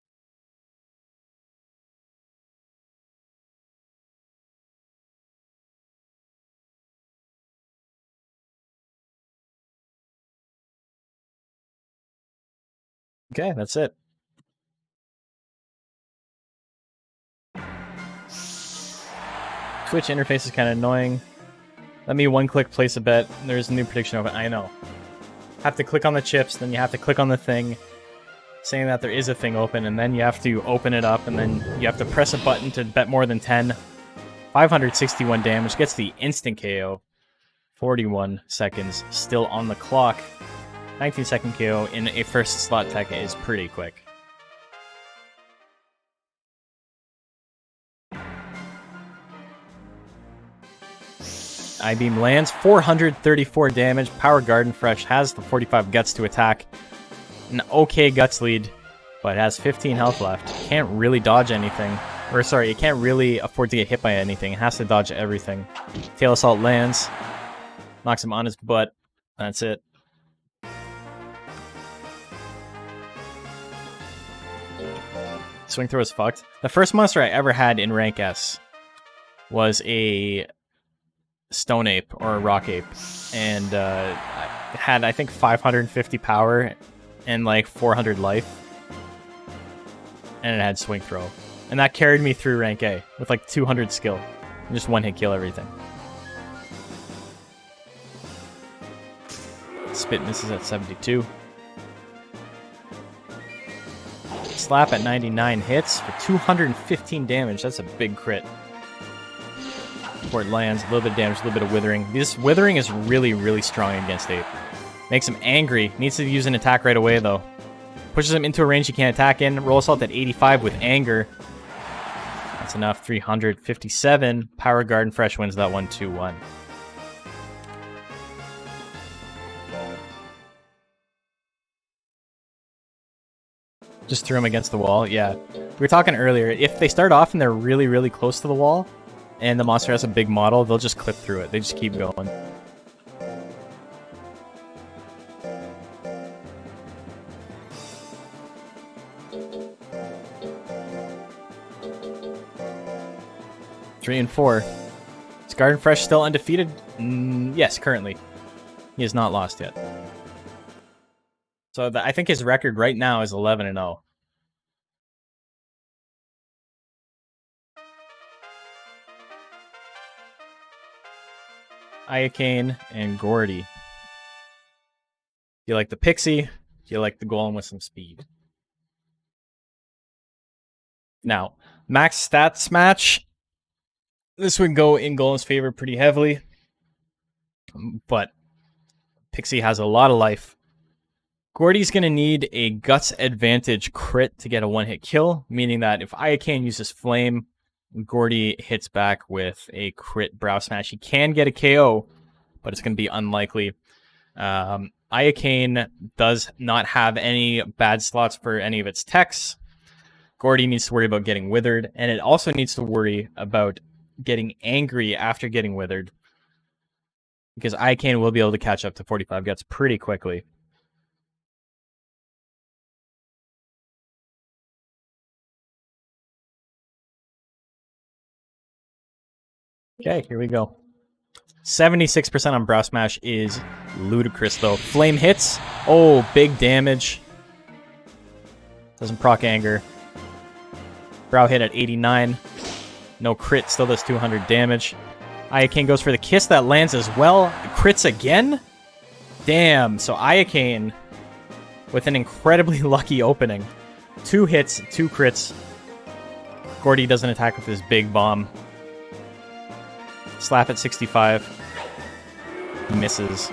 Okay, that's it. Twitch interface is kind of annoying. Let me one-click place a bet. There's a new prediction open. I know. Have to click on the chips, then you have to click on the thing, saying that there is a thing open, and then you have to open it up, and then you have to press a button to bet more than 10. 561 damage, gets the instant KO. 41 seconds, still on the clock. 19-second KO in a first slot tech is pretty quick. I-beam lands, 434 damage. Power Garden Fresh has the 45 guts to attack. An okay guts lead, but has 15 health left. Can't really dodge anything. Or sorry, it can't really afford to get hit by anything. It has to dodge everything. Tail Assault lands. Knocks him on his butt. That's it. Swing throw is fucked. The first monster I ever had in rank S was a Stone Ape or a Rock Ape, and it had, I think, 550 power and like 400 life, and it had swing throw, and that carried me through rank A with like 200 skill and just one hit kill everything. Spit misses at 72. Slap at 99 hits for 215 damage. That's a big crit. Before it lands, a little bit of damage, a little bit of withering. This withering is really, really strong against Ape. Makes him angry. Needs to use an attack right away, though. Pushes him into a range he can't attack in. Roll Assault at 85 with anger. That's enough. 357. Power Garden Fresh wins that one 2-1. Just threw him against the wall. Yeah. We were talking earlier. If they start off and they're really, really close to the wall, and the monster has a big model, they'll just clip through it. They just keep going. Three and 4. Is Garden Fresh still undefeated? Yes, currently. He has not lost yet. So I think his record right now is 11-0. Iacane and Gordy. Do you like the Pixie? Do you like the Golem with some speed? Now, max stats match. This would go in Golem's favor pretty heavily. But Pixie has a lot of life. Gordy's going to need a Guts Advantage crit to get a one-hit kill, meaning that if Iacane uses Flame, Gordy hits back with a crit Brow Smash. He can get a KO, but it's going to be unlikely. Iacane does not have any bad slots for any of its techs. Gordy needs to worry about getting withered, and it also needs to worry about getting angry after getting withered, because Iacane will be able to catch up to 45 guts pretty quickly. Okay, here we go. 76% on Brow Smash is ludicrous, though. Flame hits. Oh, big damage. Doesn't proc anger. Brow hit at 89. No crit, still does 200 damage. Iacane goes for the kiss, that lands as well. Crits again? Damn, so Iacane with an incredibly lucky opening. 2 hits, 2 crits. Gordy doesn't attack with his big bomb. Slap at 65. Misses.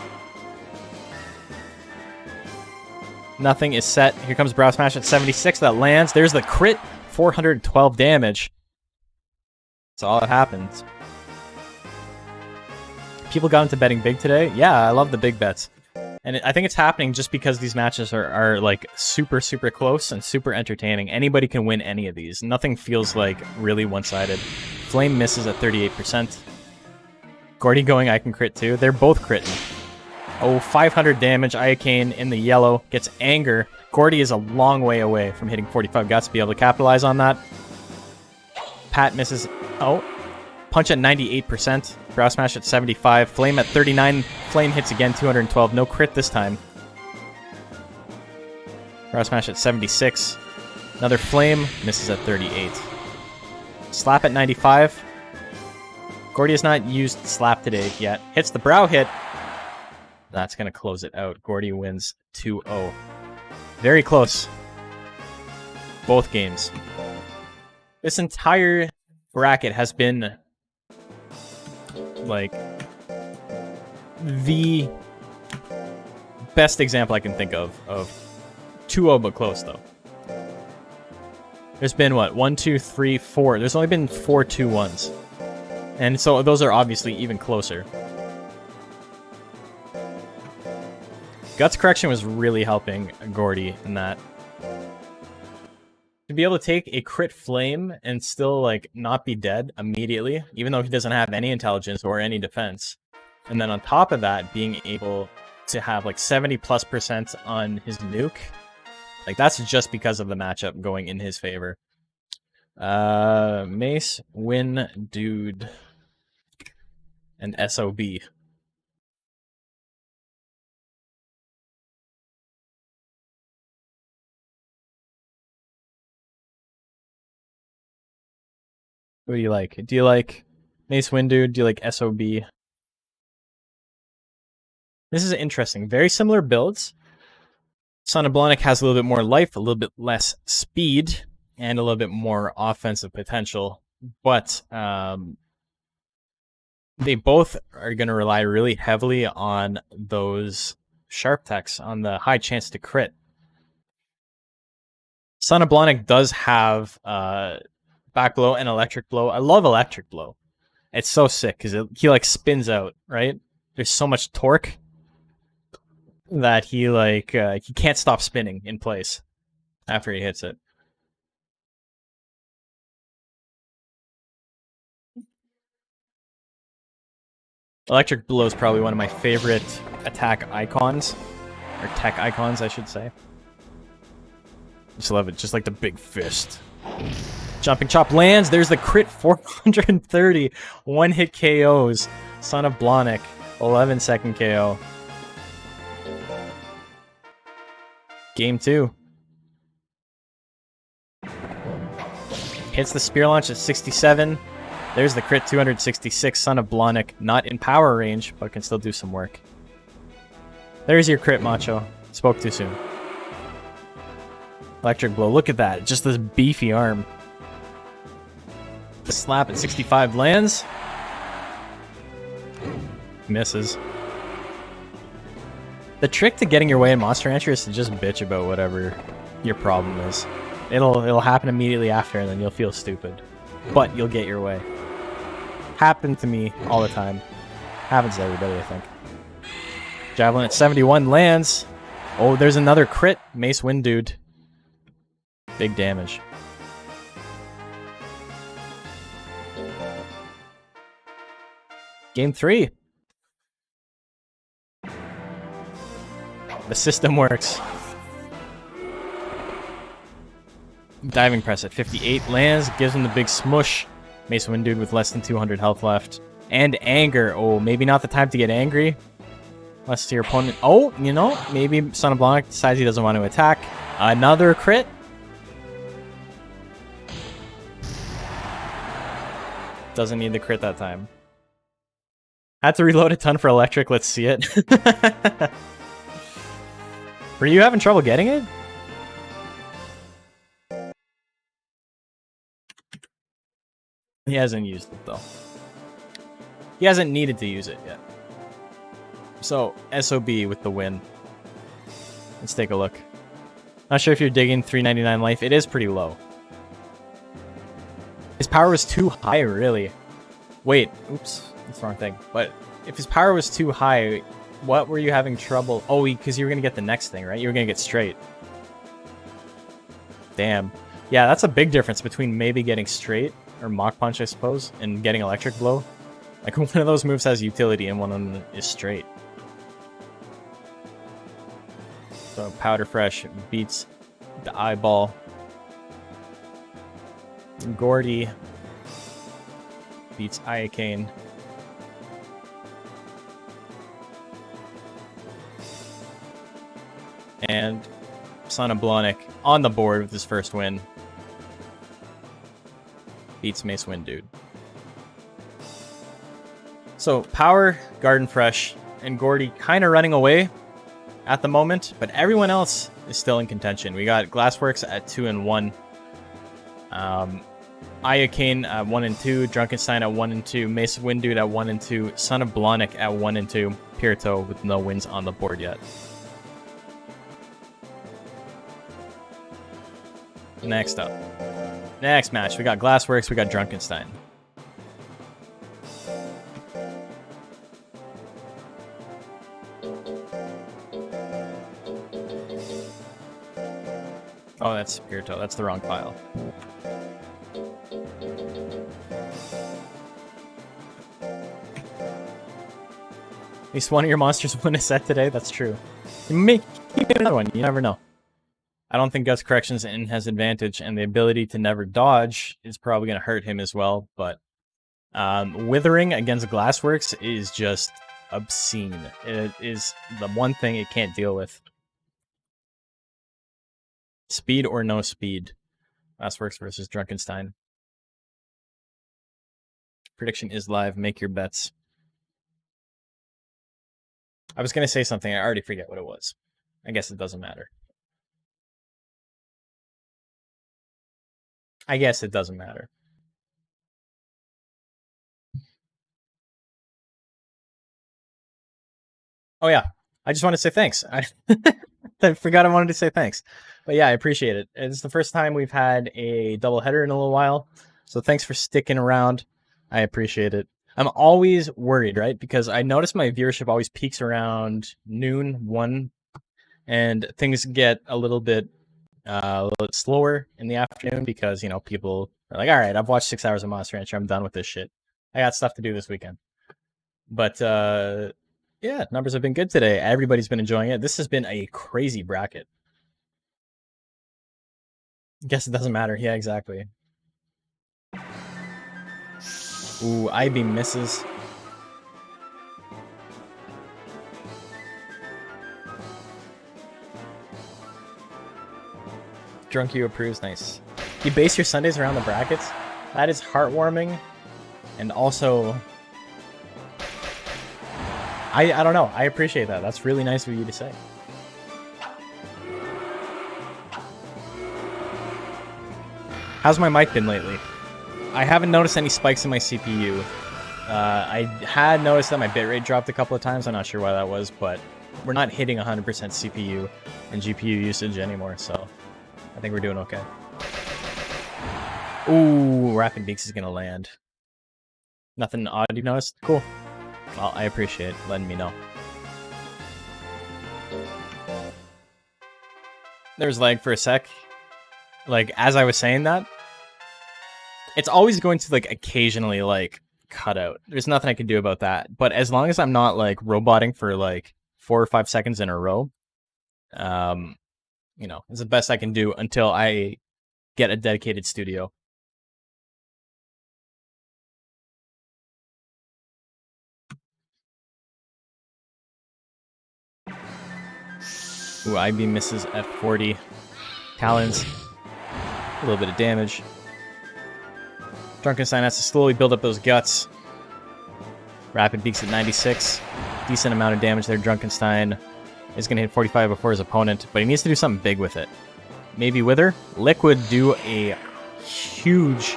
Nothing is set. Here comes Brow Smash at 76. That lands. There's the crit. 412 damage. That's all that happens. People got into betting big today. Yeah, I love the big bets. And I think it's happening just because these matches are like super, super close and super entertaining. Anybody can win any of these. Nothing feels like really one-sided. Flame misses at 38%. Gordy going, I can crit too. They're both critting. Oh, 500 damage. Iocane in the yellow gets anger. Gordy is a long way away from hitting 45 guts to be able to capitalize on that. Pat misses. Oh, punch at 98%. Brow smash at 75. Flame at 39. Flame hits again, 212. No crit this time. Brow smash at 76. Another flame. Misses at 38. Slap at 95. Gordy has not used slap today yet. Hits the brow hit. That's going to close it out. Gordy wins 2-0. Very close. Both games. This entire bracket has been like the best example I can think of 2-0 but close though. There's been what? 1, 2, 3, 4. There's only been 4 2-1s. And so those are obviously even closer. Guts correction was really helping Gordy in that. To be able to take a crit flame and still like not be dead immediately, even though he doesn't have any intelligence or any defense. And then on top of that, being able to have like 70+% on his nuke. Like that's just because of the matchup going in his favor. Mace, Win, Dude, and SOB. What do you like? Do you like Mace Windu? Do you like SOB? This is interesting. Very similar builds. Son of Blonic has a little bit more life, a little bit less speed, and a little bit more offensive potential. But they both are going to rely really heavily on those sharp techs, on the high chance to crit. Son of Blonic does have back blow and electric blow. I love electric blow. It's so sick because he like spins out, right? There's so much torque that he like he can't stop spinning in place after he hits it. Electric blow is probably one of my favorite attack icons, or tech icons, I should say. Just love it, just like the big fist. Jumping chop lands. There's the crit 430. One hit KOs. Son of Blonic. 11-second KO. Game 2. Hits the spear launch at 67. There's the crit 266. Son of Blonic. Not in power range, but can still do some work. There's your crit, Macho. Spoke too soon. Electric blow. Look at that. Just this beefy arm. The slap at 65 lands. Misses. The trick to getting your way in Monster Rancher is to just bitch about whatever your problem is. It'll happen immediately after, and then you'll feel stupid. But you'll get your way. Happened to me all the time. Happens to everybody, I think. Javelin at 71 lands. Oh, there's another crit. Mace Wind Dude. Big damage. Game 3. The system works. Diving press at 58 lands, gives him the big smush. Mace Wind Dude with less than 200 health left. And anger. Oh, maybe not the time to get angry. Unless your opponent... Oh, you know, maybe Son of Blonic decides he doesn't want to attack. Another crit. Doesn't need the crit that time. Had to reload a ton for electric. Let's see it. Were you having trouble getting it? He hasn't used it, though. He hasn't needed to use it yet. So, SOB with the win. Let's take a look. Not sure if you're digging 399 life. It is pretty low. His power was too high, really. Wait, oops. That's the wrong thing. But if his power was too high, what were you having trouble? Oh, because you were going to get the next thing, right? You were going to get straight. Damn. Yeah, that's a big difference between maybe getting straight, or Mach Punch, I suppose, and getting electric blow. Like, one of those moves has utility and one of them is straight. So Powder Fresh beats the Eyeball. Gordy beats Iacane. And Son of Blonic on the board with his first win. Beats Mace Wind Dude. So Power, Garden Fresh, and Gordy kind of running away at the moment, but everyone else is still in contention. We got Glassworks at 2 and 1. Iacane at 1 and 2, Drunkenstein at 1 and 2, Mace Wind Dude at 1 and 2, Son of Blonic at 1 and 2, Pirito with no wins on the board yet. Next up. Next match, we got Glassworks, we got Drunkenstein. Oh, that's Pirito. That's the wrong file. At least one of your monsters win a set today. That's true. You may keep another one. You never know. I don't think Guts Corrections in has advantage, and the ability to never dodge is probably going to hurt him as well. But Withering against Glassworks is just obscene. It is the one thing it can't deal with. Speed or no speed. Glassworks versus Drunkenstein. Prediction is live. Make your bets. I was going to say something. I already forget what it was. I guess it doesn't matter. I guess it doesn't matter. Oh, yeah. I just want to say thanks. I forgot I wanted to say thanks. But yeah, I appreciate it. It's the first time we've had a doubleheader in a little while. So thanks for sticking around. I appreciate it. I'm always worried, right? Because I notice my viewership always peaks around noon, 1, and things get a little bit slower in the afternoon because, you know, people are like, all right, I've watched 6 hours of Monster Rancher. I'm done with this shit. I got stuff to do this weekend. But yeah, numbers have been good today. Everybody's been enjoying it. This has been a crazy bracket. Guess it doesn't matter. Yeah, exactly. Ooh, IB misses. Drunk You approves. Nice. You base your Sundays around the brackets? That is heartwarming. And also, I don't know. I appreciate that. That's really nice of you to say. How's my mic been lately? I haven't noticed any spikes in my CPU. I had noticed that my bitrate dropped a couple of times. I'm not sure why that was, but we're not hitting 100% CPU and GPU usage anymore, so I think we're doing okay. Ooh, Rapid Beaks is going to land. Nothing odd you noticed? Cool. Well, I appreciate letting me know. There was lag for a sec. Like, as I was saying that, it's always going to, like, occasionally, like, cut out. There's nothing I can do about that. But as long as I'm not, like, roboting for, like, 4 or 5 seconds in a row, you know, it's the best I can do until I get a dedicated studio. Ooh, IB misses at 40. Talons. A little bit of damage. Drunkenstein has to slowly build up those guts. Rapid Beaks at 96. Decent amount of damage there. Drunkenstein is going to hit 45 before his opponent, but he needs to do something big with it. Maybe Wither? Liquid do a huge,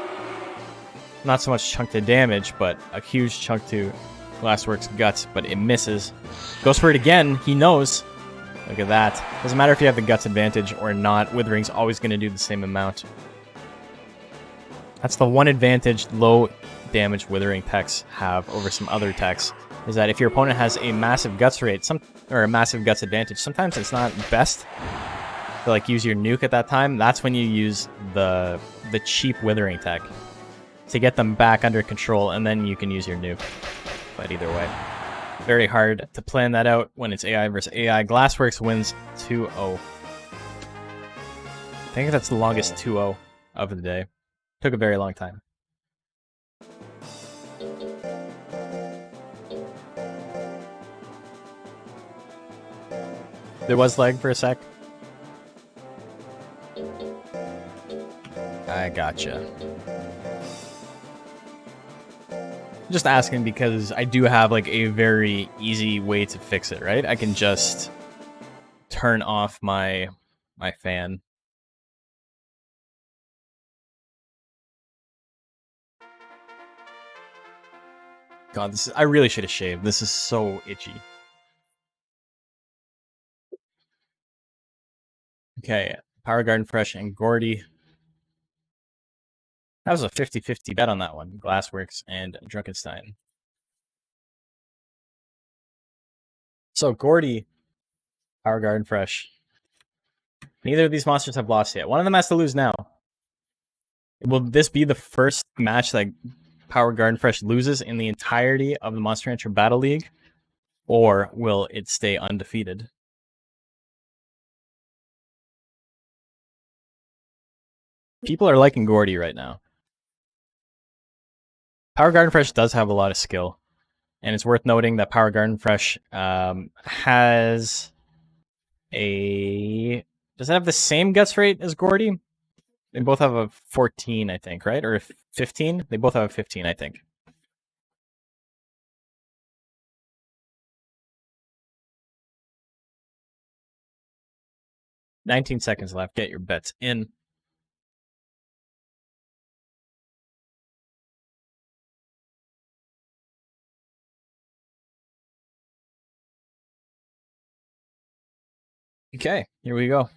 not so much chunk to damage, but a huge chunk to Glassworks guts, but it misses. Goes for it again. He knows. Look at that. Doesn't matter if you have the guts advantage or not. Withering's always going to do the same amount. That's the one advantage low damage Withering techs have over some other techs, is that if your opponent has a massive guts rate, or a massive guts advantage, sometimes it's not best to like use your nuke at that time. That's when you use the cheap Withering tech to get them back under control, and then you can use your nuke. But either way. Very hard to plan that out when it's AI versus AI. Glassworks wins 2-0. I think that's the longest 2-0 of the day. Took a very long time. There was lag for a sec. I gotcha. Just asking because I do have like a very easy way to fix it, right? I can just turn off my fan. God, I really should have shaved. This is so itchy. Okay, Power Garden Fresh and Gordy. That was a 50-50 bet on that one. Glassworks and Drunkenstein. So Gordy, Power Garden Fresh. Neither of these monsters have lost yet. One of them has to lose now. Will this be the first match that Power Garden Fresh loses in the entirety of the Monster Rancher Battle League? Or will it stay undefeated? People are liking Gordy right now. Power Garden Fresh does have a lot of skill. And it's worth noting that Power Garden Fresh has a... Does it have the same guts rate as Gordy? They both have a 14, I think, right? Or a 15? They both have a 15, I think. $19 seconds left. Get your bets in. Okay, here we go.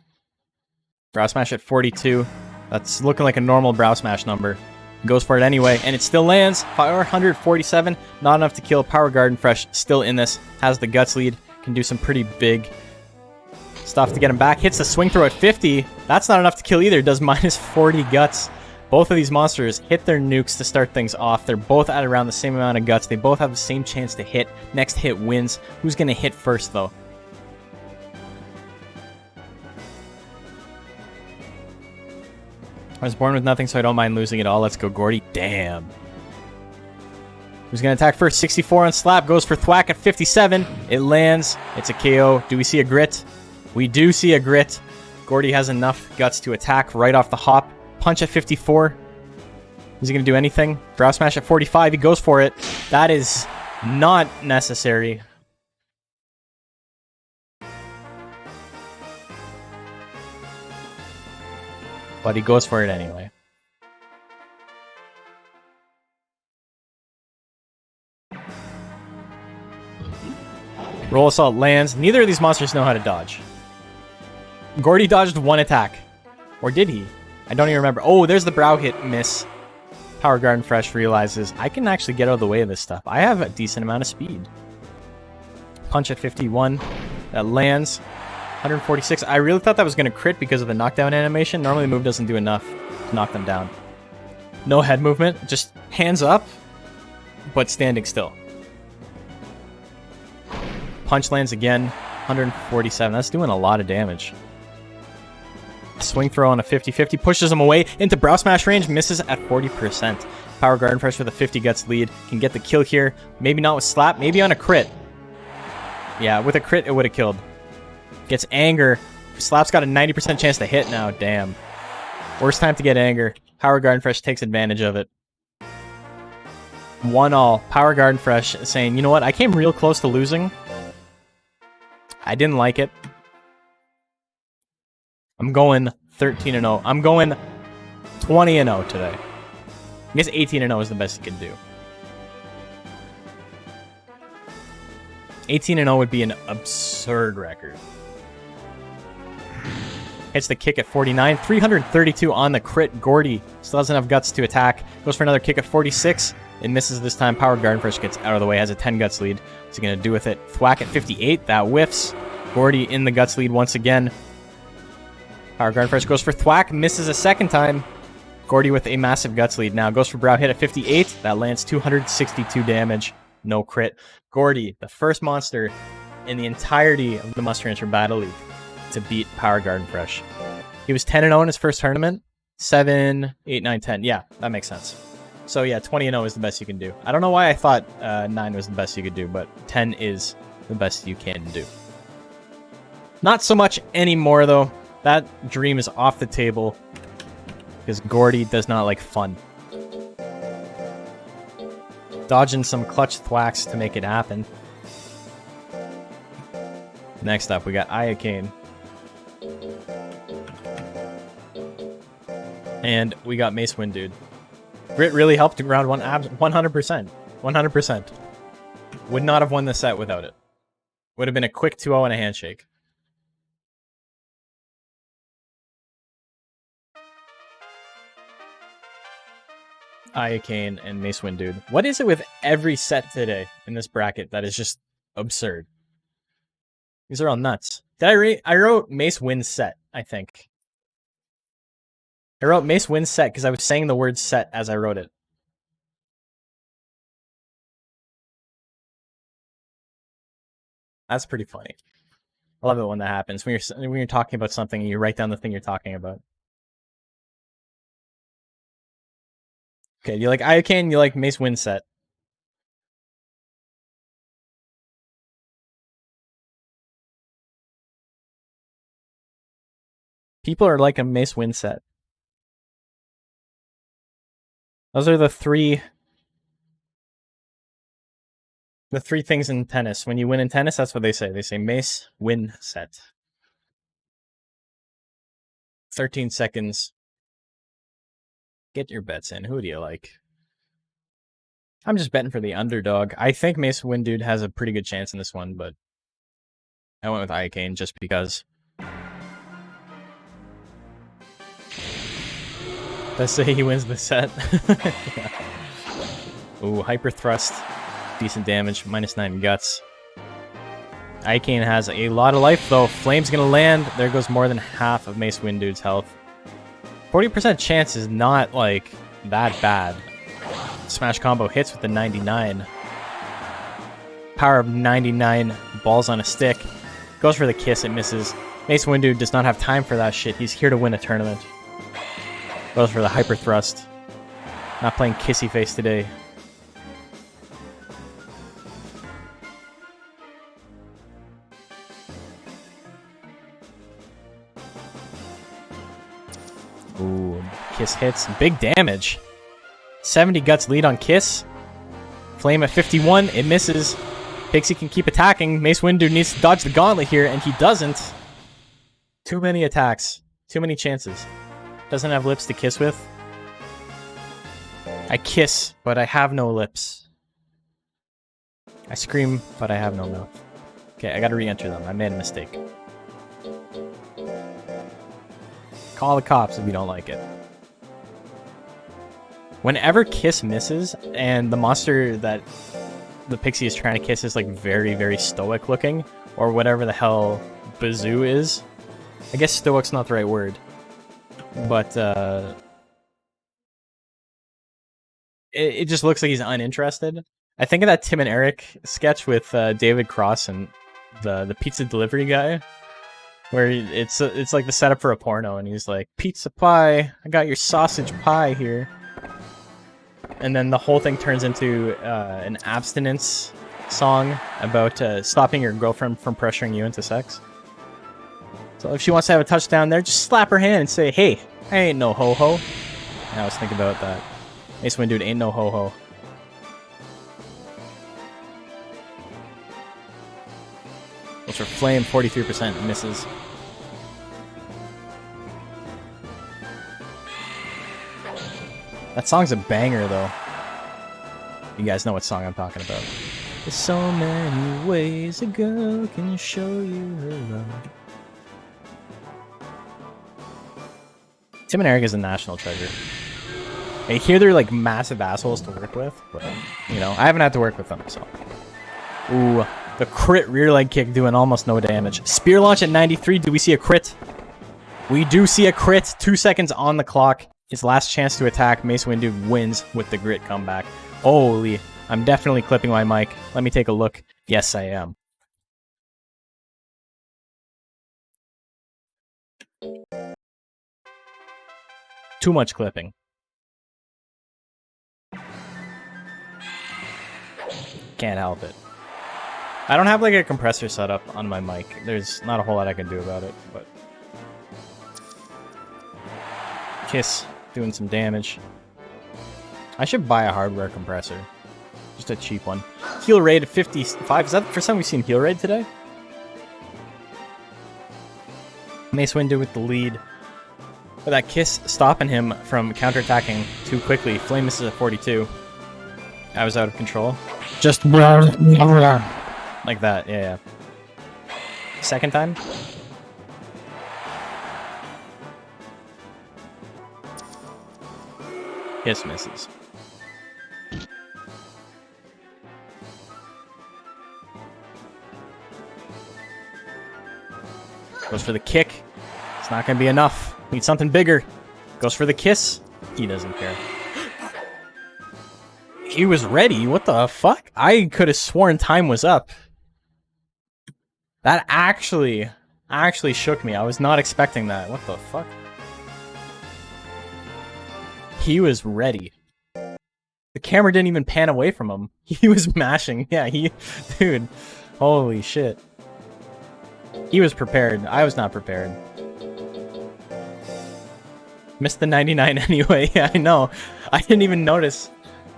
Brow Smash at 42. That's looking like a normal Brow Smash number. Goes for it anyway, and it still lands. 447. Not enough to kill. Power Garden Fresh still in this. Has the guts lead. Can do some pretty big stuff to get him back. Hits the swing throw at 50. That's not enough to kill either. Does minus 40 guts. Both of these monsters hit their nukes to start things off. They're both at around the same amount of guts. They both have the same chance to hit. Next hit wins. Who's going to hit first, though? I was born with nothing, so I don't mind losing it all. Let's go, Gordy. Damn. Who's going to attack first? 64 on Slap. Goes for Thwack at 57. It lands. It's a KO. Do we see a grit? We do see a grit. Gordy has enough guts to attack right off the hop. Punch at 54. Is he going to do anything? Brow Smash at 45. He goes for it. That is not necessary. But he goes for it anyway. Roll Assault lands. Neither of these monsters know how to dodge. Gordy dodged one attack. Or did he? I don't even remember. Oh, there's the brow hit miss. Power Garden Fresh realizes I can actually get out of the way of this stuff. I have a decent amount of speed. Punch at 51. That lands. 146. I really thought that was going to crit because of the knockdown animation. Normally the move doesn't do enough to knock them down. No head movement. Just hands up, but standing still. Punch lands again. 147. That's doing a lot of damage. Swing throw on a 50-50. Pushes him away into Brow Smash range. Misses at 40%. Power Garden Fresh with a 50 guts lead. Can get the kill here. Maybe not with Slap. Maybe on a crit. Yeah, with a crit it would have killed. Gets Anger. Slap's got a 90% chance to hit now. Damn. Worst time to get Anger. Power Garden Fresh takes advantage of it. 1-all. Power Garden Fresh saying, you know what? I came real close to losing. I didn't like it. I'm going 13-0. I'm going 20-0 today. I guess 18-0 is the best you can do. 18-0 would be an absurd record. Hits the kick at 49. 332 on the crit. Gordy still doesn't have guts to attack. Goes for another kick at 46. It misses this time. Power Garden Fresh gets out of the way. Has a 10 guts lead. What's he going to do with it? Thwack at 58. That whiffs. Gordy in the guts lead once again. Power Garden Fresh goes for Thwack. Misses a second time. Gordy with a massive guts lead now. Goes for Brow hit at 58. That lands 262 damage. no crit. Gordy, the first monster in the entirety of the Monster Hunter Battle League to beat Power Garden Fresh. He was 10-0 in his first tournament. 7, 8, 9, 10. Yeah, that makes sense. So yeah, 20-0 is the best you can do. I don't know why I thought 9 was the best you could do, but 10 is the best you can do. Not so much anymore, though. That dream is off the table because Gordy does not like fun. Dodging some clutch thwacks to make it happen. Next up, we got Ayakane. And we got Mace Wind Dude. Grit really helped in round 1, 100%. 100%. Would not have won the set without it. Would have been a quick 2-0 and a handshake. Ayakane and Mace Wind Dude. What is it with every set today in this bracket that is just absurd? These are all nuts. I wrote Mace Wind Set, I think. I wrote Mace Wind Set because I was saying the word set as I wrote it. That's pretty funny. I love it when that happens. When you're talking about something and you write down the thing you're talking about. Okay, you like Ayakane, you like Mace Wind Set. People are like a Mace Wind Set. Those are the three things in tennis. When you win in tennis, that's what they say. They say Mace Win Set. 13 seconds. Get your bets in. Who do you like? I'm just betting for the underdog. I think Mace Wind Dude has a pretty good chance in this one, but I went with Ayakane just because. Let's say he wins the set. Yeah. Ooh, Hyper Thrust. Decent damage. -9 guts. Ayakane has a lot of life, though. Flame's gonna land. There goes more than half of Mace Wind Dude's health. 40% chance is not, like, that bad. Smash combo hits with the 99. Power of 99 balls on a stick. Goes for the kiss, it misses. Mace Wind Dude does not have time for that shit. He's here to win a tournament. Goes for the Hyper Thrust. Not playing kissy face today. Ooh, Kiss hits. Big damage. 70 guts lead on Kiss. Flame at 51. It misses. Pixie can keep attacking. Mace Wind Dude needs to dodge the gauntlet here, and he doesn't. Too many attacks. Too many chances. Doesn't have lips to kiss with. I kiss, but I have no lips. I scream, but I have no mouth. Okay, I gotta re-enter them. I made a mistake. Call the cops if you don't like it. Whenever Kiss misses, and the monster that the Pixie is trying to kiss is like very, very stoic looking, or whatever the hell Bazoo is. I guess stoic's not the right word. But it just looks like he's uninterested. I think of that Tim and Eric sketch with David Cross and the pizza delivery guy, where it's like the setup for a porno, and he's like, "Pizza pie, I got your sausage pie here," and then the whole thing turns into an abstinence song about stopping your girlfriend from pressuring you into sex. So if she wants to have a touchdown there, just slap her hand and say, "Hey, I ain't no ho-ho." And I was thinking about that. Mace Wind Dude ain't no ho-ho. Which for Flame, 43% misses. That song's a banger, though. You guys know what song I'm talking about. There's so many ways a girl can show you her love. Tim and Eric is a national treasure. I hear they're like massive assholes to work with, but you know, I haven't had to work with them, so. Ooh, the crit rear leg kick doing almost no damage. Spear launch at 93. Do we see a crit? We do see a crit. 2 seconds on the clock. His last chance to attack. Mace Wind Dude wins with the grit comeback. Holy, I'm definitely clipping my mic. Let me take a look. Yes, I am. Too much clipping. Can't help it. I don't have like a compressor set up on my mic. There's not a whole lot I can do about it, but... Kiss doing some damage. I should buy a hardware compressor. Just a cheap one. Heal rate at 55. Is that the first time we've seen heal rate today? Mace Windu with the lead. But that Kiss stopping him from counterattacking too quickly. Flame misses at 42. I was out of control. Just like that, yeah. Second time? Kiss misses. Goes for the kick. It's not going to be enough. Need something bigger. Goes for the kiss. He doesn't care. He was ready. What the fuck? I could have sworn time was up. That actually shook me. I was not expecting that. What the fuck? He was ready. The camera didn't even pan away from him. He was mashing. Yeah, dude. Holy shit. He was prepared. I was not prepared. Missed the 99 anyway. Yeah, I know. I didn't even notice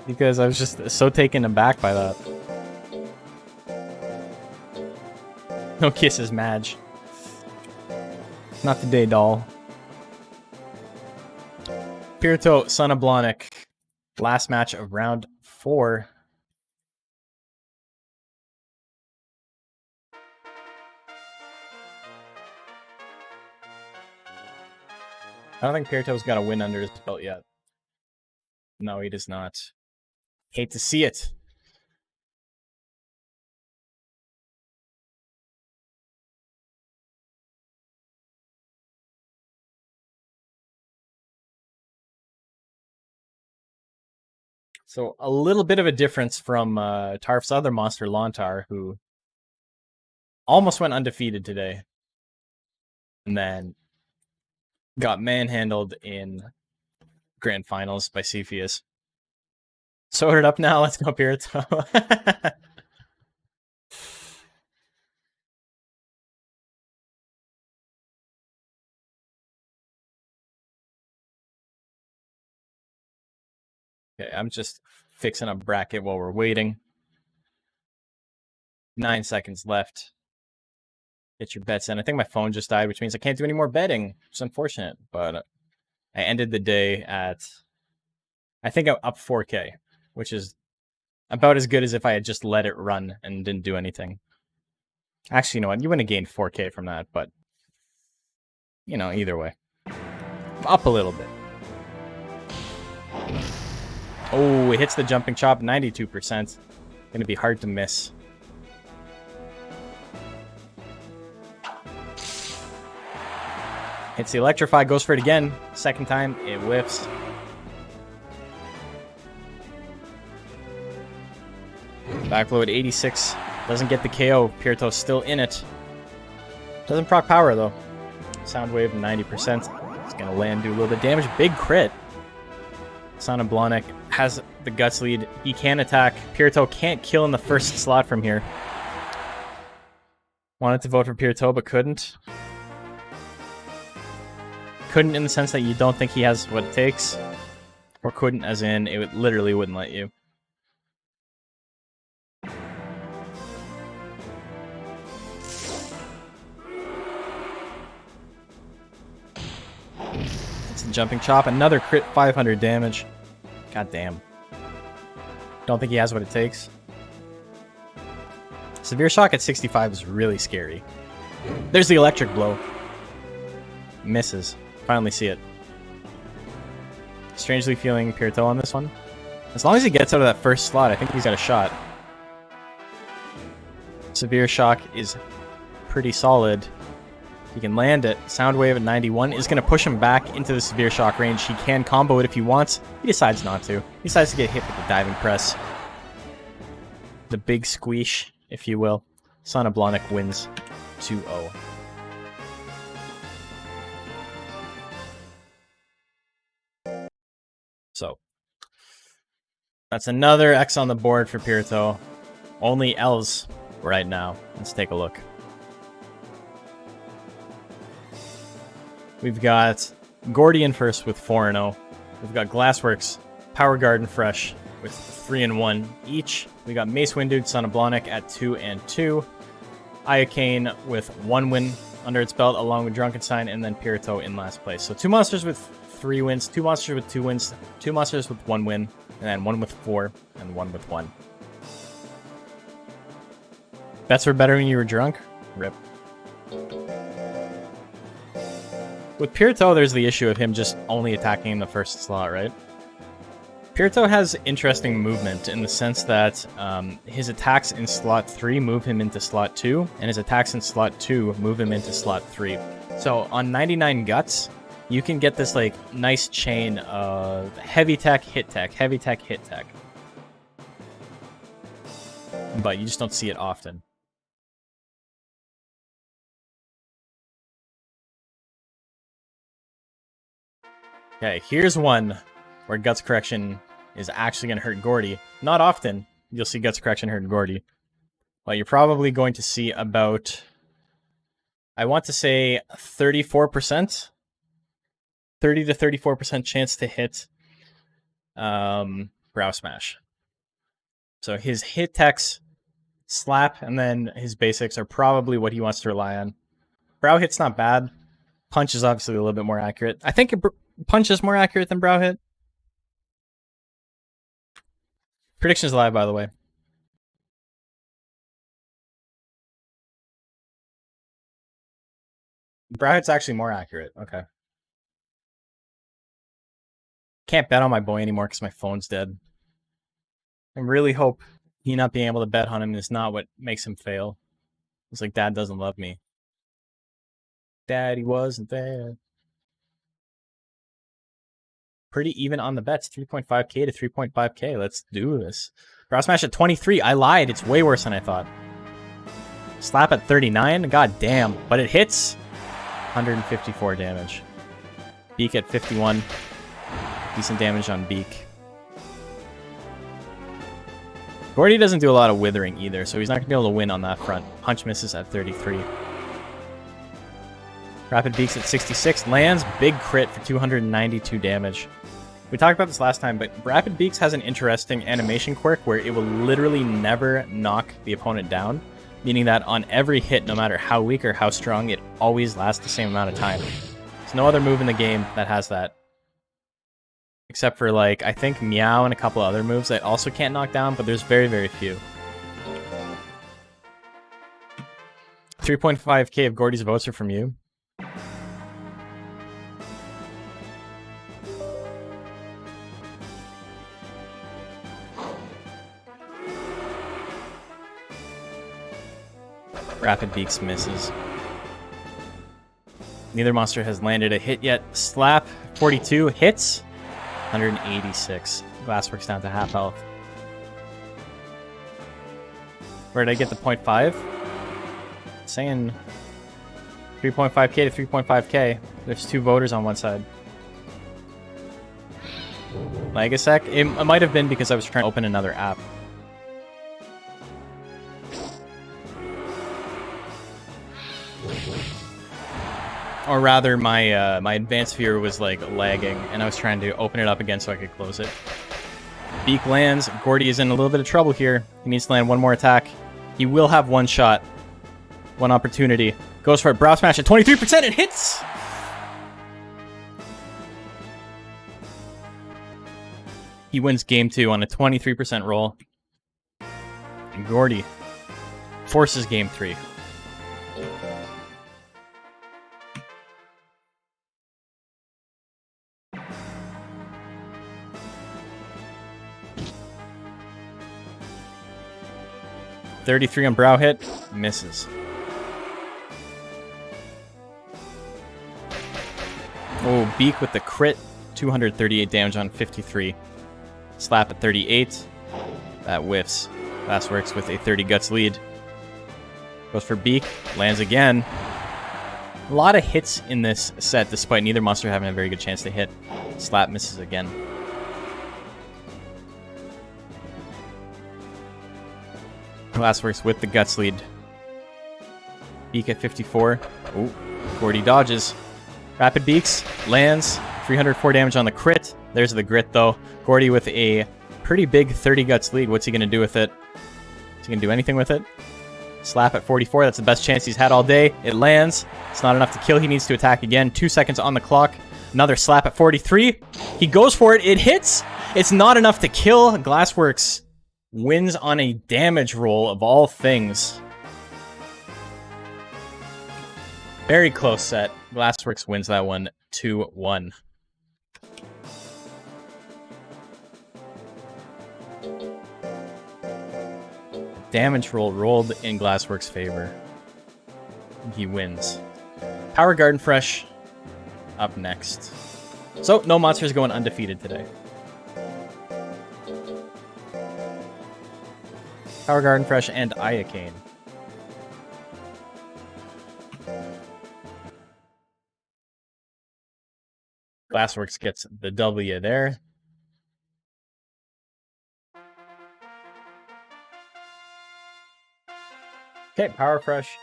because I was just so taken aback by that. No kisses, Madge. Not today, doll. Pirito, son of Blahnik. Last match of round 4. I don't think Pirito's got a win under his belt yet. No, he does not. Hate to see it. So a little bit of a difference from Tarf's other monster, Lontar, who almost went undefeated today. And then got manhandled in grand finals by Cepheus. Sorted up now, let's go Pirito. Okay, I'm just fixing a bracket while we're waiting. 9 seconds left. Get your bets in. I think my phone just died, which means I can't do any more betting. It's unfortunate, but I ended the day at, I think I'm up 4K, which is about as good as if I had just let it run and didn't do anything. Actually, you know what? You wouldn't have gained 4K from that, but, you know, either way. Up a little bit. Oh, it hits the jumping chop, 92%. Gonna be hard to miss. Hits the electrify, goes for it again. Second time, it whiffs. Backflow at 86. Doesn't get the KO. Pirito's still in it. Doesn't proc power though. Sound wave 90%. It's gonna land, do a little bit of damage. Big crit. Son of Blahnik has the guts lead. He can attack. Pirito can't kill in the first slot from here. Wanted to vote for Pirito, but couldn't. Couldn't in the sense that you don't think he has what it takes. Or couldn't as in, it literally wouldn't let you. It's a jumping chop. Another crit, 500 damage. God damn. Don't think he has what it takes. Severe shock at 65 is really scary. There's the electric blow. Misses. Finally see it. Strangely feeling Pirito on this one. As long as he gets out of that first slot, I think he's got a shot. Severe shock is pretty solid. He can land it. Sound wave at 91 is going to push him back into the severe shock range. He can combo it if he wants. He decides not to. He decides to get hit with the diving press. The big squeesh, if you will. Son of Blahnik wins 2-0. So, that's another X on the board for Pirito. Only L's right now. Let's take a look. We've got Gordian first with 4-0. We've got Glassworks, Power Garden Fresh with 3-1 each. We got Mace Windude, Son of Blahnik at 2-2. Iocane with 1 win under its belt, along with Drunkenstein, and then Pirito in last place. So 2 monsters with 3 wins, 2 monsters with 2 wins, 2 monsters with 1 win, and then 1 with 4, and 1 with 1. Bets were better when you were drunk? Rip. With Pirito, there's the issue of him just only attacking in the first slot, right? Pirito has interesting movement in the sense that his attacks in slot 3 move him into slot 2, and his attacks in slot 2 move him into slot 3. So on 99 Guts, you can get this like nice chain of heavy tech, hit tech, heavy tech, hit tech. But you just don't see it often. Okay, here's one where Guts Correction is actually going to hurt Gordy. Not often you'll see Guts Correction hurt Gordy. But you're probably going to see about, I want to say 34%. 30 to 34% chance to hit Brow Smash. So his hit techs, slap, and then his basics are probably what he wants to rely on. Brow hit's not bad. Punch is obviously a little bit more accurate. I think punch is more accurate than brow hit. Predictions live, by the way. Brow hit's actually more accurate. Okay. Can't bet on my boy anymore because my phone's dead. I really hope he not being able to bet on him is not what makes him fail. It's like Dad doesn't love me. Daddy wasn't there. Pretty even on the bets. 3.5k to 3.5k. Let's do this. Brow Smash at 23. I lied. It's way worse than I thought. Slap at 39. God damn. But it hits. 154 damage. Beak at 51. Decent damage on Beak. Gordy doesn't do a lot of withering either, so he's not going to be able to win on that front. Punch misses at 33. Rapid Beaks at 66. Lands. Big crit for 292 damage. We talked about this last time, but Rapid Beaks has an interesting animation quirk where it will literally never knock the opponent down, meaning that on every hit, no matter how weak or how strong, it always lasts the same amount of time. There's no other move in the game that has that. Except for, like, I think Meow and a couple other moves that also can't knock down, but there's very, very few. 3.5k of Gordy's votes are from you. Rapid Beaks misses. Neither monster has landed a hit yet. Slap, 42 hits. 186. Glassworks down to half health. Where did I get the 0.5? Saying 3.5k to 3.5k. There's 2 voters on one side. Lag a sec? It might have been because I was trying to open another app. Or rather, my my advanced viewer was like lagging, and I was trying to open it up again so I could close it. Beak lands. Gordy is in a little bit of trouble here. He needs to land one more attack. He will have one shot. One opportunity. Goes for a Brow Smash at 23%. It hits! He wins game 2 on a 23% roll. And Gordy forces game 3. $33 on brow hit, misses. Oh, Beak with the crit. 238 damage on 53. Slap at 38. That whiffs. Glassworks with a 30 guts lead. Goes for Beak. Lands again. A lot of hits in this set, despite neither monster having a very good chance to hit. Slap misses again. Glassworks with the guts lead. Beak at 54. Oh, Gordy dodges. Rapid Beaks. Lands. 304 damage on the crit. There's the grit, though. Gordy with a pretty big 30 guts lead. What's he going to do with it? Is he going to do anything with it? Slap at 44. That's the best chance he's had all day. It lands. It's not enough to kill. He needs to attack again. 2 seconds on the clock. Another slap at 43. He goes for it. It hits. It's not enough to kill. Glassworks wins on a damage roll of all things. Very close set. Glassworks wins that one 2-1. Damage roll rolled in Glassworks' favor. He wins. Power Garden Fresh up next. So, no monsters going undefeated today. Power Garden Fresh and Iocane. Glassworks gets the W there. Okay, Power Fresh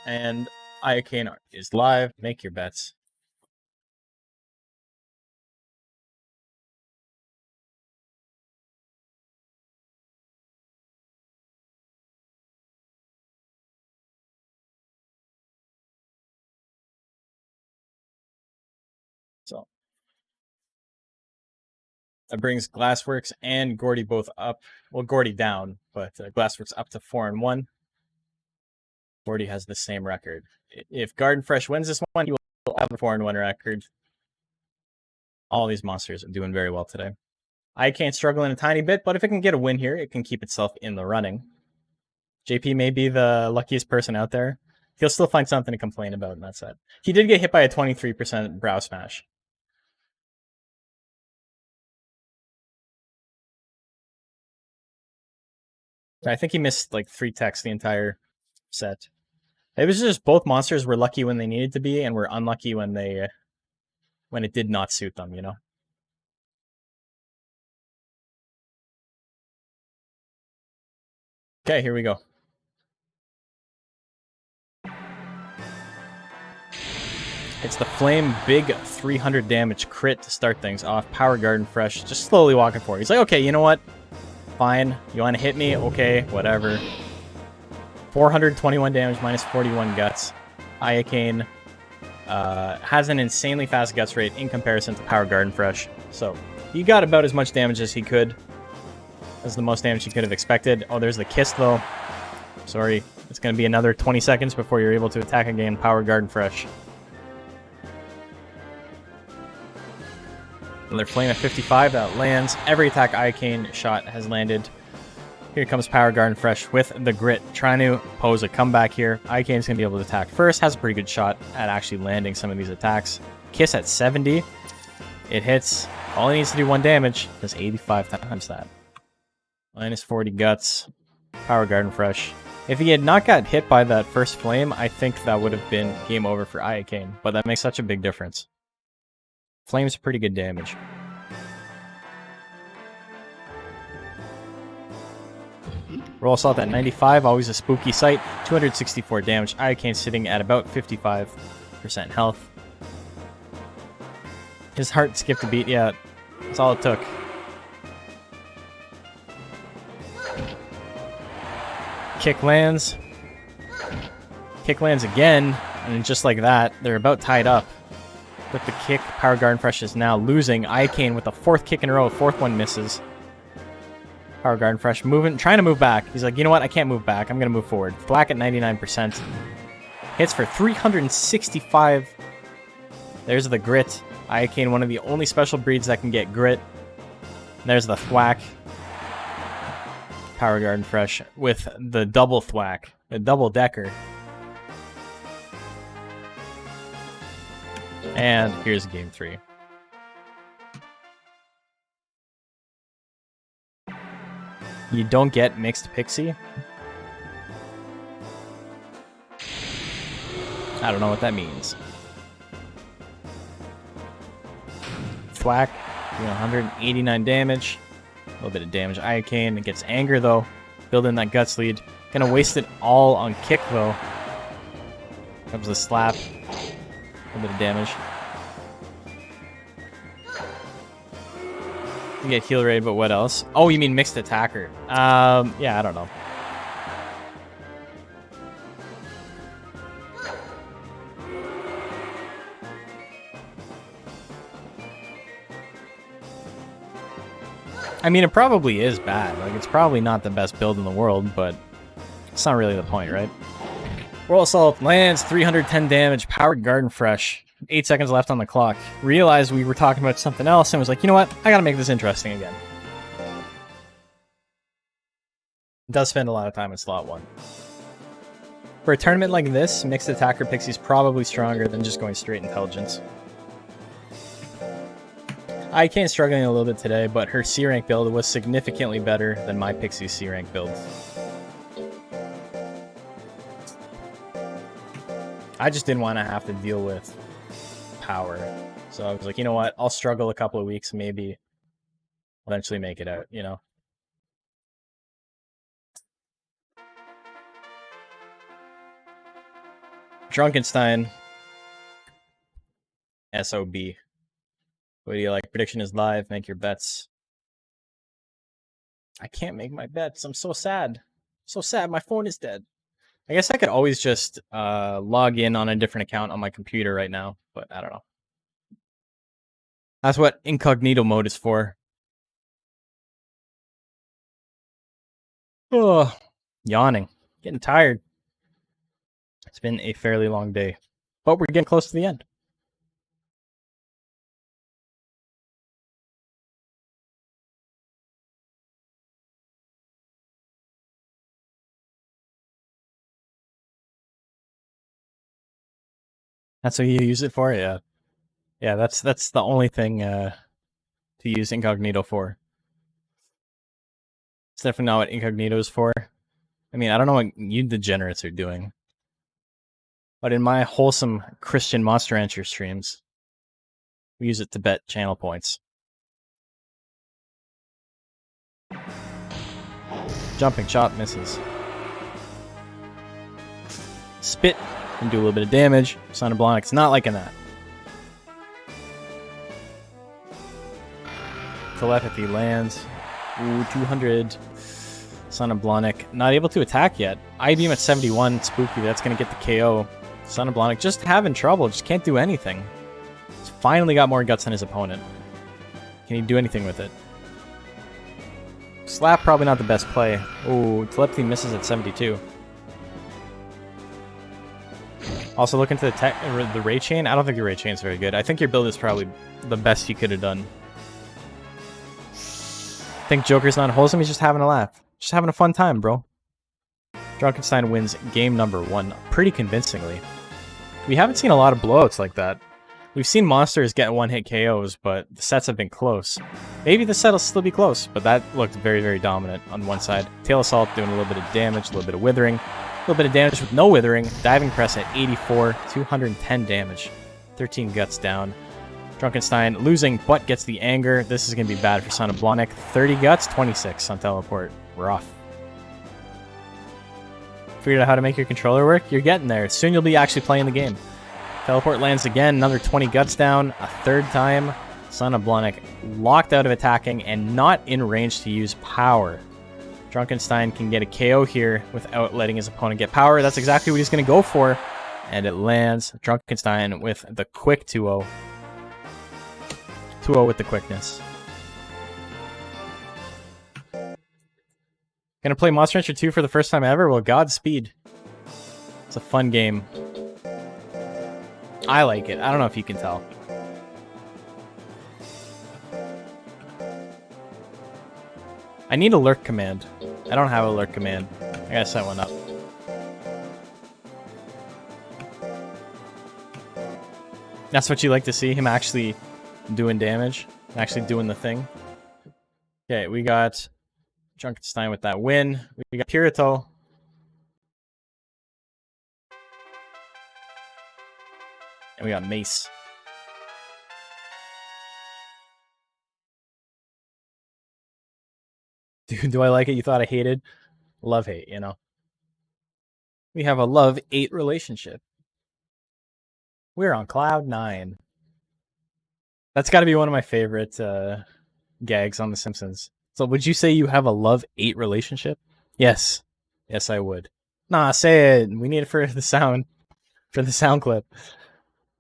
and Iocane is live. Make your bets. So that brings Glassworks and Gordy both up. Well, Gordy down, but Glassworks up to 4-1. Gordy has the same record. If Garden Fresh wins this one, he will have a 4-1 record. All these monsters are doing very well today. Iocane struggling a tiny bit, but if it can get a win here, it can keep itself in the running. JP may be the luckiest person out there. He'll still find something to complain about in that set. He did get hit by a 23% brow smash. I think he missed like 3 techs the entire set. It was just both monsters were lucky when they needed to be and were unlucky when it did not suit them, you know? Okay, here we go. It's the Flame big 300 damage crit to start things off. Power Garden Fresh, just slowly walking forward. He's like, okay, you know what? Fine. You want to hit me? Okay, whatever. 421 damage, minus 41 guts. Iocane has an insanely fast guts rate in comparison to Power Garden Fresh. So he got about as much damage as he could. That's the most damage he could have expected. Oh, there's the kiss, though. Sorry. It's going to be another 20 seconds before you're able to attack again. Power Garden Fresh. Another Flame at 55. That lands. Every attack Iocane shot has landed. Here comes Power Garden Fresh with the grit, trying to pose a comeback here. Iocane's going to be able to attack first. Has a pretty good shot at actually landing some of these attacks. Kiss at 70. It hits. All he needs to do 1 damage. Does 85 times that. Minus 40 guts. Power Garden Fresh. If he had not got hit by that first flame, I think that would have been game over for Iocane. But that makes such a big difference. Flame's pretty good damage. Roll Assault at 95, always a spooky sight. 264 damage. Iocane sitting at about 55% health. His heart skipped a beat, yeah. That's all it took. Kick lands. Kick lands again, and just like that, they're about tied up. With the kick, Power Garden Fresh is now losing. Iocane with the 4th kick in a row, 4th one misses. Power Garden Fresh trying to move back. He's like, you know what? I can't move back. I'm going to move forward. Thwack at 99%. Hits for 365. There's the grit. Iocane, one of the only special breeds that can get grit. There's the thwack. Power Garden Fresh with the double thwack. The double decker. And here's game 3. You don't get mixed pixie? I don't know what that means. Thwack, doing 189 damage. A little bit of damage. Iocane, it gets anger though. Building that guts lead. Gonna waste it all on kick though. Comes the slap. A little bit of damage. You get heal rate, but what else? Oh, you mean mixed attacker. Yeah, I don't know. I mean, it probably is bad. Like, it's probably not the best build in the world, but it's not really the point, right? Roll Assault lands 310 damage, powered Garden Fresh. 8 seconds left on the clock. Realized we were talking about something else and was like, you know what? I gotta make this interesting again. It does spend a lot of time in slot 1. For a tournament like this, mixed attacker Pixie's probably stronger than just going straight intelligence. Icane's struggling a little bit today, but her C rank build was significantly better than my Pixie's C rank build. I just didn't want to have to deal with power. So I was like, you know what? I'll struggle a couple of weeks, maybe eventually make it out, you know? Drunkenstein. SOB. What do you like? Prediction is live. Make your bets. I can't make my bets. I'm so sad. So sad. My phone is dead. I guess I could always just log in on a different account on my computer right now, but I don't know. That's what incognito mode is for. Oh, yawning. Getting tired. It's been a fairly long day, but we're getting close to the end. That's what you use it for? Yeah. Yeah, that's the only thing to use incognito for. It's definitely not what incognito is for. I mean, I don't know what you degenerates are doing. But in my wholesome Christian Monster Rancher streams, we use it to bet channel points. Jumping shot misses. Spit can do a little bit of damage. Son of Blonic's not liking that. Telepathy lands. Ooh, 200. Son of Blonic not able to attack yet. I-beam at 71. Spooky, that's going to get the KO. Son of Blonic just having trouble. Just can't do anything. He's finally got more guts than his opponent. Can he do anything with it? Slap probably not the best play. Ooh, Telepathy misses at 72. Also looking to the Ray Chain. I don't think the Ray Chain's very good. I think your build is probably the best you could have done. I think Joker's not wholesome. He's just having a laugh. Just having a fun time, bro. Drunkenstein wins game number 1 pretty convincingly. We haven't seen a lot of blowouts like that. We've seen monsters get one-hit KOs, but the sets have been close. Maybe the set will still be close, but that looked very, very dominant on one side. Tail Assault doing a little bit of damage, a little bit of withering. A little bit of damage with no withering. Diving Press at 84, 210 damage. 13 guts down. Drunkenstein losing, but gets the anger. This is going to be bad for Son of Blonic. 30 guts, 26 on teleport. Rough. Figured out how to make your controller work? You're getting there. Soon you'll be actually playing the game. Teleport lands again. Another 20 guts down. A third time. Son of Blonic locked out of attacking and not in range to use power. Drunkenstein can get a KO here without letting his opponent get power. That's exactly what he's going to go for. And it lands. Drunkenstein with the quick 2-0. 2-0 with the quickness. Gonna play Monster Rancher 2 for the first time ever? Well, Godspeed. It's a fun game. I like it. I don't know if you can tell. I need a lurk command. I don't have a lurk command. I gotta set one up. That's what you like to see, him actually doing damage, actually doing the thing. Okay, we got Junkenstein with that win. We got Pirito. And we got Mace. Dude, do I like it? You thought I hated? Love-hate, you know. We have a love-hate relationship. We're on cloud 9. That's got to be one of my favorite gags on The Simpsons. So would you say you have a love-hate relationship? Yes. Yes, I would. Nah, say it. We need it for the sound. For the sound clip.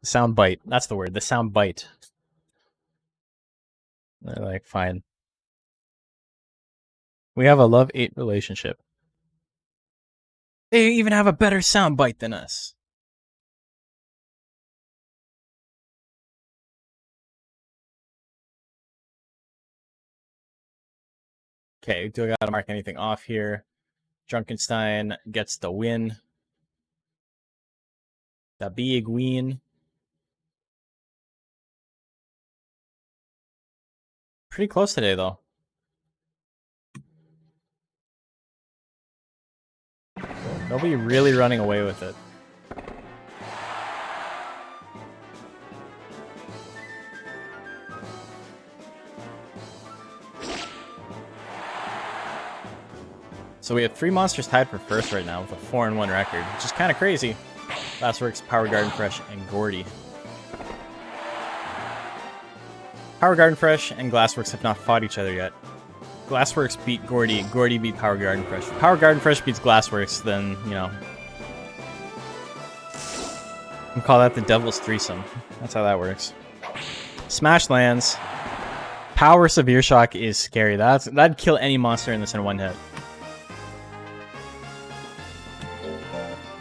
The sound bite. That's the word. The sound bite. They're like, fine. We have a love-hate relationship. They even have a better sound bite than us. Okay, do I gotta mark anything off here? Junkenstein gets the win. The big win. Pretty close today, though. Nobody really running away with it. So we have 3 monsters tied for first right now with a 4-1 record, which is kind of crazy. Glassworks, Power Garden Fresh, and Gordy. Power Garden Fresh and Glassworks have not fought each other yet. Glassworks beat Gordy, Gordy beat Power Garden Fresh. If Power Garden Fresh beats Glassworks, then, you know, we call that the Devil's Threesome. That's how that works. Smash lands. Power Severe Shock is scary. That'd kill any monster in this in 1 hit.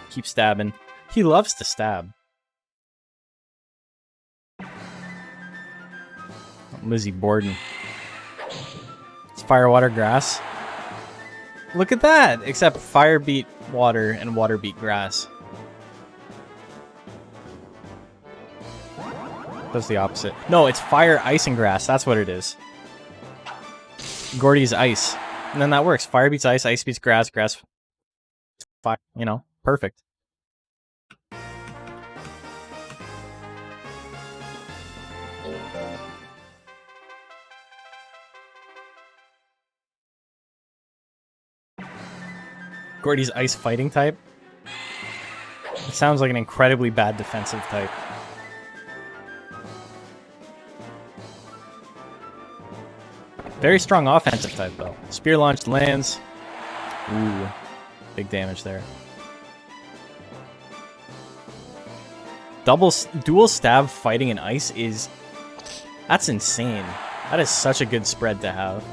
Keep stabbing. He loves to stab. Lizzie Borden. It's fire, water, grass. Look at that! Except fire beat water and water beat grass. That's the opposite. No, it's fire, ice, and grass. That's what it is. Gordy's ice. And then that works. Fire beats ice beats grass, grass... Fire, you know, perfect. Gordy's ice fighting type. It sounds like an incredibly bad defensive type. Very strong offensive type, though. Spear launched lands. Ooh, big damage there. Dual stab fighting in ice is... That's insane. That is such a good spread to have.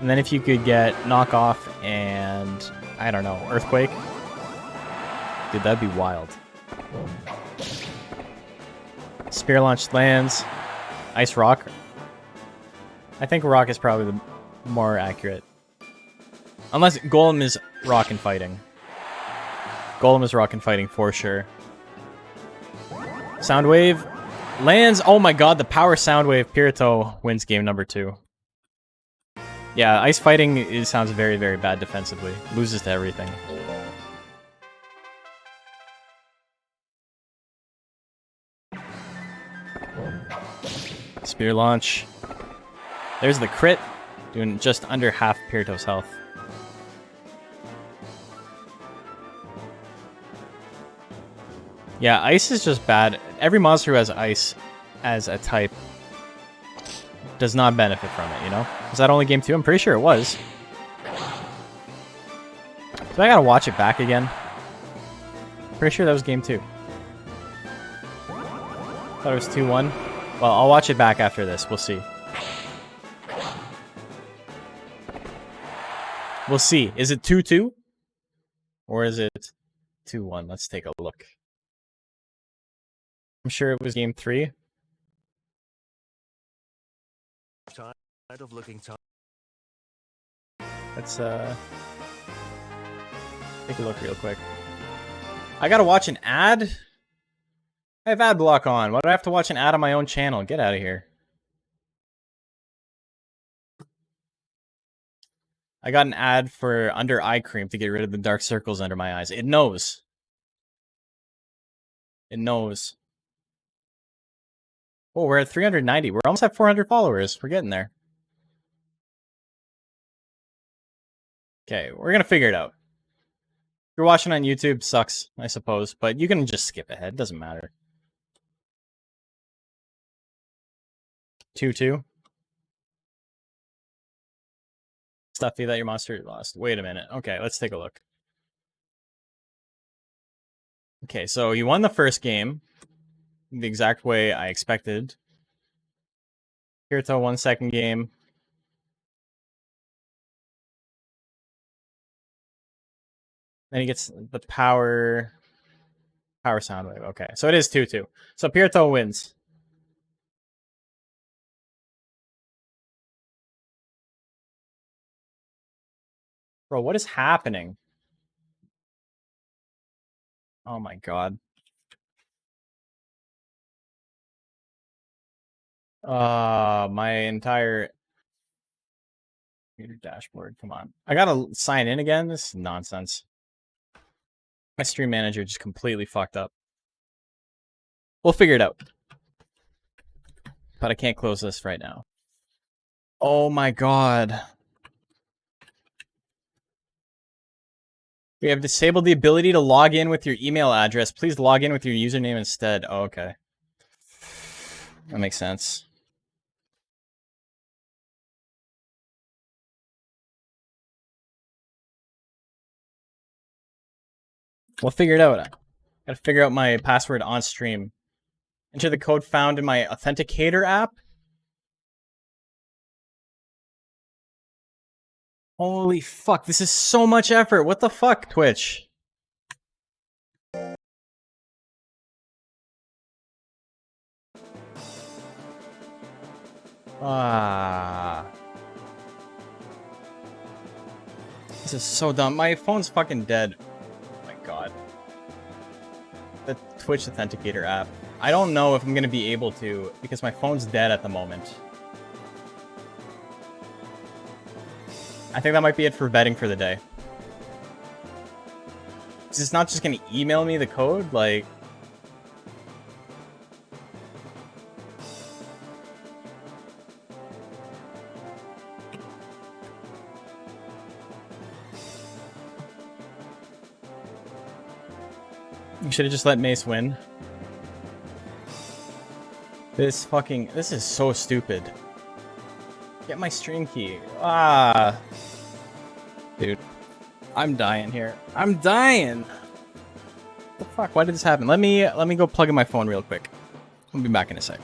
And then if you could get knockoff and... I don't know, Earthquake? Dude, that'd be wild. Spear launched lands. Ice Rock. I think Rock is probably the more accurate. Unless Golem is Rock and fighting. Golem is Rock and fighting for sure. Soundwave. Lands. Oh my god, the power Soundwave. Pirito wins game number 2. Yeah, ice fighting sounds very, very bad defensively. Loses to everything. Spear launch. There's the crit. Doing just under half Pirito's health. Yeah, ice is just bad. Every monster who has ice as a type does not benefit from it, you know? Was that only game 2? I'm pretty sure it was. So I gotta watch it back again. Pretty sure that was game 2. Thought it was 2-1. Well, I'll watch it back after this. We'll see. We'll see. Is it 2-2? Or is it 2-1? Let's take a look. I'm sure it was game 3. Tired of looking tired. Let's take a look real quick. I gotta watch an ad. I have ad block on. Why do I have to watch an ad on my own channel? Get out of here. I got an ad for under eye cream to get rid of the dark circles under my eyes. It knows. It knows. Oh, we're at 390. We're almost at 400 followers. We're getting there. Okay, we're gonna figure it out. If you're watching on YouTube, sucks, I suppose, but you can just skip ahead. Doesn't matter. 2-2. Stuffy that your monster lost. Wait a minute. Okay, let's take a look. Okay, so you won the first game the exact way I expected. Kirito won second game. Then he gets the power sound wave. Okay, so it is 2-2. So Pirito wins. Bro, what is happening? Oh my god. My entire dashboard. Come on. I gotta sign in again? This is nonsense. My stream manager just completely fucked up. We'll figure it out. But I can't close this right now. Oh my god. We have disabled the ability to log in with your email address. Please log in with your username instead. Oh, okay. That makes sense. We'll figure it out. Gotta figure out my password on stream. Enter the code found in my Authenticator app. Holy fuck, this is so much effort. What the fuck, Twitch? This is so dumb. My phone's fucking dead. Oh my god. The Twitch Authenticator app. I don't know if I'm gonna be able to because my phone's dead at the moment. I think that might be it for betting for the day. It's not just gonna email me the code, like... You should have just let Mace win. This is so stupid. Get my stream key. Dude. I'm dying here. I'm dying! What the fuck? Why did this happen? Let me go plug in my phone real quick. I'll be back in a sec.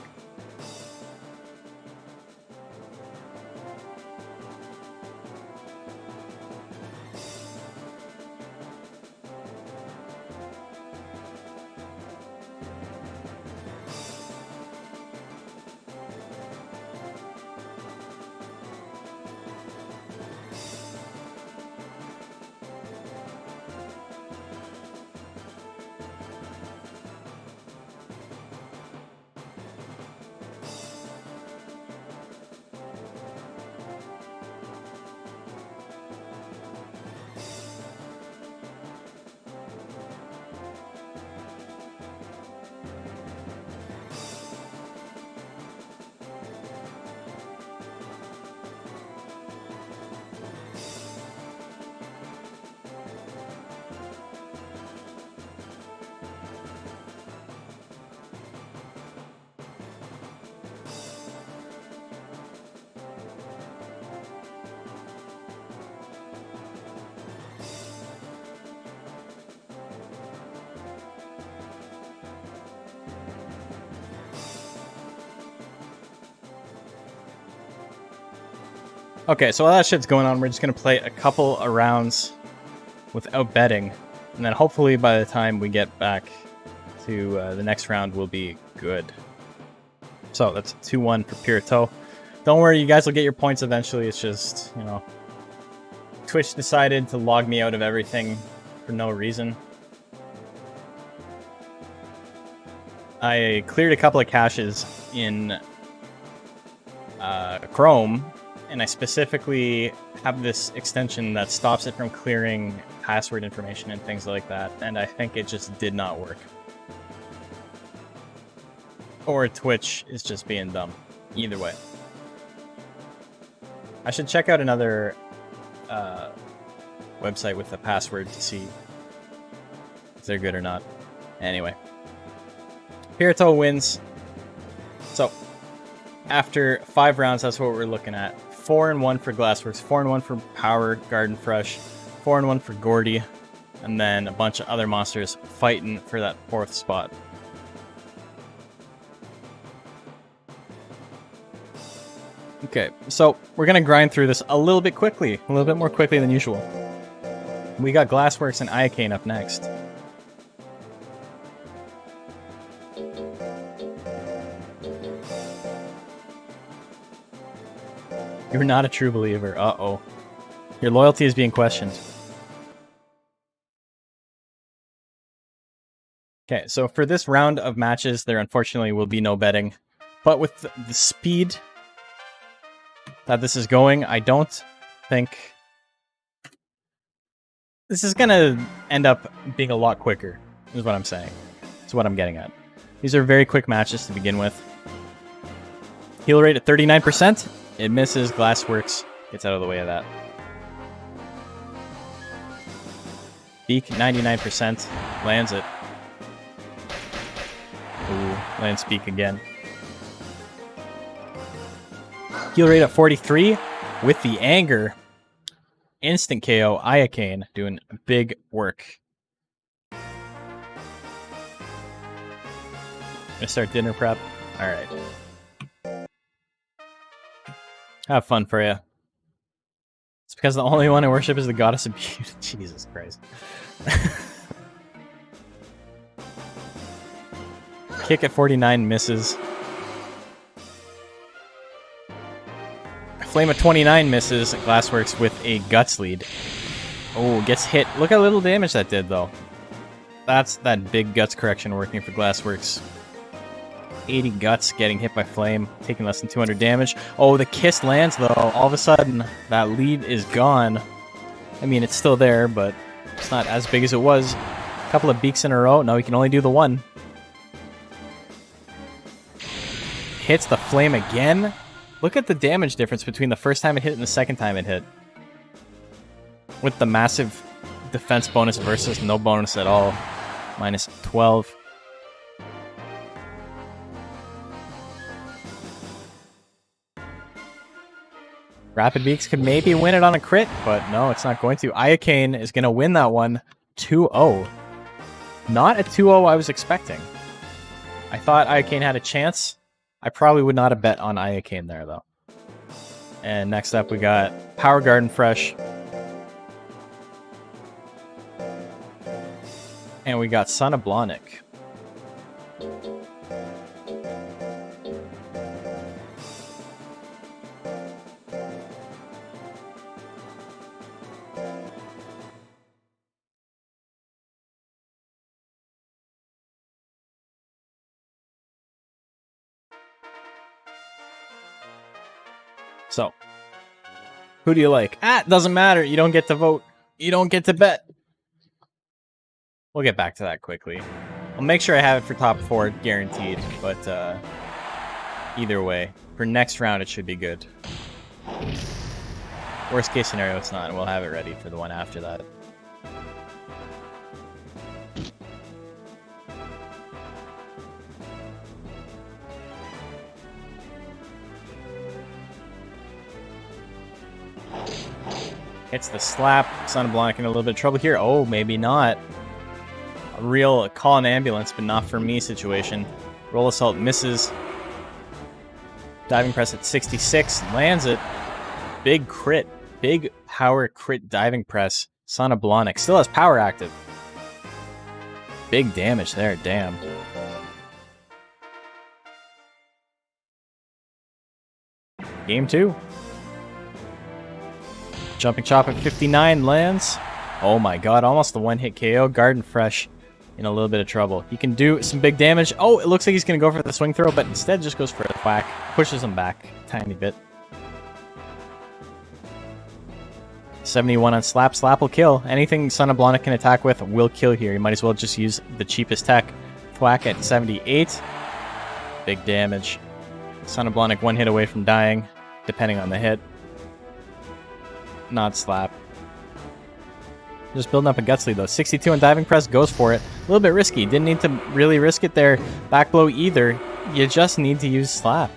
Okay, so while that shit's going on, we're just gonna play a couple of rounds without betting, and then hopefully by the time we get back to the next round, we'll be good. So that's 2-1 for Pirito. Don't worry, you guys will get your points eventually. It's just, you know, Twitch decided to log me out of everything for no reason. I cleared a couple of caches in Chrome, and I specifically have this extension that stops it from clearing password information and things like that, and I think it just did not work. Or Twitch is just being dumb. Either way. I should check out another website with the password to see if they're good or not. Anyway. Pirito wins. So, after 5 rounds, that's what we're looking at. 4-1 for Glassworks, 4-1 for Power, Garden Fresh, 4-1 for Gordy, and then a bunch of other monsters fighting for that 4th spot. Okay, so we're gonna grind through this a little bit quickly, a little bit more quickly than usual. We got Glassworks and Iacane up next. You're not a true believer. Uh-oh. Your loyalty is being questioned. Okay, so for this round of matches, there unfortunately will be no betting. But with the speed that this is going, I don't think... This is going to end up being a lot quicker, is what I'm saying. That's what I'm getting at. These are very quick matches to begin with. Heal rate at 39%. It misses. Glassworks gets out of the way of that. Beak, 99%. Lands it. Ooh, lands Beak again. Heal rate at 43. With the anger. Instant KO. Iacane doing big work. Gonna start dinner prep. Alright. Have fun for you. It's because the only one I worship is the goddess of beauty. Jesus Christ. Kick at 49 misses. Flame at 29 misses. Glassworks with a guts lead. Oh, gets hit. Look how little damage that did, though. That's that big guts correction working for Glassworks. 80 guts getting hit by flame, taking less than 200 damage. Oh, the kiss lands, though. All of a sudden, that lead is gone. I mean, it's still there, but it's not as big as it was. A couple of beaks in a row. No, he can only do the one. Hits the flame again. Look at the damage difference between the first time it hit and the second time it hit. With the massive defense bonus versus no bonus at all. Minus 12. Rapid Beaks could maybe win it on a crit, but no, it's not going to. Iacane is going to win that one 2-0. Not a 2-0 I was expecting. I thought Iacane had a chance. I probably would not have bet on Iacane there, though. And next up, we got Power Garden Fresh. And we got Son of Blahnik. So, who do you like? It doesn't matter. You don't get to vote. You don't get to bet. We'll get back to that quickly. I'll make sure I have it for top 4, guaranteed. But either way, for next round, it should be good. Worst case scenario, it's not, and we'll have it ready for the one after that. Hits the slap. Son of Blahnik in a little bit of trouble here. Oh, maybe not. A real call an ambulance, but not for me situation. Roll Assault misses. Diving Press at 66. Lands it. Big crit. Big power crit Diving Press. Son of Blahnik still has power active. Big damage there. Damn. Game 2. Jumping Chop at 59 lands. Oh my god, almost the one-hit KO. Garden Fresh in a little bit of trouble. He can do some big damage. Oh, it looks like he's going to go for the swing throw, but instead just goes for a whack. Pushes him back a tiny bit. 71 on Slap. Slap will kill. Anything Son of Blonde can attack with will kill here. You might as well just use the cheapest tech. Thwack at 78. Big damage. Son of Blonde one hit away from dying, depending on the hit. Not Slap. Just building up a guts lead though. 62 on diving press, goes for it. A little bit risky. Didn't need to really risk it there. Back blow either. You just need to use Slap.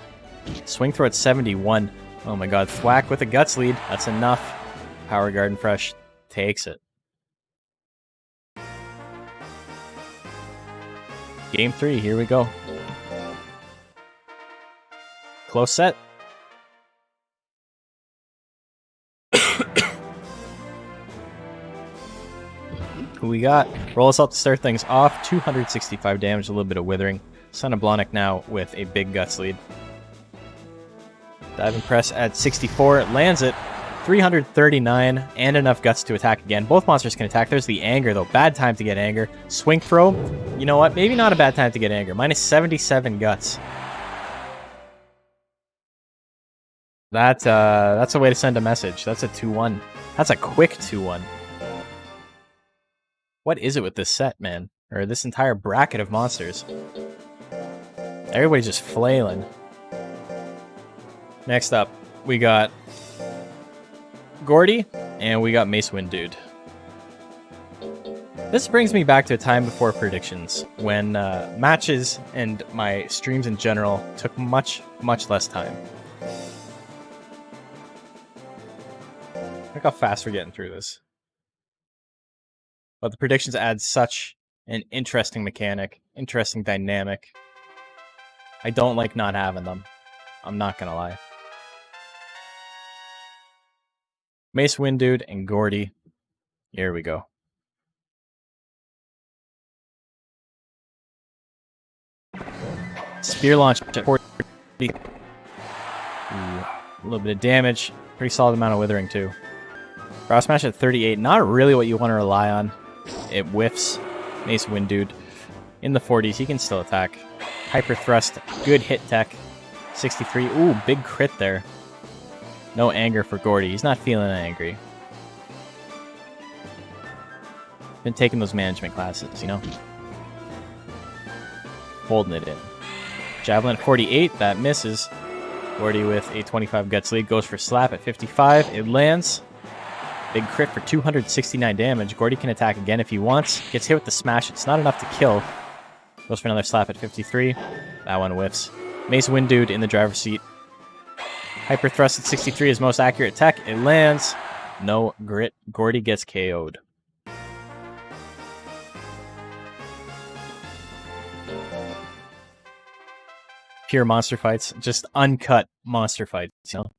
Swing throw at 71. Oh my god. Thwack with a guts lead. That's enough. Power Garden Fresh takes it. Game 3, here we go. Close set. Who we got? Roll us up to start things off. 265 damage, a little bit of withering. Son of Blonic now with a big guts lead. Dive and press at 64. It lands it. 339 and enough guts to attack again. Both monsters can attack. There's the anger though. Bad time to get anger. Swing throw. You know what? Maybe not a bad time to get anger. Minus 77 guts. That's a way to send a message. That's a 2-1. That's a quick 2-1. What is it with this set, man? Or this entire bracket of monsters? Everybody's just flailing. Next up, we got Gordy, and we got Mace Wind Dude. This brings me back to a time before predictions, when matches and my streams in general took much, much less time. Look how fast we're getting through this. But the predictions add such an interesting mechanic, interesting dynamic. I don't like not having them. I'm not gonna lie. Mace Wind Dude and Gordy. Here we go. Spear launch at 40. Ooh, a little bit of damage. Pretty solid amount of withering too. Brow Smash at 38. Not really what you want to rely on. It whiffs. Mace Wind Dude. In the 40s, he can still attack. Hyper Thrust. Good hit tech. 63. Ooh, big crit there. No anger for Gordy. He's not feeling angry. Been taking those management classes, you know? Holding it in. Javelin at 48. That misses. Gordy with a 25 guts lead. Goes for Slap at 55. It lands. Big crit for 269 damage. Gordy can attack again if he wants. Gets hit with the smash. It's not enough to kill. Goes for another Slap at 53. That one whiffs. Mace Wind Dude in the driver's seat. Hyper Thrust at 63 is most accurate tech. It lands. No grit. Gordy gets KO'd. Pure monster fights. Just uncut monster fights, you know?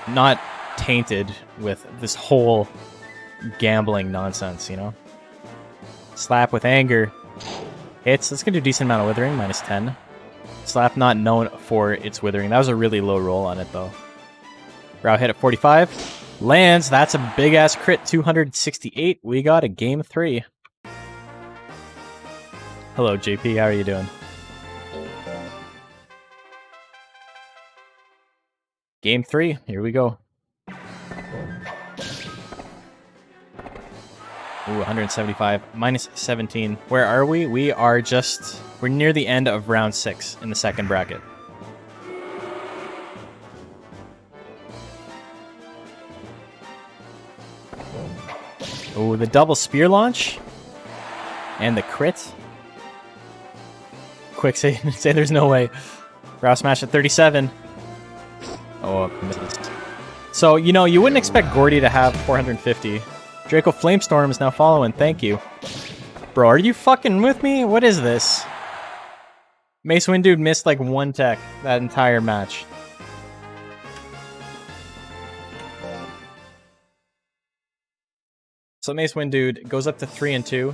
Not tainted with this whole gambling nonsense, you know? Slap with anger. Hits. That's going to do a decent amount of withering. Minus 10. Slap not known for its withering. That was a really low roll on it, though. Brow hit at 45. Lands. That's a big-ass crit. 268. We got a game 3. Hello, JP. How are you doing? Game 3, here we go. Ooh, 175, minus 17. Where are we? We're near the end of round 6 in the second bracket. Ooh, the double spear launch. And the crit. Quick, say there's no way. Brow Smash at 37. Oh, misses. So, you know, you wouldn't expect Gordy to have 450. Draco Flamestorm is now following. Thank you. Bro, are you fucking with me? What is this? Mace Wind Dude missed like one tech that entire match. So Mace Wind Dude goes up to 3-2.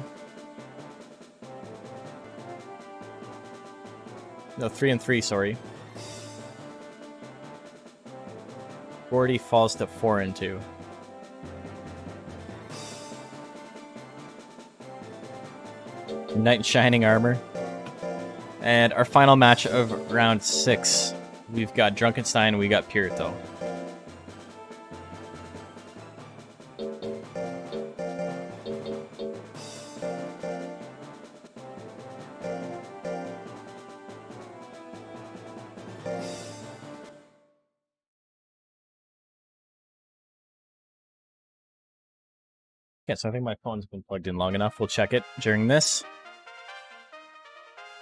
No, 3-3, sorry. Gordy falls to 4-2. Knight in Shining Armor. And our final match of round 6. We've got Drunkenstein, we got Pirito. Yeah, so I think my phone's been plugged in long enough. We'll check it during this.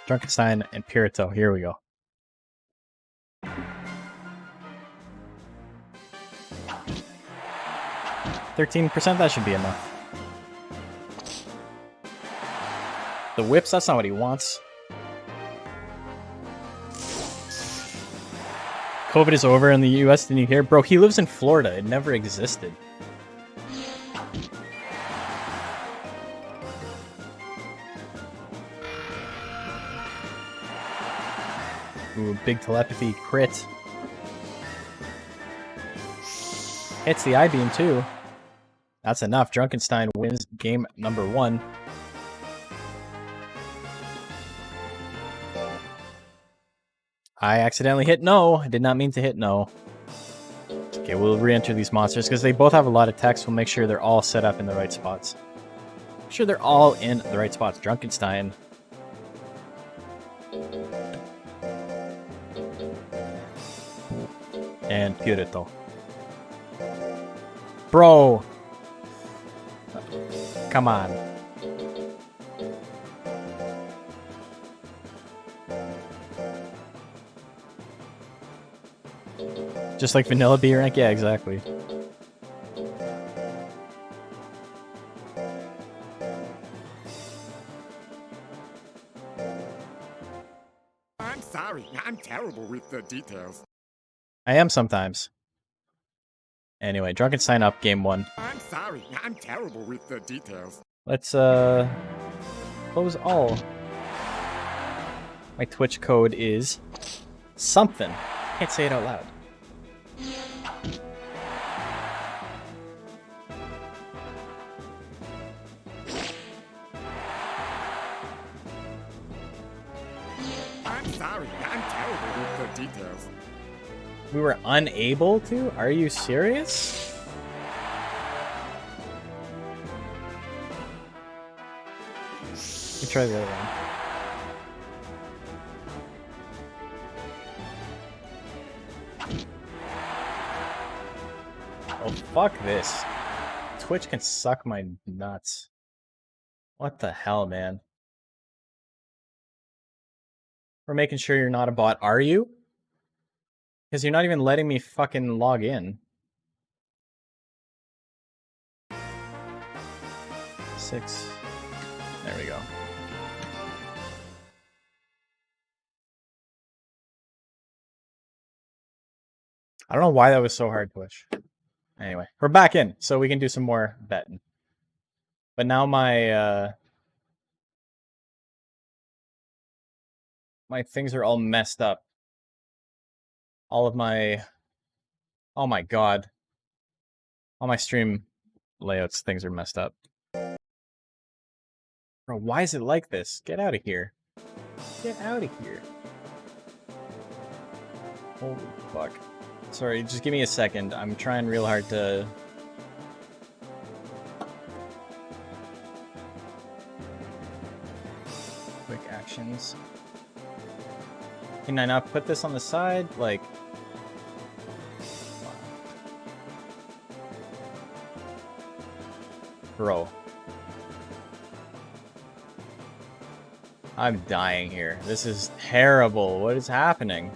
Drunkenstein and Pirito. Here we go. 13%, that should be enough. The whips, that's not what he wants. COVID is over in the US, didn't you hear? Bro, he lives in Florida. It never existed. Ooh, big telepathy crit. Hits the I-beam too. That's enough. Drunkenstein wins game number 1. I accidentally hit no. I did not mean to hit no. Okay, we'll re-enter these monsters because they both have a lot of text. We'll make sure they're all set up in the right spots. Make sure they're all in the right spots. Drunkenstein. And Pirito. Bro! Come on. Just like vanilla B rank? Yeah, exactly. I'm sorry, I'm terrible with the details. I am sometimes. Anyway, Drunkenstein up game 1. I'm sorry, I'm terrible with the details. Let's close all. My Twitch code is something. Can't say it out loud. I'm sorry, I'm terrible with the details. We were unable to? Are you serious? Let me try the other one. Oh, fuck this. Twitch can suck my nuts. What the hell, man? We're making sure you're not a bot, are you? Because you're not even letting me fucking log in. 6. There we go. I don't know why that was so hard, Twitch. Anyway, we're back in, so we can do some more betting. But now my my things are all messed up. All of my... Oh my god. All my stream layouts, things are messed up. Bro, why is it like this? Get out of here. Get out of here. Holy fuck. Sorry, just give me a second. I'm trying real hard to... Quick actions. Can I not put this on the side? Like... Bro. I'm dying here. This is terrible. What is happening?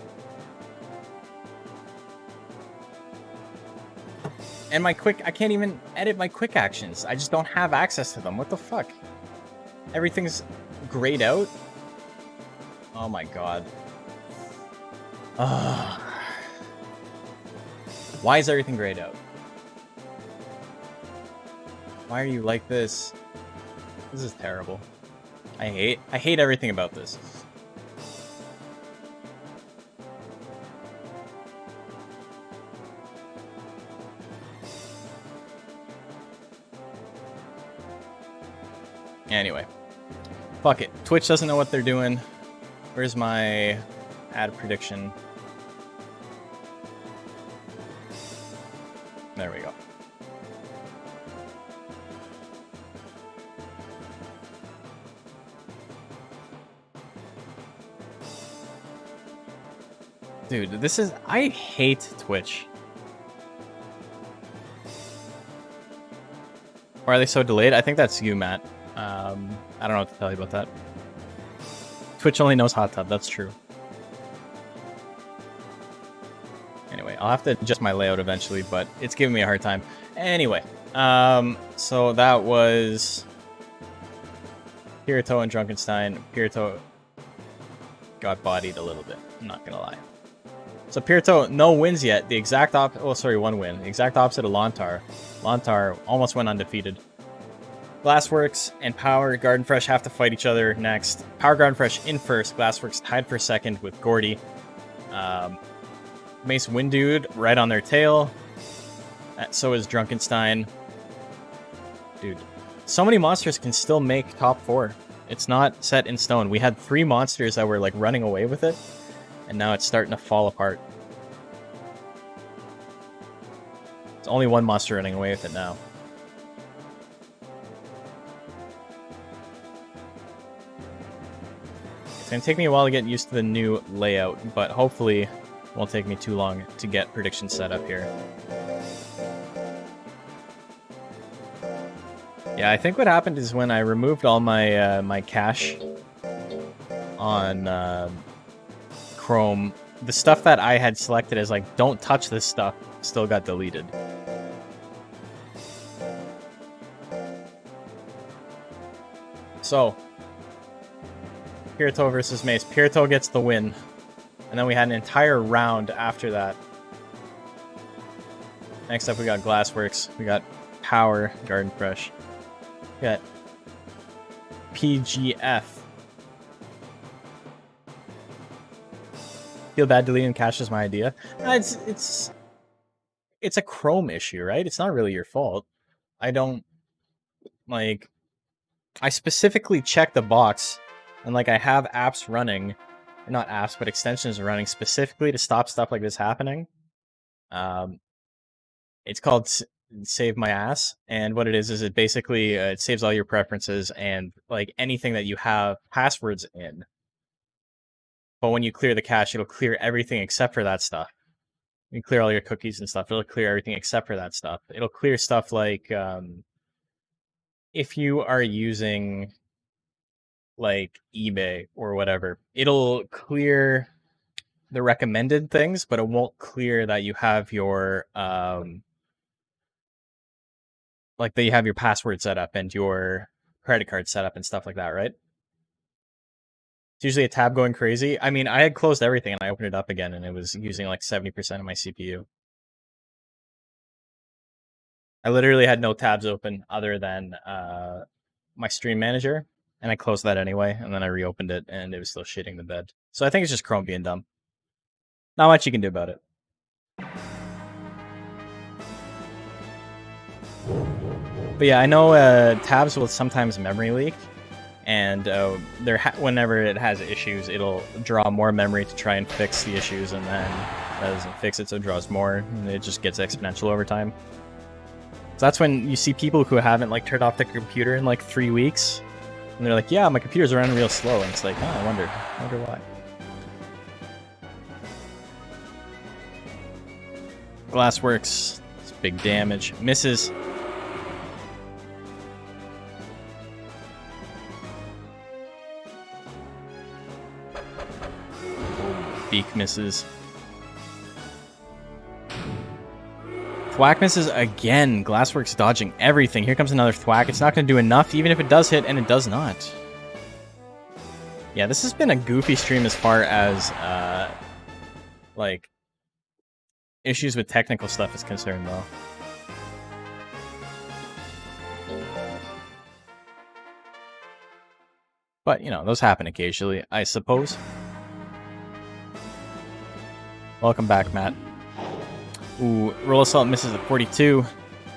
And my quick... I can't even edit my quick actions. I just don't have access to them. What the fuck? Everything's grayed out? Oh my god. Ugh. Why is everything grayed out? Why are you like this? This is terrible. I hate everything about this. Anyway. Fuck it. Twitch doesn't know what they're doing. Where's my ad prediction? There we go. Dude, this is... I hate Twitch. Why are they so delayed? I think that's you, Matt. I don't know what to tell you about that. Twitch only knows hot tub, that's true. Anyway, I'll have to adjust my layout eventually, but it's giving me a hard time. Anyway, so that was... Pirito and Drunkenstein. Pirito got bodied a little bit, I'm not gonna lie. So Pirito, no wins yet. The exact oh sorry, one win. The exact opposite of Lontar. Lontar almost went undefeated. Glassworks and Power Garden Fresh have to fight each other next. Power Garden Fresh in first. Glassworks tied for second with Gordy. Mace Windude right on their tail. So is Drunkenstein. Dude, so many monsters can still make top 4. It's not set in stone. We had 3 monsters that were like running away with it. And now it's starting to fall apart. It's only 1 monster running away with it now. It's going to take me a while to get used to the new layout, but hopefully it won't take me too long to get predictions set up here. Yeah, I think what happened is when I removed all my my cache on Chrome, the stuff that I had selected as like, don't touch this stuff, still got deleted. So, Pirito versus Mace. Pirito gets the win. And then we had an entire round after that. Next up we got Glassworks. We got Power Garden Fresh. We got PGF. Feel bad deleting cache is my idea. It's a Chrome issue, right? It's not really your fault. I don't like. I specifically check the box, and like I have apps running, not apps, but extensions running specifically to stop stuff like this happening. It's called Save My Ass, and what it is it basically it saves all your preferences and like anything that you have passwords in. But when you clear the cache, it'll clear everything except for that stuff. You can clear all your cookies and stuff. It'll clear everything except for that stuff. It'll clear stuff like if you are using like eBay or whatever, it'll clear the recommended things, but it won't clear that you have your like that you have your password set up and your credit card set up and stuff like that, right? It's usually a tab going crazy. I mean, I had closed everything and I opened it up again and it was using like 70% of my CPU. I literally had no tabs open other than my stream manager, and I closed that anyway, and then I reopened it and it was still shitting the bed. So I think it's just Chrome being dumb. Not much you can do about it. But yeah, I know tabs will sometimes memory leak, and whenever it has issues, it'll draw more memory to try and fix the issues, and then that doesn't fix it, so it draws more, and it just gets exponential over time. So that's when you see people who haven't like turned off their computer in like 3 weeks, and they're like, "Yeah, my computer's running real slow," and it's like, "Oh, I wonder why." Glassworks, it's big damage, misses. Beak misses. Thwack misses again. Glassworks dodging everything. Here comes another Thwack. It's not going to do enough, even if it does hit, and it does not. Yeah, this has been a goofy stream as far as, like, issues with technical stuff is concerned, though. But, you know, those happen occasionally, I suppose. Welcome back, Matt. Ooh, Roll Assault misses at 42.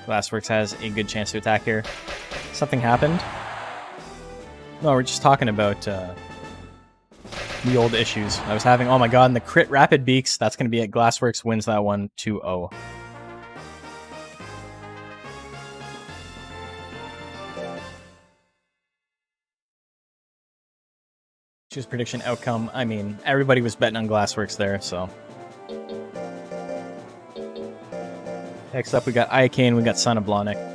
Glassworks has a good chance to attack here. Something happened. No, we're just talking about the old issues I was having. Oh my god, and the crit Rapid Beaks, that's going to be it. Glassworks wins that one 2-0. Choose prediction outcome. I mean, everybody was betting on Glassworks there, so. Next up, we got Iacane, we got Son of Blahnik.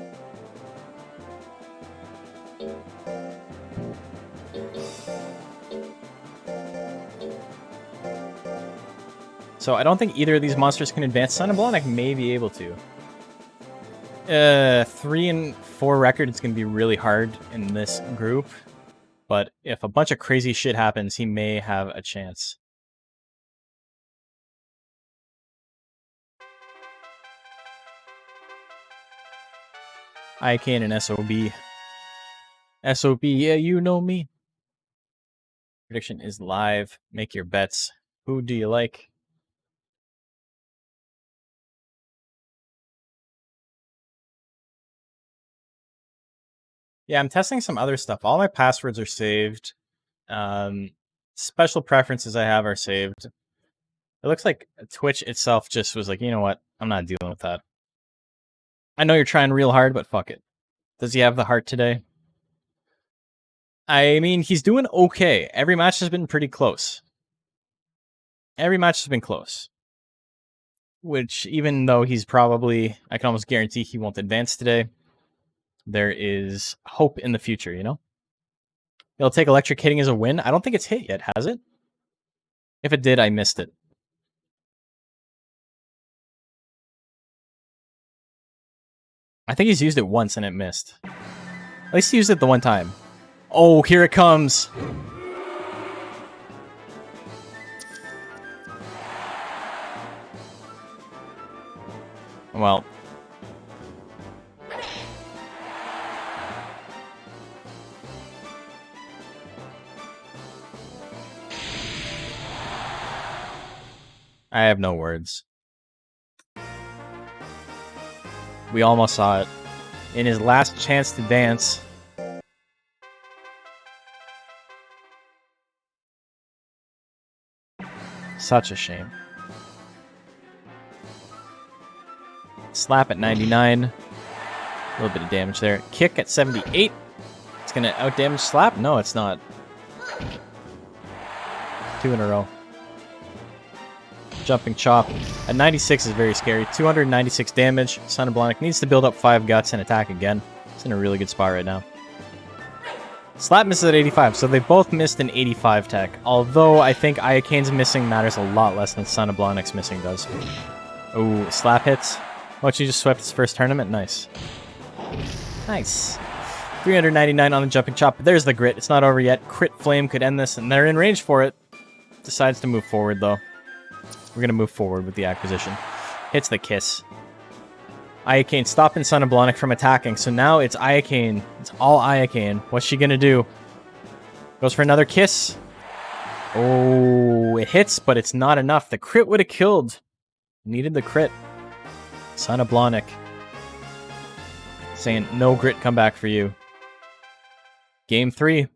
So I don't think either of these monsters can advance. Son of Blahnik may be able to. 3 and 4 record is going to be really hard in this group. But if a bunch of crazy shit happens, he may have a chance. Iacane and SOB. SOB, yeah, you know me. Prediction is live. Make your bets. Who do you like? Yeah, I'm testing some other stuff. All my passwords are saved. Special preferences I have are saved. It looks like Twitch itself just was like, you know what? I'm not dealing with that. I know you're trying real hard, but fuck it. Does he have the heart today? I mean, he's doing okay. Every match has been pretty close. Every match has been close. Which, even though he's probably... I can almost guarantee he won't advance today. There is hope in the future, you know? It'll take electric hitting as a win. I don't think it's hit yet, has it? If it did, I missed it. I think he's used it once and it missed. At least he used it the one time. Oh, here it comes! Well... I have no words. We almost saw it. In his last chance to dance. Such a shame. Slap at 99. A little bit of damage there. Kick at 78. It's going to outdamage Slap? No, it's not. 2 in a row. Jumping Chop at 96 is very scary. 296 damage. Son of Blahnik needs to build up 5 guts and attack again. It's in a really good spot right now. Slap misses at 85, so they both missed an 85 tech. Although I think Iacane's missing matters a lot less than Son of Blahnik's missing does. Oh, Slap hits. Oh, she just swept his first tournament. Nice. Nice. 399 on the Jumping Chop. But there's the grit. It's not over yet. Crit Flame could end this, and they're in range for it. Decides to move forward, though. We're going to move forward with the acquisition. Hits the kiss. Iacane stopping Son of Blahnik from attacking. So now it's Iacane. It's all Iacane. What's she going to do? Goes for another kiss. Oh, it hits, but it's not enough. The crit would have killed. Needed the crit. Son of Blahnik. Saying, no grit comeback for you. Game 3.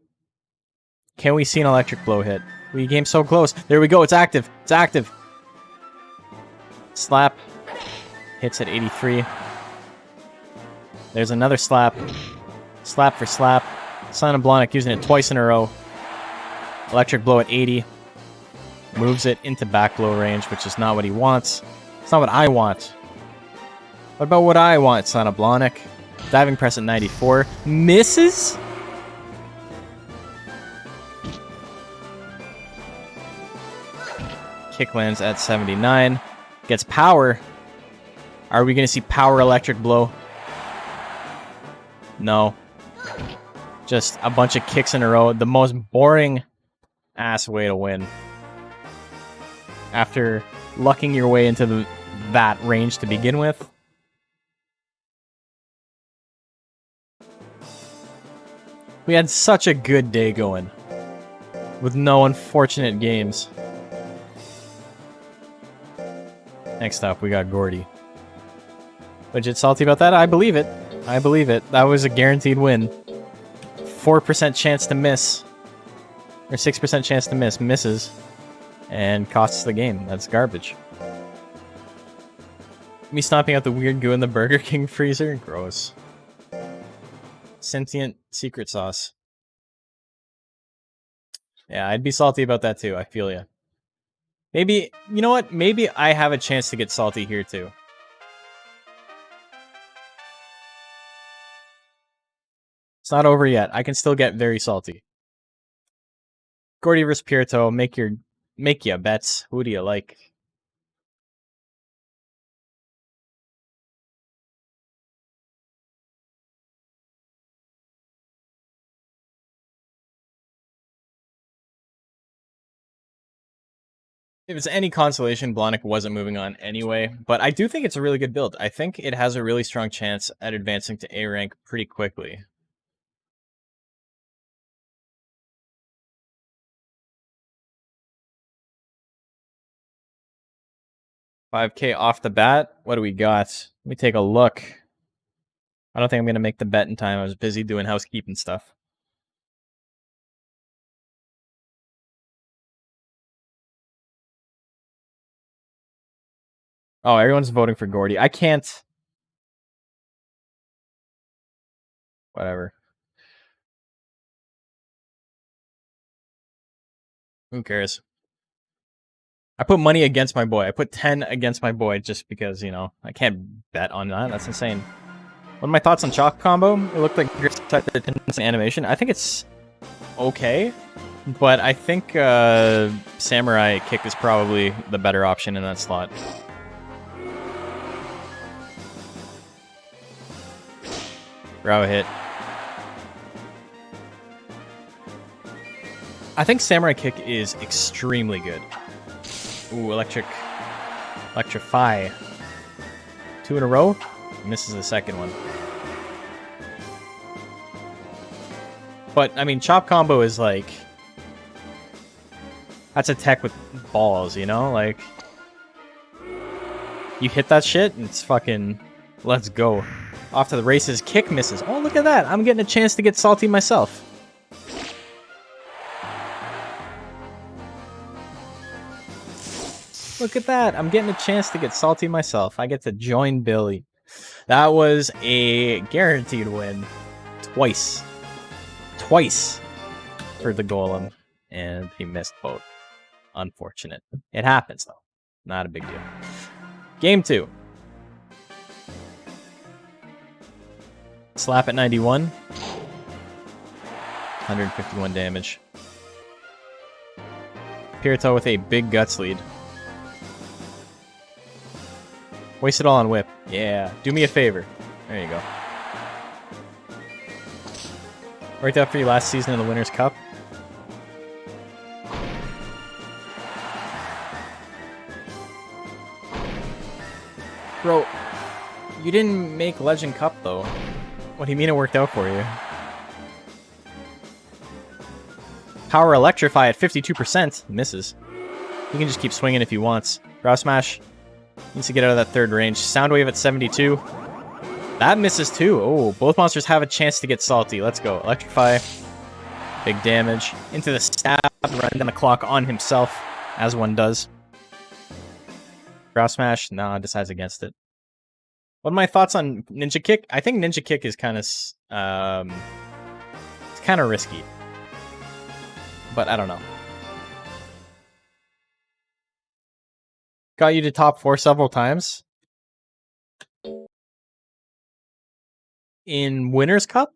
Can we see an electric blow hit? We came so close. There we go. It's active. It's active. Slap. Hits at 83. There's another slap. Slap for slap. Son of Blahnik using it twice in a row. Electric blow at 80. Moves it into back blow range, which is not what he wants. It's not what I want. What about what I want, Son of Blahnik? Diving press at 94. Misses? Kick lands at 79. Gets power. Are we going to see power electric blow? No. Just a bunch of kicks in a row. The most boring ass way to win. After lucking your way into that range to begin with. We had such a good day going. With no unfortunate games. Next up, we got Gordy. Legit salty about that? I believe it. I believe it. That was a guaranteed win. 4% chance to miss. Or 6% chance to miss. Misses. And costs the game. That's garbage. Me stomping out the weird goo in the Burger King freezer? Gross. Sentient secret sauce. Yeah, I'd be salty about that too. I feel ya. Maybe, you know what? Maybe I have a chance to get salty here too. It's not over yet. I can still get very salty. Gordy vs. Pirito, make ya bets. Who do you like? If it's any consolation, Blahnik wasn't moving on anyway, but I do think it's a really good build. I think it has a really strong chance at advancing to A rank pretty quickly. $5K off the bat. What do we got? Let me take a look. I don't think I'm going to make the bet in time. I was busy doing housekeeping stuff. Oh, everyone's voting for Gordy. I can't. Whatever. Who cares? I put money against my boy. I put 10 against my boy just because, you know, I can't bet on that. That's insane. What are my thoughts on Chalk Combo? It looked like Griff's animation. I think it's okay, but I think Samurai Kick is probably the better option in that slot. Brow hit. I think Samurai Kick is extremely good. Ooh, Electrify. 2 in a row? Misses the second one. But, I mean, Chop Combo is like... That's a tech with balls, you know? Like... You hit that shit, and it's fucking... Let's go. Off to the races. Kick misses. Oh, look at that. I'm getting a chance to get salty myself. Look at that. I'm getting a chance to get salty myself. I get to join Billy. That was a guaranteed win. Twice. Twice for the Golem. And he missed both. Unfortunate. It happens, though. Not a big deal. Game 2. Slap at 91. 151 damage. Pirito with a big guts lead. Waste it all on whip. Yeah. Do me a favor. There you go. Worked out for you last season in the Winners' Cup. Bro, you didn't make Legend Cup, though. What do you mean it worked out for you? Power Electrify at 52%. Misses. You can just keep swinging if he wants. Brow Smash. Needs to get out of that third range. Soundwave at 72. That misses too. Oh, both monsters have a chance to get salty. Let's go. Electrify. Big damage. Into the stab. Running down the clock on himself. As one does. Brow Smash. Nah, decides against it. What are my thoughts on Ninja Kick? I think Ninja Kick is kind of... it's kind of risky. But I don't know. Got you to top 4 several times. In Winners' Cup?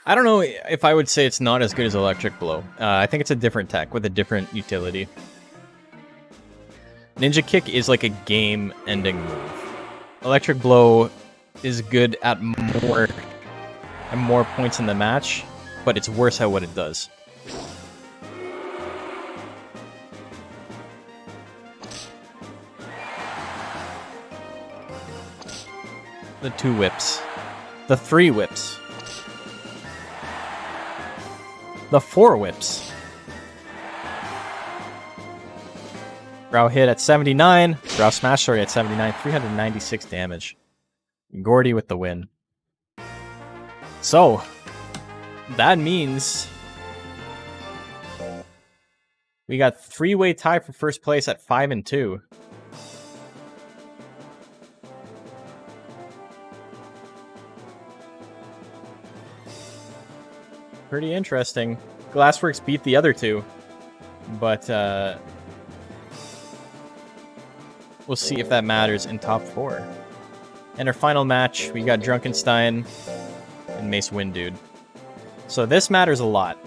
I don't know if I would say it's not as good as Electric Blow. I think it's a different tech with a different utility. Ninja Kick is like a game-ending move. Electric Blow is good at more points in the match, but it's worse at what it does. The 2 whips. The 3 whips. The 4 whips. Brow hit at 79. Brow smash, sorry, at 79. 396 damage. Gordy with the win. So, that means we got 3-way tie for first place at 5-2. Pretty interesting. Glassworks beat the other two, but we'll see if that matters in top 4. And our final match, we got Drunkenstein and Mace Windude. So this matters a lot.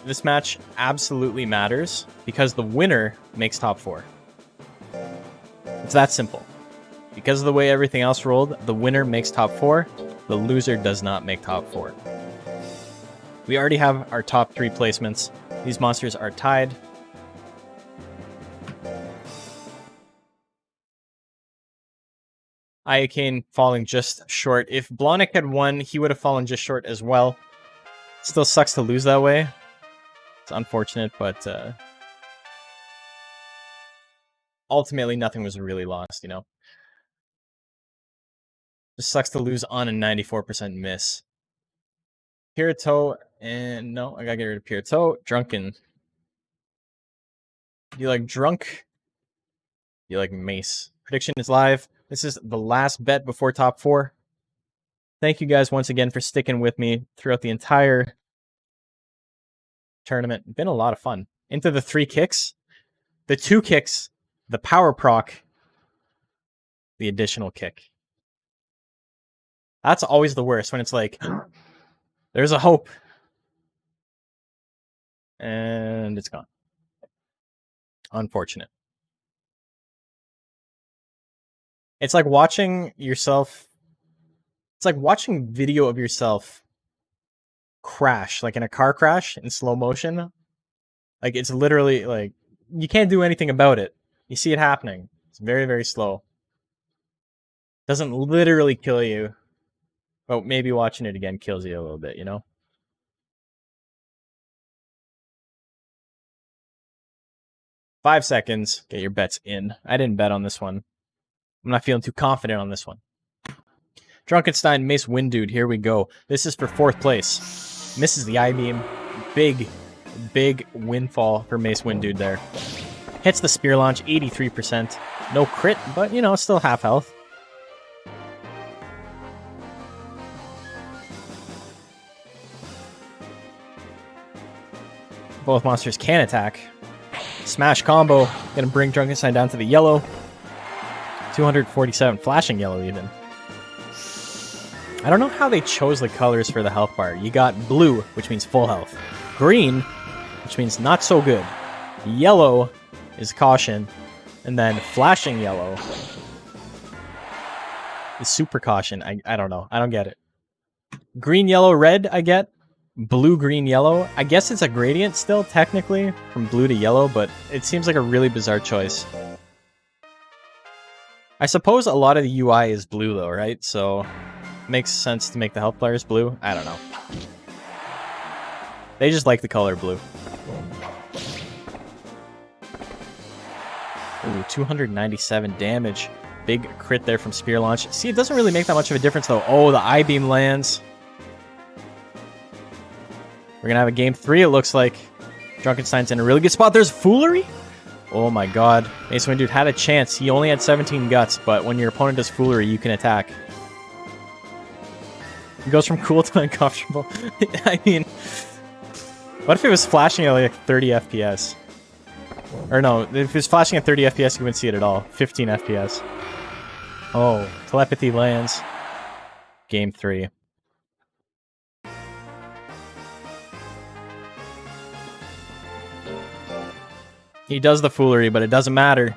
This match absolutely matters because the winner makes top 4. It's that simple. Because of the way everything else rolled, the winner makes top 4. The loser does not make top 4. We already have our top 3 placements. These monsters are tied. Iacane falling just short. If Blahnik had won, he would have fallen just short as well. Still sucks to lose that way. It's unfortunate, but ultimately nothing was really lost, you know? Just sucks to lose on a 94% miss. Pirito, and no, I gotta get rid of Pirito. Drunken. You like drunk? You like Mace. Prediction is live. This is the last bet before top 4. Thank you guys once again for sticking with me throughout the entire tournament. Been a lot of fun. Into the 3 kicks, the 2 kicks, the power proc, the additional kick. That's always the worst when it's like, there's a hope. And it's gone. Unfortunate. It's like watching yourself. It's like watching video of yourself crash, like in a car crash in slow motion. Like it's literally like you can't do anything about it. You see it happening. It's very, very slow. Doesn't literally kill you. But maybe watching it again kills you a little bit, you know? Five seconds. Get your bets in. I didn't bet on this one. I'm not feeling too confident on this one. Drunkenstein, Mace Windude. Here we go. This is for 4th place. Misses the I-beam. Big, big windfall for Mace Windude there. Hits the spear launch, 83%. No crit, but, you know, still half health. Both monsters can attack. Smash combo. Gonna bring Drunkenstein down to the yellow. 247. Flashing yellow, even. I don't know how they chose the colors for the health bar. You got blue, which means full health. Green, which means not so good. Yellow is caution. And then flashing yellow is super caution. I don't know. I don't get it. Green, yellow, red, I get. Blue, green, yellow. I guess it's a gradient still, technically, from blue to yellow, but it seems like a really bizarre choice. I suppose a lot of the UI is blue, though, right? So, makes sense to make the health bars blue. I don't know. They just like the color blue. Ooh, 297 damage. Big crit there from Spear Launch. See, it doesn't really make that much of a difference, though. Oh, the I-beam lands. We're going to have a game 3, it looks like. Drunkenstein's in a really good spot. There's Foolery? Oh my god. Mace Windude had a chance. He only had 17 guts, but when your opponent does Foolery, you can attack. He goes from cool to uncomfortable. I mean, what if it was flashing at like 30 FPS? Or no, if it was flashing at 30 FPS, you wouldn't see it at all. 15 FPS. Oh, telepathy lands. Game 3. He does the Foolery, but it doesn't matter.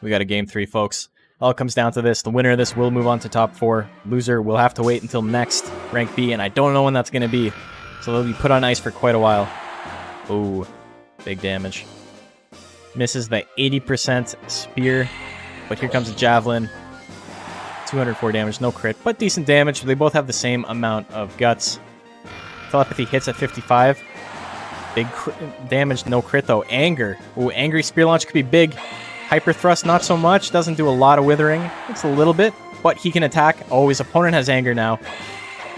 We got a game 3, folks. All it comes down to this. The winner of this will move on to top 4. Loser will have to wait until next rank B, and I don't know when that's going to be. So they'll be put on ice for quite a while. Ooh, big damage. Misses the 80% spear, but here comes a javelin. 204 damage, no crit, but decent damage. They both have the same amount of guts. Telepathy hits at 55. Big damage, no crit though. Anger. Ooh, angry spear launch could be big. Hyper thrust, not so much. Doesn't do a lot of withering. It's a little bit, but he can attack. Oh, his opponent has anger now.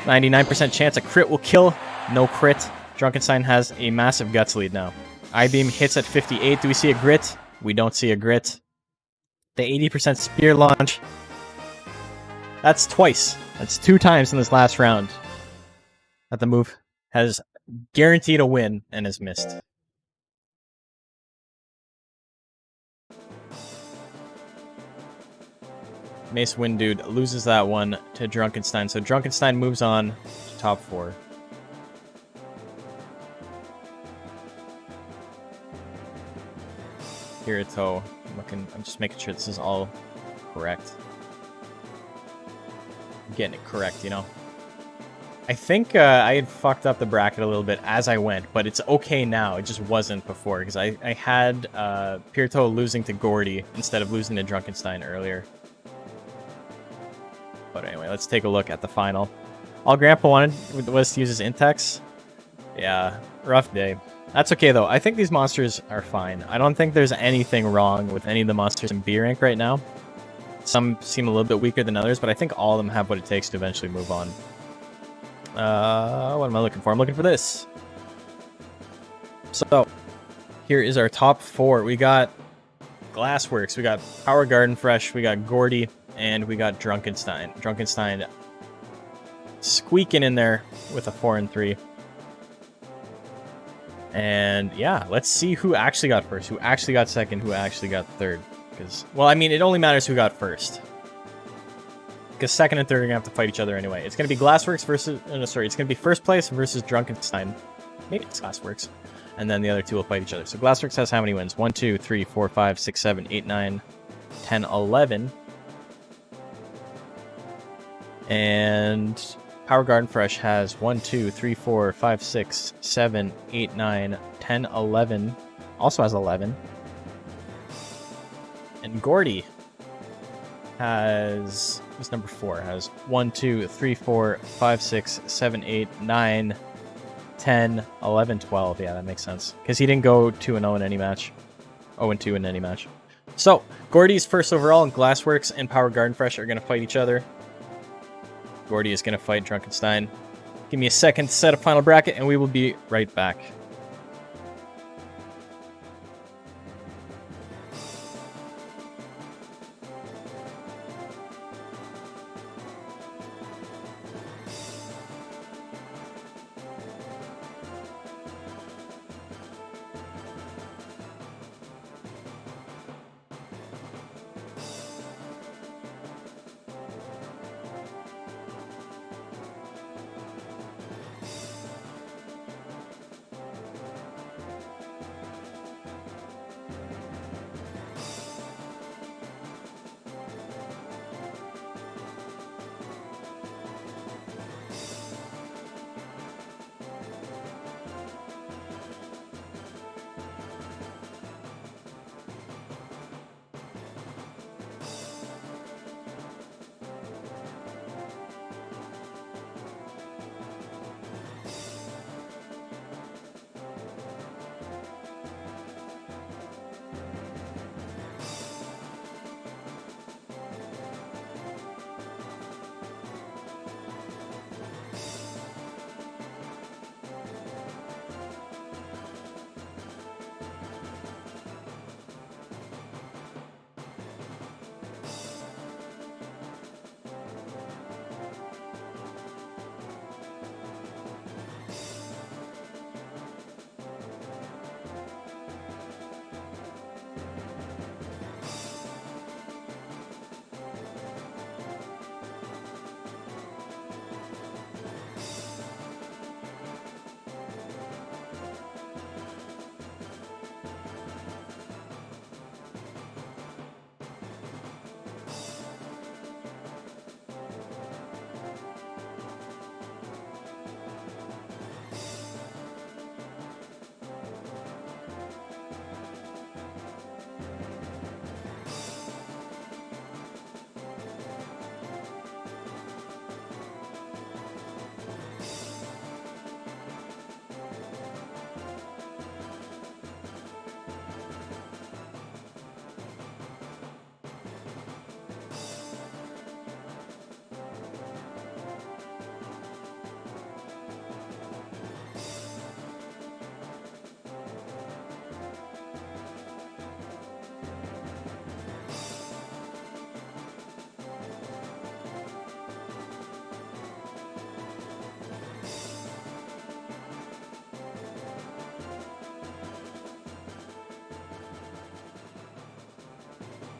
99% chance a crit will kill. No crit. Drunkenstein has a massive guts lead now. I-beam hits at 58. Do we see a grit? We don't see a grit. The 80% spear launch. That's twice. That's 2 times in this last round that the move has guaranteed a win and has missed. Mace Wind Dude loses that one to Drunkenstein, so Drunkenstein moves on to top 4. Kirito, I'm just making sure this is all correct. I'm getting it correct, you know. I think I had fucked up the bracket a little bit as I went, but it's okay now. It just wasn't before, because I had Pirito losing to Gordy instead of losing to Drunkenstein earlier. But anyway, let's take a look at the final. All Grandpa wanted was to use his Intex. Yeah, rough day. That's okay, though. I think these monsters are fine. I don't think there's anything wrong with any of the monsters in B rank right now. Some seem a little bit weaker than others, but I think all of them have what it takes to eventually move on. What am I looking for? I'm looking for this. So, here is our top 4. We got Glassworks, we got Power Garden Fresh, we got Gordy, and we got Drunkenstein. Drunkenstein squeaking in there with a 4 and 3. And yeah, let's see who actually got first, who actually got second, who actually got third. Because, well, I mean, it only matters who got first. Because second and third are going to have to fight each other anyway. It's going to be Glassworks versus... no, sorry, it's going to be first place versus Drunkenstein. Maybe it's Glassworks. And then the other 2 will fight each other. So Glassworks has how many wins? 1, 2, 3, 4, 5, 6, 7, 8, 9, 10, 11. And Power Garden Fresh has 1, 2, 3, 4, 5, 6, 7, 8, 9, 10, 11. Also has 11. And Gordy has... what's number 4? Has 1, 2, 3, 4, 5, 6, 7, 8, 9, 10, 11, 12. Yeah, that makes sense. Because he didn't go 2-0 in any match. 0-2 in any match. So, Gordy's first overall, and Glassworks and Power Garden Fresh are going to fight each other. Gordy is going to fight Drunkenstein. Give me a second to set a final bracket, and we will be right back.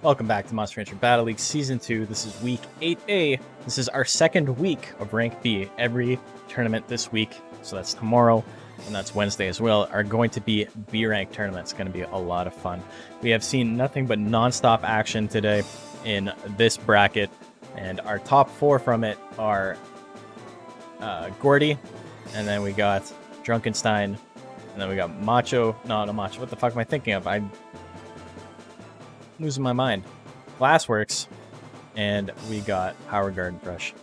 Welcome back to Monster Rancher Battle League Season 2. This is Week 8A. This is our second week of Rank B. Every tournament this week, so that's tomorrow and that's Wednesday as well, are going to be B-Rank tournaments. It's going to be a lot of fun. We have seen nothing but non-stop action today in this bracket, and our top 4 from it are Gordy, and then we got Drunkenstein, and then we got Macho. No, Macho. What the fuck am I thinking of? I'm losing my mind. Glassworks, and we got Power Garden Brush.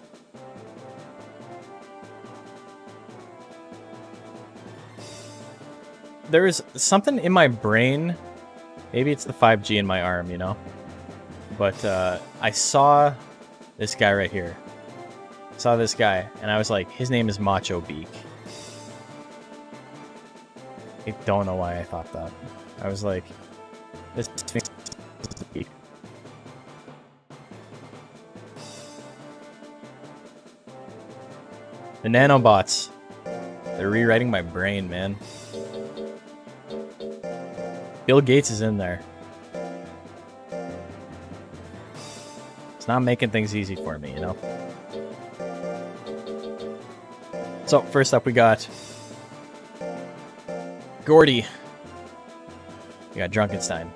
There's something in my brain. Maybe it's the 5G in my arm, you know? But I saw this guy right here. Saw this guy, and I was like, his name is Macho Beak. I don't know why I thought that. I was like, this makes Beak. The nanobots. They're rewriting my brain, man. Bill Gates is in there. It's not making things easy for me, you know? So, first up we got Gordy. We got Drunkenstein.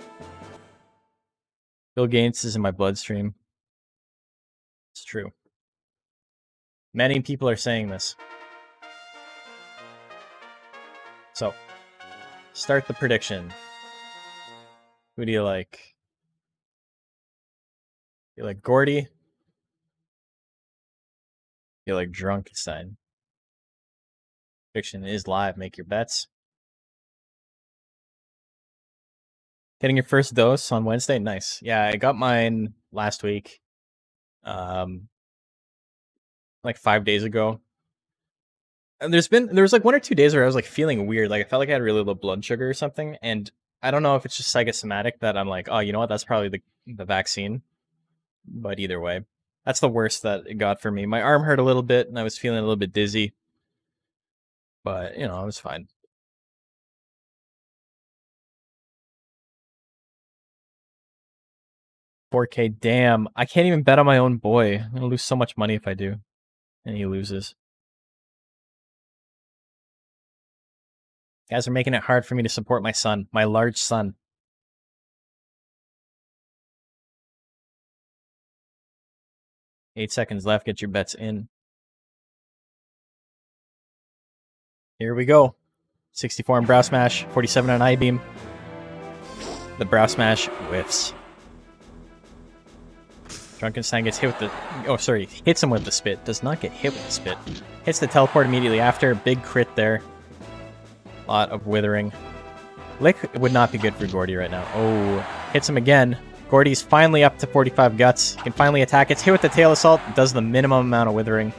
Bill Gates is in my bloodstream. It's true. Many people are saying this. So, start the prediction. Who do you like? You like Gordy? You like Drunkenstein? Prediction is live. Make your bets. Getting your first dose on Wednesday? Nice. Yeah, I got mine last week. Like 5 days ago. And there was like 1 or 2 days where I was like feeling weird. Like I felt like I had really low blood sugar or something. And I don't know if it's just psychosomatic that I'm like, oh, you know what? That's probably the vaccine. But either way, that's the worst that it got for me. My arm hurt a little bit and I was feeling a little bit dizzy. But, you know, I was fine. $4K, damn. I can't even bet on my own boy. I'm going to lose so much money if I do. And he loses. Guys are making it hard for me to support my son. My large son. Eight seconds left. Get your bets in. Here we go. 64 on Brow Smash. 47 on I-Beam. The Brow Smash whiffs. Drunkenstein gets hit with the... Oh, sorry. Hits him with the spit. Does not get hit with the spit. Hits the teleport immediately after. Big crit there. Lot of withering. Lick would not be good for Gordy right now. Oh, hits him again. Gordy's finally up to 45 guts. He can finally attack. It's hit with the Tail Assault. Does the minimum amount of withering.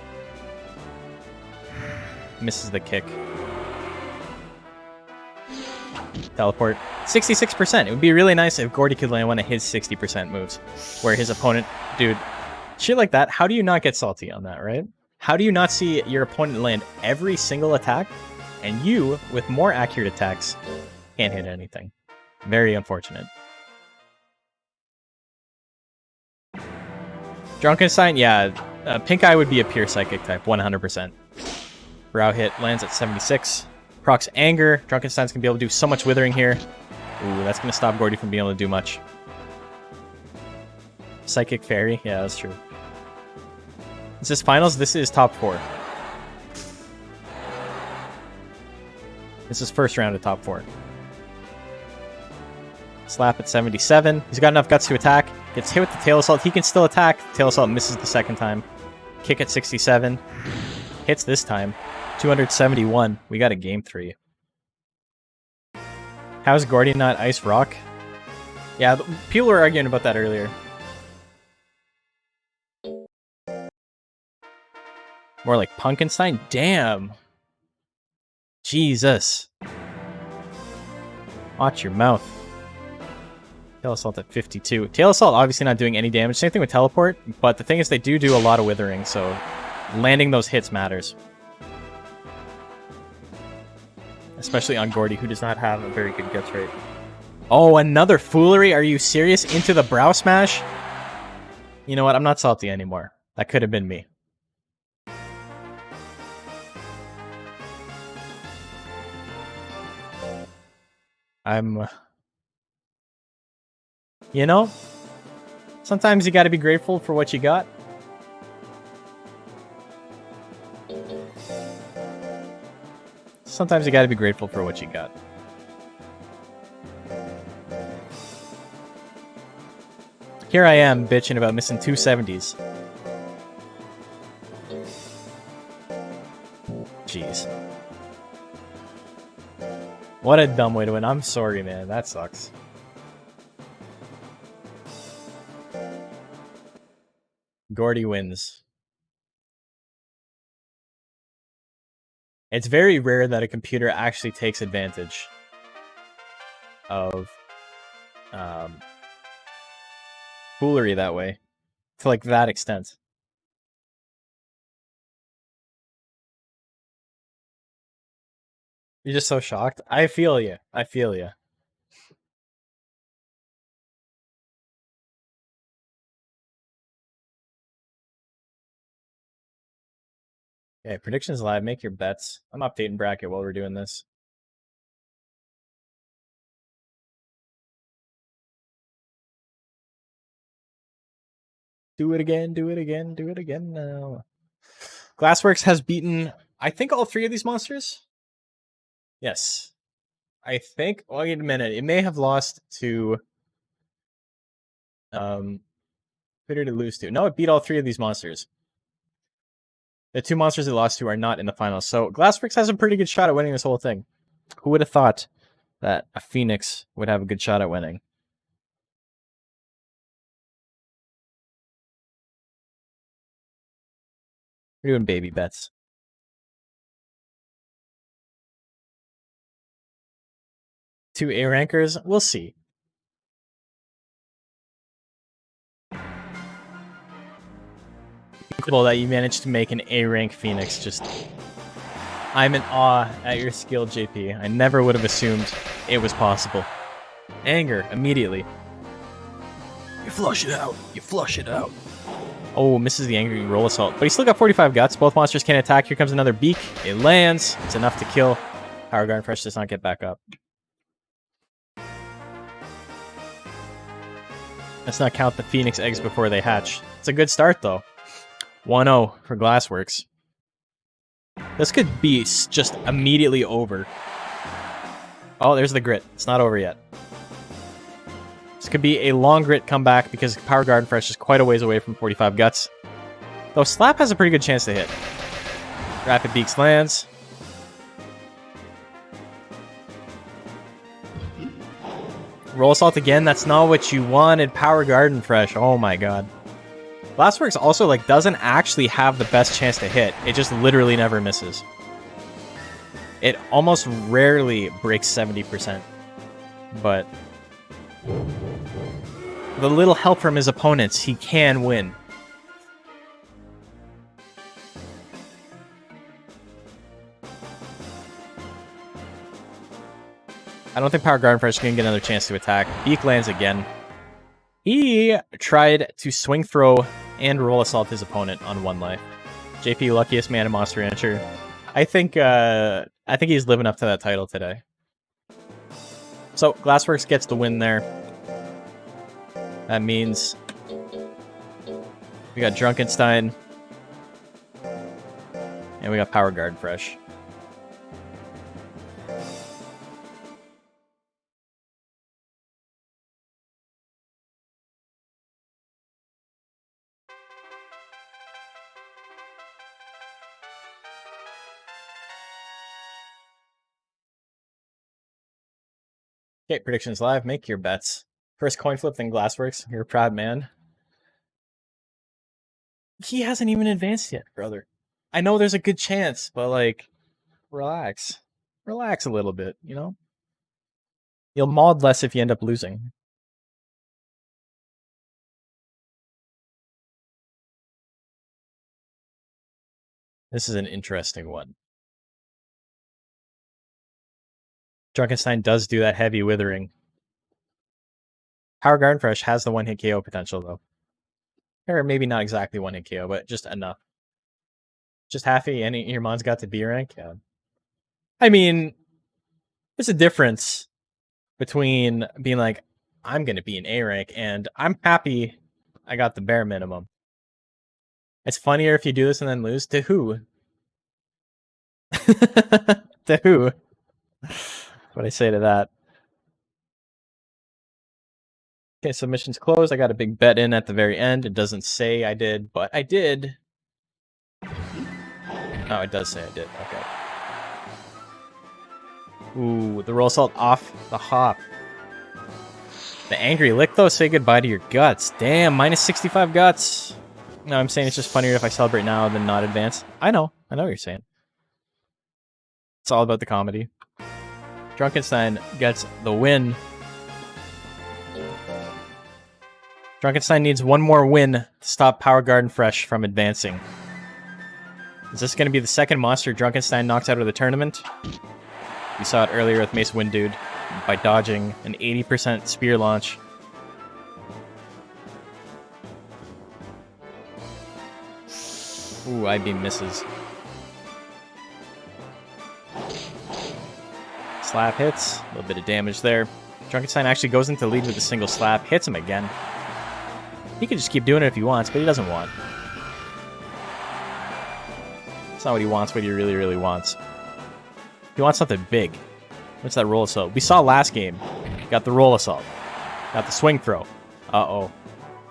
Misses the kick. Teleport. 66%. It would be really nice if Gordy could land one of his 60% moves. Where his opponent... Dude, shit like that. How do you not get salty on that, right? How do you not see your opponent land every single attack? And you, with more accurate attacks, can't hit anything. Very unfortunate. Drunkenstein, yeah. Pink Eye would be a pure Psychic type, 100%. Brow hit lands at 76. Procs Anger. Drunkenstein's going to be able to do so much withering here. Ooh, that's going to stop Gordy from being able to do much. Psychic Fairy. Yeah, that's true. Is this finals? This is top 4. This is first round of top 4. Slap at 77. He's got enough guts to attack. Gets hit with the Tail Assault. He can still attack. Tail Assault misses the second time. Kick at 67. Hits this time. 271. We got a game 3. How's Gordy not Ice Rock? Yeah, people were arguing about that earlier. More like Punkenstein? Damn. Jesus. Watch your mouth. Tail Assault at 52. Tail Assault obviously not doing any damage. Same thing with Teleport, but the thing is they do a lot of withering, so landing those hits matters. Especially on Gordy, who does not have a very good guts rate. Oh, another foolery? Are you serious? Into the brow smash? You know what? I'm not salty anymore. That could have been me. You know, sometimes you gotta be grateful for what you got. Sometimes you gotta be grateful for what you got. Here I am bitching about missing 270s. Jeez. What a dumb way to win. I'm sorry, man. That sucks. Gordy wins. It's very rare that a computer actually takes advantage of foolery that way, to like that extent. You're just so shocked. I feel you. I feel you. Okay, predictions live. Make your bets. I'm updating bracket while we're doing this. Do it again, do it again, do it again now. Glassworks has beaten, I think, all 3 of these monsters? Yes. I think, wait a minute, it may have lost to, who did it lose to? No, it beat all 3 of these monsters. The 2 monsters it lost to are not in the finals, so Glassworks has a pretty good shot at winning this whole thing. Who would have thought that a Phoenix would have a good shot at winning? We're doing baby bets. 2 A rankers? We'll see. Incredible that you managed to make an A rank Phoenix. Just, I'm in awe at your skill, JP. I never would have assumed it was possible. Anger immediately. You flush it out. You flush it out. Oh, misses the angry roll assault, but he's still got 45 guts. Both monsters can attack. Here comes another beak. It lands. It's enough to kill. Power Garden Fresh does not get back up. Let's not count the Phoenix eggs before they hatch. It's a good start, though. 1-0 for Glassworks. This could be just immediately over. Oh, there's the grit. It's not over yet. This could be a long grit comeback because Power Garden Fresh is quite a ways away from 45 guts. Though Slap has a pretty good chance to hit. Rapid Beaks lands. Roll Assault again. That's not what you wanted. Power Garden Fresh. Oh my god. Glassworks also like doesn't actually have the best chance to hit. It just literally never misses. It almost rarely breaks 70%. But the little help from his opponents, he can win. I don't think Power Garden Fresh can get another chance to attack. Beak lands again. He tried to swing throw and roll assault his opponent on 1 life. JP, luckiest man in Monster Rancher. I think he's living up to that title today. So Glassworks gets the win there. That means we got Drunkenstein and we got Power Garden Fresh. Okay, predictions live. Make your bets. First coin flip, then Glassworks. You're a proud man. He hasn't even advanced yet, brother. I know there's a good chance, but like, relax. Relax a little bit, you know? You'll mod less if you end up losing. This is an interesting one. Drunkenstein does do that heavy withering. Power Garden Fresh has the one-hit KO potential, though. Or maybe not exactly one-hit KO, but just enough. Just halfy, and your mon's got to B rank? Yeah. I mean, there's a difference between being like, I'm going to be an A rank, and I'm happy I got the bare minimum. It's funnier if you do this and then lose. To who? To who? What I say to that. Okay, submission's closed. I got a big bet in at the very end. It doesn't say I did, but I did. Oh, it does say I did. Okay. Ooh, the roll assault off the hop. The angry lick, though, say goodbye to your guts. Damn, minus 65 guts. No, I'm saying it's just funnier if I celebrate now than not advance. I know what you're saying. It's all about the comedy. Drunkenstein gets the win. Drunkenstein needs one more win to stop Power Garden Fresh from advancing. Is this going to be the second monster Drunkenstein knocks out of the tournament? We saw it earlier with Mace Wind Dude by dodging an 80% spear launch. Ooh, IB misses. Slap hits, a little bit of damage there. Drunkenstein actually goes into the lead with a single slap, hits him again. He could just keep doing it if he wants, but he doesn't want. It's not what he wants, what he really, really wants. He wants something big. What's that roll assault? We saw last game. Got the roll assault. Got the swing throw. Uh-oh.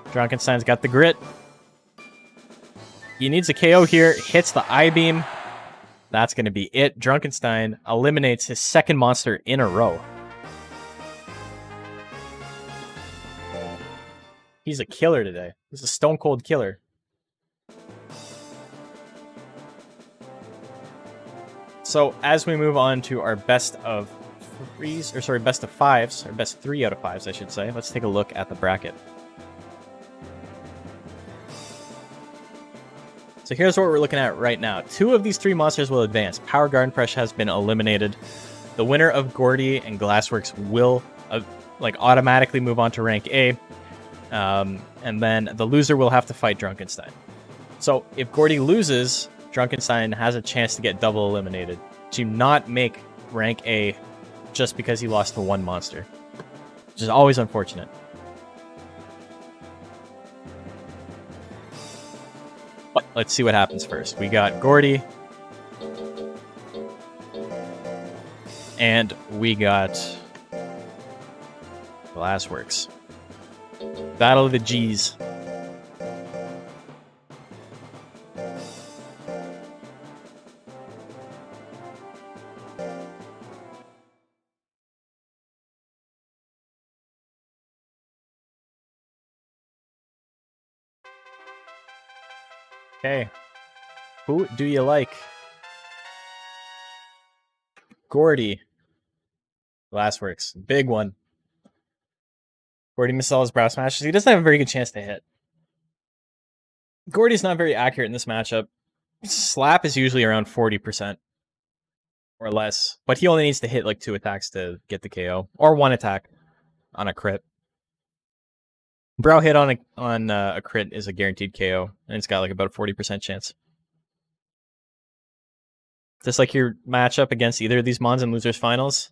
Drunkenstein's got the grit. He needs a KO here. Hits the I-beam. That's going to be it. Drunkenstein eliminates his second monster in a row. He's a killer today. He's a stone cold killer. So as we move on to our best of fives, or best 3 out of 5s, I should say, let's take a look at the bracket. So here's what we're looking at right now. 2 of these 3 monsters will advance. Power Garden Fresh has been eliminated. The winner of Gordy and Glassworks will automatically move on to rank A. And then the loser will have to fight Drunkenstein. So if Gordy loses, Drunkenstein has a chance to get double eliminated, to not make rank A just because he lost to one monster, which is always unfortunate. But let's see what happens first. We got Gordy, and we got Glassworks. Battle of the G's. Okay. Who do you like? Gordy. Glassworks. Big one. Gordy misses all his brow smashes. He doesn't have a very good chance to hit. Gordy's not very accurate in this matchup. Slap is usually around 40% or less, but he only needs to hit like 2 attacks to get the KO, or 1 attack on a crit. Brow hit on a crit is a guaranteed KO, and it's got like about a 40% chance. Just like your matchup against either of these Mons in Losers Finals.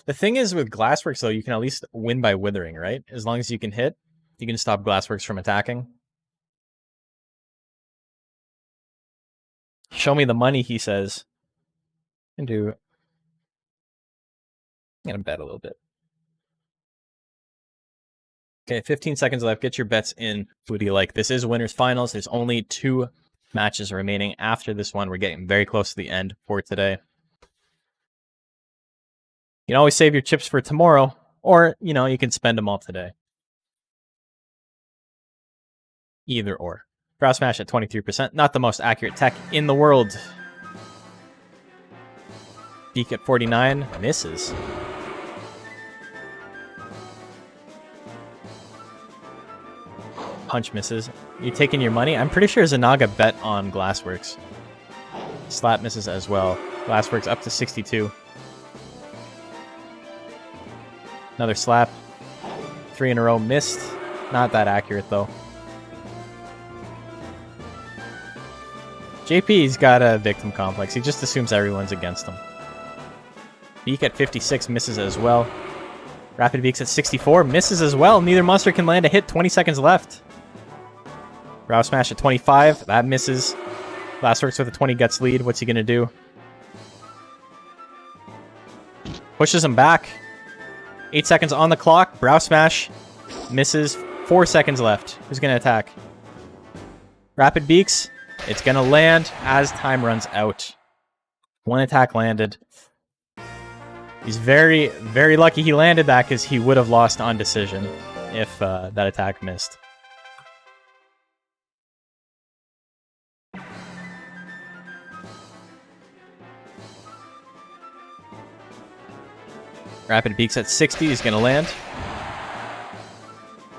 The thing is with Glassworks, though, you can at least win by withering, right? As long as you can hit, you can stop Glassworks from attacking. Show me the money, he says. I'm gonna bet a little bit. Okay, 15 seconds left. Get your bets in. Who do you like? This is Winners Finals. There's only 2 matches remaining after this one. We're getting very close to the end for today. You can always save your chips for tomorrow, or, you can spend them all today. Either or. Brow Smash at 23%. Not the most accurate tech in the world. Beak at 49. Misses. Punch misses. You taking your money? I'm pretty sure Zanaga bet on Glassworks. Slap misses as well. Glassworks up to 62. Another slap. 3 in a row missed. Not that accurate, though. JP's got a victim complex. He just assumes everyone's against him. Beak at 56 misses as well. Rapid Beaks at 64 misses as well. Neither monster can land a hit. 20 seconds left. Brow Smash at 25. That misses. Glassworks with a 20 guts lead. What's he going to do? Pushes him back. 8 seconds on the clock. Brow Smash misses. 4 seconds left. Who's going to attack? Rapid Beaks. It's going to land as time runs out. 1 attack landed. He's very, very lucky he landed that because he would have lost on decision if that attack missed. Rapid Beaks at 60. He's going to land.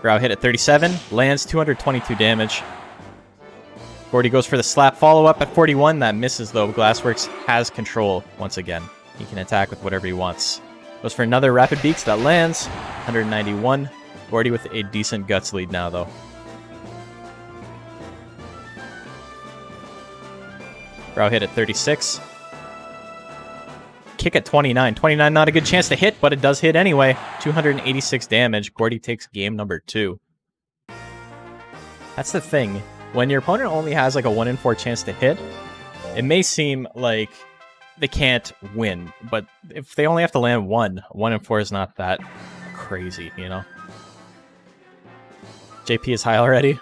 Brow hit at 37. Lands 222 damage. Gordy goes for the slap follow-up at 41. That misses, though. Glassworks has control once again. He can attack with whatever he wants. Goes for another Rapid Beaks. That lands. 191. Gordy with a decent guts lead now, though. Brow hit at 36. Kick at 29. 29, not a good chance to hit, but it does hit anyway. 286 damage. Gordy takes game number 2. That's the thing. When your opponent only has like a 1 in 4 chance to hit, it may seem like they can't win, but if they only have to land 1 in 4 is not that crazy, you know? JP is high already.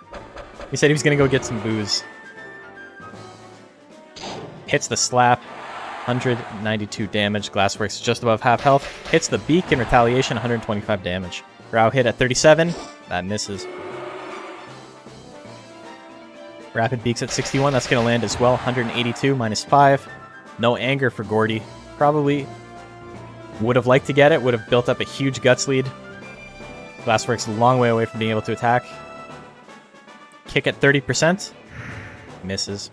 He said he was going to go get some booze. Hits the slap. 192 damage. Glassworks just above half health. Hits the beak in retaliation. 125 damage. Brow hit at 37. That misses. Rapid Beaks at 61. That's going to land as well. 182 minus 5. No anger for Gordy. Probably would have liked to get it. Would have built up a huge guts lead. Glassworks a long way away from being able to attack. Kick at 30%. Misses.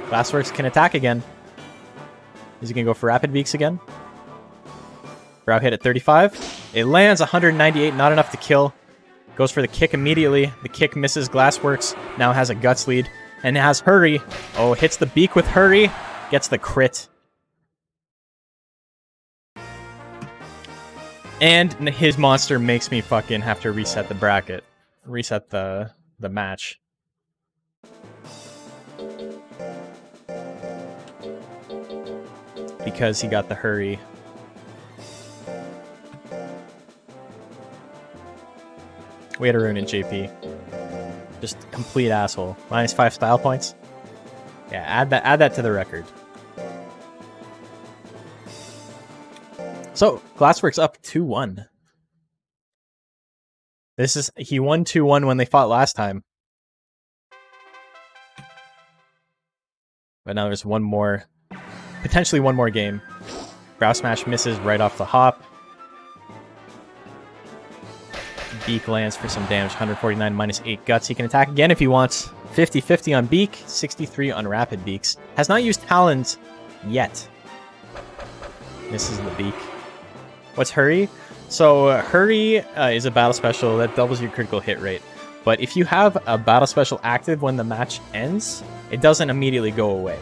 Glassworks can attack again. Is he going to go for Rapid Beaks again? Brow hit at 35. It lands 198. Not enough to kill. Goes for the kick immediately. The kick misses. Glassworks now has a guts lead. And has Hurry. Oh, hits the beak with Hurry. Gets the crit. And his monster makes me fucking have to reset the bracket. Reset the match. Because he got the Hurry. We had a rune in JP. Just complete asshole. Minus 5 style points. Yeah, add that to the record. So, Glassworks up 2-1. He won 2-1 when they fought last time. But now there's one more, potentially one more game. Brow Smash misses right off the hop. Beak lands for some damage, 149 minus 8 guts. He can attack again if he wants. 50-50 on Beak, 63 on Rapid Beaks. Has not used Talons yet. Misses the Beak. What's Hurry? So Hurry is a battle special that doubles your critical hit rate. But if you have a battle special active when the match ends, it doesn't immediately go away.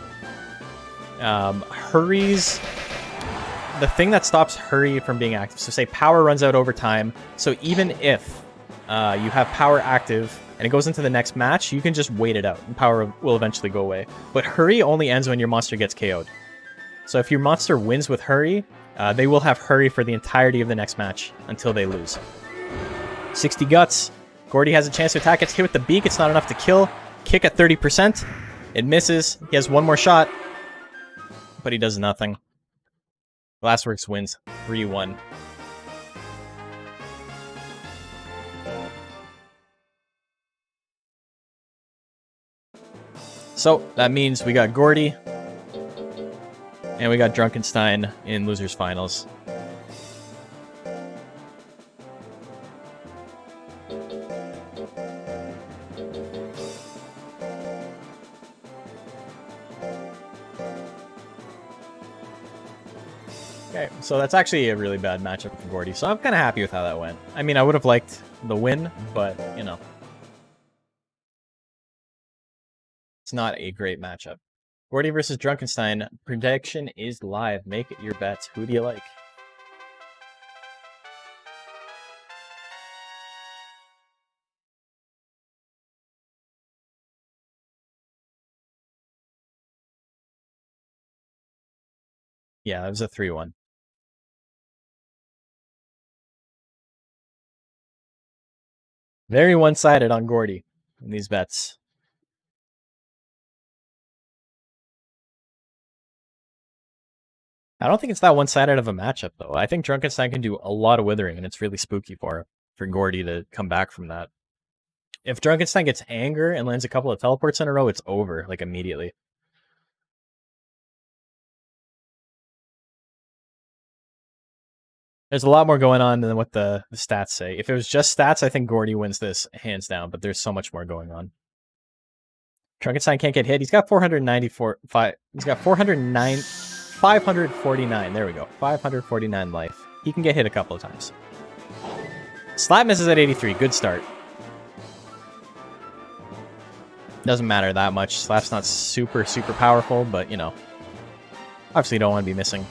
Hurry's... The thing that stops Hurry from being active, so say power runs out over time, so even if you have power active and it goes into the next match, you can just wait it out and power will eventually go away. But Hurry only ends when your monster gets KO'd. So if your monster wins with Hurry, they will have Hurry for the entirety of the next match until they lose. 60 guts. Gordy has a chance to attack. Gets hit with the beak. It's not enough to kill. Kick at 30%. It misses. He has one more shot, but he does nothing. Glassworks wins 3-1. So that means we got Gordy and we got Drunkenstein in losers finals. Okay, so that's actually a really bad matchup for Gordy, so I'm kind of happy with how that went. I mean, I would have liked the win, but, you know. It's not a great matchup. Gordy versus Drunkenstein. Prediction is live. Make it your bets. Who do you like? Yeah, that was a 3-1. Very one-sided on Gordy in these bets. I don't think it's that one-sided of a matchup, though. I think Drunkenstein can do a lot of withering, and it's really spooky for Gordy to come back from that. If Drunkenstein gets anger and lands a couple of teleports in a row, it's over, like, immediately. There's a lot more going on than what the stats say. If it was just stats, I think Gordy wins this hands down, but there's so much more going on. Drunkenstein can't get hit. He's got 494. He's got 549. There we go. 549 life. He can get hit a couple of times. Slap misses at 83. Good start. Doesn't matter that much. Slap's not super powerful, but, you know. Obviously, you don't want to be missing.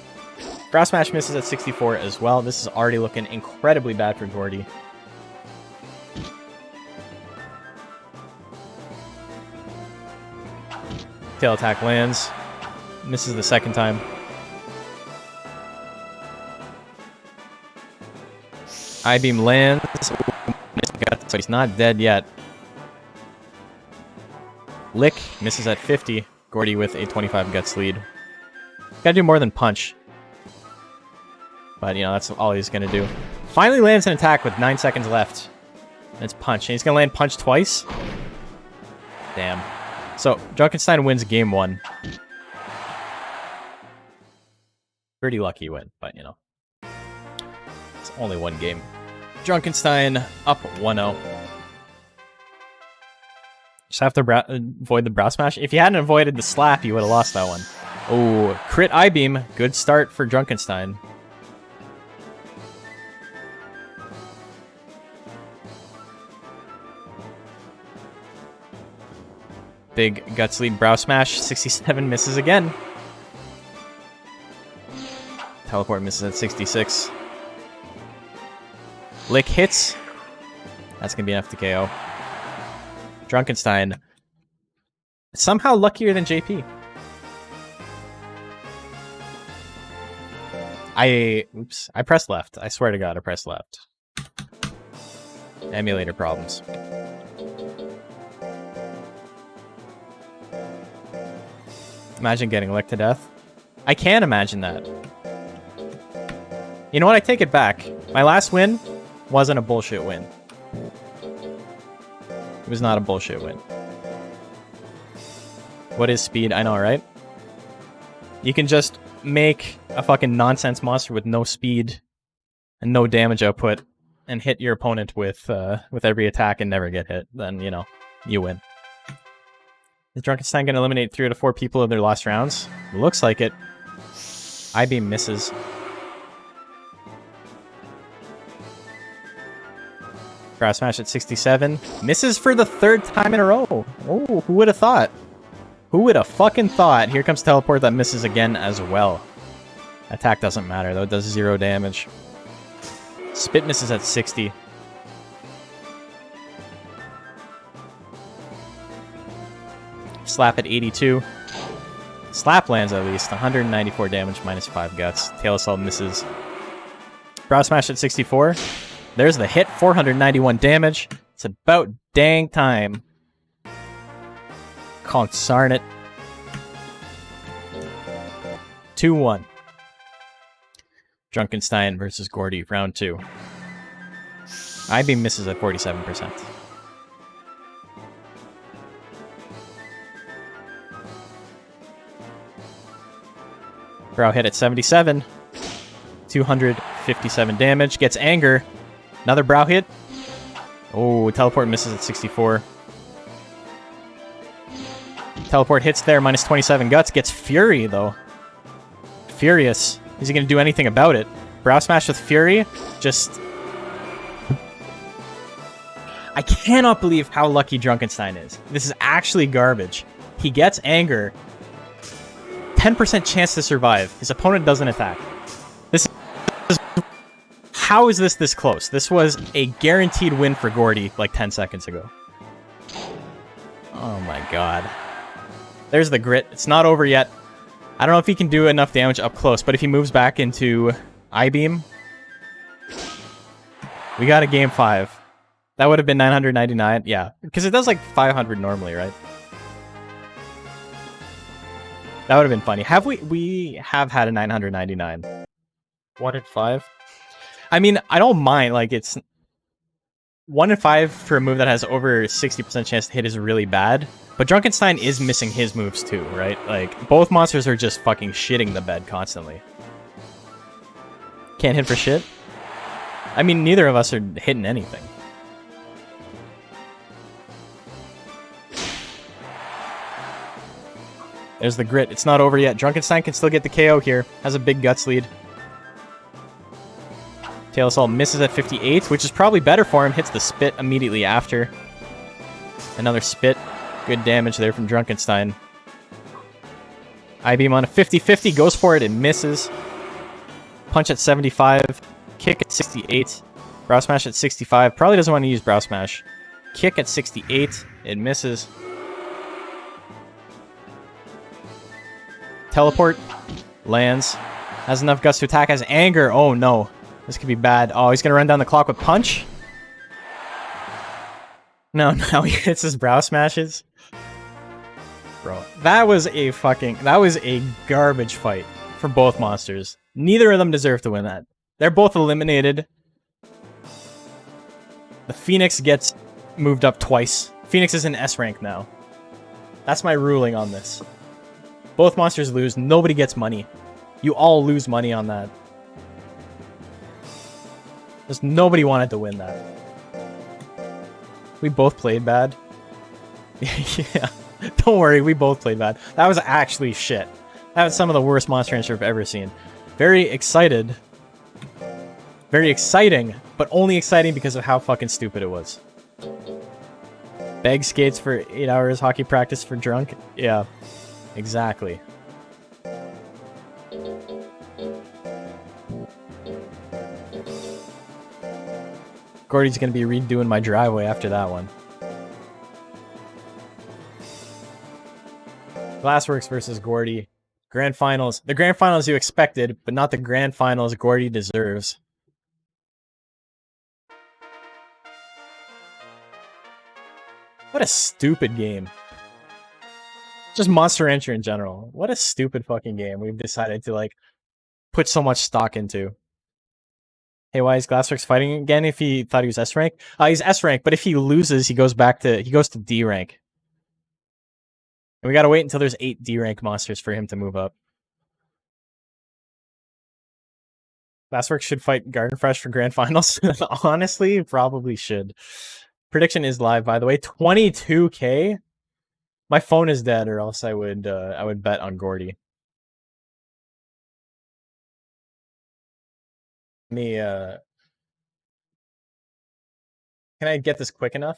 Brow Smash misses at 64 as well. This is already looking incredibly bad for Gordy. Tail attack lands. Misses the second time. I-beam lands. So he's not dead yet. Lick misses at 50. Gordy with a 25 guts lead. Gotta do more than punch. But, you know, that's all he's going to do. Finally lands an attack with 9 seconds left. And it's punch. And he's going to land punch twice. Damn. So, Drunkenstein wins game 1. Pretty lucky win, but, you know. It's only one game. Drunkenstein up 1-0. Just have to avoid the brow smash. If you hadn't avoided the slap, you would have lost that one. Oh, crit I-beam. Good start for Drunkenstein. Big guts lead brow smash. 67 misses again. Teleport misses at 66. Lick hits. That's going to be enough to KO. Drunkenstein. Somehow luckier than JP. Oops. I pressed left. I swear to God, I pressed left. Emulator problems. Imagine getting licked to death. I can imagine that. You know what? I take it back. My last win wasn't a bullshit win. It was not a bullshit win. What is speed? I know, right? You can just make a fucking nonsense monster with no speed and no damage output and hit your opponent with every attack and never get hit. Then, you know, you win. Is Drunkenstein going to eliminate 3 out of 4 people in their last rounds? Looks like it. I-beam misses. Brow smash at 67. Misses for the 3rd time in a row. Oh, who would have thought? Who would have fucking thought? Here comes teleport that misses again as well. Attack doesn't matter though. It does 0 damage. Spit misses at 60. Slap at 82. Slap lands at least. 194 damage minus 5 guts. Tail Assault misses. Brow smash at 64. There's the hit. 491 damage. It's about dang time. Consarn it. 2-1. Drunkenstein versus Gordy, round 2. I-beam misses at 47%. Brow hit at 77. 257 damage. Gets anger. Another brow hit. Oh, teleport misses at 64. Teleport hits there, minus 27 guts. Gets Fury, though. Furious. Is he going to do anything about it? Brow smash with Fury. Just... I cannot believe how lucky Drunkenstein is. This is actually garbage. He gets anger. 10% chance to survive. His opponent doesn't attack. This is... How is this close? This was a guaranteed win for Gordy like 10 seconds ago. Oh my god. There's the grit. It's not over yet. I don't know if he can do enough damage up close, but if he moves back into I-Beam, we got a game 5. That would have been 999. Yeah, because it does like 500 normally, right? That would have been funny. We have had a 999. 1 in 5. I mean, I don't mind. Like, it's 1 in 5 for a move that has over 60% chance to hit is really bad. But Drunkenstein is missing his moves too, right? Like, both monsters are just fucking shitting the bed constantly. Can't hit for shit. I mean, neither of us are hitting anything. There's the grit. It's not over yet. Drunkenstein can still get the KO here. Has a big guts lead. Tail Assault misses at 58, which is probably better for him. Hits the spit immediately after. Another spit. Good damage there from Drunkenstein. I-Beam on a 50-50. Goes for it and misses. Punch at 75. Kick at 68. Brow Smash at 65. Probably doesn't want to use Brow Smash. Kick at 68. It misses. Teleport. Lands. Has enough guts to attack. Has anger. Oh no. This could be bad. Oh, he's going to run down the clock with Punch. No, now he hits his Brow Smashes. Bro, that was a garbage fight for both monsters. Neither of them deserve to win that. They're both eliminated. The Phoenix gets moved up twice. Phoenix is in S rank now. That's my ruling on this. Both monsters lose. Nobody gets money. You all lose money on that. Just nobody wanted to win that. We both played bad. Yeah. Don't worry, we both played bad. That was actually shit. That was some of the worst Monster Rancher I've ever seen. Very excited. Very exciting, but only exciting because of how fucking stupid it was. Beg skates for 8 hours, hockey practice for drunk? Yeah, exactly. Gordy's gonna be redoing my driveway after that one. Glassworks versus Gordy. Grand Finals. The Grand Finals you expected, but not the Grand Finals Gordy deserves. What a stupid game. Just Monster Rancher in general. What a stupid fucking game we've decided to, like, put so much stock into. Hey, why is Glassworks fighting again if he thought he was S rank? He's S rank, but if he loses, he goes to D rank. And we gotta wait until there's 8 D rank monsters for him to move up. Glassworks should fight Garden Fresh for Grand Finals. Honestly, probably should. Prediction is live, by the way. 22k. My phone is dead, or else I would bet on Gordy. Let me, can I get this quick enough?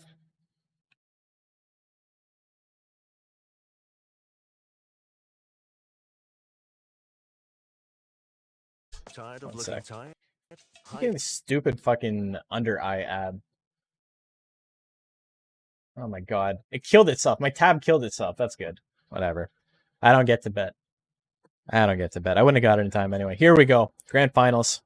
Tired of One looking sec. tired? I'm getting this stupid fucking under eye ab. Oh my god. It killed itself. My tab killed itself. That's good. Whatever. I don't get to bet. I don't get to bet. I wouldn't have got it in time anyway. Here we go. Grand Finals.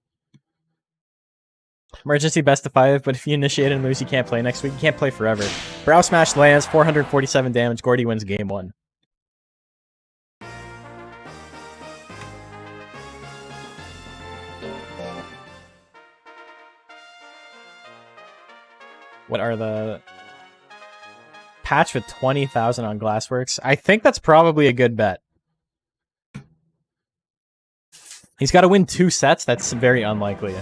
Emergency best of 5, but if you initiate and lose, you can't play next week. You can't play forever. Brow Smash lands, 447 damage. Gordy wins game 1. What are the... Patch with 20,000 on Glassworks. I think that's probably a good bet. He's got to win 2 sets. That's very unlikely.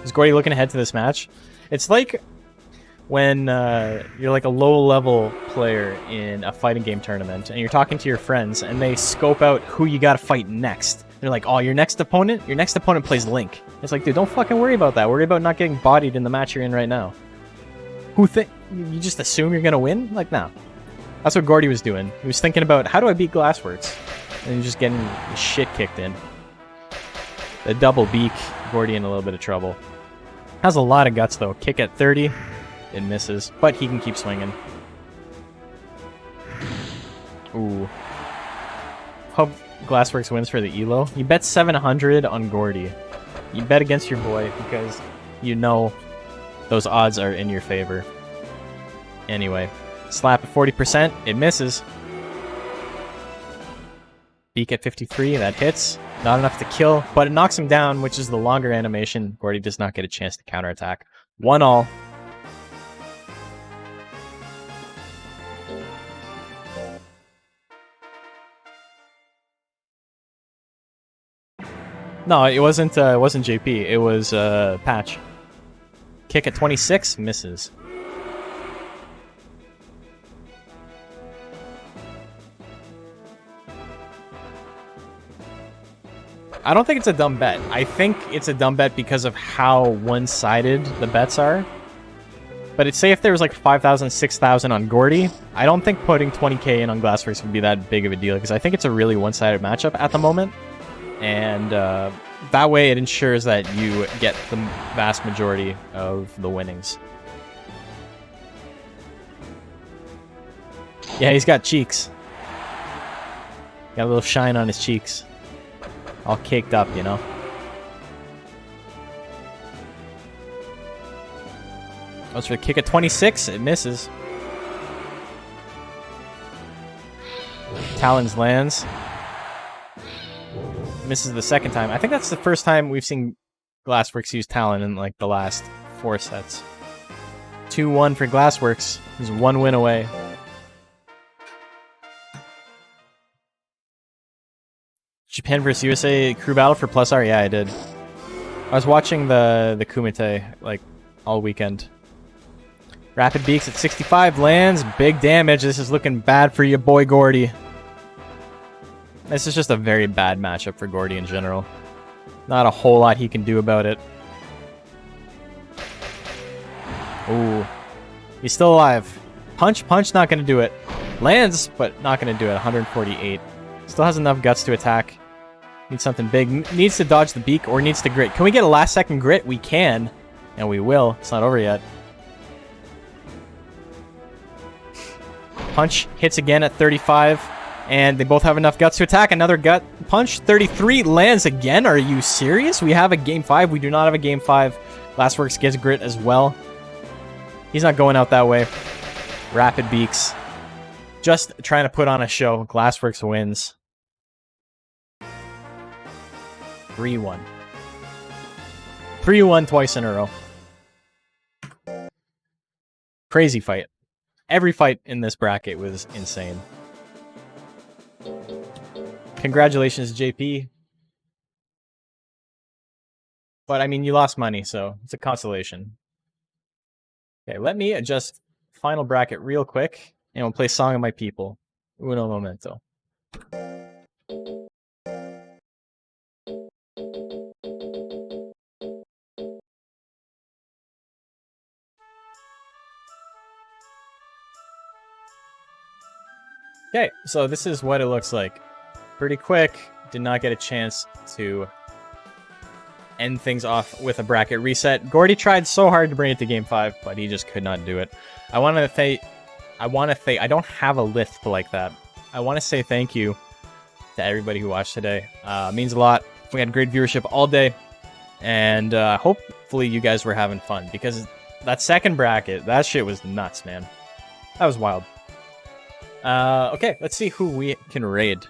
Is Gordy looking ahead to this match? It's like when you're like a low-level player in a fighting game tournament, and you're talking to your friends, and they scope out who you got to fight next. They're like, oh, your next opponent plays Link. It's like, dude, don't fucking worry about that. Worry about not getting bodied in the match you're in right now. You just assume you're gonna win? Like, no. That's what Gordy was doing. He was thinking about, how do I beat Glassworks? And he's just getting his shit kicked in. The double beak, Gordy in a little bit of trouble. Has a lot of guts, though. Kick at 30. It misses, but he can keep swinging. Ooh. Hope Glassworks wins for the ELO. You bet 700 on Gordy. You bet against your boy because you know those odds are in your favor. Anyway, slap at 40%. It misses. Beak at 53. That hits. Not enough to kill, but it knocks him down, which is the longer animation. Gordy does not get a chance to counterattack. 1-all. No, it wasn't JP. It was Patch. Kick at 26, misses. I don't think it's a dumb bet. I think it's a dumb bet because of how one-sided the bets are. But it's say if there was like 5,000, 6,000 on Gordy, I don't think putting 20k in on Glassworks would be that big of a deal because I think it's a really one-sided matchup at the moment. And that way it ensures that you get the vast majority of the winnings. Yeah, he's got cheeks. Got a little shine on his cheeks. All caked up, you know? Goes for the kick at 26. It misses. Talons lands. Misses the second time. I think that's the first time we've seen Glassworks use Talon in like the last 4 sets. 2-1 for Glassworks. He's 1 win away. Japan vs USA crew battle for plus R? Yeah, I did. I was watching the Kumite like all weekend. Rapid Beaks at 65 lands. Big damage. This is looking bad for your boy Gordy. This is just a very bad matchup for Gordy in general. Not a whole lot he can do about it. Ooh. He's still alive. Punch, not going to do it. Lands, but not going to do it. 148. Still has enough guts to attack. Needs something big. Needs to dodge the beak or needs to grit. Can we get a last second grit? We can. And we will. It's not over yet. Punch hits again at 35. And they both have enough guts to attack. Another gut punch. 33 lands again. Are you serious? We have a game 5. We do not have a game 5. Glassworks gets grit as well. He's not going out that way. Rapid Beaks. Just trying to put on a show. Glassworks wins. 3-1. 3-1 twice in a row. Crazy fight. Every fight in this bracket was insane. Congratulations, JP. But, I mean, you lost money, so it's a consolation. Okay, let me adjust final bracket real quick, and we'll play Song of My People. Uno momento. Okay, so this is what it looks like. Pretty quick. Did not get a chance to end things off with a bracket reset. Gordy tried so hard to bring it to game 5, but he just could not do it. I don't have a list like that. I want to say thank you to everybody who watched today. It means a lot. We had great viewership all day, and hopefully you guys were having fun because that second bracket, that shit was nuts, man. That was wild. Okay, let's see who we can raid.